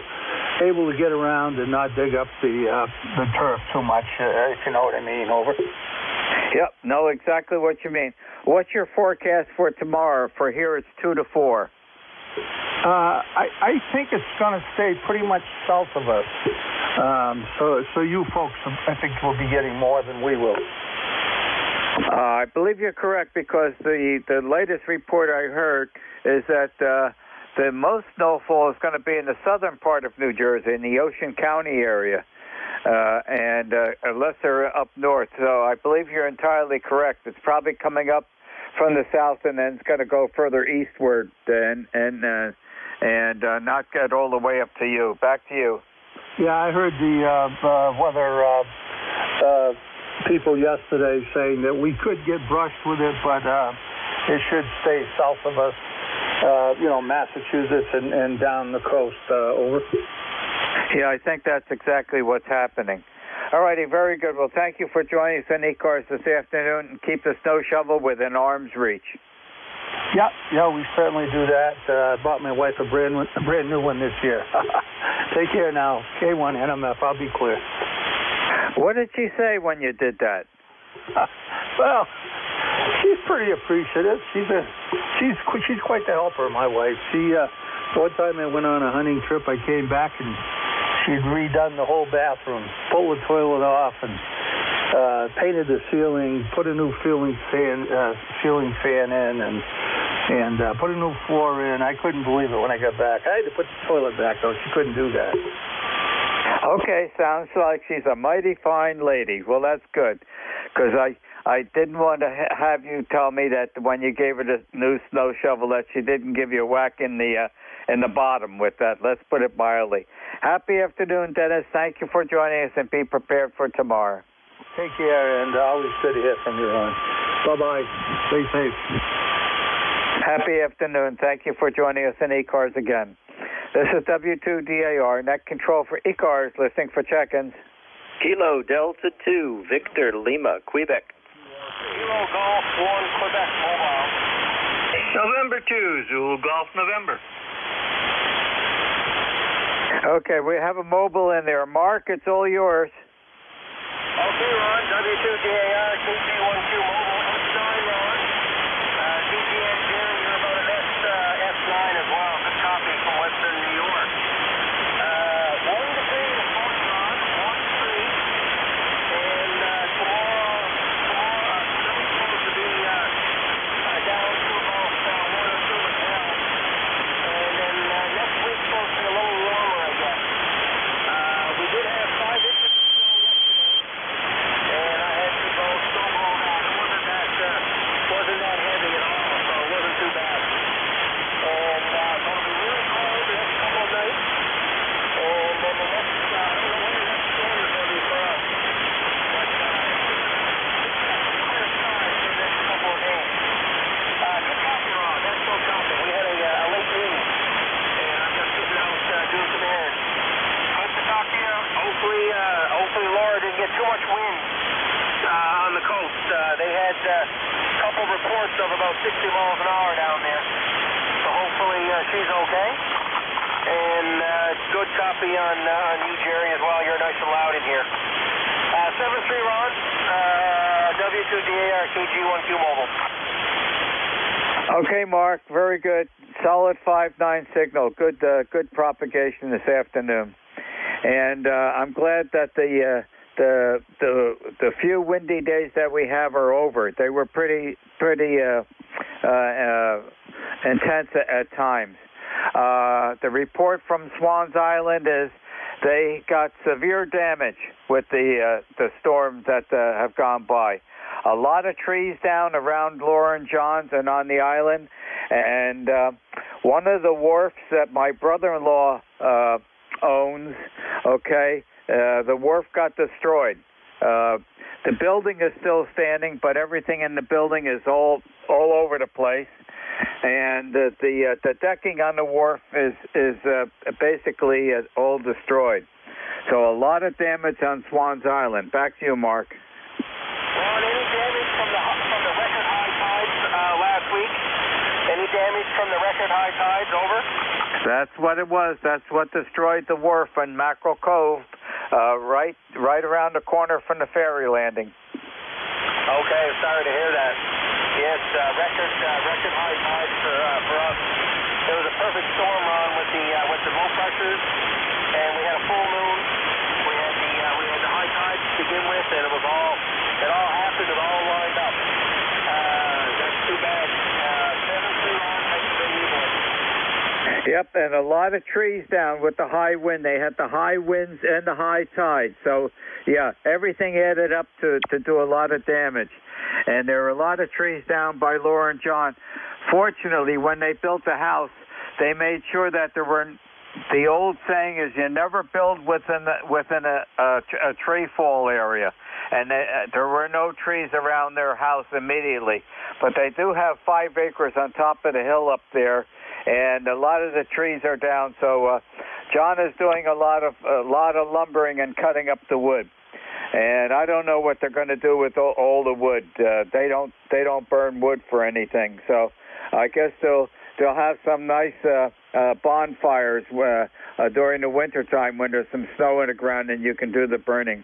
to get around and not dig up the turf too much, if you know what I mean. Over. Yep, know exactly what you mean. What's your forecast for tomorrow? For here, it's 2 to 4. I think it's going to stay pretty much south of us. So you folks, I think, will be getting more than we will. I believe you're correct, because the latest report I heard is that the most snowfall is going to be in the southern part of New Jersey, in the Ocean County area, and lesser up north. So I believe you're entirely correct. It's probably coming up from the south, and then it's going to go further eastward and not get all the way up to you. Back to you. Yeah, I heard the weather people yesterday saying that we could get brushed with it, but it should stay south of us, Massachusetts and down the coast. Over. Yeah, I think that's exactly what's happening. All righty, very good. Well, thank you for joining us on ECARS this afternoon, and keep the snow shovel within arm's reach. Yeah, we certainly do that. I bought my wife a brand new one this year. Take care now. K1 NMF, I'll be clear. What did she say when you did that? Well, she's pretty appreciative. She's quite the helper, my wife. One time I went on a hunting trip, I came back and she'd redone the whole bathroom, pulled the toilet off, and painted the ceiling, put a new ceiling fan in, and put a new floor in. I couldn't believe it when I got back. I had to put the toilet back, though. She couldn't do that. Okay, sounds like she's a mighty fine lady. Well, that's good, because I didn't want to have you tell me that when you gave her the new snow shovel that she didn't give you a whack in the bottom with that. Let's put it mildly. Happy afternoon, Dennis. Thank you for joining us, and be prepared for tomorrow. Take care, and always good to hear from you, Ron. Bye-bye. Stay safe. Happy afternoon. Thank you for joining us in ECARS again. This is W2DAR, net control for ECARS, listening for check-ins. Kilo Delta 2, Victor Lima, Quebec. Kilo Golf 1, Quebec, mobile. November 2, Zulu Golf, November. Okay, we have a mobile in there. Mark, it's all yours. Okay, Ron, W2DAR, KP12 mobile, S9, Ron. DT Engineering, you're about an S9 as well. Good copy from Western New York. 1 degree in front, Ron, 1 degree. And tomorrow, snow's supposed to be down to about 1 or 2 as well. And then next week's supposed to be a little warmer, I guess. We did have 5 inches of snow They had a couple reports of about 60 miles an hour down there. So hopefully she's okay. And good copy on you, Jerry, as well. You're nice and loud in here. 7-3 Ron, W2DAR KG1Q Mobile. Okay, Mark, very good. Solid 5-9 signal. Good propagation this afternoon. And I'm glad that the few windy days that we have are over. They were pretty intense at times. The report from Swans Island is they got severe damage with the storms that have gone by. A lot of trees down around Lauren Johns and on the island, and one of the wharfs that my brother-in-law owns, the wharf got destroyed. The building is still standing, but everything in the building is all over the place. And the decking on the wharf is basically all destroyed. So a lot of damage on Swans Island. Back to you, Mark. Ron, any damage from the record high tides last week? Any damage from the record high tides over? That's what it was. That's what destroyed the wharf in Mackerel Cove, right around the corner from the ferry landing. Okay, sorry to hear that. Yes, record high tides for us. It was a perfect storm run with the low pressures, and we had a full moon. We had the high tides to begin with, and it all happened. It all lined up. That's too bad. 7-3 Ron, thanks for being evil. Yep, and a lot of trees down with the high wind. They had the high winds and the high tide. So, yeah, everything added up to do a lot of damage. And there were a lot of trees down by Lauren John. Fortunately, when they built the house, they made sure that there were. The old saying is you never build within a tree fall area, and there were no trees around their house immediately. But they do have 5 acres on top of the hill up there, and a lot of the trees are down. So John is doing a lot of lumbering and cutting up the wood. And I don't know what they're going to do with all the wood. They don't burn wood for anything. So I guess they'll have some nice bonfires during the winter time when there's some snow in the ground and you can do the burning.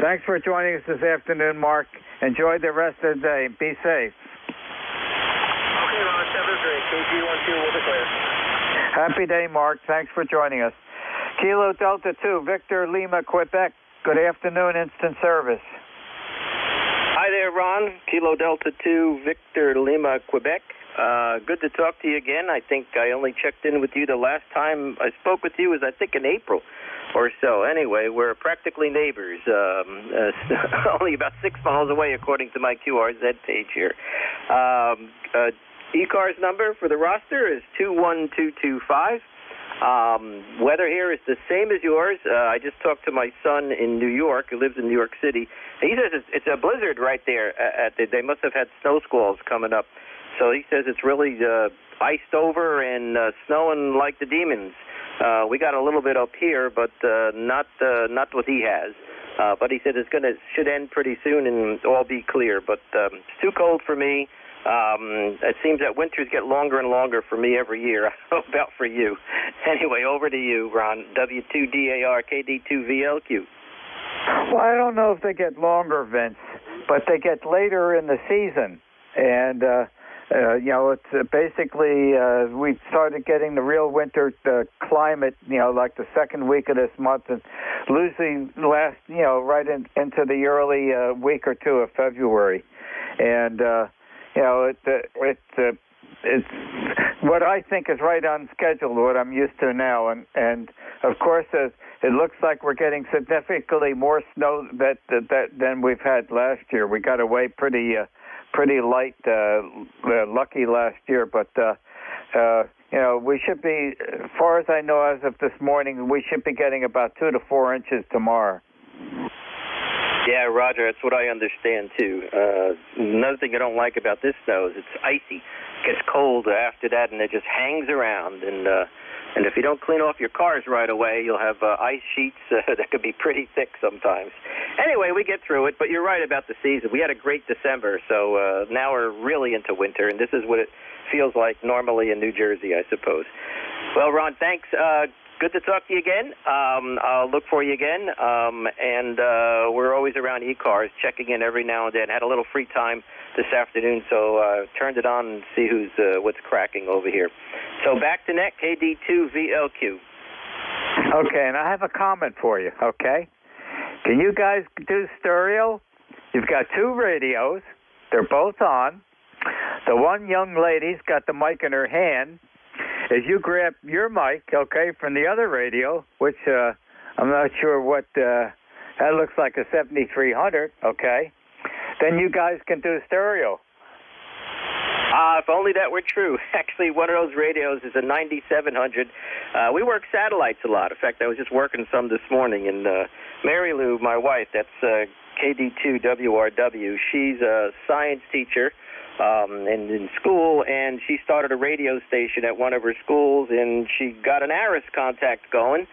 Thanks for joining us this afternoon, Mark. Enjoy the rest of the day. Be safe. Okay, Ron, 7-3. KG1Q will be clear. Happy day, Mark. Thanks for joining us. Kilo Delta 2, Victor Lima, Quebec. Good afternoon, instant service. Hi there, Ron. Kilo Delta 2, Victor Lima, Quebec. Good to talk to you again. I think I only checked in with you the last time I spoke with you was, I think, in April or so. Anyway, we're practically neighbors, only about 6 miles away, according to my QRZ page here. ECARS number for the roster is 21225. Weather here is the same as yours. I just talked to my son in New York, who lives in New York City. He says it's a blizzard right there. They must have had snow squalls coming up. So he says it's really iced over and snowing like the demons. We got a little bit up here, but not what he has. But he said should end pretty soon and all be clear. But it's too cold for me. It seems that winters get longer and longer for me every year. I don't know about for you. Anyway, over to you, Ron. W2DAR KD2VLQ. Well, I don't know if they get longer, Vince, but they get later in the season. And, it's basically we started getting the real winter climate, like the second week of this month, and losing right into the early week or two of February. And, it's what I think is right on schedule, what I'm used to now. And of course, it looks like we're getting significantly more snow than we've had last year. We got away pretty light, lucky last year. But, we should be, as far as I know as of this morning, we should be getting about 2 to 4 inches tomorrow. Yeah, Roger, that's what I understand, too. Another thing I don't like about this snow is it's icy. It gets cold after that, and it just hangs around. And And if you don't clean off your cars right away, you'll have ice sheets that could be pretty thick sometimes. Anyway, we get through it, but you're right about the season. We had a great December, so now we're really into winter, and this is what it feels like normally in New Jersey, I suppose. Well, Ron, thanks. Good to talk to you again. I'll look for you again. And we're always around ECARS, checking in every now and then. Had a little free time this afternoon, so turned it on and see what's cracking over here. So back to net, KD2VLQ. Okay, and I have a comment for you, okay? Can you guys do stereo? You've got two radios. They're both on. The one young lady's got the mic in her hand. If you grab your mic, okay, from the other radio, which I'm not sure what, that looks like a 7300, okay, then you guys can do stereo. If only that were true. Actually, one of those radios is a 9700. We work satellites a lot. In fact, I was just working some this morning, and Mary Lou, my wife, that's KD2WRW, she's a science teacher. And in school, and she started a radio station at one of her schools, and she got an ARIS contact going.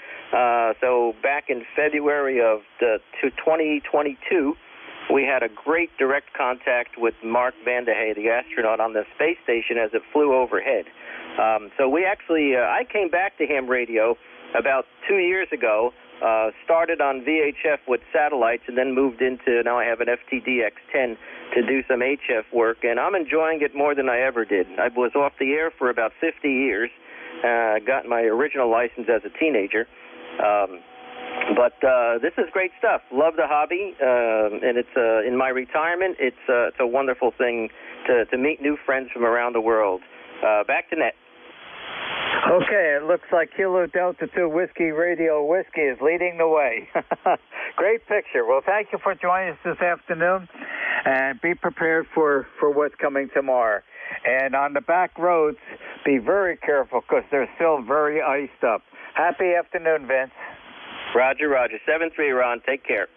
So back in February of 2022, we had a great direct contact with Mark Vande Hei, the astronaut on the space station, as it flew overhead. So we actually, I came back to ham radio about 2 years ago, started on VHF with satellites, and then moved into, now I have an FTD-X10 to do some HF work, and I'm enjoying it more than I ever did. I was off the air for about 50 years, got my original license as a teenager, but this is great stuff. Love the hobby, and it's in my retirement, it's a wonderful thing to meet new friends from around the world. Back to net. Okay, it looks like Kilo Delta 2 Whiskey Radio Whiskey is leading the way. Great picture. Well, thank you for joining us this afternoon, and be prepared for what's coming tomorrow. And on the back roads, be very careful because they're still very iced up. Happy afternoon, Vince. Roger, Roger. 7-3, Ron. Take care.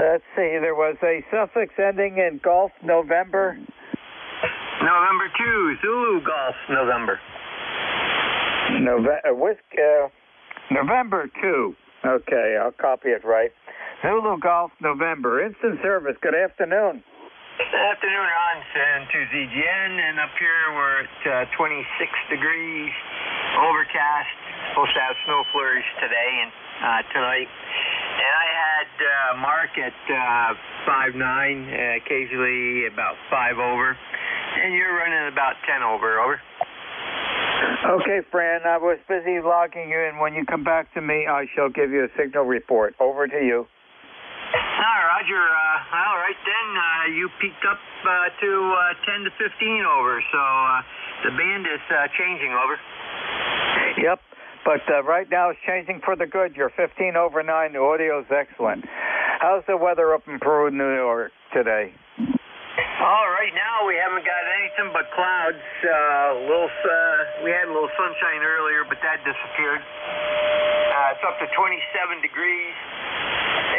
Let's see. There was a suffix ending in Golf November. November 2, Zulu Golf, November. November 2. Okay, I'll copy it right. Zulu Golf, November. Instant service. Good afternoon. Afternoon, Ron. And to ZGN, and up here we're at 26 degrees, overcast. Supposed to have snow flurries today and tonight. And I had Mark at 5.9, occasionally about 5 over. And you're running about 10 over, over. Okay, Fran, I was busy logging you in. When you come back to me, I shall give you a signal report. Over to you. Roger. All right, then. You peaked up to 10 to 15 over, so the band is changing, over. Yep, but right now it's changing for the good. You're 15 over 9. The audio's excellent. How's the weather up in Peru, New York today? Right now we haven't got anything but clouds. We had a little sunshine earlier, but that disappeared. It's up to 27 degrees,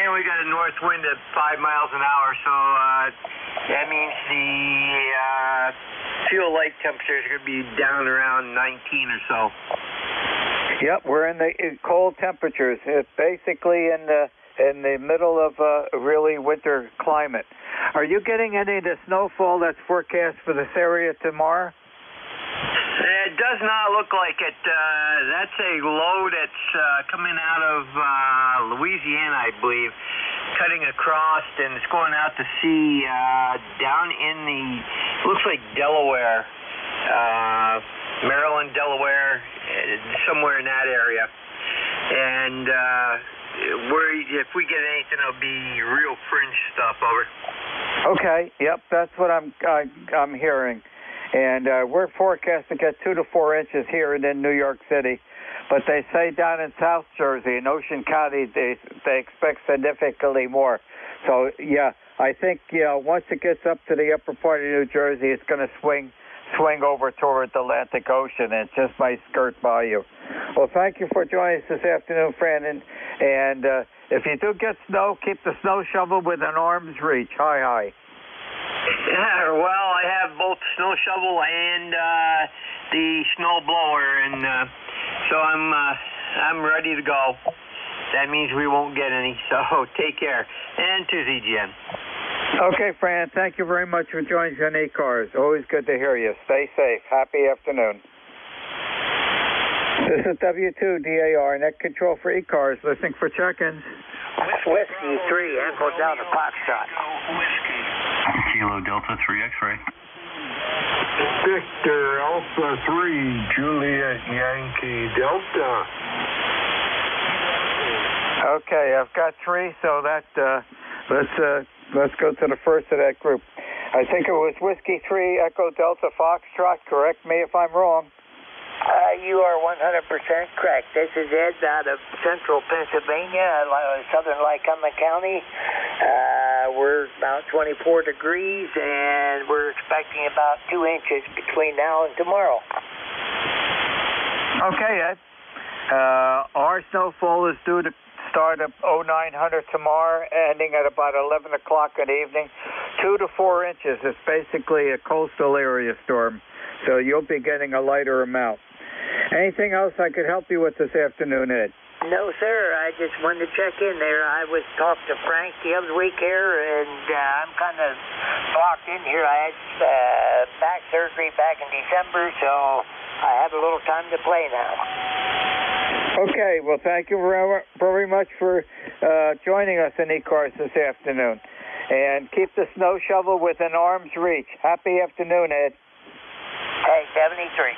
and we got a north wind at 5 miles an hour, so that means the fuel light temperatures are going to be down around 19 or so. Yep, we're in the cold temperatures. It's basically in the middle of a really winter climate. Are you getting any of the snowfall that's forecast for this area tomorrow? It does not look like it. That's a low that's coming out of Louisiana, I believe, cutting across, and it's going out to sea down in looks like Delaware, Maryland, Delaware, somewhere in that area. And if we get anything, it'll be real fringe stuff, over. Okay, yep, that's what I'm hearing. And we're forecast to get 2 to 4 inches here in New York City. But they say down in South Jersey, in Ocean County, they expect significantly more. So, yeah, I think, once it gets up to the upper part of New Jersey, it's going to swing over toward the Atlantic Ocean, and it just might skirt by you. Well, thank you for joining us this afternoon, Fran. And if you do get snow, keep the snow shovel within arm's reach. Hi. Yeah, well, I have both the snow shovel and the snow blower, and so I'm ready to go. That means we won't get any, so take care. And to ZGN. Okay, Fran, thank you very much for joining us on ECARS. Always good to hear you. Stay safe. Happy afternoon. This is W2DAR, net control for ECARS, listening for check-ins. Whiskey 3, Echo Delta Foxtrot. Kilo Delta 3 X-ray. Victor Alpha 3, Juliet Yankee Delta. Okay, I've got 3, so that let's go to the first of that group. I think it was Whiskey 3, Echo Delta Foxtrot. Correct me if I'm wrong. You are 100% correct. This is Ed out of central Pennsylvania, southern Lycoming County. We're about 24 degrees, and we're expecting about 2 inches between now and tomorrow. Okay, Ed. Our snowfall is due to start at 0900 tomorrow, ending at about 11 o'clock in the evening. 2 to 4 inches. It's basically a coastal area storm, so you'll be getting a lighter amount. Anything else I could help you with this afternoon, Ed? No, sir. I just wanted to check in there. I was talking to Frank the other week here, and I'm kind of blocked in here. I had back surgery back in December, so I have a little time to play now. Okay. Well, thank you very much for joining us in ECARS this afternoon. And keep the snow shovel within arm's reach. Happy afternoon, Ed. Hey, 73.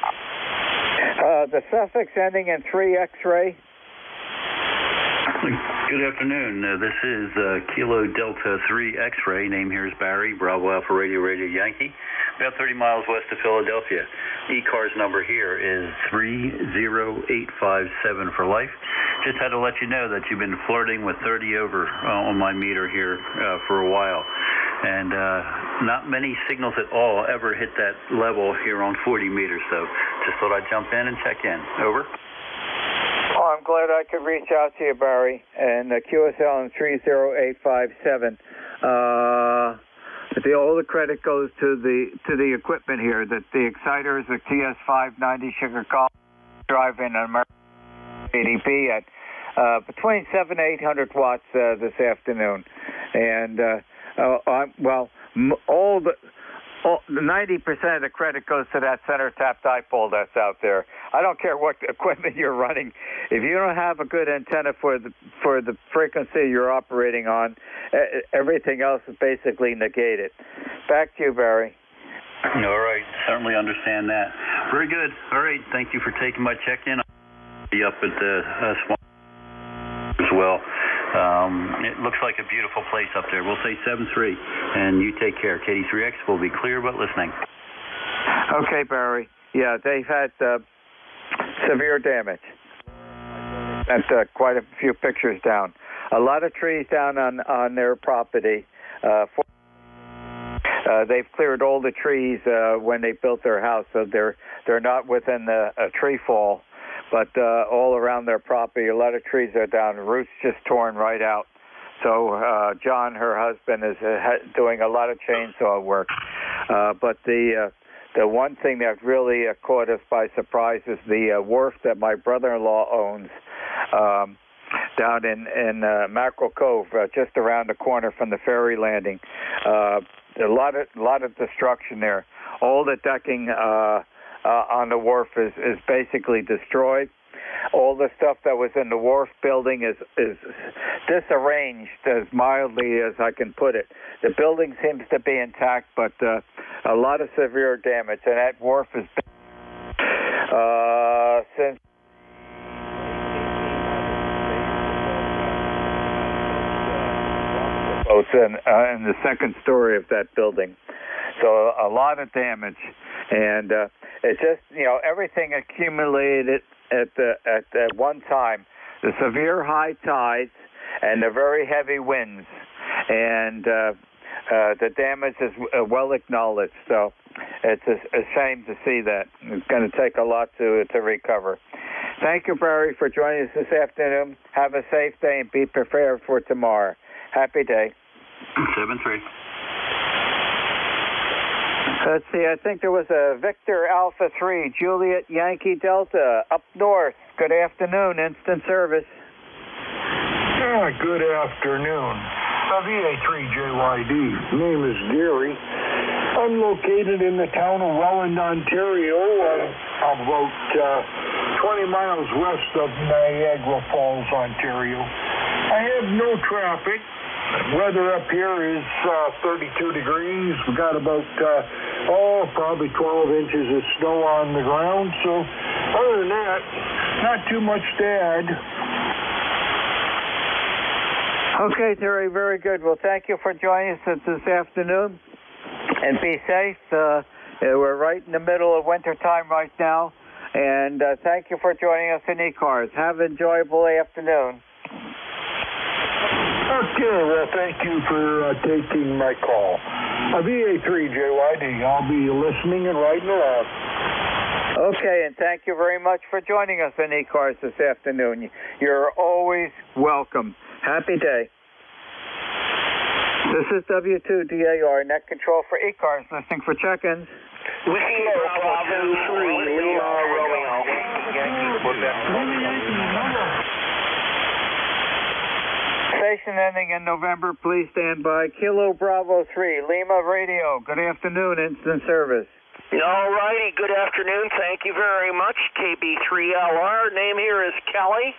The suffix ending in 3 X-ray. Good afternoon. This is Kilo Delta 3 X-ray. Name here is Barry, Bravo Alpha Radio Yankee. About 30 miles west of Philadelphia. ECARS number here is 30857 for life. Just had to let you know that you've been flirting with 30 over on my meter here for a while. And not many signals at all ever hit that level here on 40 meters, so just thought I'd jump in and check in. Over. Oh, I'm glad I could reach out to you, Barry. And QSL in 30857. All the credit goes to the equipment here. That the exciter is a TS590 Sugar Colony drive-in on American ADP at between 700 and 800 watts this afternoon. And the 90% of the credit goes to that center tap dipole that's out there. I don't care what equipment you're running. If you don't have a good antenna for the frequency you're operating on, everything else is basically negated. Back to you, Barry. All right. Certainly understand that. Very good. All right. Thank you for taking my check-in. I'll be up at the Swamp as well. It looks like a beautiful place up there. We'll say 7-3, and you take care. KD3X will be clear but listening. Okay, Barry. Yeah, they've had severe damage. And quite a few pictures down. A lot of trees down on their property. They've cleared all the trees when they built their house, so they're not within a tree fall. But all around their property, a lot of trees are down. Roots just torn right out. So John, her husband, is doing a lot of chainsaw work. But the one thing that really caught us by surprise is the wharf that my brother-in-law owns down in Mackerel Cove, just around the corner from the ferry landing. A lot of destruction there. All the decking on the wharf is basically destroyed. All the stuff that was in the wharf building is disarranged as mildly as I can put it. The building seems to be intact, but a lot of severe damage, and that wharf has been since in the second story of that building. So a lot of damage, and it's just, everything accumulated at one time. The severe high tides and the very heavy winds, and the damage is well acknowledged. So it's a shame to see that. It's going to take a lot to recover. Thank you, Barry, for joining us this afternoon. Have a safe day and be prepared for tomorrow. Happy day. 7-3. Let's see, I think there was a Victor Alpha 3, Juliet Yankee Delta, up north. Good afternoon, instant service. Good afternoon. VA3JYD. Name is Gary. I'm located in the town of Welland, Ontario, about 20 miles west of Niagara Falls, Ontario. I have no traffic. Weather up here is 32 degrees. We got about, probably 12 inches of snow on the ground. So other than that, not too much to add. Okay, Terry, very good. Well, thank you for joining us this afternoon. And be safe. We're right in the middle of winter time right now. And thank you for joining us in ECARS. Have an enjoyable afternoon. Okay, well, thank you for taking my call. VA3JYD, I'll be listening and riding along. Okay, and thank you very much for joining us in ECARS this afternoon. You're always welcome. Happy day. This is W2DAR, net control for ECARS, listening for check-ins. Whiskey Bravo 3, Lima Romeo. Station ending in November, please stand by. Kilo Bravo 3, Lima Radio. Good afternoon, instant service. All righty, good afternoon. Thank you very much. KB3LR. Name here is Kelly.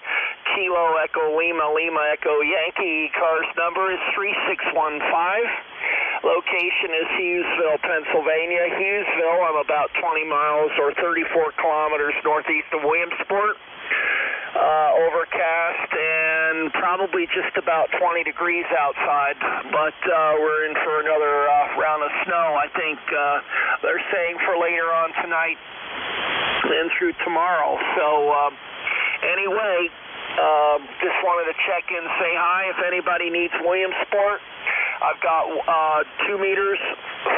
Kilo Echo Lima, Lima Echo Yankee. ECARS number is 3615. Location is Hughesville, Pennsylvania. Hughesville, I'm about 20 miles or 34 kilometers northeast of Williamsport. Overcast and probably just about 20 degrees outside, but we're in for another round of snow. I think they're saying for later on tonight and through tomorrow. So anyway, just wanted to check in, say hi. If anybody needs Williamsport, I've got 2 meters,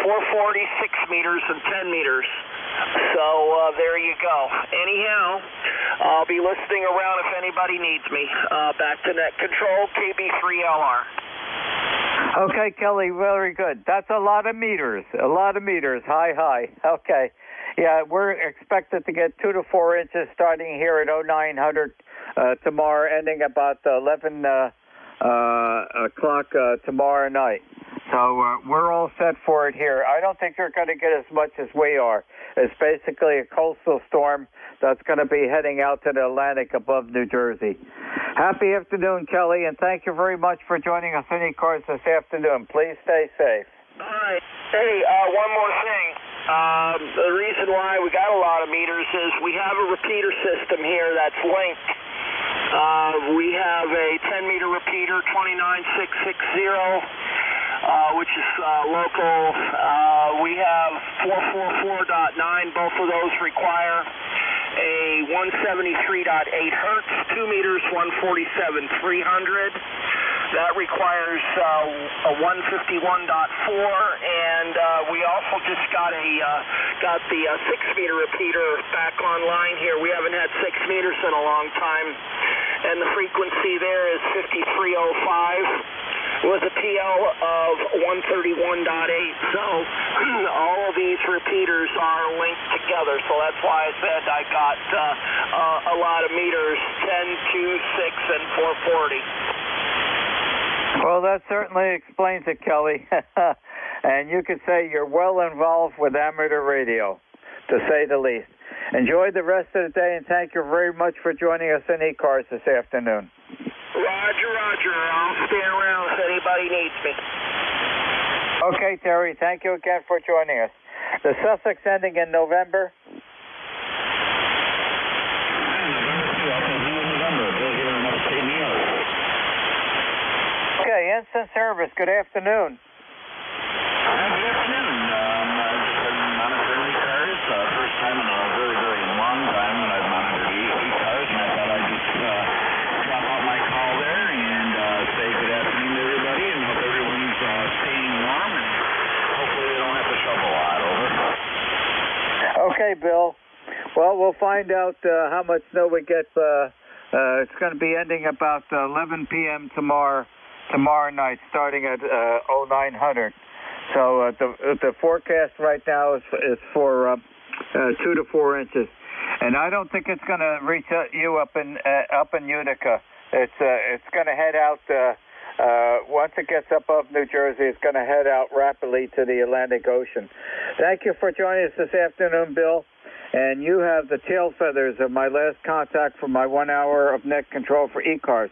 440, 6 meters, and 10 meters. So there you go. Anyhow, I'll be listening around if anybody needs me. Back to net control, KB3LR. Okay, Kelly, very good. That's a lot of meters. A lot of meters. Hi. Okay. Yeah, we're expected to get 2 to 4 inches starting here at 0900 tomorrow, ending about 11 o'clock tomorrow night. So we're all set for it here. I don't think you're going to get as much as we are. It's basically a coastal storm that's going to be heading out to the Atlantic above New Jersey. Happy afternoon, Kelly, and thank you very much for joining us in ECARS this afternoon. Please stay safe. All right. Hey, one more thing. The reason why we got a lot of meters is we have a repeater system here that's linked. We have a 10-meter repeater, 29660. Which is local. We have 444.9. Both of those require a 173.8 hertz, 2 meters, 147.300. That requires a 151.4, and we also just got the 6-meter repeater back online here. We haven't had 6 meters in a long time, and the frequency there is 5305. With a PL of 131.8, so all of these repeaters are linked together, so that's why I said I got a lot of meters, 10, 2, 6, and 440. Well, that certainly explains it, Kelly. And you could say you're well involved with amateur radio, to say the least. Enjoy the rest of the day, and thank you very much for joining us in ECARS this afternoon. Roger. I'll stay around if anybody needs me. Okay, Terry. Thank you again for joining us. The Sussex ending in November. Okay, instant service. Good afternoon. Good afternoon. I've been monitoring ECARS. First time in a very, very long time that I've monitored ECARS, and I thought I'd just drop out my call there and say good afternoon to everybody, and hope everyone's staying warm, and hopefully they don't have to shovel a lot. Over. Okay, Bill. Well, we'll find out how much snow we get. It's going to be ending about 11 p.m. tomorrow night, starting at 0900. So the forecast right now is for 2 to 4 inches, and I don't think it's going to reach you up in Utica. It's going to head out. Once it gets above New Jersey, it's going to head out rapidly to the Atlantic Ocean. Thank you for joining us this afternoon, Bill. And you have the tail feathers of my last contact for my 1 hour of net control for ECARS.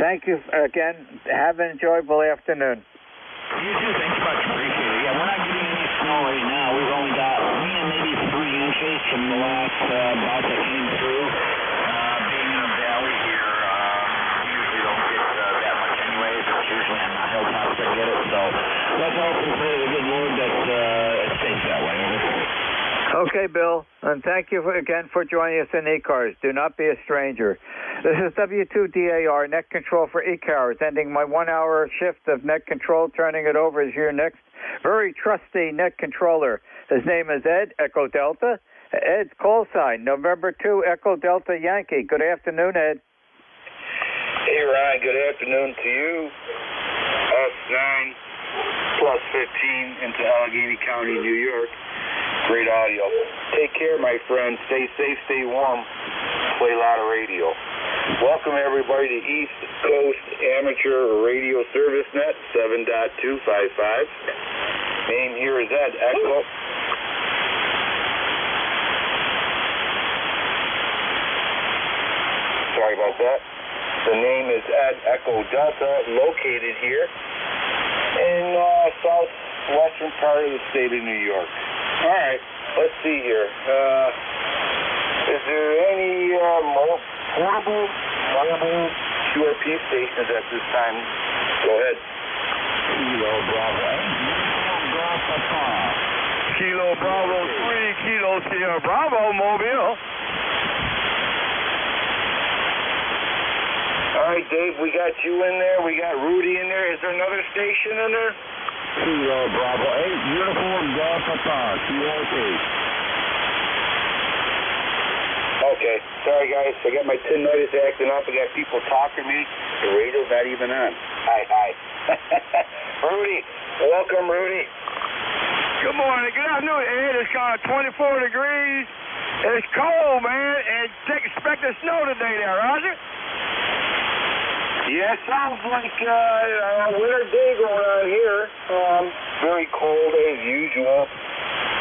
Thank you again. Have an enjoyable afternoon. You too. Thanks much. Appreciate it. Yeah, we're not getting any snow right now. We've only got maybe 3 inches from the last bout that came through. Being in a valley here, we usually don't get that much anyways. It's usually on the hilltops that get it. So let's hope and pray to the good Lord that it stays that way. Okay, Bill, and thank you again for joining us in ECARS. Do not be a stranger. This is W2DAR, net control for ECARS, ending my 1 hour shift of net control, turning it over as your next very trusty net controller. His name is Ed, Echo Delta. Ed's call sign, November 2, Echo Delta Yankee. Good afternoon, Ed. Hey, Ryan, good afternoon to you. S9 plus 15 into Allegheny County, New York. Great audio. Take care, my friend. Stay safe, stay warm. Play a lot of radio. Welcome, everybody, to East Coast Amateur Radio Service Net 7.255. Name here is Ed Echo. Sorry about that. The name is Ed Echo Delta, located here in southwestern part of the state of New York. All right, let's see here. Is there any portable, mobile QRP stations at this time? Go ahead. Kilo Bravo. Kilo Bravo 3, Kilo Sierra Bravo, Mobile. All right, Dave, we got you in there. We got Rudy in there. Is there another station in there? Kilo Bravo 8, Uniform Golf Papa, QRP. Okay, sorry guys, I got my tinnitus acting up. I got people talking to me. The radio's not even on. Hi. Rudy, welcome, Rudy. Good morning. Good afternoon, Ed. It's kind of 24 degrees. It's cold, man, and expect a snow today there, Roger. Yeah, sounds like a winter day going on here. Very cold as usual.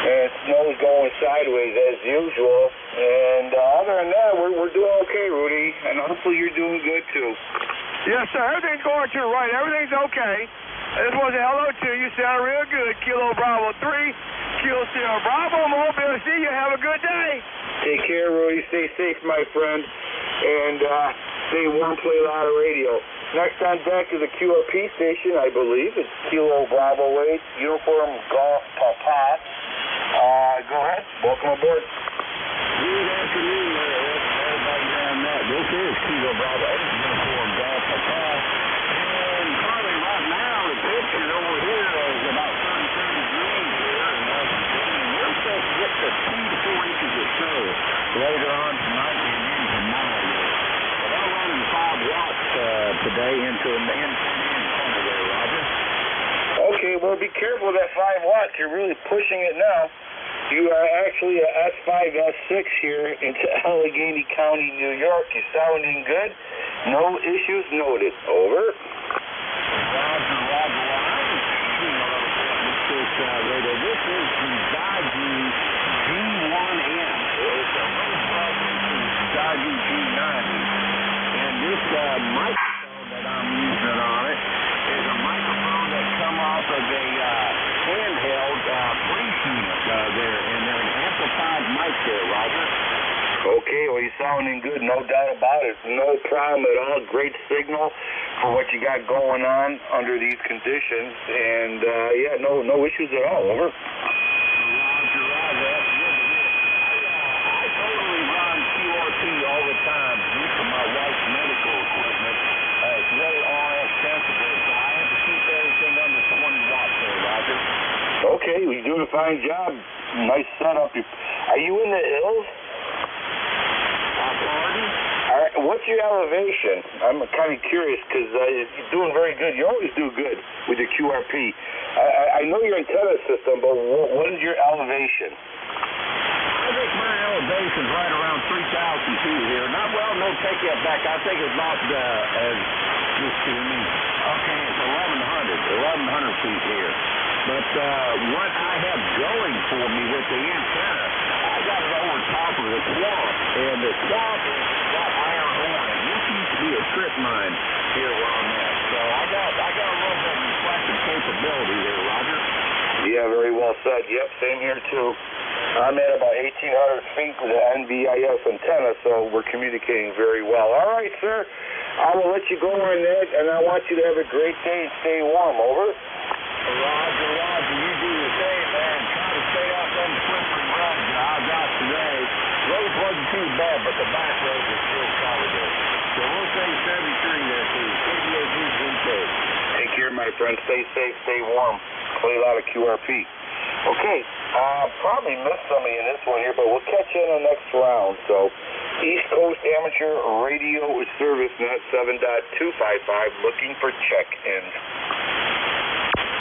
And snow's going sideways as usual. And other than that, we're doing okay, Rudy. And hopefully you're doing good too. Yes, sir. Everything's going to right. Everything's okay. I just want to say hello to you. Sound real good. Kilo Bravo 3, Kilo Sierra Bravo, Mobile. See you. Have a good day. Take care, Rudy. Stay safe, my friend. And stay warm, play a lot of radio. Next on deck is a QRP station, I believe. It's Kilo Bravo 8, Uniform Golf Papa. Go ahead. Welcome aboard. Good afternoon, everybody down there. This is Kilo Bravo 8, Uniform Golf Papa. And currently right now, the picture over here is about 33 degrees here. And we're supposed to get to 2 to 4 inches of snow later on tonight and into tomorrow. But I'm running 5 watts today into the corner there, Roger. Okay, well, be careful with that 5 watts. You're really pushing it now. You are actually a S5, S6 here into Allegheny County, New York. You're sounding good. No issues noted. Over. Roger. This is the Dodge G1M. It's a Dodge G90. And this microphone that I'm using on it is a microphone that come off of a handheld police unit there, and they're an amplified mic there, Roger. Okay, well, you're sounding good, no doubt about it. No problem at all. Great signal for what you got going on under these conditions. And, yeah, no issues at all. Over. Roger, Roger. I totally run QRP all the time due to my wife's medical equipment. It's really RF sensitive, so I have to keep everything under 20 watts there, Roger. Okay, well, you're doing a fine job. Nice setup. Are you in the hills? Pardon? All right, what's your elevation? I'm kind of curious because you're doing very good. You always do good with your QRP. I know your antenna system, but what is your elevation? I think my elevation's right around 3,000 feet here. Not well, no take it back. I think it's about as just okay, it's 1,100 feet here. But what I have going for me with the antenna, I got it over top of the swamp, and the swamp has got iron ore. This used to be a strip mine here where I'm at. So I got a little bit of reflective capability there, Roger. Yeah, very well said. Yep, same here too. I'm at about 1,800 feet with the NBIS antenna, so we're communicating very well. All right, sir. I will let you go on that, and I want you to have a great day and stay warm. Over. Roger, you do the same, man. Try to stay off them slippery roads that I got today. Roads wasn't too bad, but the back roads are still solid there. So we'll say 73 there, too. KBOG. Take care, my friend. Stay safe, stay warm. Play a lot of QRP. Okay, probably missed somebody in this one here, but we'll catch you in the next round. So, East Coast Amateur Radio Service Net 7.255, looking for check-ins.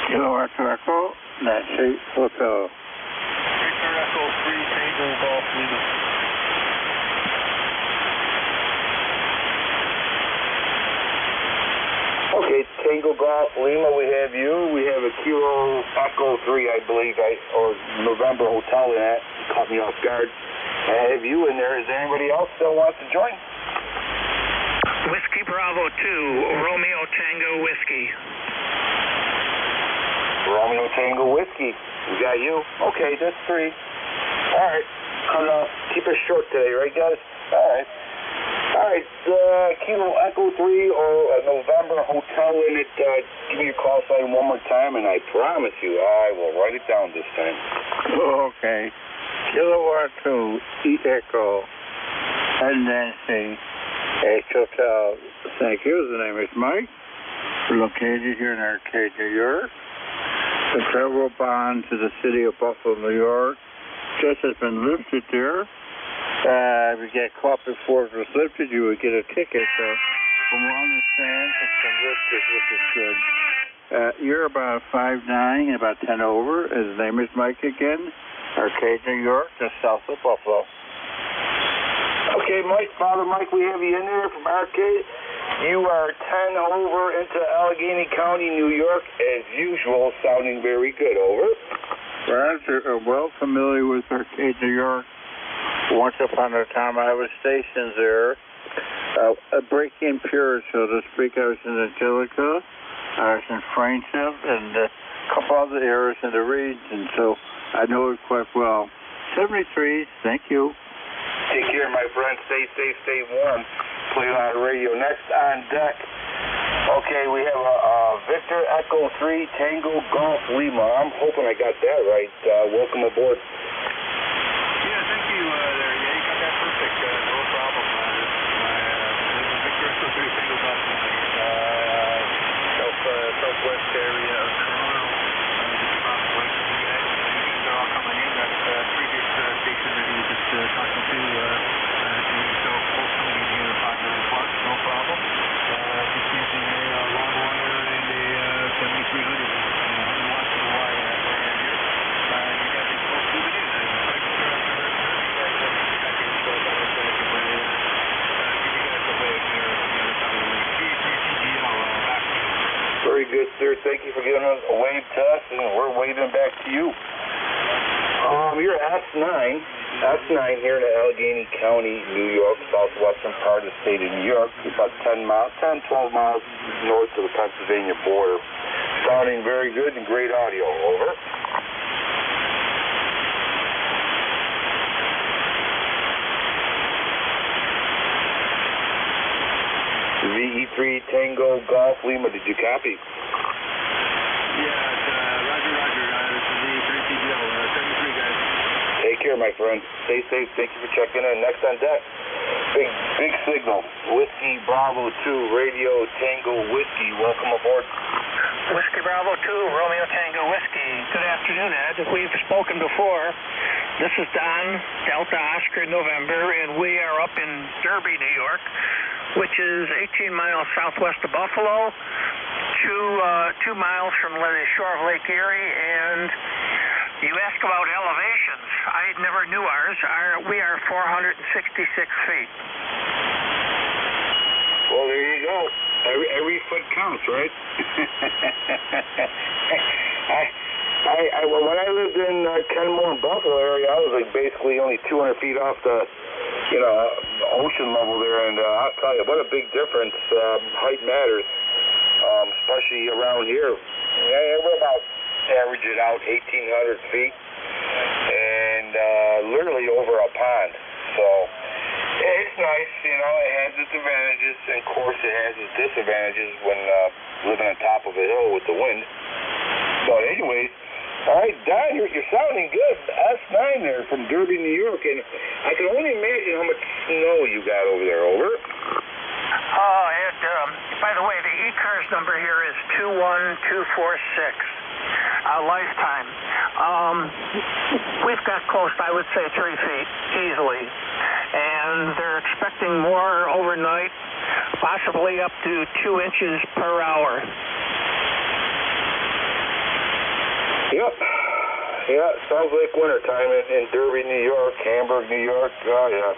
Kilo Echo, Nancy Hotel. Victor Echo 3, Tango Golf Lima. Okay, Tango Golf Lima, we have you. We have a Kilo Echo 3, I believe, or November Hotel in that. Caught me off guard. I have you in there. Is there anybody else that wants to join? Whiskey Bravo 2, Romeo Tango Whiskey. Romeo Tango Whiskey. We got you. Okay, that's 3. All right. Keep it short today, right, guys? All right. All right, Kilo Echo 3 or November Hotel in it. Give me your call sign one more time, and I promise you I will write it down this time. Okay. Kilo Echo, E Echo, and Nancy, H Hotel. Thank you. The name is Mike. We're located here in Arcade, New York. The travel bond to the city of Buffalo, New York, just has been lifted there. If you get caught before it was lifted, you would get a ticket. So, from what I understand, it's been lifted, which is good. You're about 5'9", and about 10 over. His name is Mike again. Arcade, New York, just south of Buffalo. Okay, Mike, Father Mike, we have you in there from Arcade. You are 10 over into Allegheny County, New York, as usual, sounding very good. Over. Roger, well familiar with Arcade, New York. Once upon a time, I was stationed there. A break-in period, so to speak. I was in Angelica, I was in Friendship, and a couple other areas in the region, so I know it quite well. 73, thank you. Take care, my friend. Stay safe, stay warm. Play a lot of radio. Next on deck. Okay, we have Victor Echo 3 Tango Golf Lima. I'm hoping I got that right. Welcome aboard. Yeah, thank you there. Yeah, you got that perfect. No problem. This is Victor Echo 3 Tango Golf Lima. Southwest area of Toronto. Just across the way from you guys. They're all coming in. That's the previous station that you were just talking to. So both coming in here at 5 million plus, no problem. Just using a long wire and a 7300 watts in the wire here. You guys are supposed to tune it in. I'm sure after heard you guys got your show done with that. Give you guys a wave there on the other side of the lake. G3CGL, back to you. Very good, sir. Thank you for giving us a wave to us, and we're waving back to you. You're S9 here in Allegheny County, New York, southwestern part of the state of New York, about 10, 12 miles north of the Pennsylvania border. Sounding very good and great audio. Over. VE3 Tango Golf Lima, did you copy? Yeah, Roger. This is the 3CGL, 73 guys. Take care, my friend. Stay safe. Thank you for checking in. Next on deck, big signal. Whiskey Bravo 2, Radio Tango Whiskey. Welcome aboard. Whiskey Bravo 2, Romeo Tango Whiskey. Good afternoon, Ed. We've spoken before. This is Don, Delta Oscar November, and we are up in Derby, New York, which is 18 miles southwest of Buffalo, 2 miles from the shore of Lake Erie. And you ask about elevations. I never knew ours. We are 466 feet. Well, there you go. Every foot counts, right? When I lived in Kenmore, Buffalo area, I was like basically only 200 feet off the, ocean level there, and I'll tell you, what a big difference. Height matters, especially around here. Yeah, we're about, average it out, 1,800 feet, and literally over a pond. So it's nice, it has its advantages, and of course it has its disadvantages when living on top of a hill with the wind. But anyways, all right, Don, you're sounding good. S9 there from Derby, New York, and I can only imagine how much snow you got over there. Over. Ed, by the way, the ECARS number here is 21246. Lifetime. We've got close, I would say, 3 feet easily, and they're expecting more overnight, possibly up to 2 inches per hour. Yep. Yeah, sounds like wintertime in Derby, New York, Hamburg, New York. Oh, yeah.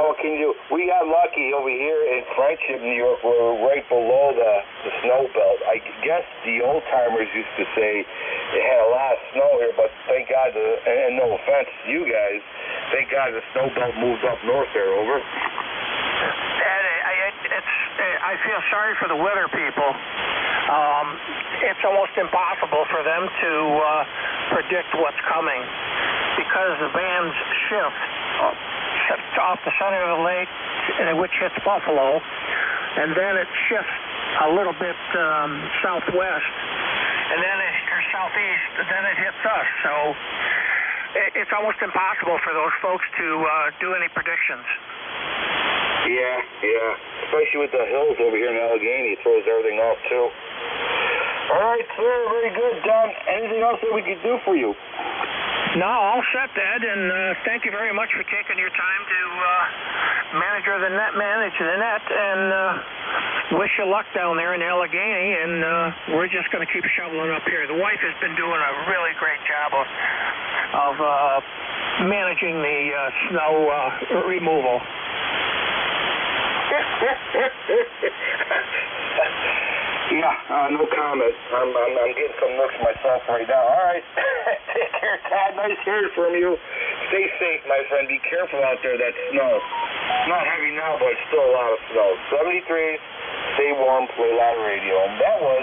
What can you do? We got lucky over here in Friendship, New York. We're right below the snow belt. I guess the old-timers used to say it had a lot of snow here, but thank God, and no offense to you guys, thank God the snow belt moved up north there. Over. I feel sorry for the weather people. It's almost impossible for them to predict what's coming because the bands shift off the center of the lake, which hits Buffalo, and then it shifts a little bit southwest, and then or southeast, and then it hits us. So it's almost impossible for those folks to do any predictions. Yeah. Especially with the hills over here in Allegheny, it throws everything off, too. All right, sir, very good. Don, anything else that we could do for you? No, all set, Ed, and thank you very much for taking your time to manage the net, and wish you luck down there in Allegheny, and we're just going to keep shoveling up here. The wife has been doing a really great job of managing the snow removal. Yeah, no comment. I'm getting some looks myself right now. All right. Take care, Todd. Nice hearing from you. Stay safe, my friend. Be careful out there, that snow. It's not heavy now, but it's still a lot of snow. 73, stay warm, play loud radio. And that was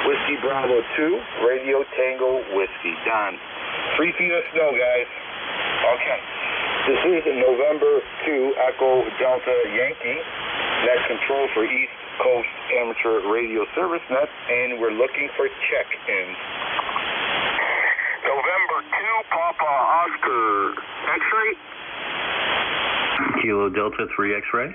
Whiskey Bravo 2, Radio Tango Whiskey. Don, 3 feet of snow, guys. Okay. This is November 2, Echo Delta Yankee. Net control for East Coast Amateur Radio Service Net, and we're looking for check-ins. November 2, Papa Oscar X-ray. Kilo Delta 3 X-ray.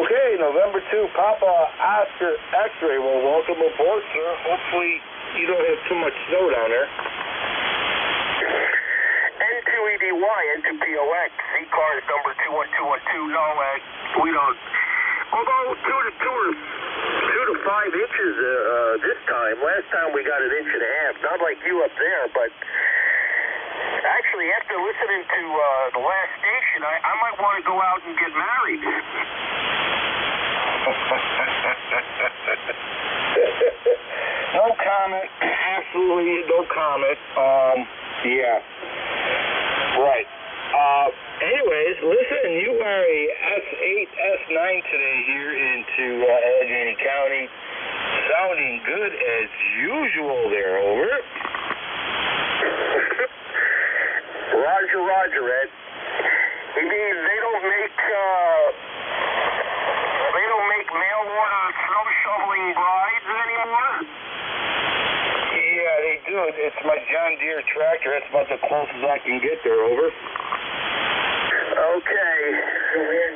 Okay, November 2, Papa Oscar X-ray. Well, welcome aboard, sir. Hopefully you don't have too much snow down there. N2EDY, N2POX, ECARS number 21212. No, we don't. Although 2 to 5 inches this time. Last time we got 1.5 inches. Not like you up there, but actually after listening to the last station, I might want to go out and get married. No comment. Absolutely no comment. Yeah. Right. Anyways, listen, you are a S8, S9 today here into Allegheny County. Sounding good as usual there, over. Roger, Ed. You mean they don't make mail order snow shoveling brides anymore? Yeah, they do. It's my John Deere tractor. That's about the closest I can get there, over. Okay.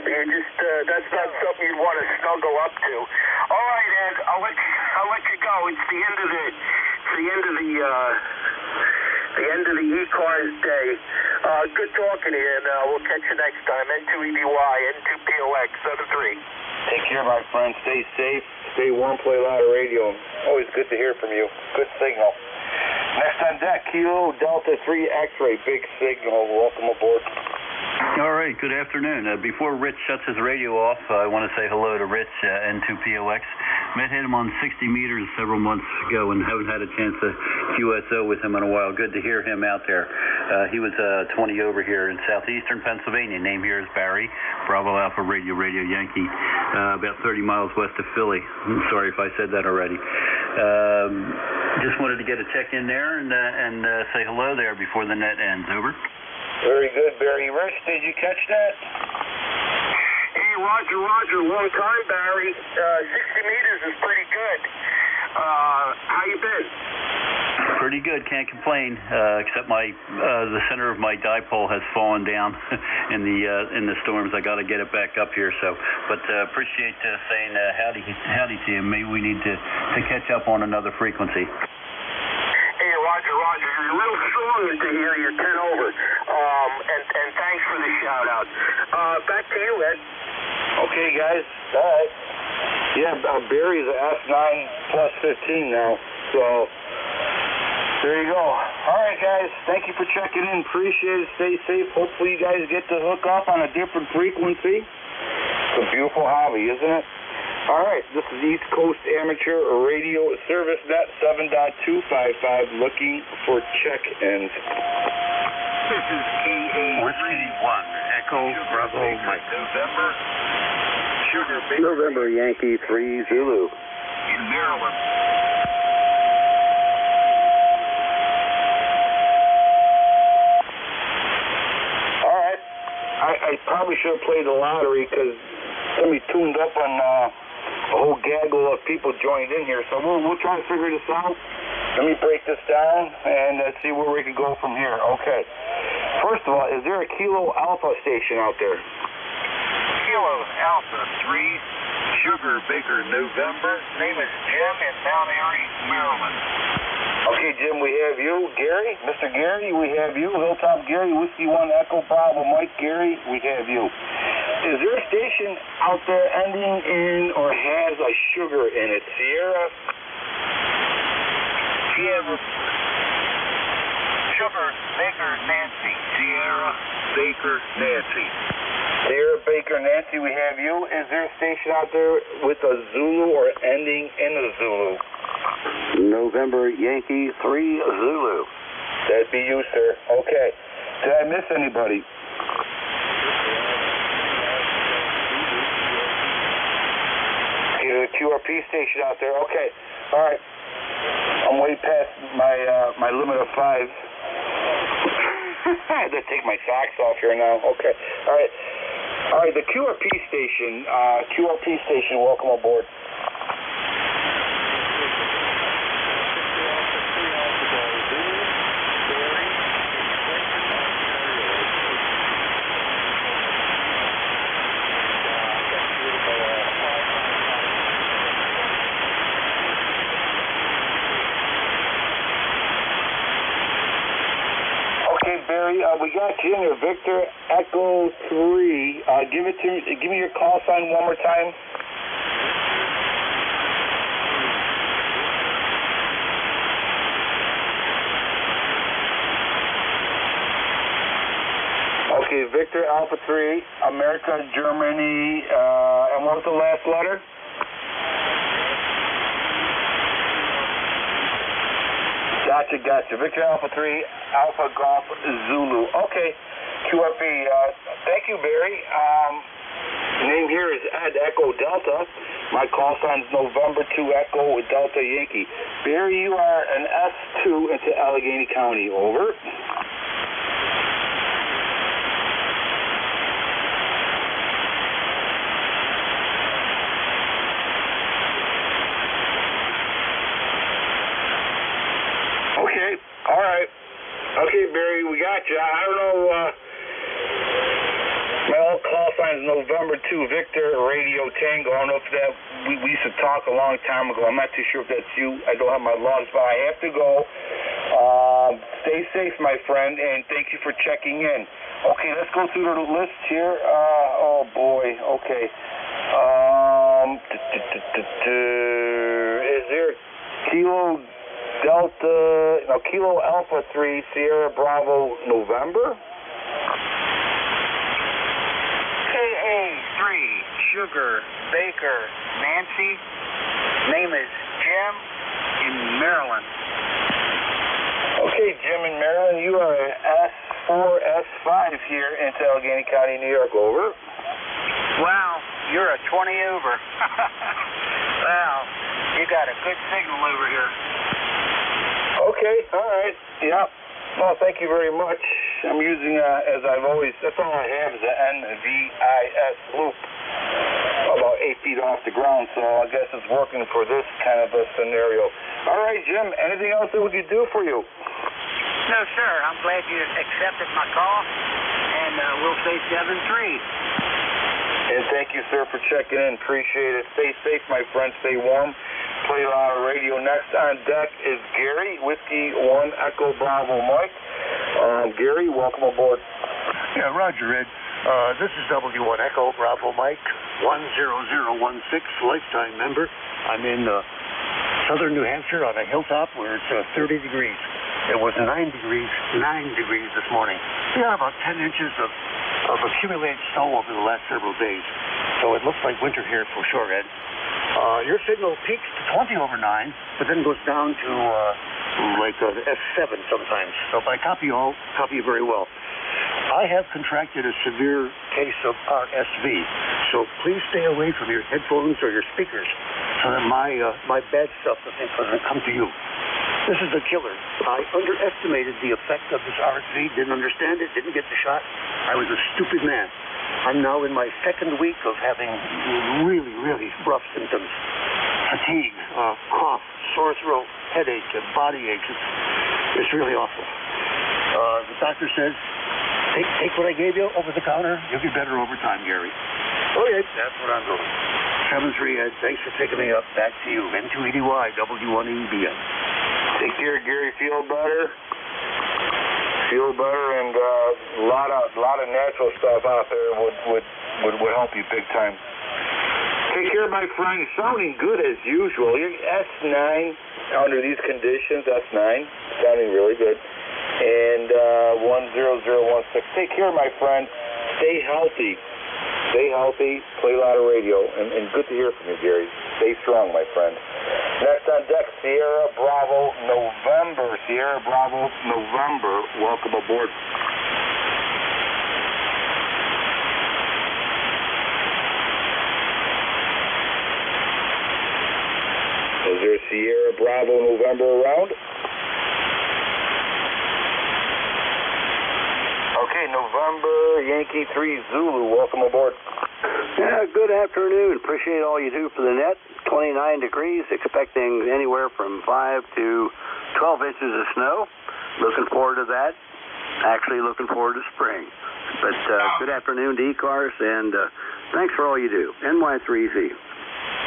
You just that's not something you'd want to snuggle up to. All right, Ed, I'll let you go. It's the end of the ECARS day. Good talking to you, and we'll catch you next time. N2EBY, N2POX, 7-3. Take care, my friend. Stay safe. Stay warm. Play a lot of radio. Always good to hear from you. Good signal. Next on deck, Kilo Delta 3 X-ray. Big signal. Welcome aboard. All right, good afternoon. Before Rich shuts his radio off, I want to say hello to Rich, N2POX. Met him on 60 meters several months ago and haven't had a chance to QSO with him in a while. Good to hear him out there. He was 20 over here in southeastern Pennsylvania. Name here is Barry, Bravo Alpha Radio Yankee, about 30 miles west of Philly. I'm sorry if I said that already. Just wanted to get a check in there and say hello there before the net ends. Over. Very good, Barry. Rich, did you catch that? Hey, Roger. Long time, Barry. 60 meters is pretty good. How you been? Pretty good. Can't complain. Except the center of my dipole has fallen down in the storms. I got to get it back up here. But appreciate saying howdy to you. Maybe we need to catch up on another frequency. Hey, Roger. You're a little strong into here. You're 10 over. And thanks for the shout out. Back to you, Ed. Okay, guys. All right. Yeah, Barry's an S9 plus 15 now. So there you go. All right, guys. Thank you for checking in. Appreciate it. Stay safe. Hopefully you guys get to hook up on a different frequency. It's a beautiful hobby, isn't it? All right, this is East Coast Amateur Radio Service Net 7.255 looking for check-ins. This is Whiskey 1, Echo Bravo Mike. November Yankee 3 Zulu. In Maryland. All right. I probably should have played the lottery because somebody tuned up on a whole gaggle of people joined in here. So we'll try to figure this out. Let me break this down and see where we can go from here. Okay. First of all, is there a Kilo Alpha station out there? Kilo Alpha 3, Sugar Baker November. Name is Jim in Mount Airy, Maryland. Okay, Jim, we have you. Gary, Mr. Gary, we have you. Hilltop Gary, Whiskey 1 Echo Bravo Mike. Gary, we have you. Is there a station out there ending in or has a sugar in it? Sierra? Sugar Baker Nancy. Sierra Baker Nancy. Sierra Baker Nancy, we have you. Is there a station out there with a Zulu or ending in a Zulu? November Yankee 3 Zulu. That'd be you, sir. Okay. Did I miss anybody? There's a QRP station out there. Okay. All right. I'm way past my limit of 5. I had to take my socks off here now. Okay. All right. The QRP station, welcome aboard. Barry, we got you in there. Victor Echo 3. Give me your call sign one more time. Okay, Victor Alpha 3, America, Germany, and what was the last letter? Gotcha. Victor Alpha 3, Alpha Golf Zulu. Okay, QRP. Thank you, Barry. Name here is Ed Echo Delta. My call sign is November 2 Echo Delta Yankee. Barry, you are an S2 into Allegheny County. Over. Okay, all right. Okay, Barry, we got you. I don't know. My old call sign is November 2 Victor Radio Tango. I don't know if that we used to talk a long time ago. I'm not too sure if that's you. I don't have my logs, but I have to go. Stay safe, my friend, and thank you for checking in. Okay, let's go through the list here. Oh boy. Okay. Is there Kilo Delta? No, Kilo Alpha 3 Sierra Bravo November. KA3 Sugar Baker Nancy. Name is Jim in Maryland. Okay, Jim in Maryland, you are an S4S5 here into Allegheny County, New York. Over. Wow, you're a 20 over. Wow, you got a good signal over here. Okay, all right, yeah. Well, thank you very much. I'm using, as I've always, that's all I have is an NVIS loop, about 8 feet off the ground, so I guess it's working for this kind of a scenario. All right, Jim, anything else that we could do for you? No, sir. I'm glad you accepted my call, and we'll say 7-3. And thank you, sir, for checking in. Appreciate it. Stay safe, my friend. Stay warm. Play loud radio. Next on deck is Gary, Whiskey 1 Echo Bravo Mike. Gary, welcome aboard. Yeah, Roger, Ed. This is W1 Echo Bravo Mike, 10016, lifetime member. I'm in southern New Hampshire on a hilltop where it's 30 degrees. It was 9 degrees this morning. We got about 10 inches of accumulated snow over the last several days. So it looks like winter here for sure, Ed. Your signal peaks to 20 over 9, but then goes down to like an S7 sometimes. So if I copy you very well. I have contracted a severe case of RSV, so please stay away from your headphones or your speakers so that my bad stuff doesn't come to you. This is the killer. I underestimated the effect of this RSV, didn't understand it, didn't get the shot. I was a stupid man. I'm now in my second week of having really, really rough symptoms. Fatigue, cough, sore throat, headache, and body aches. It's really awful. The doctor says, take what I gave you over the counter. You'll be better over time, Gary. Okay, that's what I'm doing. 7-3, Ed. Thanks for picking me up. Back to you. N2EDY, W1EBN. Take care, Gary. Feel better. And a lot of natural stuff out there would help you big time. Take care, my friend. You're sounding good as usual. You're S9 under these conditions. S9 sounding really good. And 10016. Take care, my friend. Stay healthy. Play a lot of radio, and good to hear from you, Gary. Stay strong, my friend. Next on deck, Sierra Bravo November. Welcome aboard. Is there Sierra Bravo November around? Okay, November Yankee 3 Zulu. Welcome aboard. Yeah, good afternoon. Appreciate all you do for the net. 29 degrees, expecting anywhere from 5 to 12 inches of snow. Looking forward to that. Actually looking forward to spring. But good afternoon to ECARS, and thanks for all you do. NY3Z.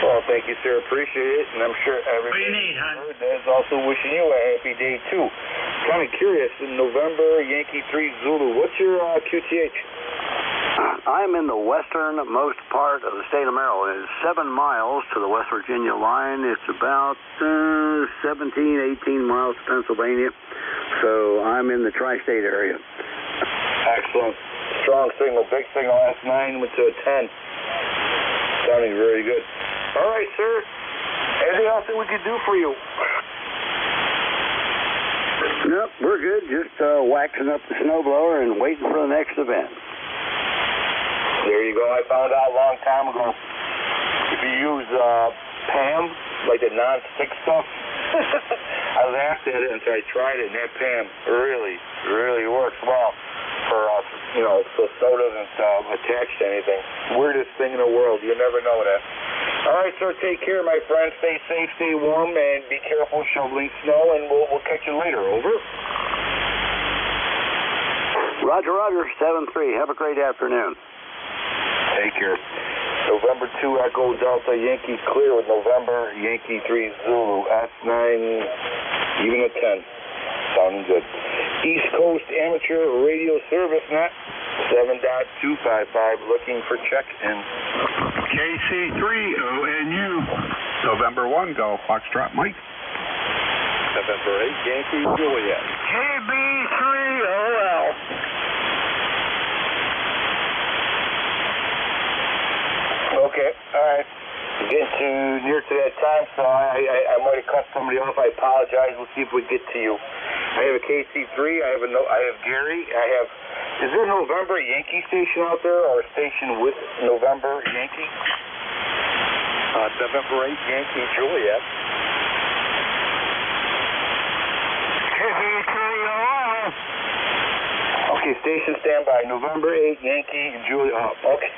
Well, thank you, sir. Appreciate it, and I'm sure everybody is also wishing you a happy day, too. Kind of curious, in November, Yankee 3 Zulu, what's your QTH? I'm in the westernmost part of the state of Maryland. It's 7 miles to the West Virginia line. It's about 17, 18 miles to Pennsylvania. So I'm in the tri-state area. Excellent. Strong signal, big signal. S9 went to a 10. Sounding very good. All right, sir. Anything else that we could do for you? Nope, we're good. Just waxing up the snowblower and waiting for the next event. There you go. I found out a long time ago, if you use PAM, like the non-stick stuff, I laughed at it until I tried it, and that PAM really works well for, so snow doesn't attach to anything. Weirdest thing in the world. You never know that. All right, sir. Take care, my friend. Stay safe, stay warm, and be careful shoveling snow, and we'll catch you later. Over. Roger, 7-3. Have a great afternoon. Take care. November 2 Echo Delta Yankee clear with November Yankee 3 Zulu S9 even a 10. Sounding good. East Coast Amateur Radio Service Net 7.255 looking for check-in. KC3ONU November 1 Golf Foxtrot Mike. November 8 Yankee Juliet. KB3OL. Okay, all right. We're getting near to that time, so I might have cut somebody off. I apologize. We'll see if we get to you. I have a KC3. I have Gary. Is there a November Yankee station out there, or a station with November Yankee? November 8 Yankee Juliet. KB3OL. Okay, station standby. November 8 Yankee Juliet. Oh, okay.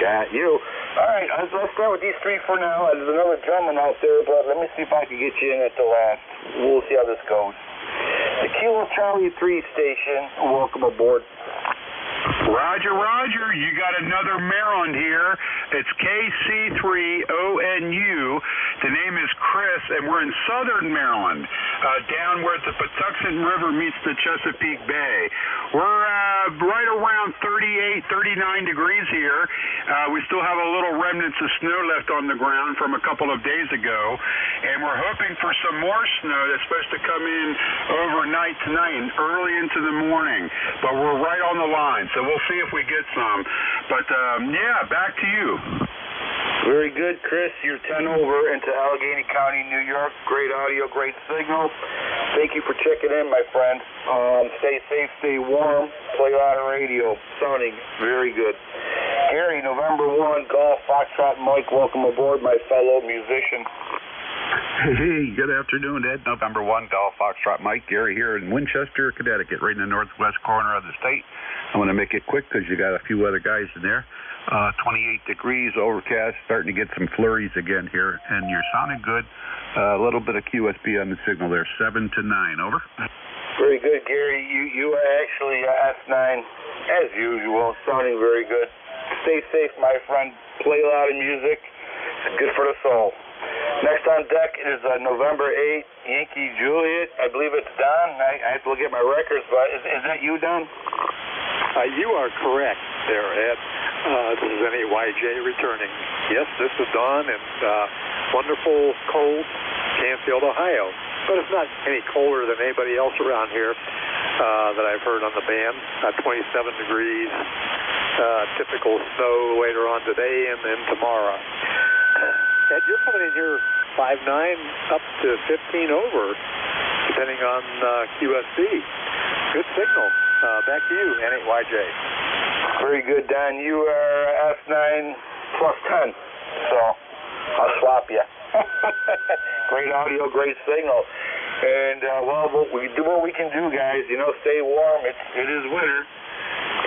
Got you. All right, let's start with these three for now. There's another gentleman out there, but let me see if I can get you in at the last. We'll see how this goes. The Kilo Charlie 3 station, welcome aboard. Roger, Roger. You got another Maryland here. It's KC3ONU. The name is Chris, and we're in southern Maryland, down where the Patuxent River meets the Chesapeake Bay. We're right around 38, 39 degrees here. We still have a little remnants of snow left on the ground from a couple of days ago, and we're hoping for some more snow that's supposed to come in overnight tonight and early into the morning. But we're right on the line, so we'll see if we get some. But, yeah, back to you. Very good, Chris. You're 10 over into Allegheny County, New York. Great audio, great signal. Thank you for checking in, my friend. Stay safe, stay warm. Play a lot of radio. Sounding very good. Gary, November 1, Golf Foxtrot Mike. Welcome aboard, my fellow musician. Hey, good afternoon, Ed. November 1, Golf Foxtrot Mike. Gary here in Winchester, Connecticut, right in the northwest corner of the state. I want to make it quick because you got a few other guys in there. 28 degrees, overcast, starting to get some flurries again here, and you're sounding good. A little bit of QSB on the signal there, 7 to 9, over. Very good, Gary. You are actually S9, as usual, sounding very good. Stay safe, my friend. Play a lot of music. It's good for the soul. Next on deck is November 8, Yankee Juliet. I believe it's Don. I have to look at my records, but is that you, Don? You are correct there, Ed. This is NAYJ returning. Yes, this is Don in wonderful, cold Canfield, Ohio. But it's not any colder than anybody else around here that I've heard on the band. 27 degrees, typical snow later on today and then tomorrow. Ed, you're coming in here 5.9 up to 15 over, depending on QSB. Good signal. Back to you, NAYJ. Very good, Don. You are S9 plus 10, so I'll swap you. Great audio, great signal. And, well, we do what we can do, guys. You know, stay warm. It is winter.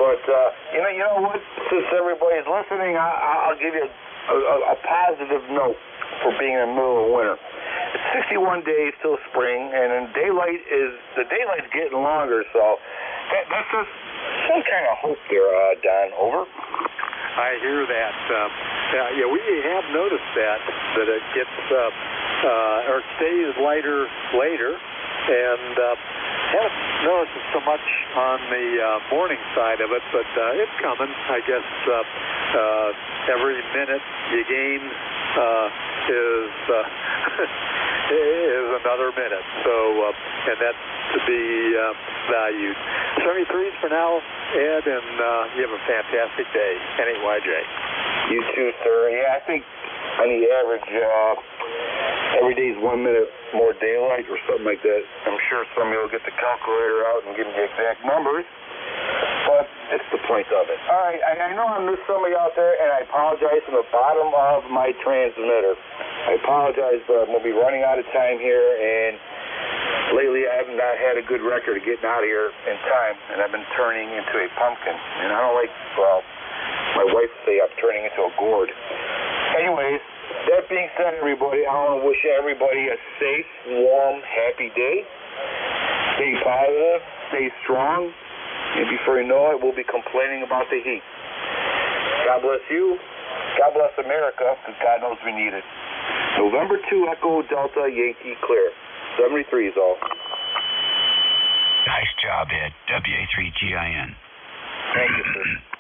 But, you know what? Since everybody's listening, I'll give you a positive note for being in the middle of winter. It's 61 days till spring, and then the daylight's getting longer, so that's just some kind of hope there, Don. Over. I hear that. Yeah, we have noticed that it gets or stays lighter later, and haven't noticed it so much on the morning side of it, but it's coming. I guess every minute you gain is another minute. So, and that's to be valued. 73s for now, Ed, and you have a fantastic day. NAYJ. You too, sir. Yeah, I think on the average, every day is 1 minute more daylight or something like that. I'm sure somebody will get the calculator out and give me the exact numbers, but it's the point of it. All right, I know I missed somebody out there, and I apologize from the bottom of my transmitter. I apologize, but I'm going to be running out of time here, and lately I have not had a good record of getting out of here in time, and I've been turning into a pumpkin. And I don't like, well, my wife would say I'm turning into a gourd. Anyways, that being said, everybody, I want to wish everybody a safe, warm, happy day. Stay positive, stay strong, and before you know it, we'll be complaining about the heat. God bless you. God bless America, because God knows we need it. November 2 Echo Delta Yankee clear. 73 is all. Nice job, Ed. WA3GIN. Thank you, sir.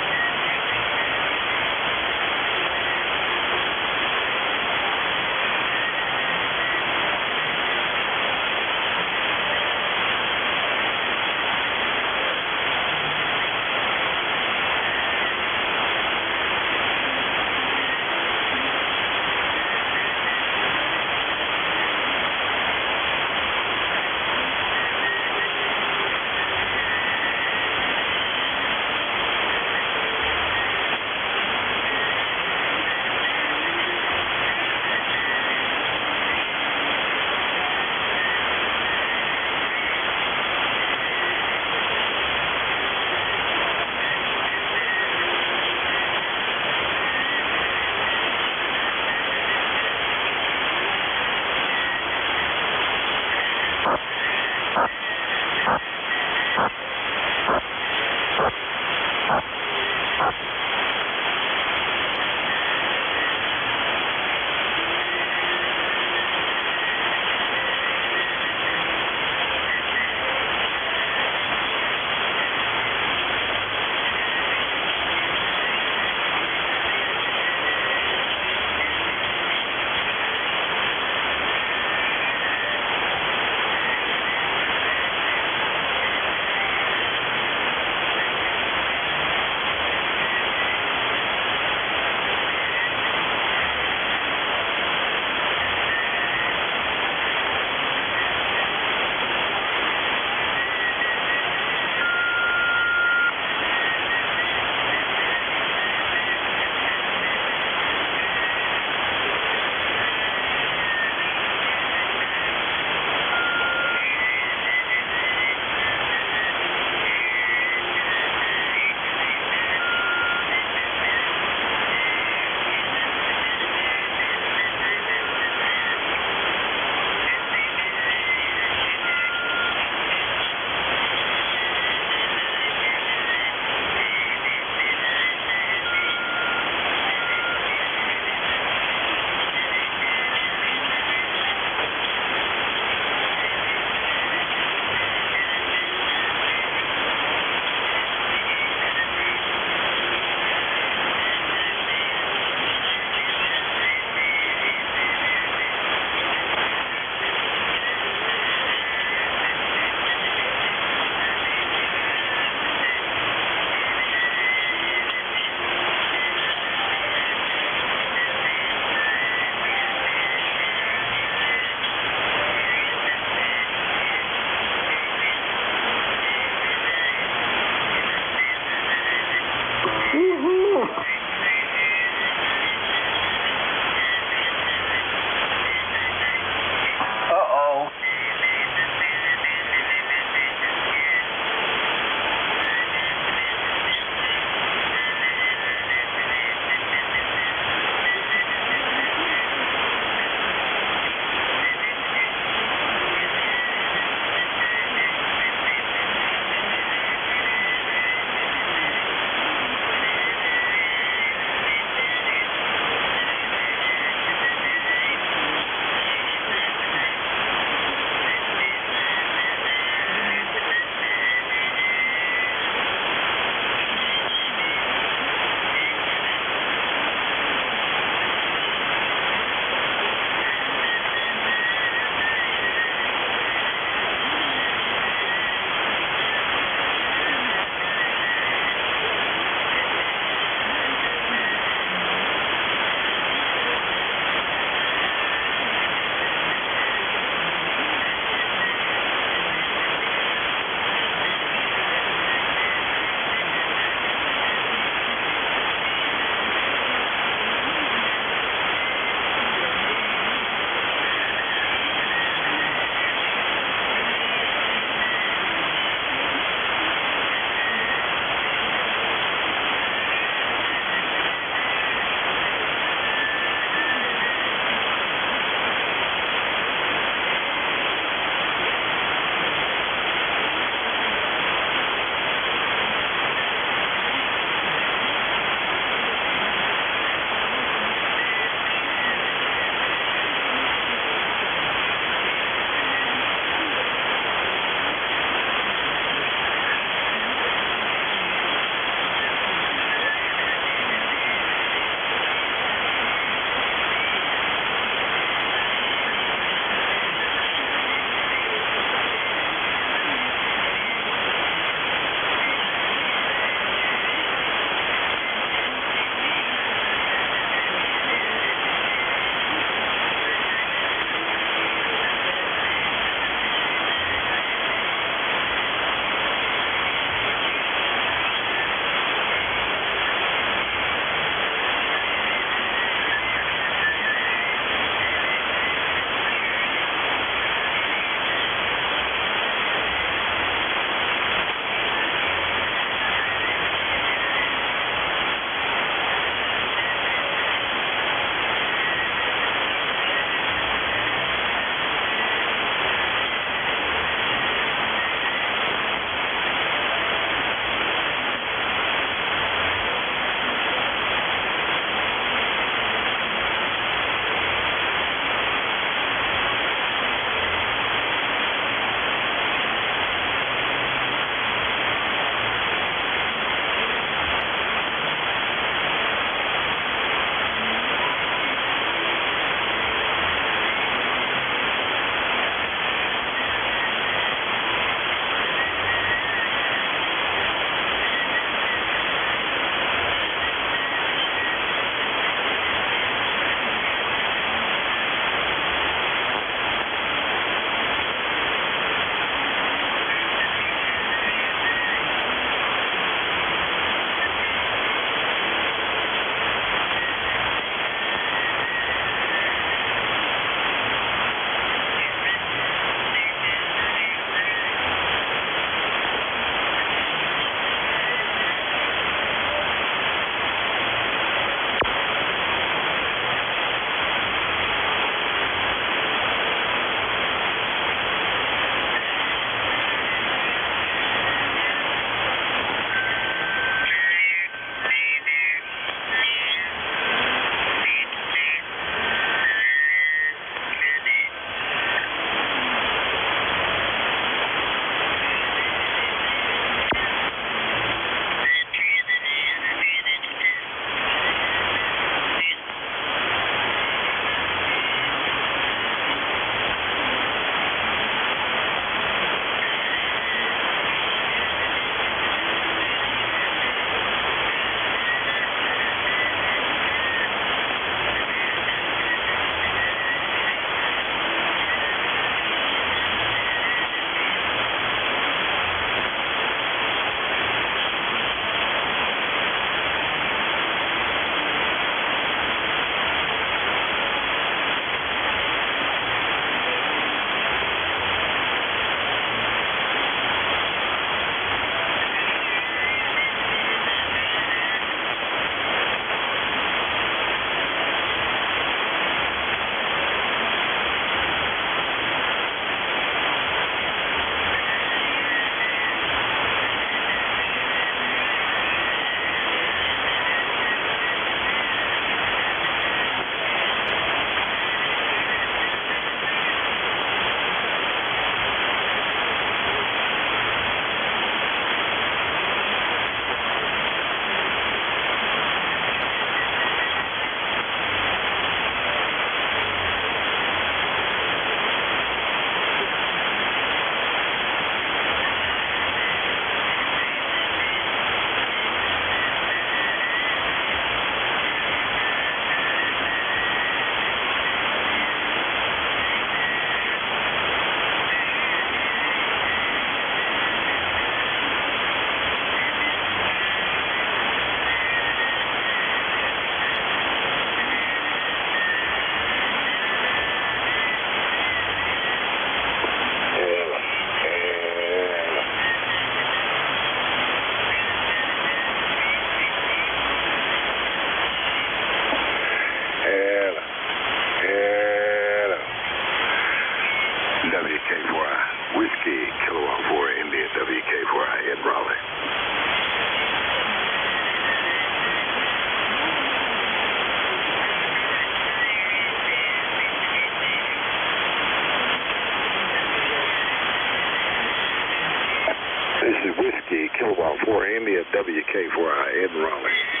4 Indy at WK4I in Raleigh.